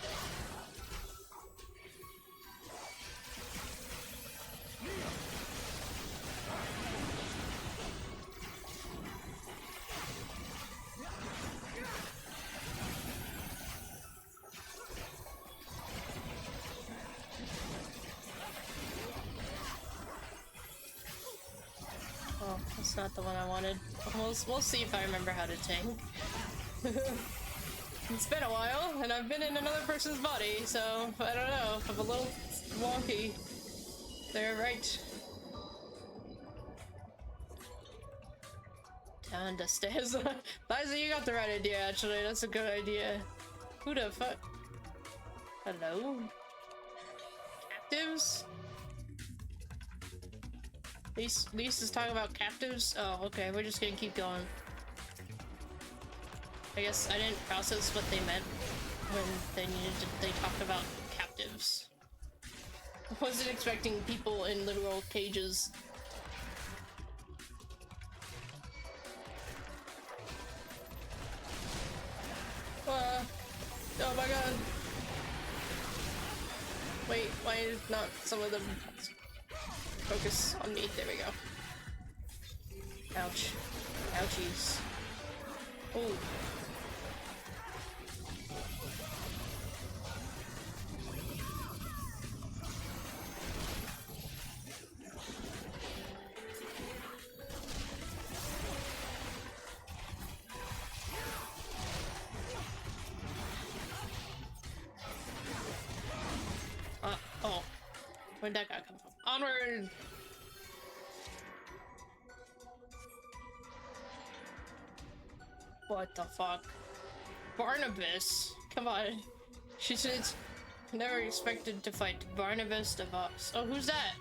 Oh, that's not the one I wanted. We'll see if I remember how to tank. It's been a while, and I've been in another person's body, so I don't know. I'm a little wonky. They're right. Down the stairs. Liza, you got the right idea, actually. That's a good idea. Who the fuck? Hello? Captives? Lise is talking about captives? Oh, okay, we're just gonna keep going. I guess I didn't process what they meant when they talked about captives. I wasn't expecting people in literal cages. Oh my god. Wait, why is not some of them focus on me? There we go. Ouch. Ouchies. Oh. Oh. Where'd that guy come from? Onward! What the fuck? Barnabas? Come on. She says, never expected to fight Barnabas of us. Oh, who's that?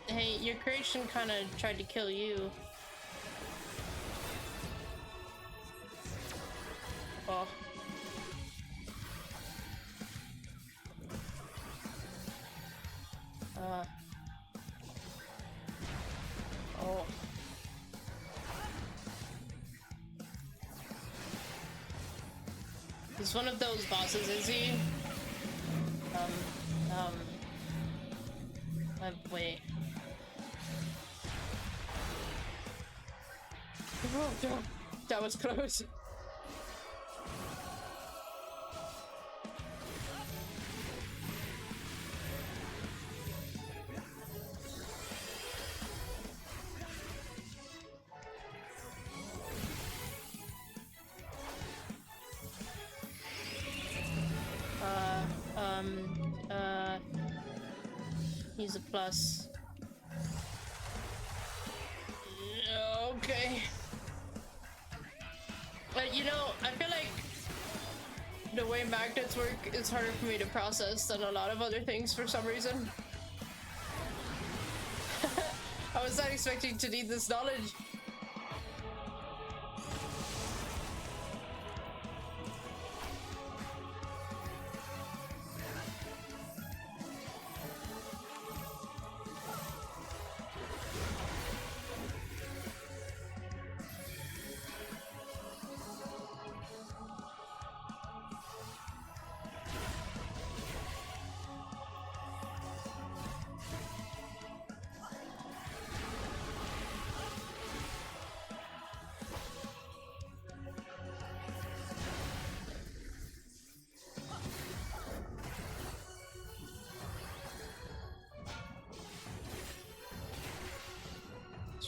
Hey, your creation kinda tried to kill you. Oh. Oh. He's one of those bosses, is he? Wait. Oh, that was close. plus. Okay. But you know, I feel like the way magnets work is harder for me to process than a lot of other things for some reason. I was not expecting to need this knowledge.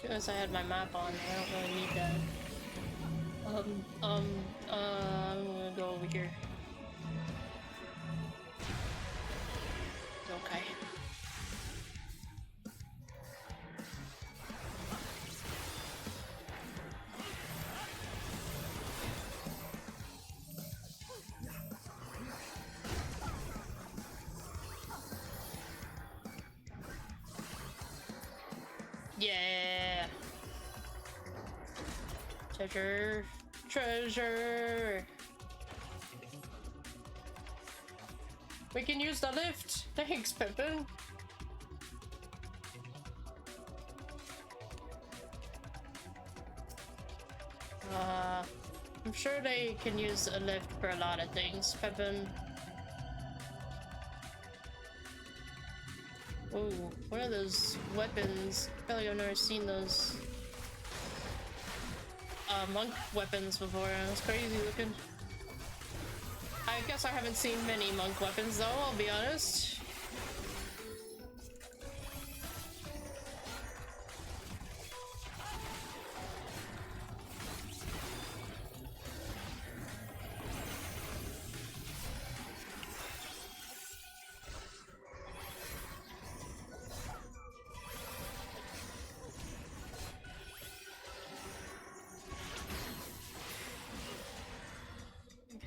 As I had my map on, I don't really need that. I'm gonna go over here. Okay. Yeah. Treasure. Treasure. We can use the lift. Thanks, Pippin. I'm sure they can use a lift for a lot of things, Pippin. Oh, what are those weapons? I feel like I've never seen those monk weapons before. That's crazy looking. I guess I haven't seen many monk weapons though, I'll be honest.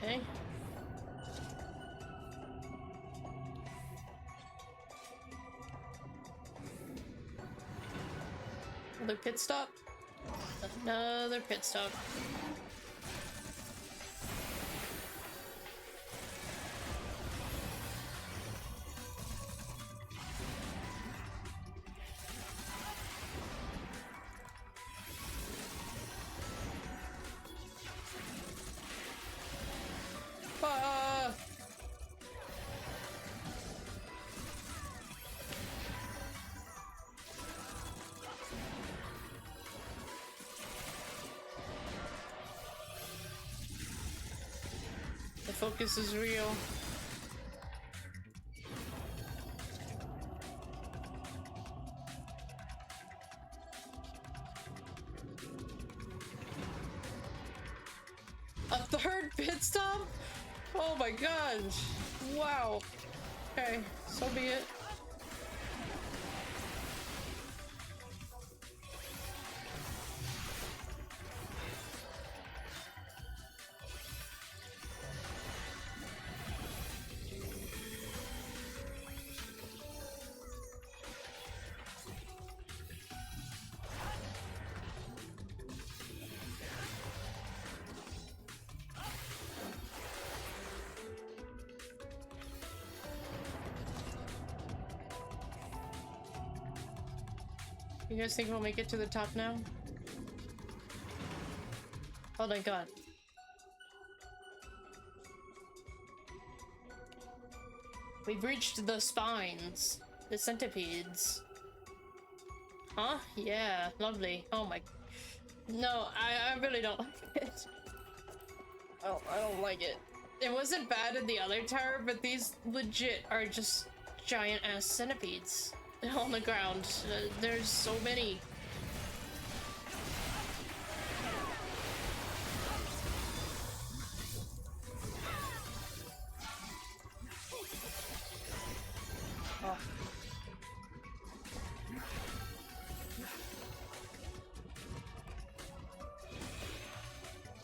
Okay. Another pit stop? Another pit stop. The focus is real. A third pit stop? Oh my gosh. Wow. Okay, so be it. You guys think we'll make it to the top now? Oh my god. We've reached the spines. The centipedes. Huh? Yeah, lovely. Oh my... No, I really don't like it. Oh, I don't like it. It wasn't bad in the other tower, but these legit are just giant-ass centipedes on the ground. There's so many. Oh.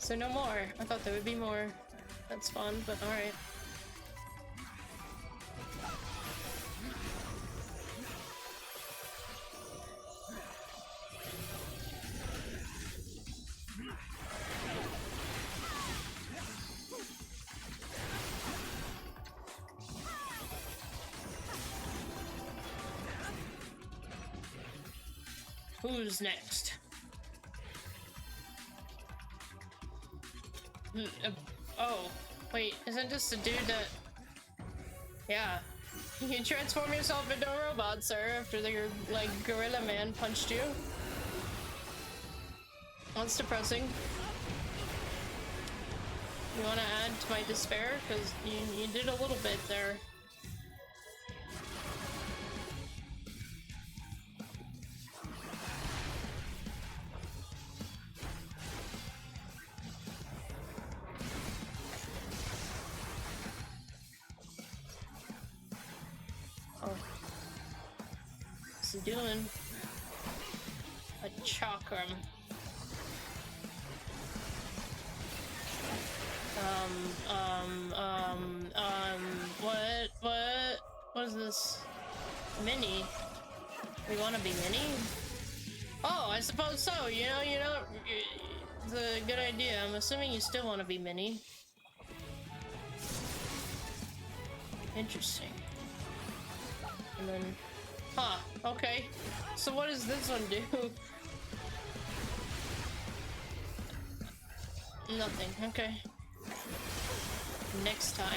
So no more. I thought there would be more. That's fun, but alright. Who's next? Oh, wait, isn't this the dude that... Yeah. You transform yourself into a robot, sir, after the, like, gorilla man punched you. That's depressing. You wanna add to my despair? Because you did a little bit there. Doing a chakram. What is this? Mini? We want to be mini? Oh, I suppose so. You know, it's a good idea. I'm assuming you still want to be mini. Interesting. And then, huh, okay. So what does this one do? Nothing, okay. Next time.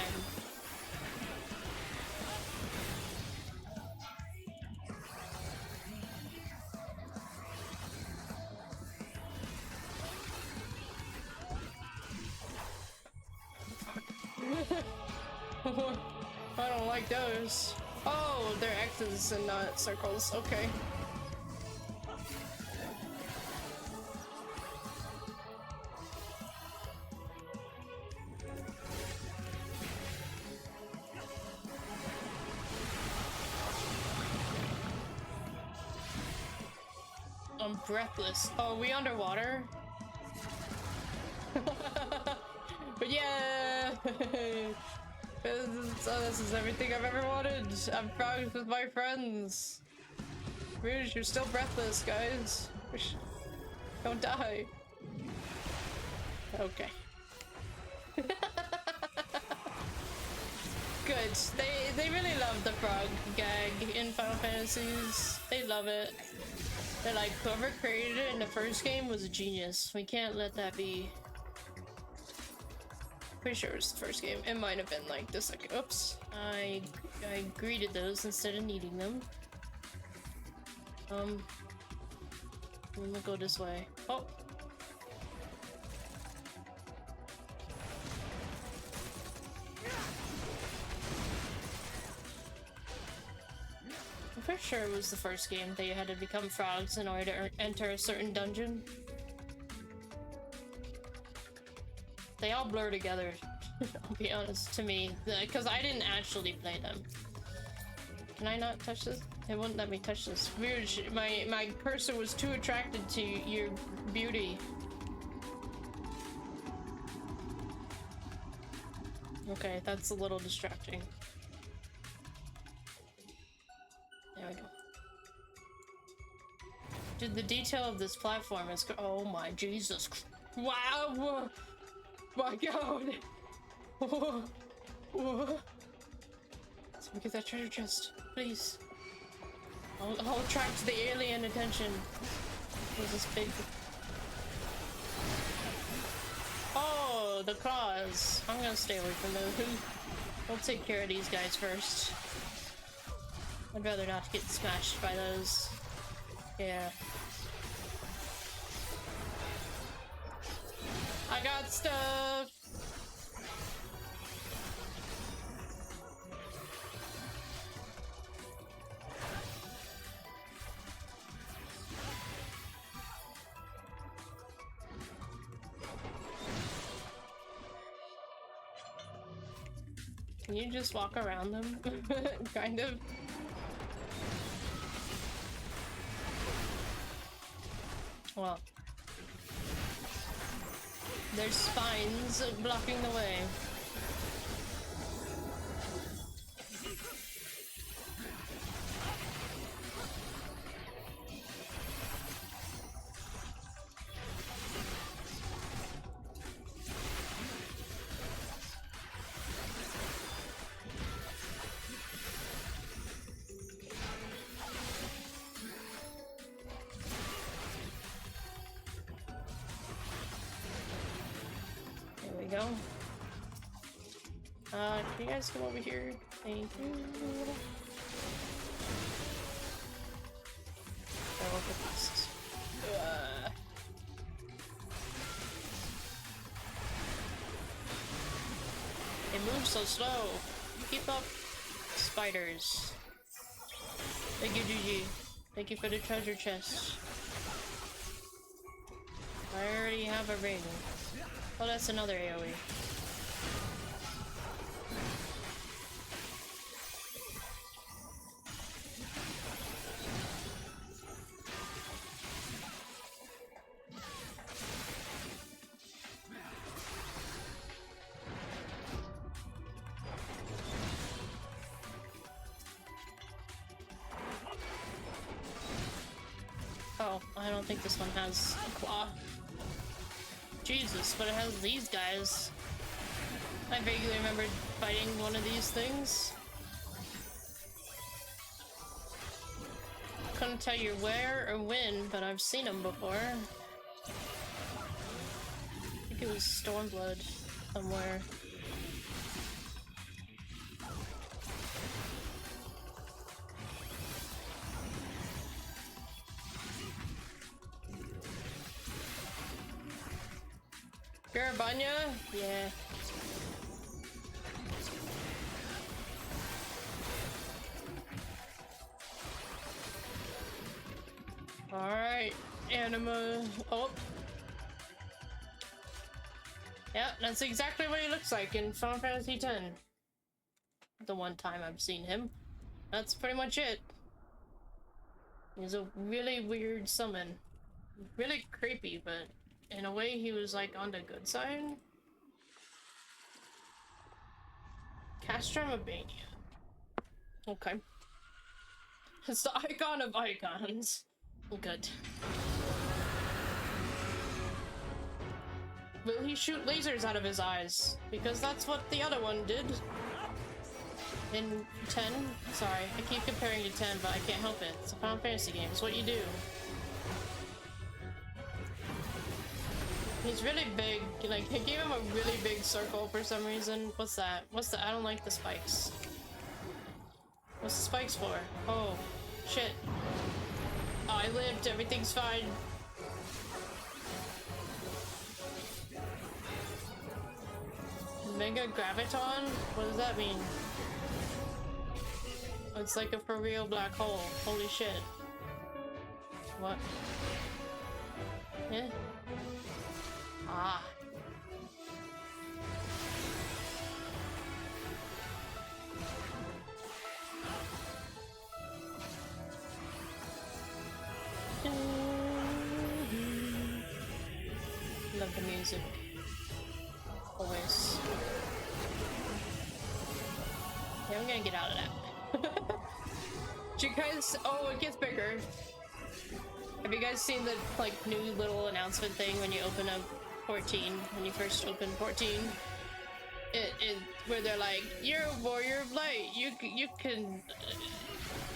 I don't like those. Oh, they're X's and not circles. Okay. I'm breathless. Oh, are we underwater? But yeah! This is everything I've ever wanted. I'm frogs with my friends. Rouge, you're still breathless, guys. Don't die. Okay. Good. They really love the frog gag in Final Fantasies. They love it. They're like, whoever created it in the first game was a genius. We can't let that be. Pretty sure it was the first game. It might have been like the second. Oops. I greeted those instead of needing them. I'm gonna go this way. Oh. I'm pretty sure it was the first game that you had to become frogs in order to enter a certain dungeon. They all blur together, I'll be honest, to me, because I didn't actually play them. Can I not touch this? It wouldn't let me touch this. Weird. My cursor was too attracted to your beauty. Okay, that's a little distracting. There we go. Dude, the detail of this platform is... Oh my Jesus. Wow! My God! Oh, oh. Let me get that treasure chest, please. I'll attract the alien attention. There's this big... Oh, the claws. I'm gonna stay away from those. We'll take care of these guys first. I'd rather not get smashed by those. Yeah. I got stuff! Can you just walk around them? Kind of. There's spines blocking the way. Go. Can you guys come over here? Thank you. Oh, look at this. It moves so slow. Keep up, spiders. Thank you, GG. Thank you for the treasure chest. I already have a ring. Oh, that's another AoE. Oh, I don't think this one has a claw. Jesus, but it has these guys. I vaguely remember fighting one of these things. Couldn't tell you where or when, but I've seen them before. I think it was Stormblood somewhere. Garabanya? Yeah. Alright, Anima. Oh. Yeah, that's exactly what he looks like in Final Fantasy X. The one time I've seen him. That's pretty much it. He's a really weird summon. Really creepy, but in a way he was like on the good side. Castramabania. Okay. It's the icon of icons. Good. Will he shoot lasers out of his eyes? Because that's what the other one did. In 10? Sorry, I keep comparing to 10, but I can't help it. It's a Final Fantasy game. It's what you do. He's really big. Like, I gave him a really big circle for some reason. What's that? What's the— I don't like the spikes. What's the spikes for? Oh, shit. Oh, I lived. Everything's fine. Mega Graviton? What does that mean? It's like a for real black hole. Holy shit. What? Yeah? Ah. Love the music. Always. Yeah, I'm gonna get out of that. Do you guys— oh, it gets bigger. Have you guys seen the like new little announcement thing when you open up 14, when you first open 14? It where they're like, you're a warrior of light, you can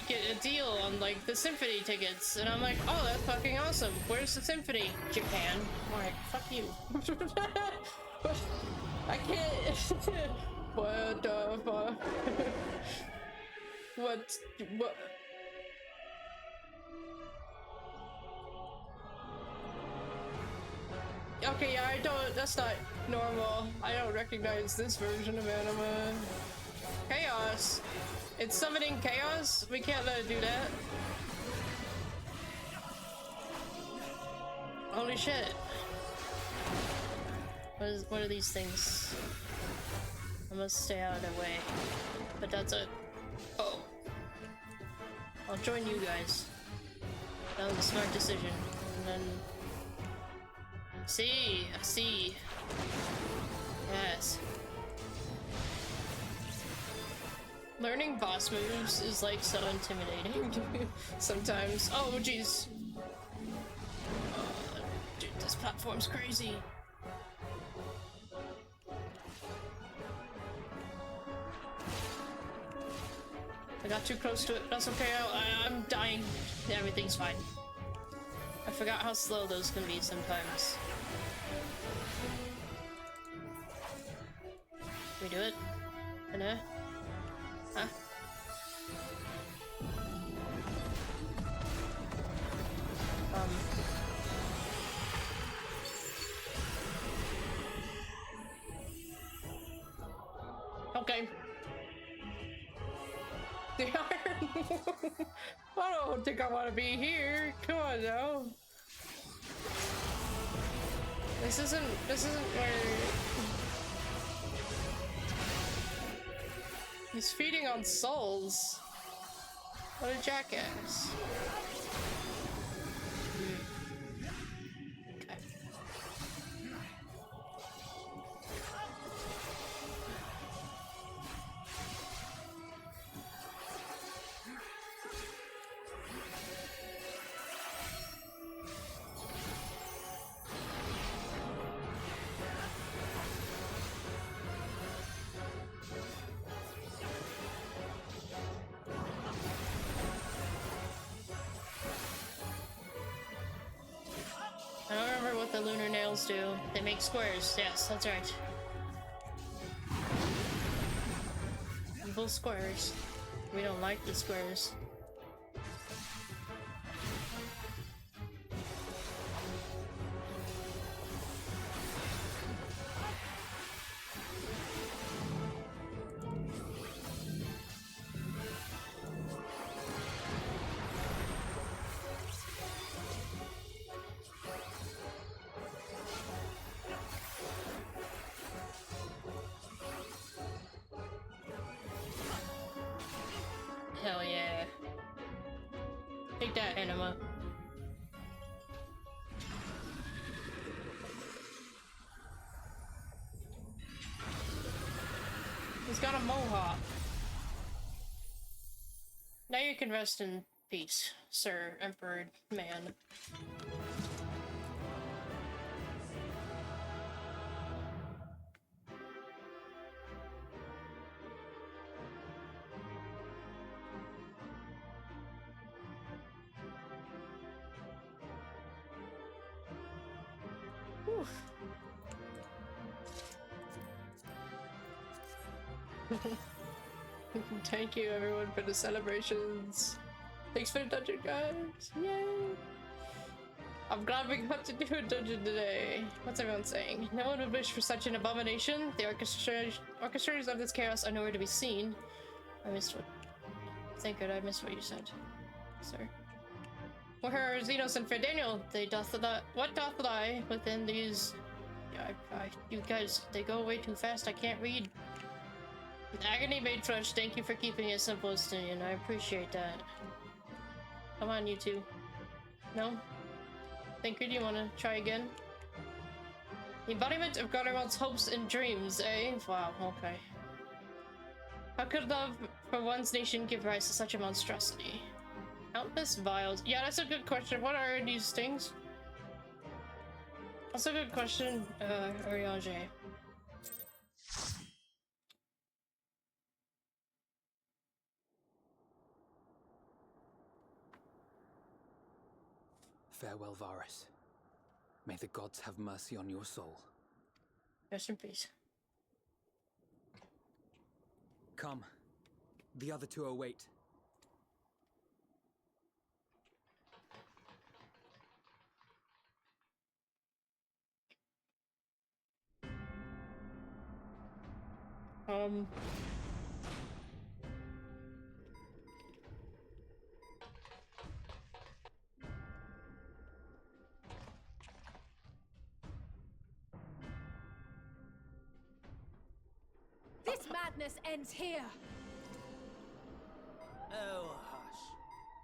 get a deal on like the symphony tickets, and I'm like, oh, that's fucking awesome. Where's the symphony? Japan. I'm like, fuck you. I can't. What the fuck? What? Okay, yeah, I don't— that's not normal. I don't recognize this version of anime. Chaos. It's summoning chaos? We can't let it do that. Holy shit. What are these things? I must stay out of their way. But that's a— oh. I'll join you guys. That was a smart decision. And then See, I see. Yes. Learning boss moves is like so intimidating sometimes. Oh, jeez. Dude, this platform's crazy. I got too close to it. That's okay. I'm dying. Everything's fine. I forgot how slow those can be sometimes. Can we do it? Huh? Huh? Okay. The iron. I don't think I want to be here. Come on now. This isn't where he's feeding on souls. What a jackass. Okay. I don't remember what the lunar nails do. They make squares. Yes, that's right. Evil squares. We don't like the squares. Hell yeah. Take that, Anima. He's got a mohawk. Now you can rest in peace, Sir Emperor Man. Thank you everyone for the celebrations. Thanks for the dungeon, guys. Yay! I'm glad we got to do a dungeon today. What's everyone saying? No one would wish for such an abomination. The orchestrators of this chaos are nowhere to be seen. I missed what... Thank God I missed what you said, sir. Where are Zenos and Hythlodaeus? They doth lie. What doth lie within these... you guys, they go way too fast. I can't read. Agony made flesh, thank you for keeping it simple, Estinian. I appreciate that. Come on, you two. No? Thinker, do you want to try again? The embodiment of Garlemald's hopes and dreams, eh? Wow, okay. How could love for one's nation give rise to such a monstrosity? Countless vials. Yeah, that's a good question. What are these things? That's a good question, Oriage. Farewell, Varus. May the gods have mercy on your soul. Rest in peace. Come. The other two await. This madness ends here. Oh, hush.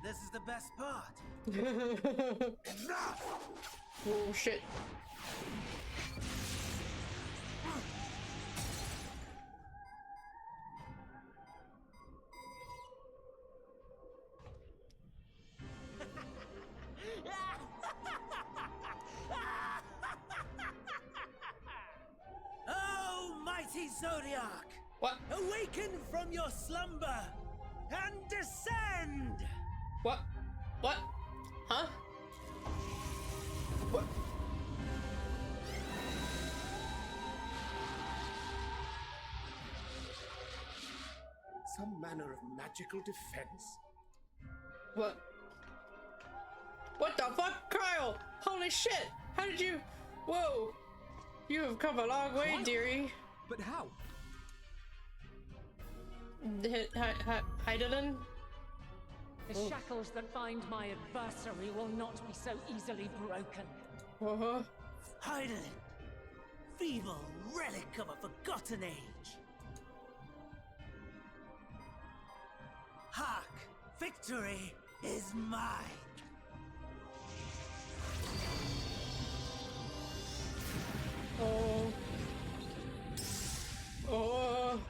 This is the best part. Oh, shit. Zodiac! What? Awaken from your slumber and descend! What? What? Huh? What? Some manner of magical defense. What? What the fuck, Kyle? Holy shit! How did you? Whoa! You have come a long way, Kyle? dearie. But how? Hythlodaeus? The shackles that bind my adversary will not be so easily broken. Uh-huh. Hythlodaeus, feeble relic of a forgotten age. Hark! Victory is mine! Oh. Oh.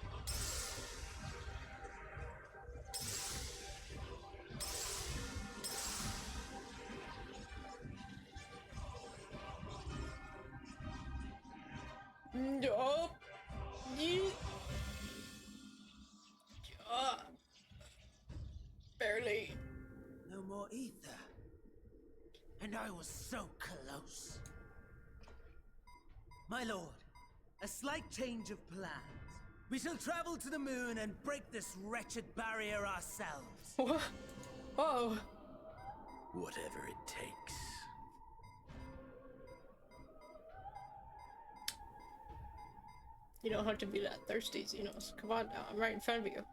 Oh. Barely. No more ether. And I was so close. My lord, a slight change of plans. We shall travel to the moon and break this wretched barrier ourselves. What? Oh. Whatever it takes. You don't have to be that thirsty, Zenos. Come on now, I'm right in front of you.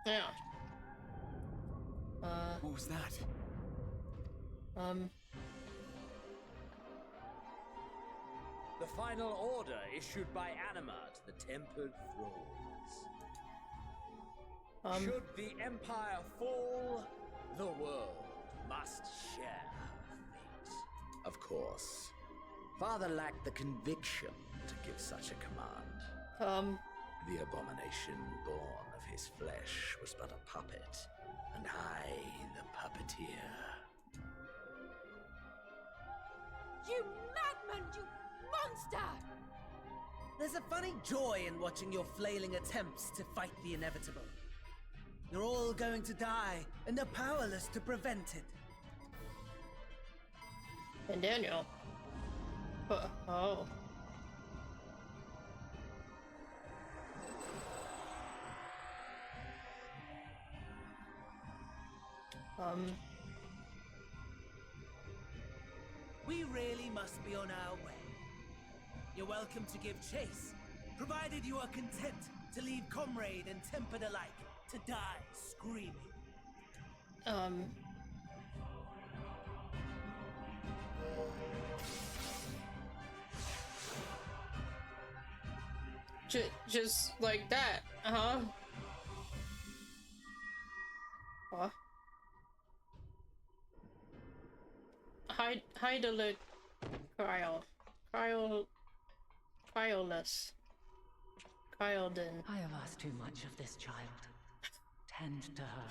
Yeah. What was that? The final order issued by Anima to the Tempered Thralls. Should the Empire fall, the world must share her fate. Of course, Father lacked the conviction to give such a command. The abomination born of his flesh was but a puppet, and I the puppeteer. You madman, you monster! There's a funny joy in watching your flailing attempts to fight the inevitable. You're all going to die, and are powerless to prevent it. And Daniel. Oh. We really must be on our way. You're welcome to give chase, provided you are content to leave comrade and tempered alike to die screaming. Just like that, What? Hythlodaeus. Cryolus. Cryolden. I have asked too much of this child. Tend to her.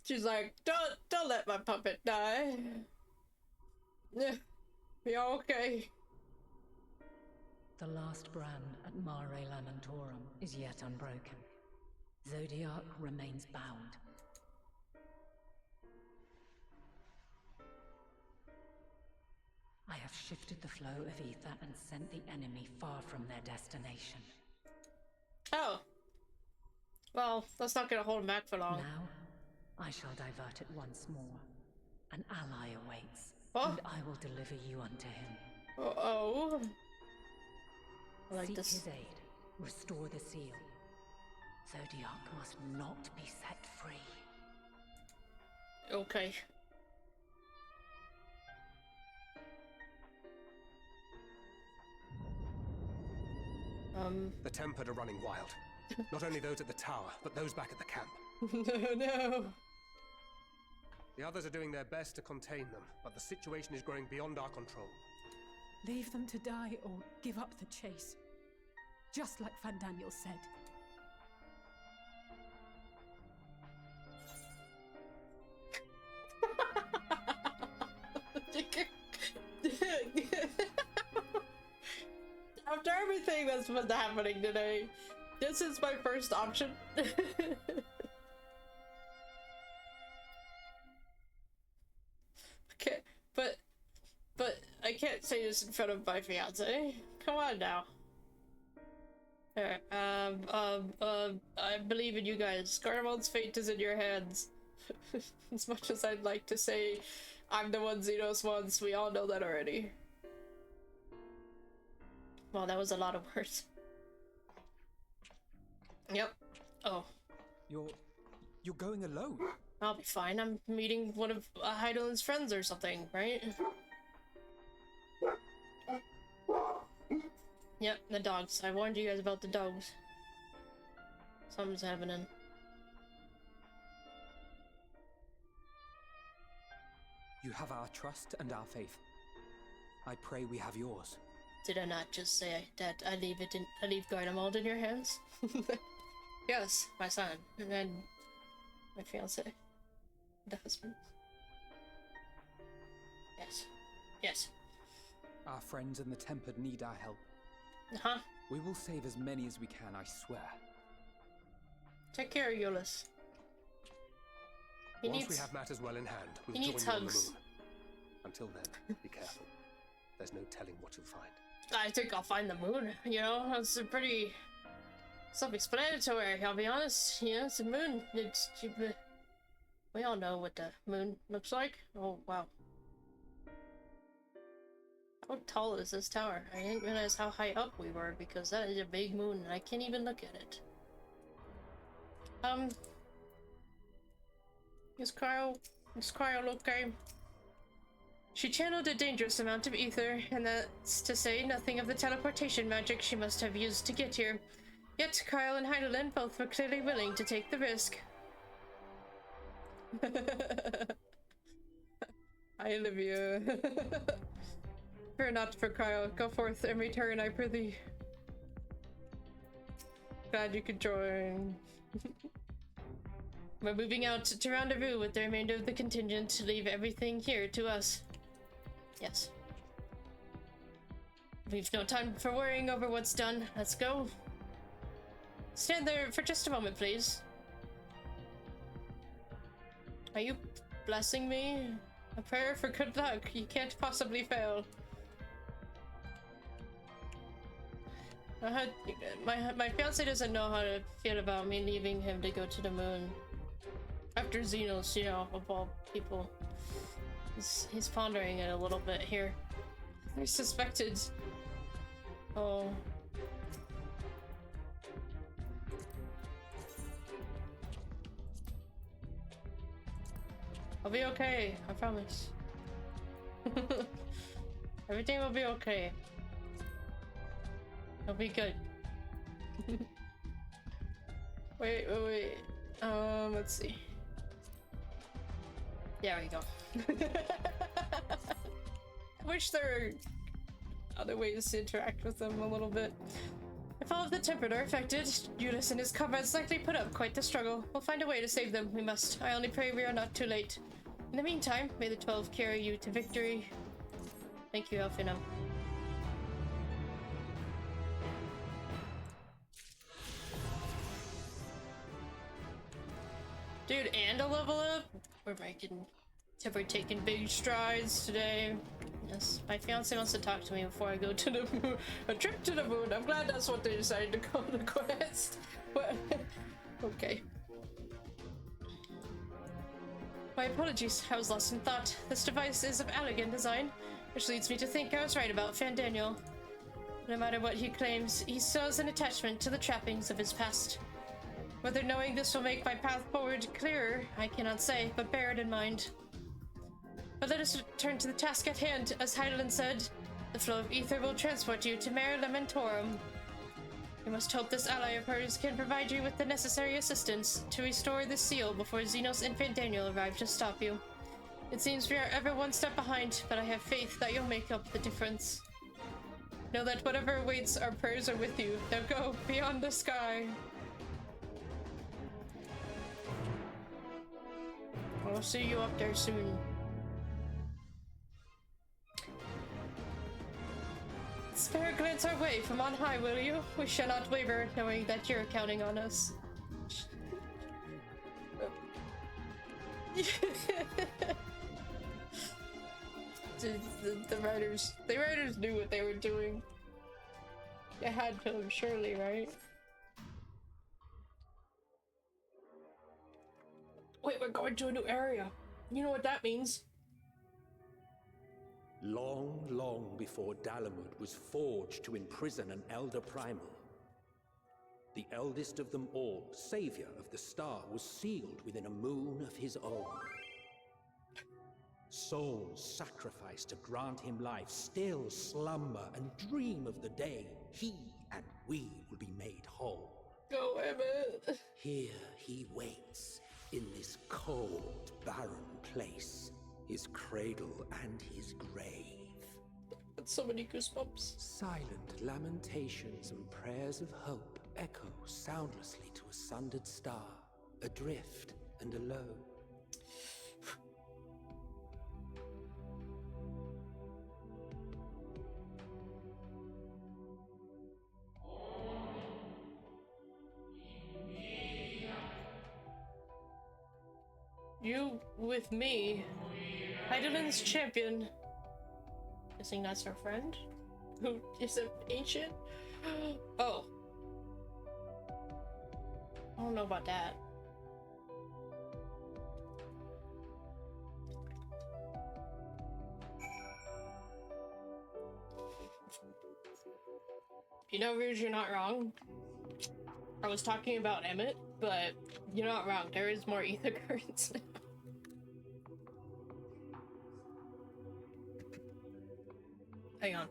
She's like, don't let my puppet die. Be okay. The last brand at Mare Lamentorum is yet unbroken. Zodiac remains bound. I have shifted the flow of ether and sent the enemy far from their destination. Oh. Well, that's not gonna hold him back for long. Now, I shall divert it once more. An ally awaits, and I will deliver you unto him. Oh. I like Seek this. his aid. Restore the seal. Zodiac must not be set free. Okay. The Tempered are running wild. Not only those at the tower, but those back at the camp. No. The others are doing their best to contain them, but the situation is growing beyond our control. Leave them to die or give up the chase. Just like Van Daniel said. After everything that's been happening today. This is my first option. Okay, but I can't say this in front of my fiance. Come on now. Alright, I believe in you guys. Garlemald's fate is in your hands. As much as I'd like to say I'm the one Zenos wants, we all know that already. Well, that was a lot of words. Yep. Oh. You're going alone? I'll be fine. I'm meeting one of Hythlodaeus' friends or something, right? Yep, the dogs. I warned you guys about the dogs. Something's happening. You have our trust and our faith. I pray we have yours. Did I not just say that I leave Garlemald in your hands? Yes, my son, and then my fiance, the husband. Yes, yes. Our friends and the Tempered need our help. Uh-huh. We will save as many as we can, I swear. Take care, Euless. Once we have matters well in hand, we'll join you on the moon. Until then, be careful. There's no telling what you'll find. I think I'll find the moon, you know? It's a pretty self-explanatory, I'll be honest. You know, it's a moon. We all know what the moon looks like. Oh, wow. How tall is this tower? I didn't realize how high up we were because that is a big moon and I can't even look at it. Is Cryo okay? She channeled a dangerous amount of ether, and that's to say nothing of the teleportation magic she must have used to get here. Yet Kyle and Hythlodaeus both were clearly willing to take the risk. Hi, Olivia. Fear not for Kyle. Go forth and return, I prithee. Glad you could join. We're moving out to rendezvous with the remainder of the contingent to leave everything here to us. Yes. We've no time for worrying over what's done. Let's go. Stand there for just a moment, please. Are you blessing me? A prayer for good luck. You can't possibly fail. My fiance doesn't know how to feel about me leaving him to go to the moon. After Zenos, you know, of all people. He's pondering it a little bit here. I suspected... Oh... I'll be okay, I promise. Everything will be okay. It'll be good. Wait. Let's see. There we go. I wish there were other ways to interact with them a little bit. If all of the Tempered are affected, Euless and his comrades likely put up quite the struggle. We'll find a way to save them, we must. I only pray we are not too late. In the meantime, may the 12 carry you to victory. Thank you, Elfina. Dude, and a level up? We're taking big strides today. Yes, my fiance wants to talk to me before I go to the moon. A trip to the moon. I'm glad that's what they decided to call the quest. But, okay. My apologies, I was lost in thought. This device is of elegant design, which leads me to think I was right about Fandaniel. No matter what he claims, he still has an attachment to the trappings of his past. Whether knowing this will make my path forward clearer, I cannot say, but bear it in mind. But let us return to the task at hand. As Hythlodaeus said, the flow of ether will transport you to Mare Lamentorum. We must hope this ally of hers can provide you with the necessary assistance to restore the seal before Zenos and Fandaniel arrive to stop you. It seems we are ever one step behind, but I have faith that you'll make up the difference. Know that whatever awaits, our prayers are with you. Now go beyond the sky. I'll see you up there soon. Spare a glance our way from on high, will you? We shall not waver, knowing that you're counting on us. the writers knew what they were doing. They had to, surely, right? Wait, we're going to a new area. You know what that means? Long, long before Garlemald was forged to imprison an Elder Primal, the eldest of them all, savior of the star, was sealed within a moon of his own. Souls sacrificed to grant him life still slumber and dream of the day he and we will be made whole. Go, Emmett. Here he waits, in this cold, barren place, his cradle and his grave. That's so many goosebumps. Silent lamentations and prayers of hope echo soundlessly to a sundered star, adrift and alone. You with me, Hythlodaeus champion. Guessing that's our friend, who is an ancient. Oh, I don't know about that. You know, Rouge, you're not wrong. I was talking about Emmett, but you're not wrong. There is more ether currents now. Hang on.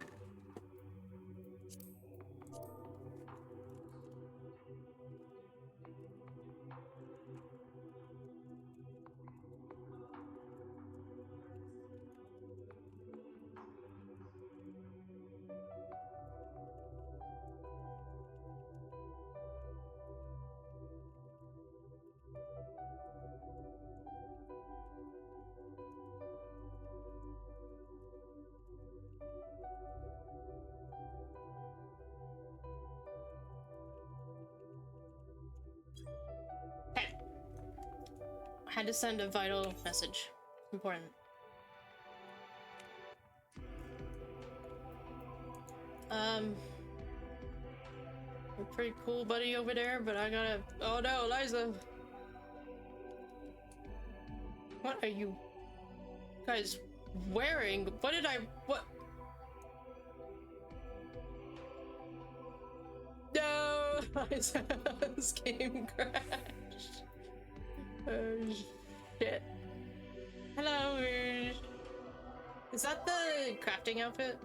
Had to send a vital message. Important. You're pretty cool, buddy, over there, but I gotta. Oh no, Liza! What are you guys wearing? What did I. What? No! Liza's game crashed. Oh shit. Hello, Rouge. Is that the crafting outfit?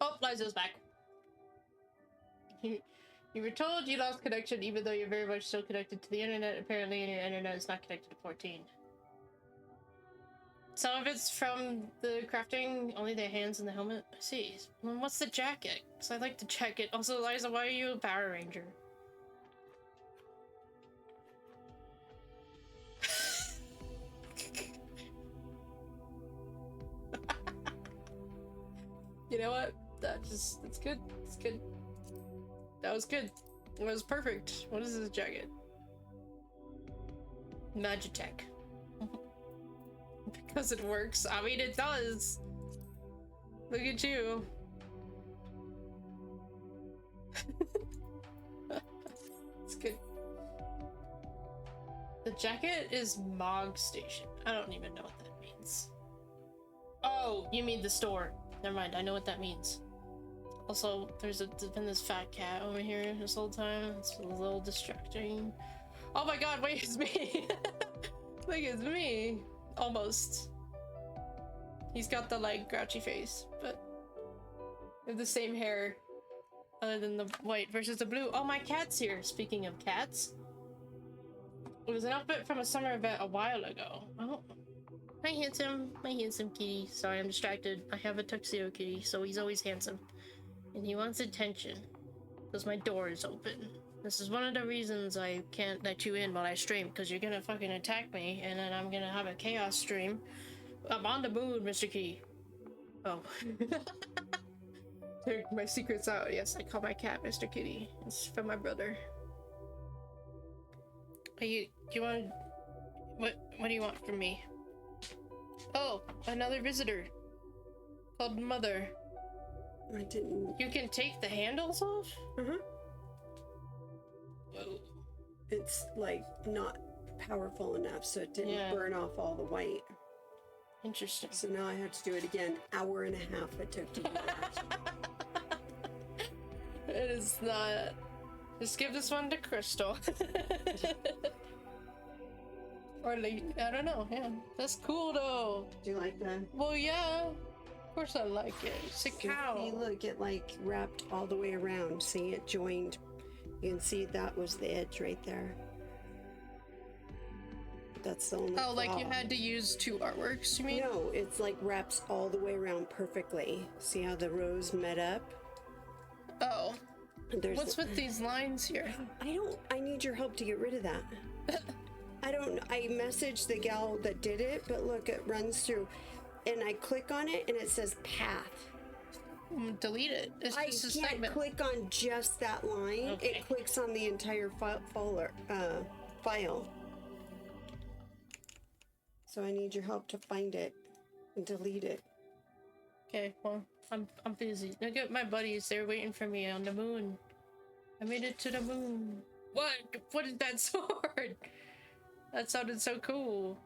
Oh, Liza's back. You were told you lost connection even though you're very much still connected to the internet. Apparently your internet is not connected to 14. Some of it's from the crafting, only the hands and the helmet. I see. Well, what's the jacket? Because I'd like to check it. Also, Liza, why are you a Power Ranger? You know what? That's good. It's good. That was good. It was perfect. What is this jacket? Magitech. Because it works. I mean, it does. Look at you. It's good. The jacket is Mog Station. I don't even know what that means. Oh, you mean the store. Never mind, I know what that means. Also, there's been this fat cat over here this whole time. It's a little distracting. Oh my god, wait, it's me! Like, it's me! Almost. He's got the, like, grouchy face, but... we have the same hair. Other than the white versus the blue. Oh, my cat's here. Speaking of cats. It was an outfit from a summer event a while ago. Oh. My handsome kitty. Sorry, I'm distracted. I have a tuxedo kitty, so he's always handsome. And he wants attention. Because my door is open. This is one of the reasons I can't let you in while I stream, because you're gonna fucking attack me, and then I'm gonna have a chaos stream. I'm on the moon, Mr. Key. Oh. Take my secrets out. Yes, I call my cat Mr. Kitty. It's from my brother. Do you want... What do you want from me? Oh, another visitor. Called Mother. I didn't... You can take the handles off? Uh-huh. Whoa. It's, like, not powerful enough, so it didn't burn off all the white. Interesting. So now I have to do it again. Hour and a half it took to do that. It is not... Just give this one to Crystal. Or like, I don't know, yeah. That's cool though. Do you like that? Well, yeah. Of course I like it. It's a cow. See, look, it like wrapped all the way around. See, it joined. You can see that was the edge right there. That's the only Oh, like you flaw. had to use two artworks, you mean? No, it's like wraps all the way around perfectly. See how the rows met up? Oh. What's with these lines here? I need your help to get rid of that. I messaged the gal that did it, but look, it runs through. And I click on it and it says path. Delete it. It's I just a can't segment. click on just that line. Okay. It clicks on the entire file. So I need your help to find it and delete it. Okay, well, I'm busy. Look at my buddies. They're waiting for me on the moon. I made it to the moon. What? What is that sword? That sounded so cool.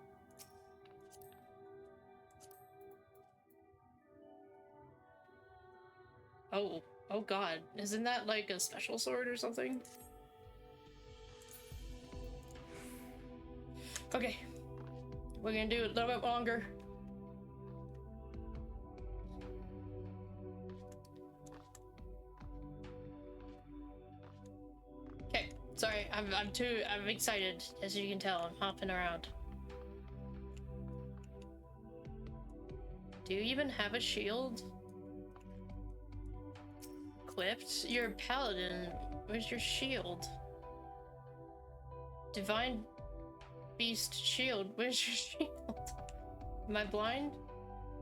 Oh god. Isn't that like a special sword or something? Okay. We're gonna do it a little bit longer. Okay, sorry, I'm excited, as you can tell. I'm hopping around. Do you even have a shield? Equipped? You're a paladin. Where's your shield? Divine Beast shield. Where's your shield? Am I blind?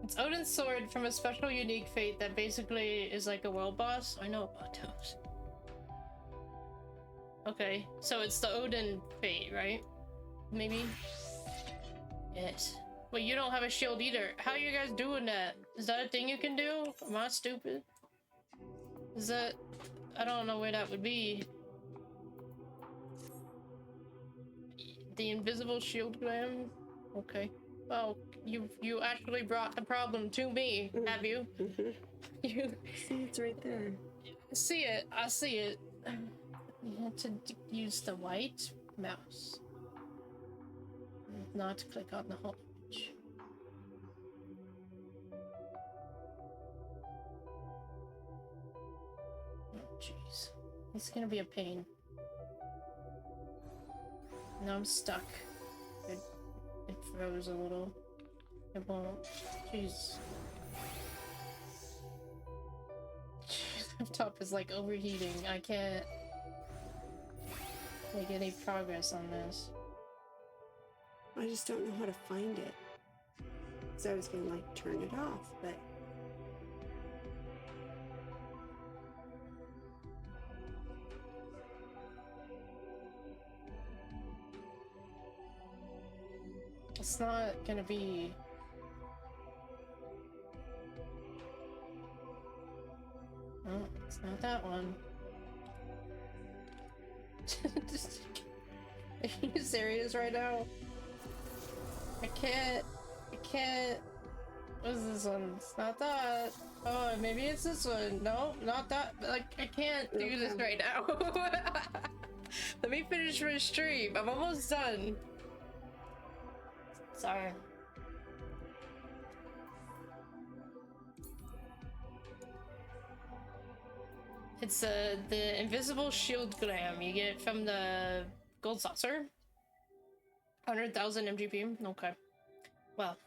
It's Odin's sword from a special unique fate that basically is like a world boss. I know about those. Okay, so it's the Odin fate, right? Maybe? Yes. Wait, you don't have a shield either. How are you guys doing that? Is that a thing you can do? Am I stupid? Is that... I don't know where that would be. The invisible shield glam? Okay. Well, you actually brought the problem to me, have you? You see, it's right there. I see it. I see it. You have to use the white mouse. Not click on the whole page. Oh, jeez. It's gonna be a pain. Now I'm stuck. It froze a little. It won't. Jeez. Laptop is like overheating. I can't make any progress on this. I just don't know how to find it. Because I was going to like turn it off, but... It's not gonna be... Oh, it's not that one. Are you serious right now? I can't... What is this one? It's not that. Oh, maybe it's this one. No, not that. Like, I can't do this right now. Let me finish my stream. I'm almost done. Sorry. It's the invisible shield glam. You get it from the gold saucer. 100,000 MGP. Okay. Well,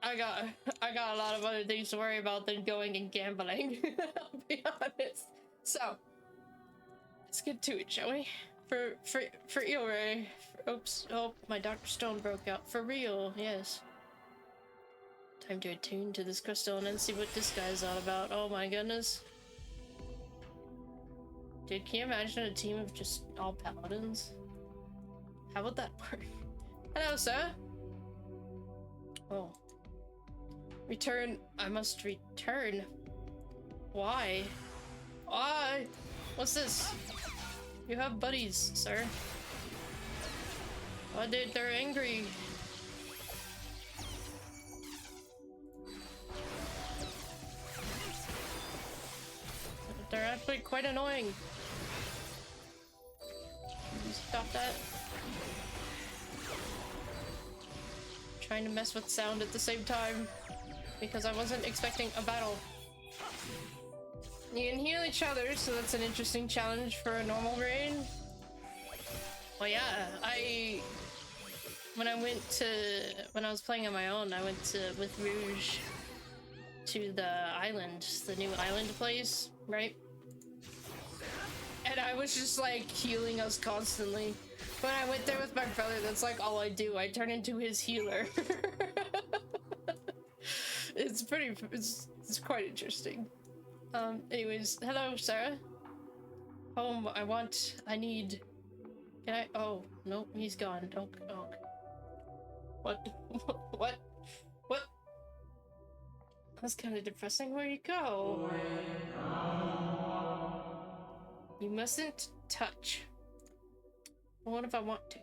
I got a lot of other things to worry about than going and gambling. I'll be honest. So let's get to it, shall we? For real, Ray. Oops. Oh, my Dr. Stone broke out. For real, yes. Time to attune to this crystal and then see what this guy's all about. Oh my goodness. Dude, can you imagine a team of just all paladins? How would that work? Hello, sir. Oh. Return. I must return. Why? Why? What's this? You have buddies, sir. Oh, dude, they're angry. They're actually quite annoying. Stop that. Trying to mess with sound at the same time because I wasn't expecting a battle. You can heal each other, so that's an interesting challenge for a normal raid. Well, yeah, when I was playing on my own, I went with Rouge to the island, the new island place, right? And I was just like healing us constantly. When I went there with my brother, that's like all I do. I turn into his healer. It's quite interesting. Anyways, hello, Sarah. Home, I need... Can I? Oh, nope, he's gone. Oh. What? What? That's kind of depressing. Where'd you go? You mustn't touch. What if I want to?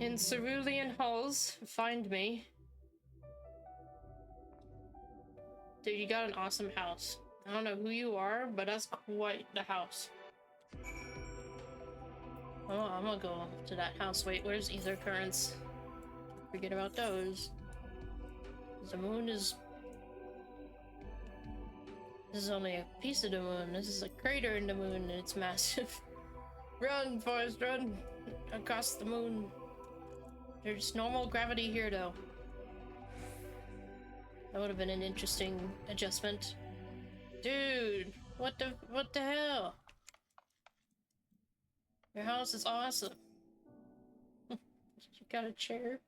In Cerulean Halls, find me. Dude, you got an awesome house. I don't know who you are, but that's quite the house. Oh, I'm gonna go to that house. Wait, where's ether currents? Forget about those. The moon is... This is only a piece of the moon. This is a crater in the moon, and it's massive. Run, Forrest, run! Across the moon. There's normal gravity here, though. That would have been an interesting adjustment. Dude, what the hell? Your house is awesome. You got a chair?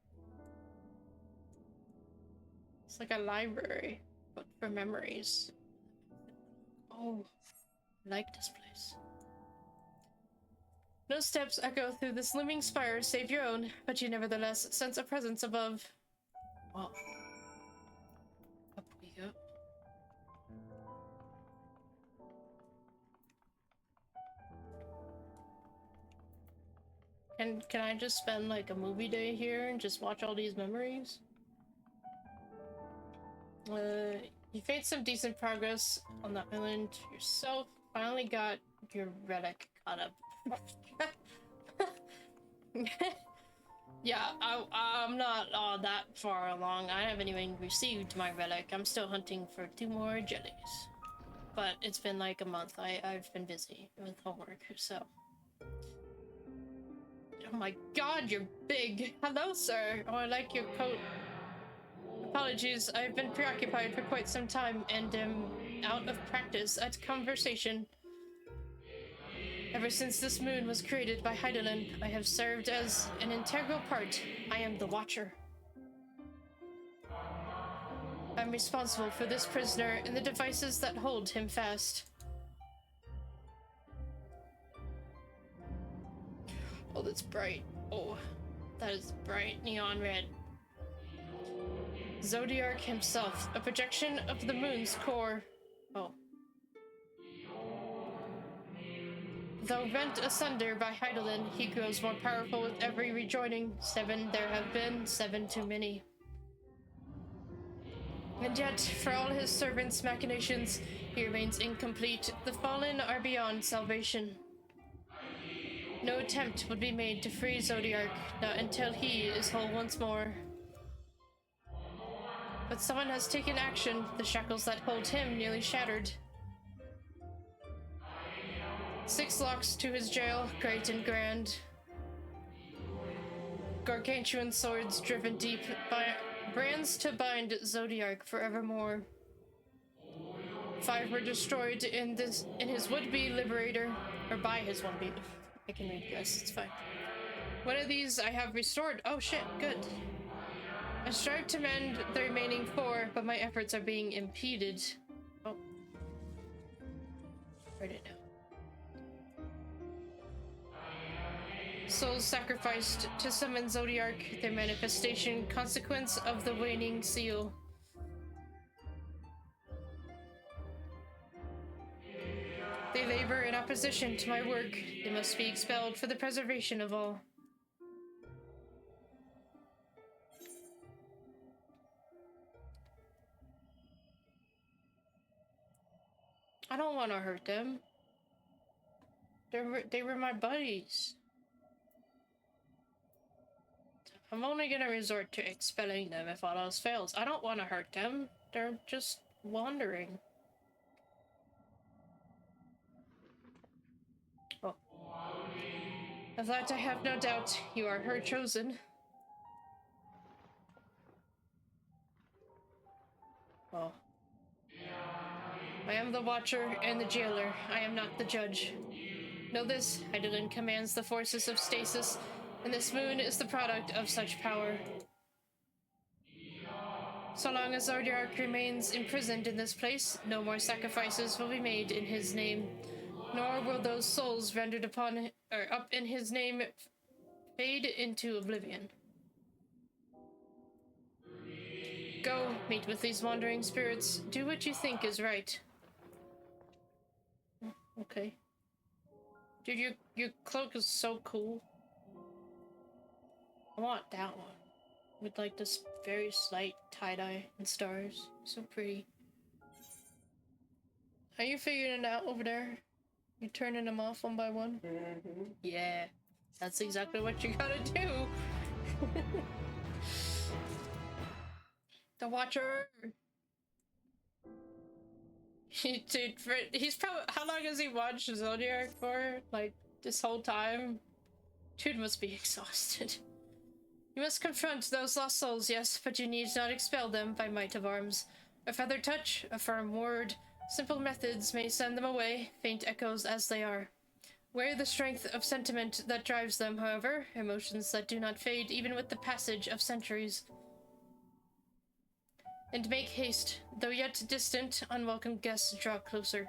It's like a library, but for memories. Oh, I like this place. No steps echo through this looming spire save your own, but you nevertheless sense a presence above. Oh. Up we go. Can I just spend like a movie day here and just watch all these memories? You made some decent progress on that island yourself. Finally got your relic caught up. Yeah, I'm not that far along. I haven't even received my relic. I'm still hunting for 2 more jellies. But it's been like a month. I've been busy with homework, so... Oh my god, you're big! Hello, sir! Oh, I like your coat. Apologies, I've been preoccupied for quite some time and am out of practice at conversation. Ever since this moon was created by Hythlodaeus, I have served as an integral part. I am the Watcher. I'm responsible for this prisoner and the devices that hold him fast. Oh, that's bright. Oh, that is bright neon red. Zodiark himself, a projection of the moon's core. Oh. Though rent asunder by Hythlodaeus, he grows more powerful with every rejoining. 7 there have been, 7 too many. And yet, for all his servants' machinations, he remains incomplete. The fallen are beyond salvation. No attempt would be made to free Zodiark, not until he is whole once more. But someone has taken action. The shackles that hold him nearly shattered. 6 locks to his jail, great and grand. Gargantuan swords driven deep by brands to bind Zodiark forevermore. 5 were destroyed in his would-be liberator, or by his would-be. I can read this, it's fine. One of these I have restored. Oh shit, good. I strive to mend the remaining 4, but my efforts are being impeded. Oh. Write it down. Souls sacrificed to summon Zodiark, their manifestation, consequence of the waning seal. They labor in opposition to my work. They must be expelled for the preservation of all. I don't want to hurt them. They were my buddies. I'm only gonna resort to expelling them if all else fails. I don't want to hurt them. They're just wandering. Oh. Of that I have no doubt. You are her chosen. Oh. I am the Watcher and the Jailer. I am not the Judge. Know this, Hythlodaeus commands the forces of stasis, and this moon is the product of such power. So long as Zodiark remains imprisoned in this place, no more sacrifices will be made in his name, nor will those souls rendered upon or up in his name fade into oblivion. Go, meet with these wandering spirits. Do what you think is right. Okay. Dude, your cloak is so cool. I want that one. With like this very slight tie-dye and stars. So pretty. Are you figuring it out over there? You turning them off one by one? Mm-hmm. Yeah. That's exactly what you gotta do. The Watcher. Dude, he's probably... How long has he watched Zodiark for? Like, this whole time? Dude must be exhausted. You must confront those lost souls, yes, but you need not expel them by might of arms. A feather touch, a firm word, simple methods may send them away, faint echoes as they are. Wear the strength of sentiment that drives them, however, emotions that do not fade even with the passage of centuries. And make haste, though yet distant, unwelcome guests draw closer.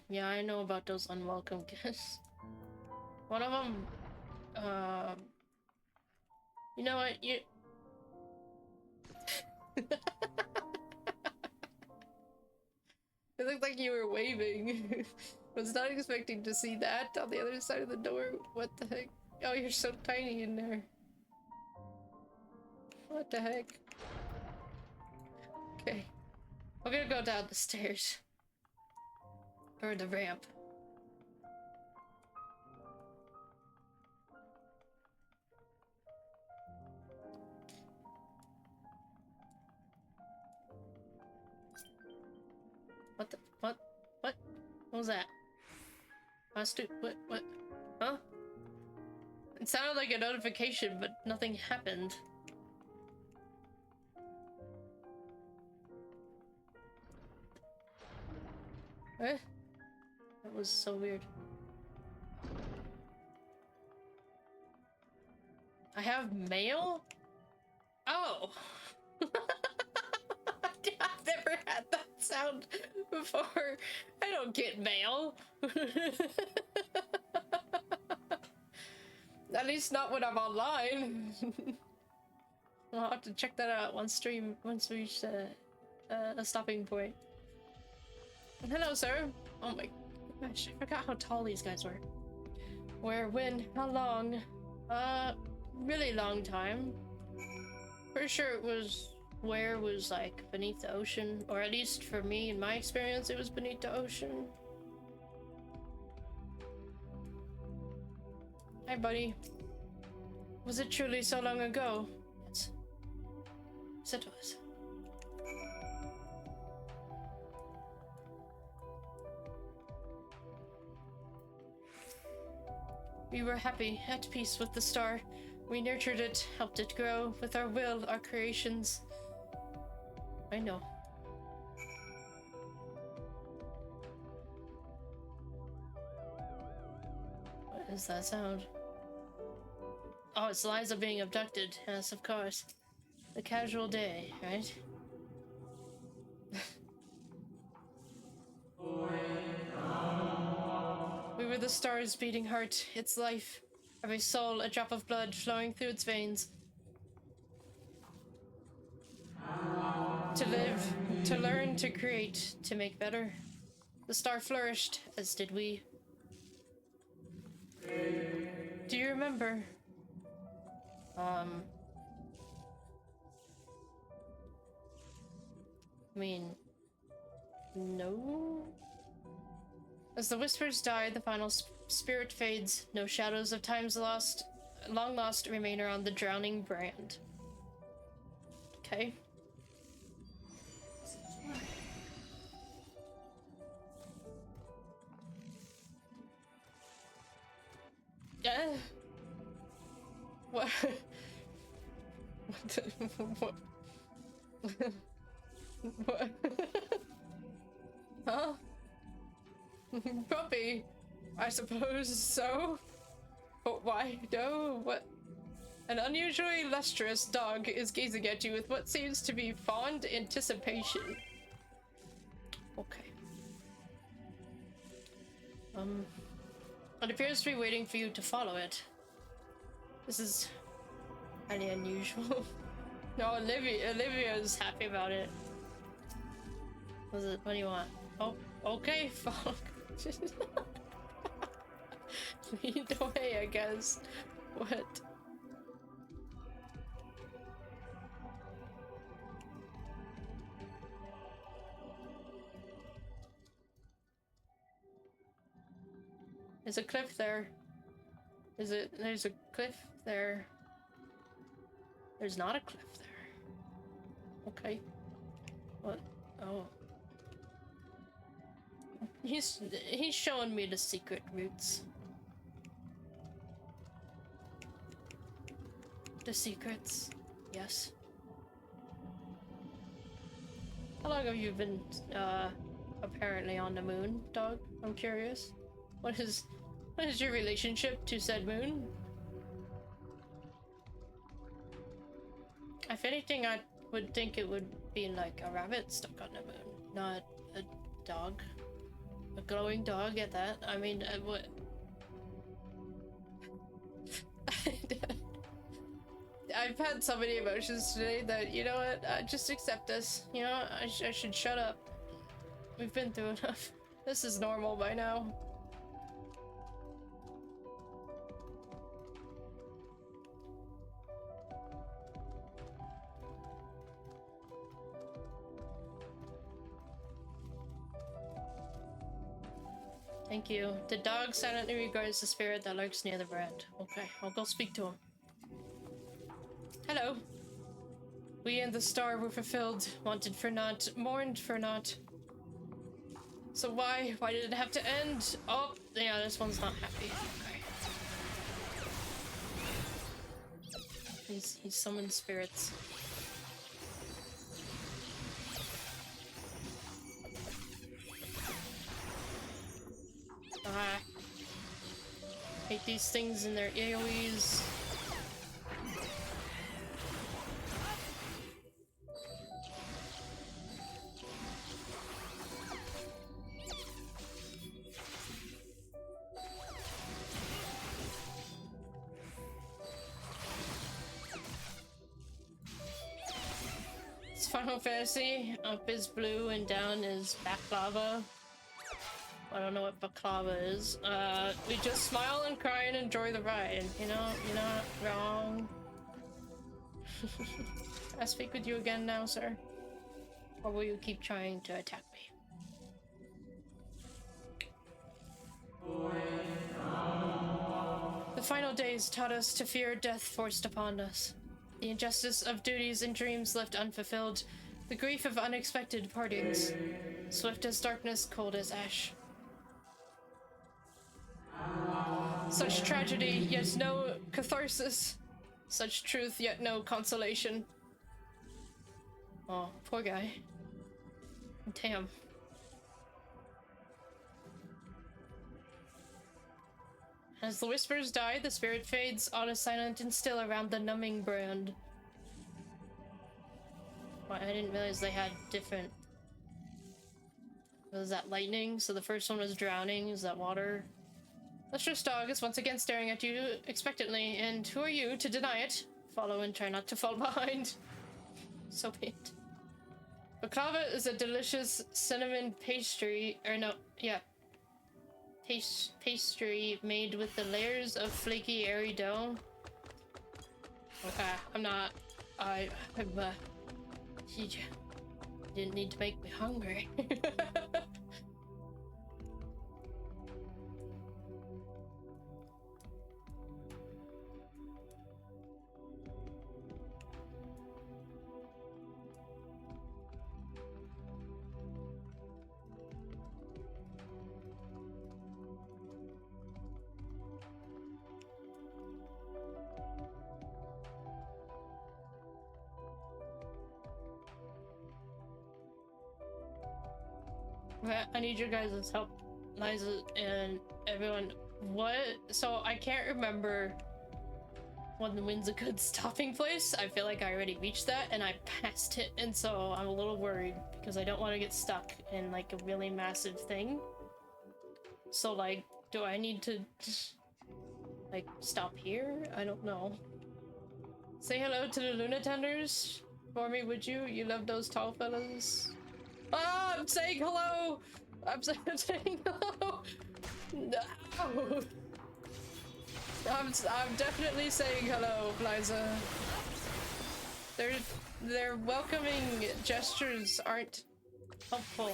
Yeah, I know about those unwelcome guests. One of them, you know what, you... It looked like you were waving. Was not expecting to see that on the other side of the door. What the heck? Oh, you're so tiny in there. What the heck? Okay. We're gonna go down the stairs. Or the ramp. What the? What? What? What was that? What? Huh? It sounded like a notification, but nothing happened. Eh? That was so weird. I have mail? Oh! I've never had that sound before. I don't get mail. At least not when I'm online. I'll have to check that out once we reach a stopping point. Hello, sir. Oh my gosh, I forgot how tall these guys were. Where, when, how long? Really long time. Pretty sure it was where was like beneath the ocean, or at least for me, in my experience, it was beneath the ocean. Hi, buddy. Was it truly so long ago? Yes. Yes, it was. We were happy, at peace with the star. We nurtured it, helped it grow, with our will, our creations. I know. What is that sound? Oh, it's Liza being abducted. Yes, of course. The casual day, right? We were the star's beating heart, its life. Every soul, a drop of blood flowing through its veins. To live, to learn, to create, to make better. The star flourished, as did we. Do you remember? I mean, no? As the whispers die, the final spirit fades. No shadows of times lost, long lost remain around the drowning brand. Okay. What? What? What? Huh? Puppy, I suppose so. But why? No, what? An unusually lustrous dog is gazing at you with what seems to be fond anticipation. Okay. It appears to be waiting for you to follow it. This is highly unusual. No, Olivia's happy about it. What do you want? Oh, okay, fuck. Lead the way, I guess. What? There's a cliff there. There's a cliff there. There's not a cliff there. Okay. What? Oh. He's showing me the secret routes. The secrets. Yes. How long have you been apparently on the moon, dog? I'm curious. What is your relationship to said moon? If anything, I would think it would be like a rabbit stuck on the moon, not a dog. A glowing dog at that. I mean, what? I've had so many emotions today that, you know what, just accept this. You know, I should shut up. We've been through enough. This is normal by now. Thank you. The dog silently regards the spirit that lurks near the brand. Okay, I'll go speak to him. Hello. We and the star were fulfilled, wanted for naught, mourned for naught. So why did it have to end? Oh, yeah, this one's not happy. Okay. He's summoned spirits. Hate these things in their AoEs. It's Final Fantasy. Up is blue and down is baklava. I don't know what baklava is. We just smile and cry and enjoy the ride. You know, you're not wrong. Can I speak with you again now, sir? Or will you keep trying to attack me? The final days taught us to fear death forced upon us. The injustice of duties and dreams left unfulfilled. The grief of unexpected partings. Swift as darkness, cold as ash. Such tragedy, yet no catharsis. Such truth, yet no consolation. Oh, poor guy. Damn. As the whispers die, the spirit fades, all is silent and still around the numbing brand. Well, I didn't realize they had different... Was that lightning? So the first one was drowning. Is that water? Lustrous dog is once again staring at you expectantly, and who are you to deny it? Follow and try not to fall behind. So be it. Baklava is a delicious cinnamon pastry, or no, yeah. Pastry made with the layers of flaky, airy dough. Okay, you didn't need to make me hungry. I need your guys' help, Liza and everyone. What? So I can't remember when the wind's a good stopping place. I feel like I already reached that and I passed it, and so I'm a little worried because I don't want to get stuck in like a really massive thing. So like, do I need to like stop here? I don't know. Say hello to the Lunatenders for me, would you? You love those tall fellas. Ah, I'm saying hello! I'm saying hello! No! I'm definitely saying hello, Liza. Their welcoming gestures aren't helpful.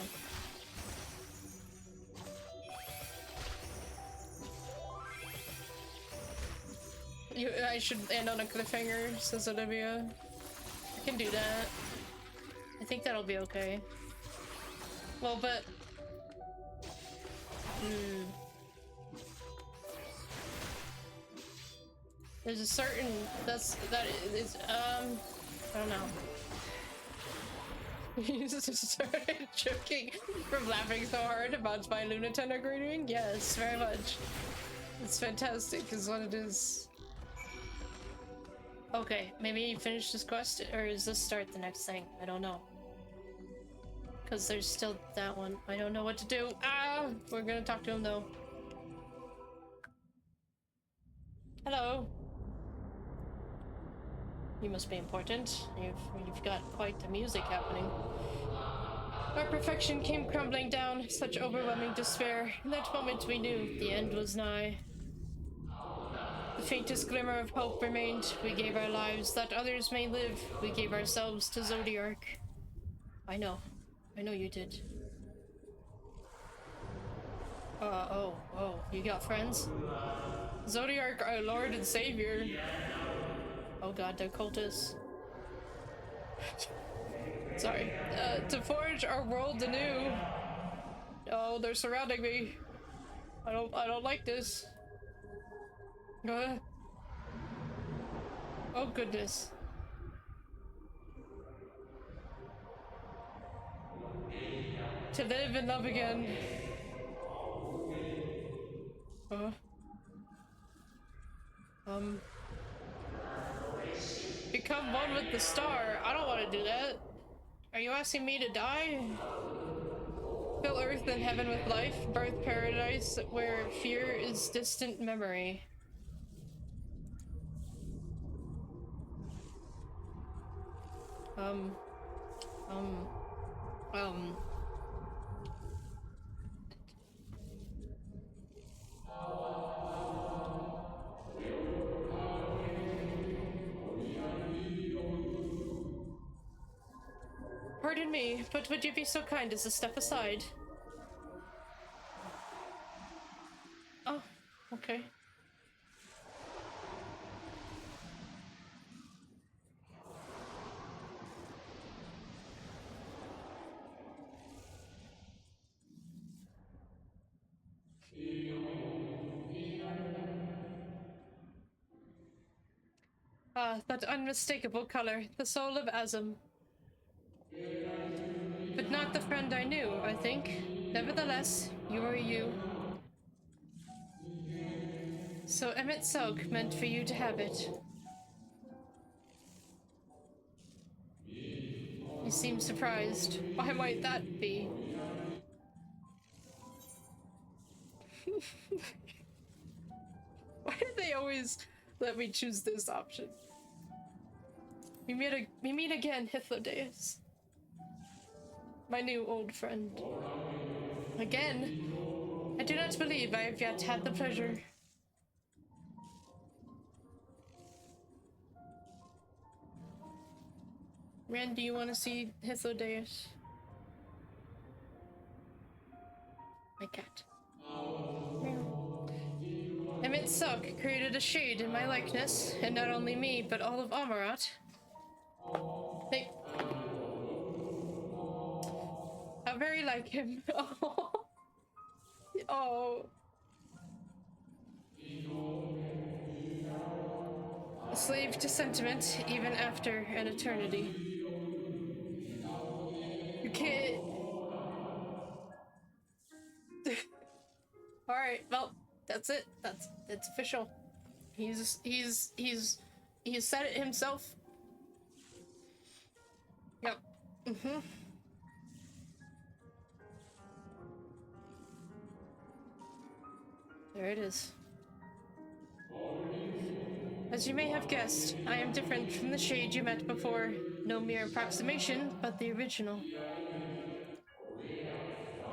I should end on a cliffhanger, says Olivia. I can do that. I think that'll be okay. Well, but... There's a certain... that is, I don't know. You just started choking from laughing so hard about my Lunatender greeting? Yes, very much. It's fantastic, is what it is. Okay, maybe finish this quest, or is this start the next thing? I don't know. Because there's still that one. I don't know what to do. Ah! We're gonna talk to him though. Hello. You must be important. You've got quite the music happening. Our perfection came crumbling down. Such overwhelming despair. In that moment we knew the end was nigh. The faintest glimmer of hope remained. We gave our lives that others may live. We gave ourselves to Zodiark. I know you did. Oh, you got friends? Zodiark, our lord and savior. Oh god, they're cultists. Sorry. To forge our world anew. Oh, they're surrounding me. I don't like this. Oh goodness. To live and love again. Become one with the star. I don't want to do that. Are you asking me to die? Fill earth and heaven with life. Birth paradise where fear is distant memory. Pardon me, but would you be so kind as to step aside? Oh, okay. that unmistakable color, the soul of Azam. But not the friend I knew, I think. Nevertheless, you are you. So Emmett Silk meant for you to have it. You seem surprised. Why might that be? Why do they always let me choose this option? We meet again, Hythlodaeus. My new old friend. Again? I do not believe I have yet had the pleasure. Rand, do you want to see Hythlodaeus? My cat. Emmett Suck created a shade in my likeness, and not only me, but all of Amarat. How very like him. Oh. Oh. A slave to sentiment, even after an eternity. You can't... Alright, well, that's it. It's official. He said it himself. Yep. Mm-hmm. There it is. As you may have guessed, I am different from the shade you met before. No mere approximation, but the original.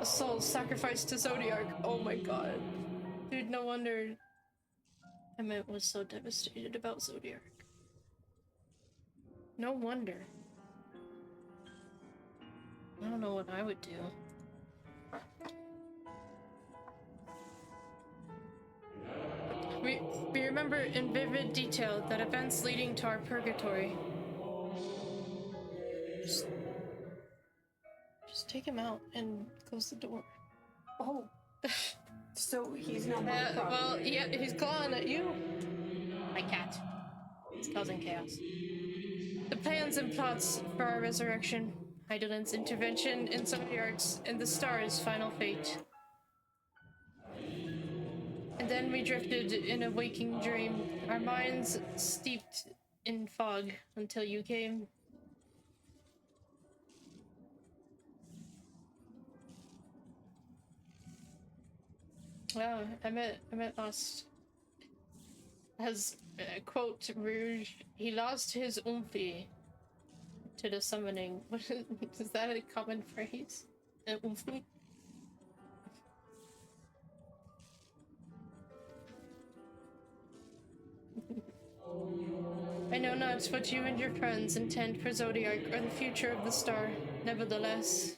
A soul sacrificed to Zodiac. Oh my god. Dude, no wonder Emmett was so devastated about Zodiac. No wonder. I don't know what I would do. We remember in vivid detail that events leading to our purgatory. Just take him out and close the door. Oh. So he's not my problem. Well, yeah, he's clawing at you. My cat. It's causing chaos. The plans and plots for our resurrection, Hydalin's intervention in Zodiarc's, and the star's final fate. And then we drifted in a waking dream, our minds steeped in fog until you came. Wow, Emmett lost. As, quote, Rouge, he lost his oomphy to the summoning. Is that a common phrase? Oomphy? I know not what you and your friends intend for Zodiac or the future of the star. Nevertheless,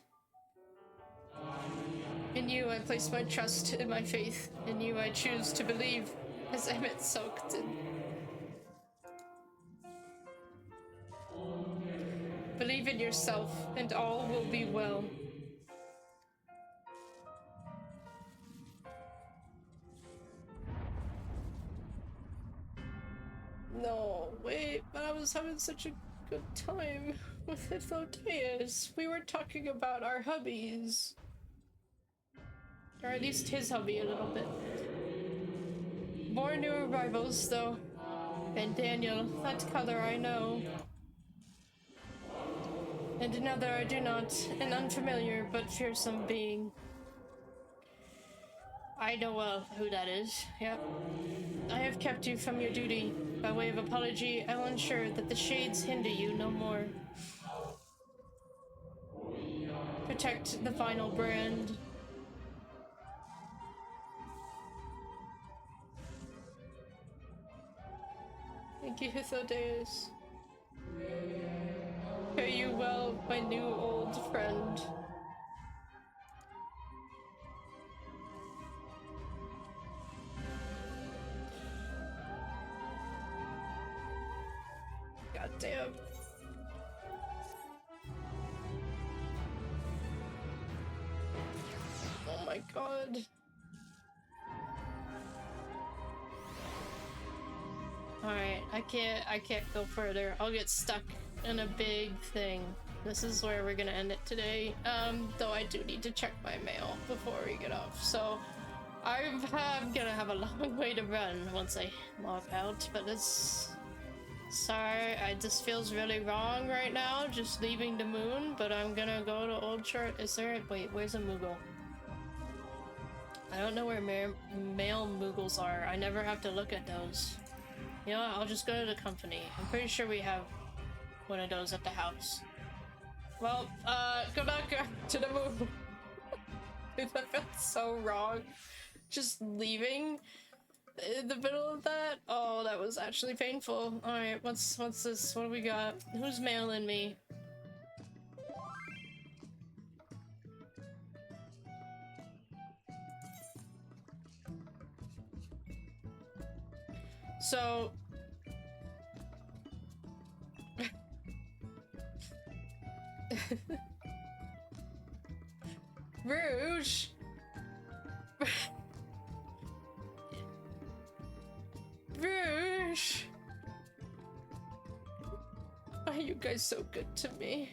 in you I place my trust and my faith. In you I choose to believe, as Emmett Soak did. Believe in yourself, and all will be well. No, wait, but I was having such a good time with Hythlodaeus. We were talking about our hubbies. Or at least his hubby a little bit. More new arrivals, though. And Daniel, that color I know. And another I do not, an unfamiliar but fearsome being. I know well who that is, yep. I have kept you from your duty. By way of apology, I will ensure that the shades hinder you no more. Protect the final brand. Thank you, Hythlodaeus. Fare you well, my new old friend. God damn. Oh my god. Alright, I I can't go further. I'll get stuck in a big thing. This is where we're gonna end it today. Though I do need to check my mail before we get off. So I'm gonna have a long way to run once I log out, but it's sorry, this feels really wrong right now, just leaving the moon, but I'm gonna go to Old Chart. Is there wait, where's a Moogle? I don't know where male Moogles are. I never have to look at those. You know what? I'll just go to the company. I'm pretty sure we have one of those at the house. Well, go back to the moon. Dude, that felt so wrong. Just leaving in the middle of that? Oh, that was actually painful. Alright, what's this? What do we got? Who's mailing me? So Rouge. Rouge. Why are you guys so good to me?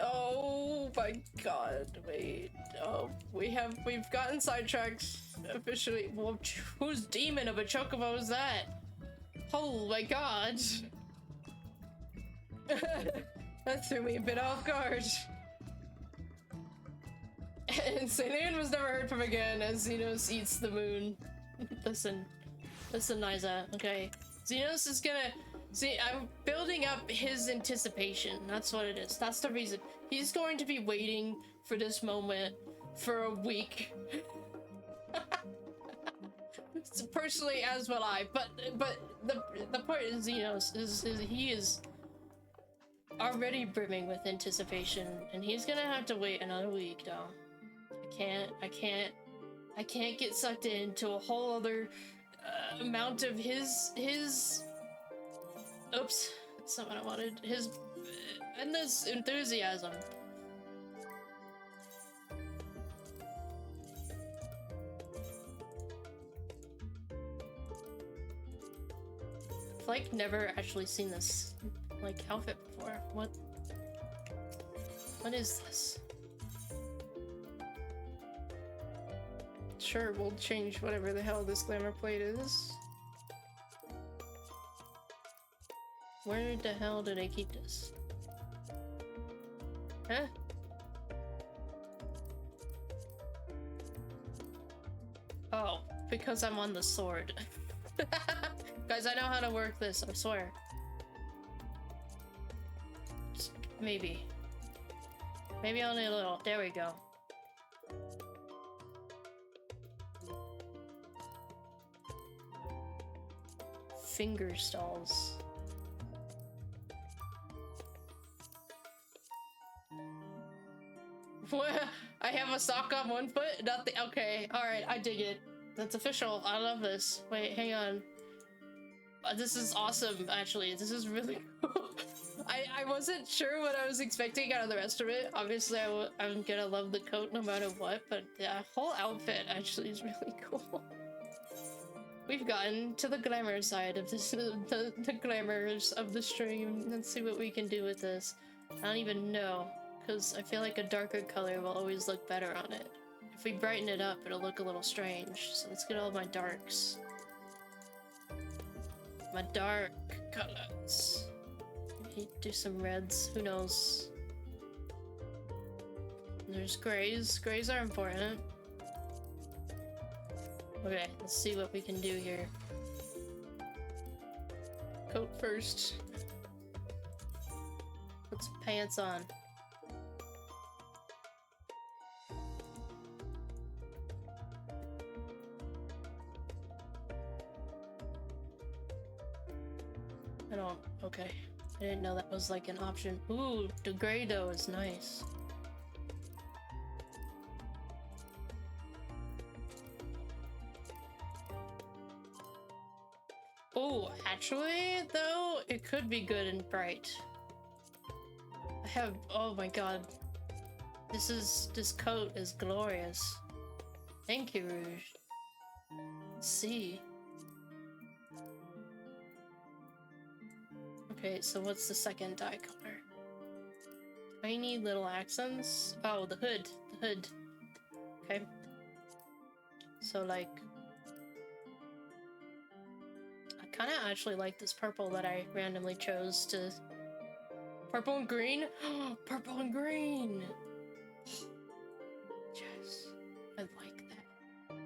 Oh my god, wait. Oh, we've gotten sidetracked officially. Well, whose demon of a chocobo is that? Oh my god. That threw me a bit off guard. And Salian was never heard from again as Zenos eats the moon. Listen, Liza, okay. Zenos is gonna... See, I'm building up his anticipation. That's what it is. That's the reason. He's going to be waiting for this moment for a week. Personally, as will I. But the point is, Zenos is he is already brimming with anticipation, and he's gonna have to wait another week, though. I can't get sucked into a whole other amount of his. Oops, that's not what I wanted. His endless enthusiasm. I've like never actually seen this like outfit before. What is this? Sure, we'll change whatever the hell this glamour plate is. Where the hell did I keep this? Huh? Oh, because I'm on the sword. Guys, I know how to work this, I swear. Just maybe. Maybe only a little. There we go. Finger stalls. I have a sock on one foot? Nothing. Okay, alright, I dig it. That's official. I love this. Wait, hang on. This is awesome, actually. This is really cool. I wasn't sure what I was expecting out of the rest of it. Obviously, I'm gonna love the coat no matter what, but the whole outfit actually is really cool. We've gotten to the glamour side of this, the glamours of the stream. Let's see what we can do with this. I don't even know, because I feel like a darker color will always look better on it. If we brighten it up, it'll look a little strange. So let's get all my darks. My dark colors. Maybe do some reds, who knows. There's grays. Grays are important. Okay, let's see what we can do here. Coat first. Put some pants on. I don't... okay. I didn't know that was like an option. Ooh, the gray though is nice. Oh, actually, though, it could be good and bright. I have... oh my god. This coat is glorious. Thank you, Rouge. Let's see. Okay, so what's the second dye color? Tiny little accents? Oh, the hood. The hood. Okay. So, like... I kind of actually like this purple that I randomly chose to... Purple and green? Purple and green! Yes. I like that.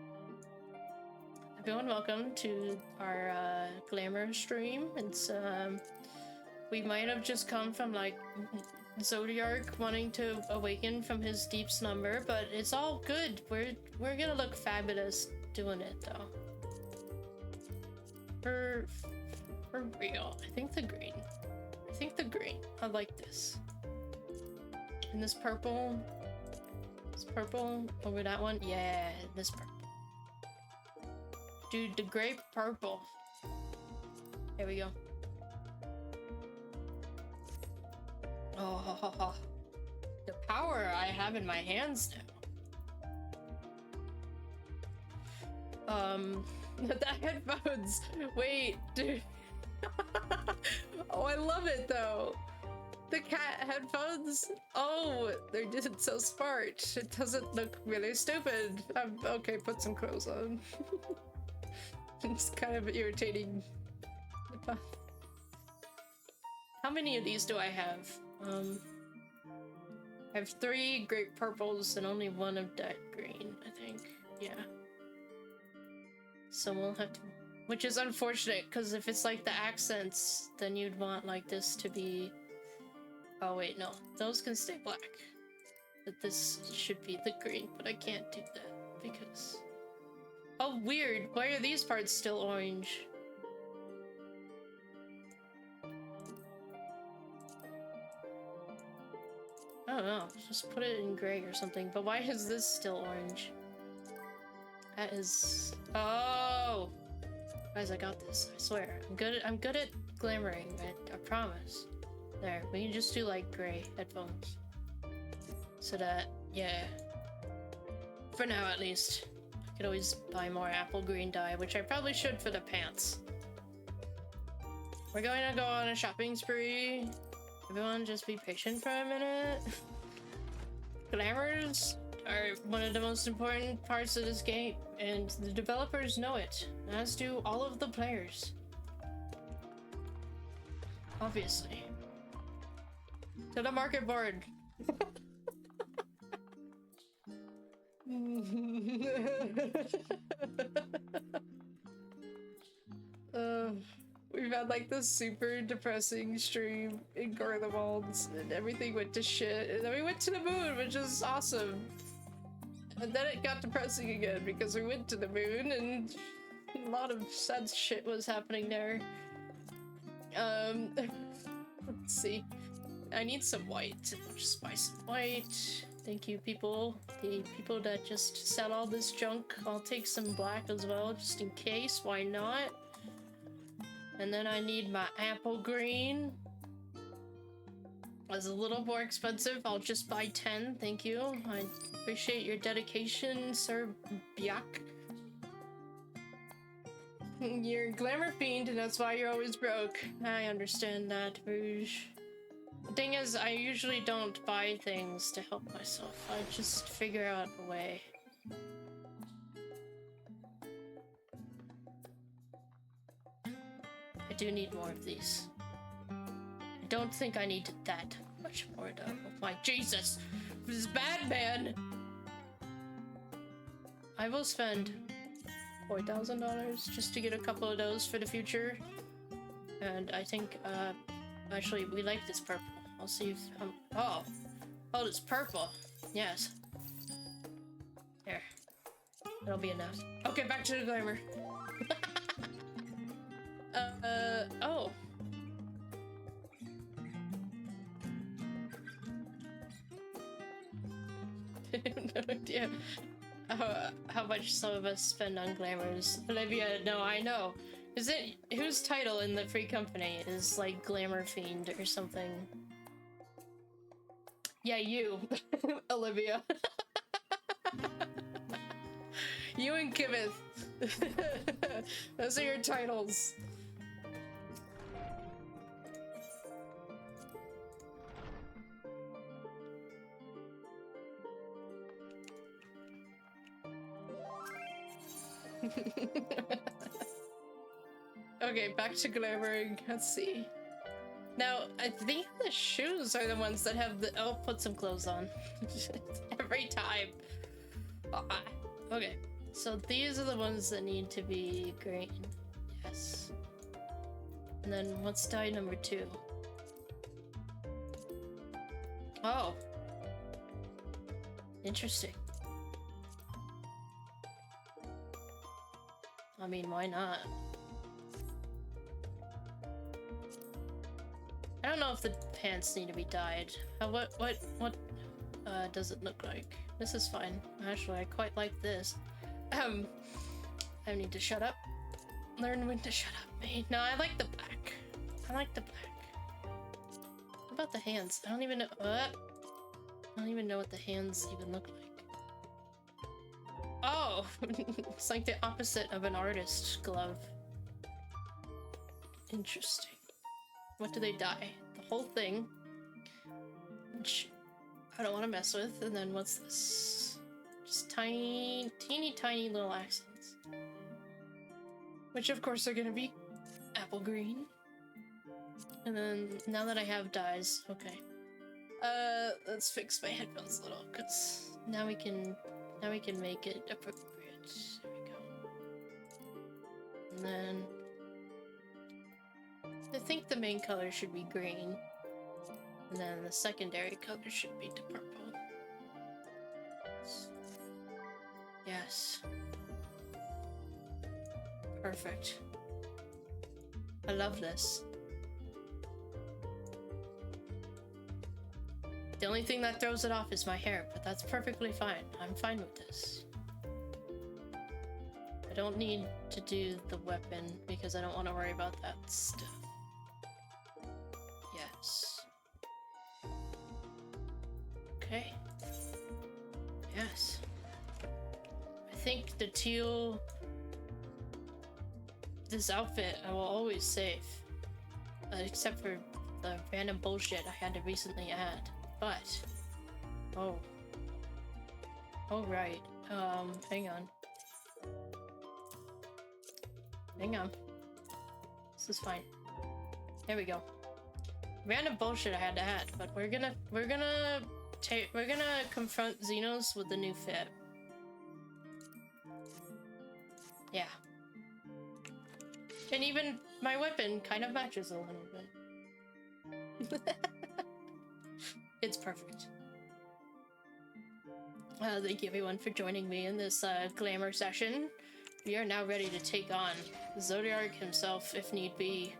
Everyone, welcome to our glamour stream. It's, we might have just come from, like, Zodiark wanting to awaken from his deep slumber, but it's all good. We're gonna look fabulous doing it, though. For real. I think the green. I like this. And this purple. This purple over that one. Yeah, this purple. Dude, the grape purple. There we go. Oh, the power I have in my hands now. The headphones. Wait, dude. Oh, I love it though. The cat headphones. Oh, they're just so smart. It doesn't look really stupid. Okay, put some clothes on. It's kind of irritating. How many of these do I have? I have 3 grape purples and only 1 of that green, I think. Yeah. So we'll have to... Which is unfortunate, because if it's like the accents, then you'd want like this to be... Oh wait, no. Those can stay black. But this should be the green, but I can't do that because... Oh, weird. Why are these parts still orange? I don't know. Just put it in gray or something. But why is this still orange? That is... Oh! Guys, I got this. I swear. I'm good at glamoring. I promise. There. We can just do like gray headphones. So that... Yeah. For now, at least. I could always buy more apple green dye, which I probably should for the pants. We're going to go on a shopping spree. Everyone just be patient for a minute. Glamours are one of the most important parts of this game, and the developers know it, as do all of the players. Obviously. To the market board! We've had like this super depressing stream in Garlemald, and everything went to shit, and then we went to the moon, which is awesome. And then it got depressing again because we went to the moon and a lot of sad shit was happening there. Let's see. I need some white. I'll just buy some white. Thank you, people. The people that just sell all this junk. I'll take some black as well, just in case. Why not? And then I need my apple green. It's a little more expensive. I'll just buy 10. Thank you. I appreciate your dedication, Sir Byak. You're a glamour fiend, and that's why you're always broke. I understand that, Rouge. The thing is, I usually don't buy things to help myself. I just figure out a way. I do need more of these. I don't think I need that much more though. Oh my Jesus! This is bad, man! I will spend $4,000 just to get a couple of those for the future. And I think, actually, we like this purple. I'll see if, oh, it's purple. Yes. There. That'll be enough. Okay, back to the glamour. Oh. I have no idea how much some of us spend on glamours. Olivia, no, I know. Is it, whose title in the free company is like Glamour Fiend or something? Yeah, you, Olivia. You and Kivith. Those are your titles. Okay, back to glamoring. Let's see. Now, I think the shoes are the ones that have the... Oh, put some clothes on. Every time. Okay, so these are the ones that need to be green. Yes. And then what's dye number 2? Oh. Interesting. I mean, why not? I don't know if the pants need to be dyed. What does it look like? This is fine. Actually, I quite like this. I need to shut up. Learn when to shut up. No, I like the black. I like the black. What about the hands? I don't even know. I don't even know what the hands even look like. Oh, it's like the opposite of an artist's glove. Interesting. What do they dye? The whole thing, which I don't want to mess with. And then what's this? Just teeny tiny little accents, which of course are gonna be apple green. And then now that I have dyes, okay. Let's fix my headphones a little, cause now we can make it appropriate. There we go. And then I think the main color should be green, and then the secondary color should be the purple. Yes. Perfect. I love this. The only thing that throws it off is my hair, but that's perfectly fine. I'm fine with this. I don't need to do the weapon because I don't want to worry about that stuff. Yes. Okay. Yes. I think the teal... This outfit I will always save. Except for the random bullshit I had to recently add. But... Oh. Oh, right. Hang on. Hang on. This is fine. There we go. Random bullshit I had to add, but we're gonna confront Zenos with the new fit. Yeah. And even my weapon kind of matches a little bit. It's perfect. Thank you everyone for joining me in this glamour session. We are now ready to take on Zodiark himself if need be.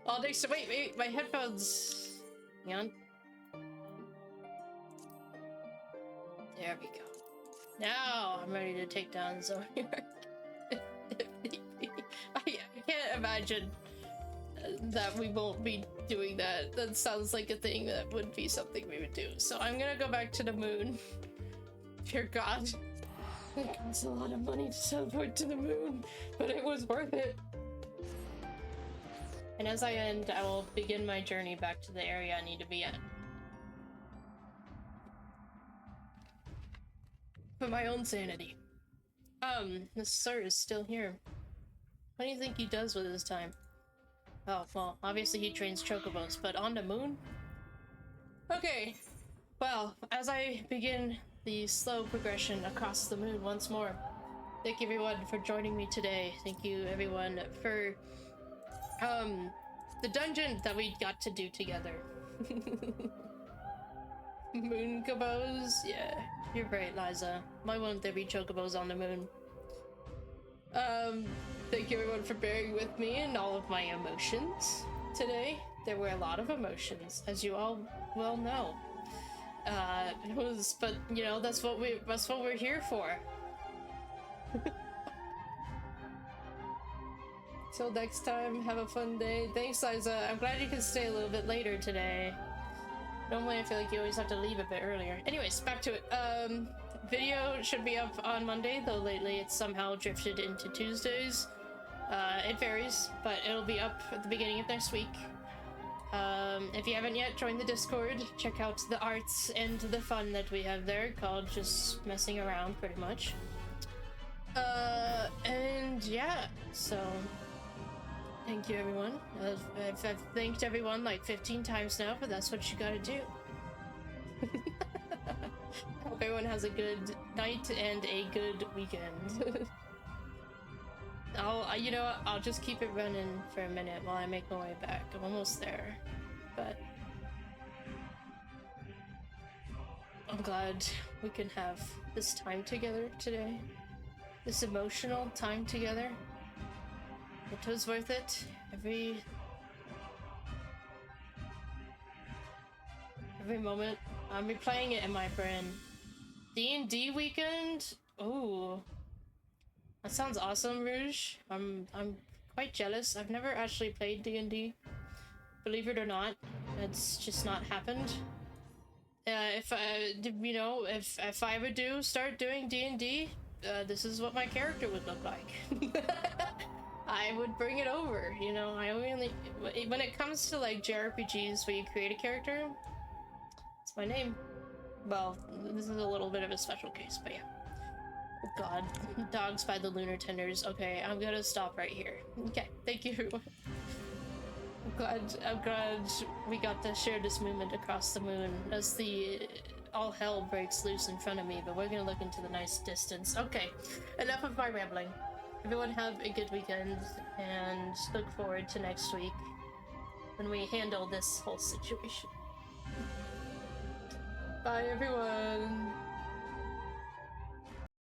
All day, so wait, my headphones. Hang on. There we go. Now I'm ready to take down Zodiark. I can't imagine that we won't be doing that. That sounds like a thing that would be something we would do. So I'm gonna go back to the moon. Dear God. It costs a lot of money to teleport to the moon, but it was worth it. And as I end, I will begin my journey back to the area I need to be at. For my own sanity. The sir is still here. What do you think he does with his time? Oh, well, obviously he trains chocobos, but on the moon? Okay, well, as I begin the slow progression across the moon once more, thank you everyone for joining me today. Thank you everyone for, the dungeon that we got to do together. Moon chocobos? Yeah, you're right, Liza. Why won't there be chocobos on the moon? Thank you everyone for bearing with me and all of my emotions today. There were a lot of emotions, as you all well know. But you know, that's what we're here for. Till next time, have a fun day. Thanks, Liza. I'm glad you could stay a little bit later today. Normally I feel like you always have to leave a bit earlier. Anyways, back to it. video should be up on Monday, though lately it's somehow drifted into Tuesdays. It varies, but it'll be up at the beginning of next week. If you haven't yet, join the Discord, check out the arts and the fun that we have there, called just messing around, pretty much. And yeah, so thank you, everyone. I've thanked everyone like 15 times now, but that's what you gotta do. Hope everyone has a good night and a good weekend. You know what, I'll just keep it running for a minute while I make my way back. I'm almost there, but I'm glad we can have this time together today. This emotional time together. It was worth it. Every moment. I'm replaying it in my brain. D&D weekend? Ooh. That sounds awesome, Rouge. I'm quite jealous. I've never actually played D&D. Believe it or not. It's just not happened. If I ever do start doing D&D, this is what my character would look like. I would bring it over, you know. When it comes to like JRPGs where you create a character, it's my name. Well, this is a little bit of a special case, but yeah. Oh god, dogs by the lunar tenders. Okay, I'm gonna stop right here. Okay, thank you everyone. I'm glad we got to share this movement across the moon as all hell breaks loose in front of me, but we're gonna look into the nice distance. Okay, enough of my rambling. Everyone have a good weekend, and look forward to next week when we handle this whole situation. Bye everyone!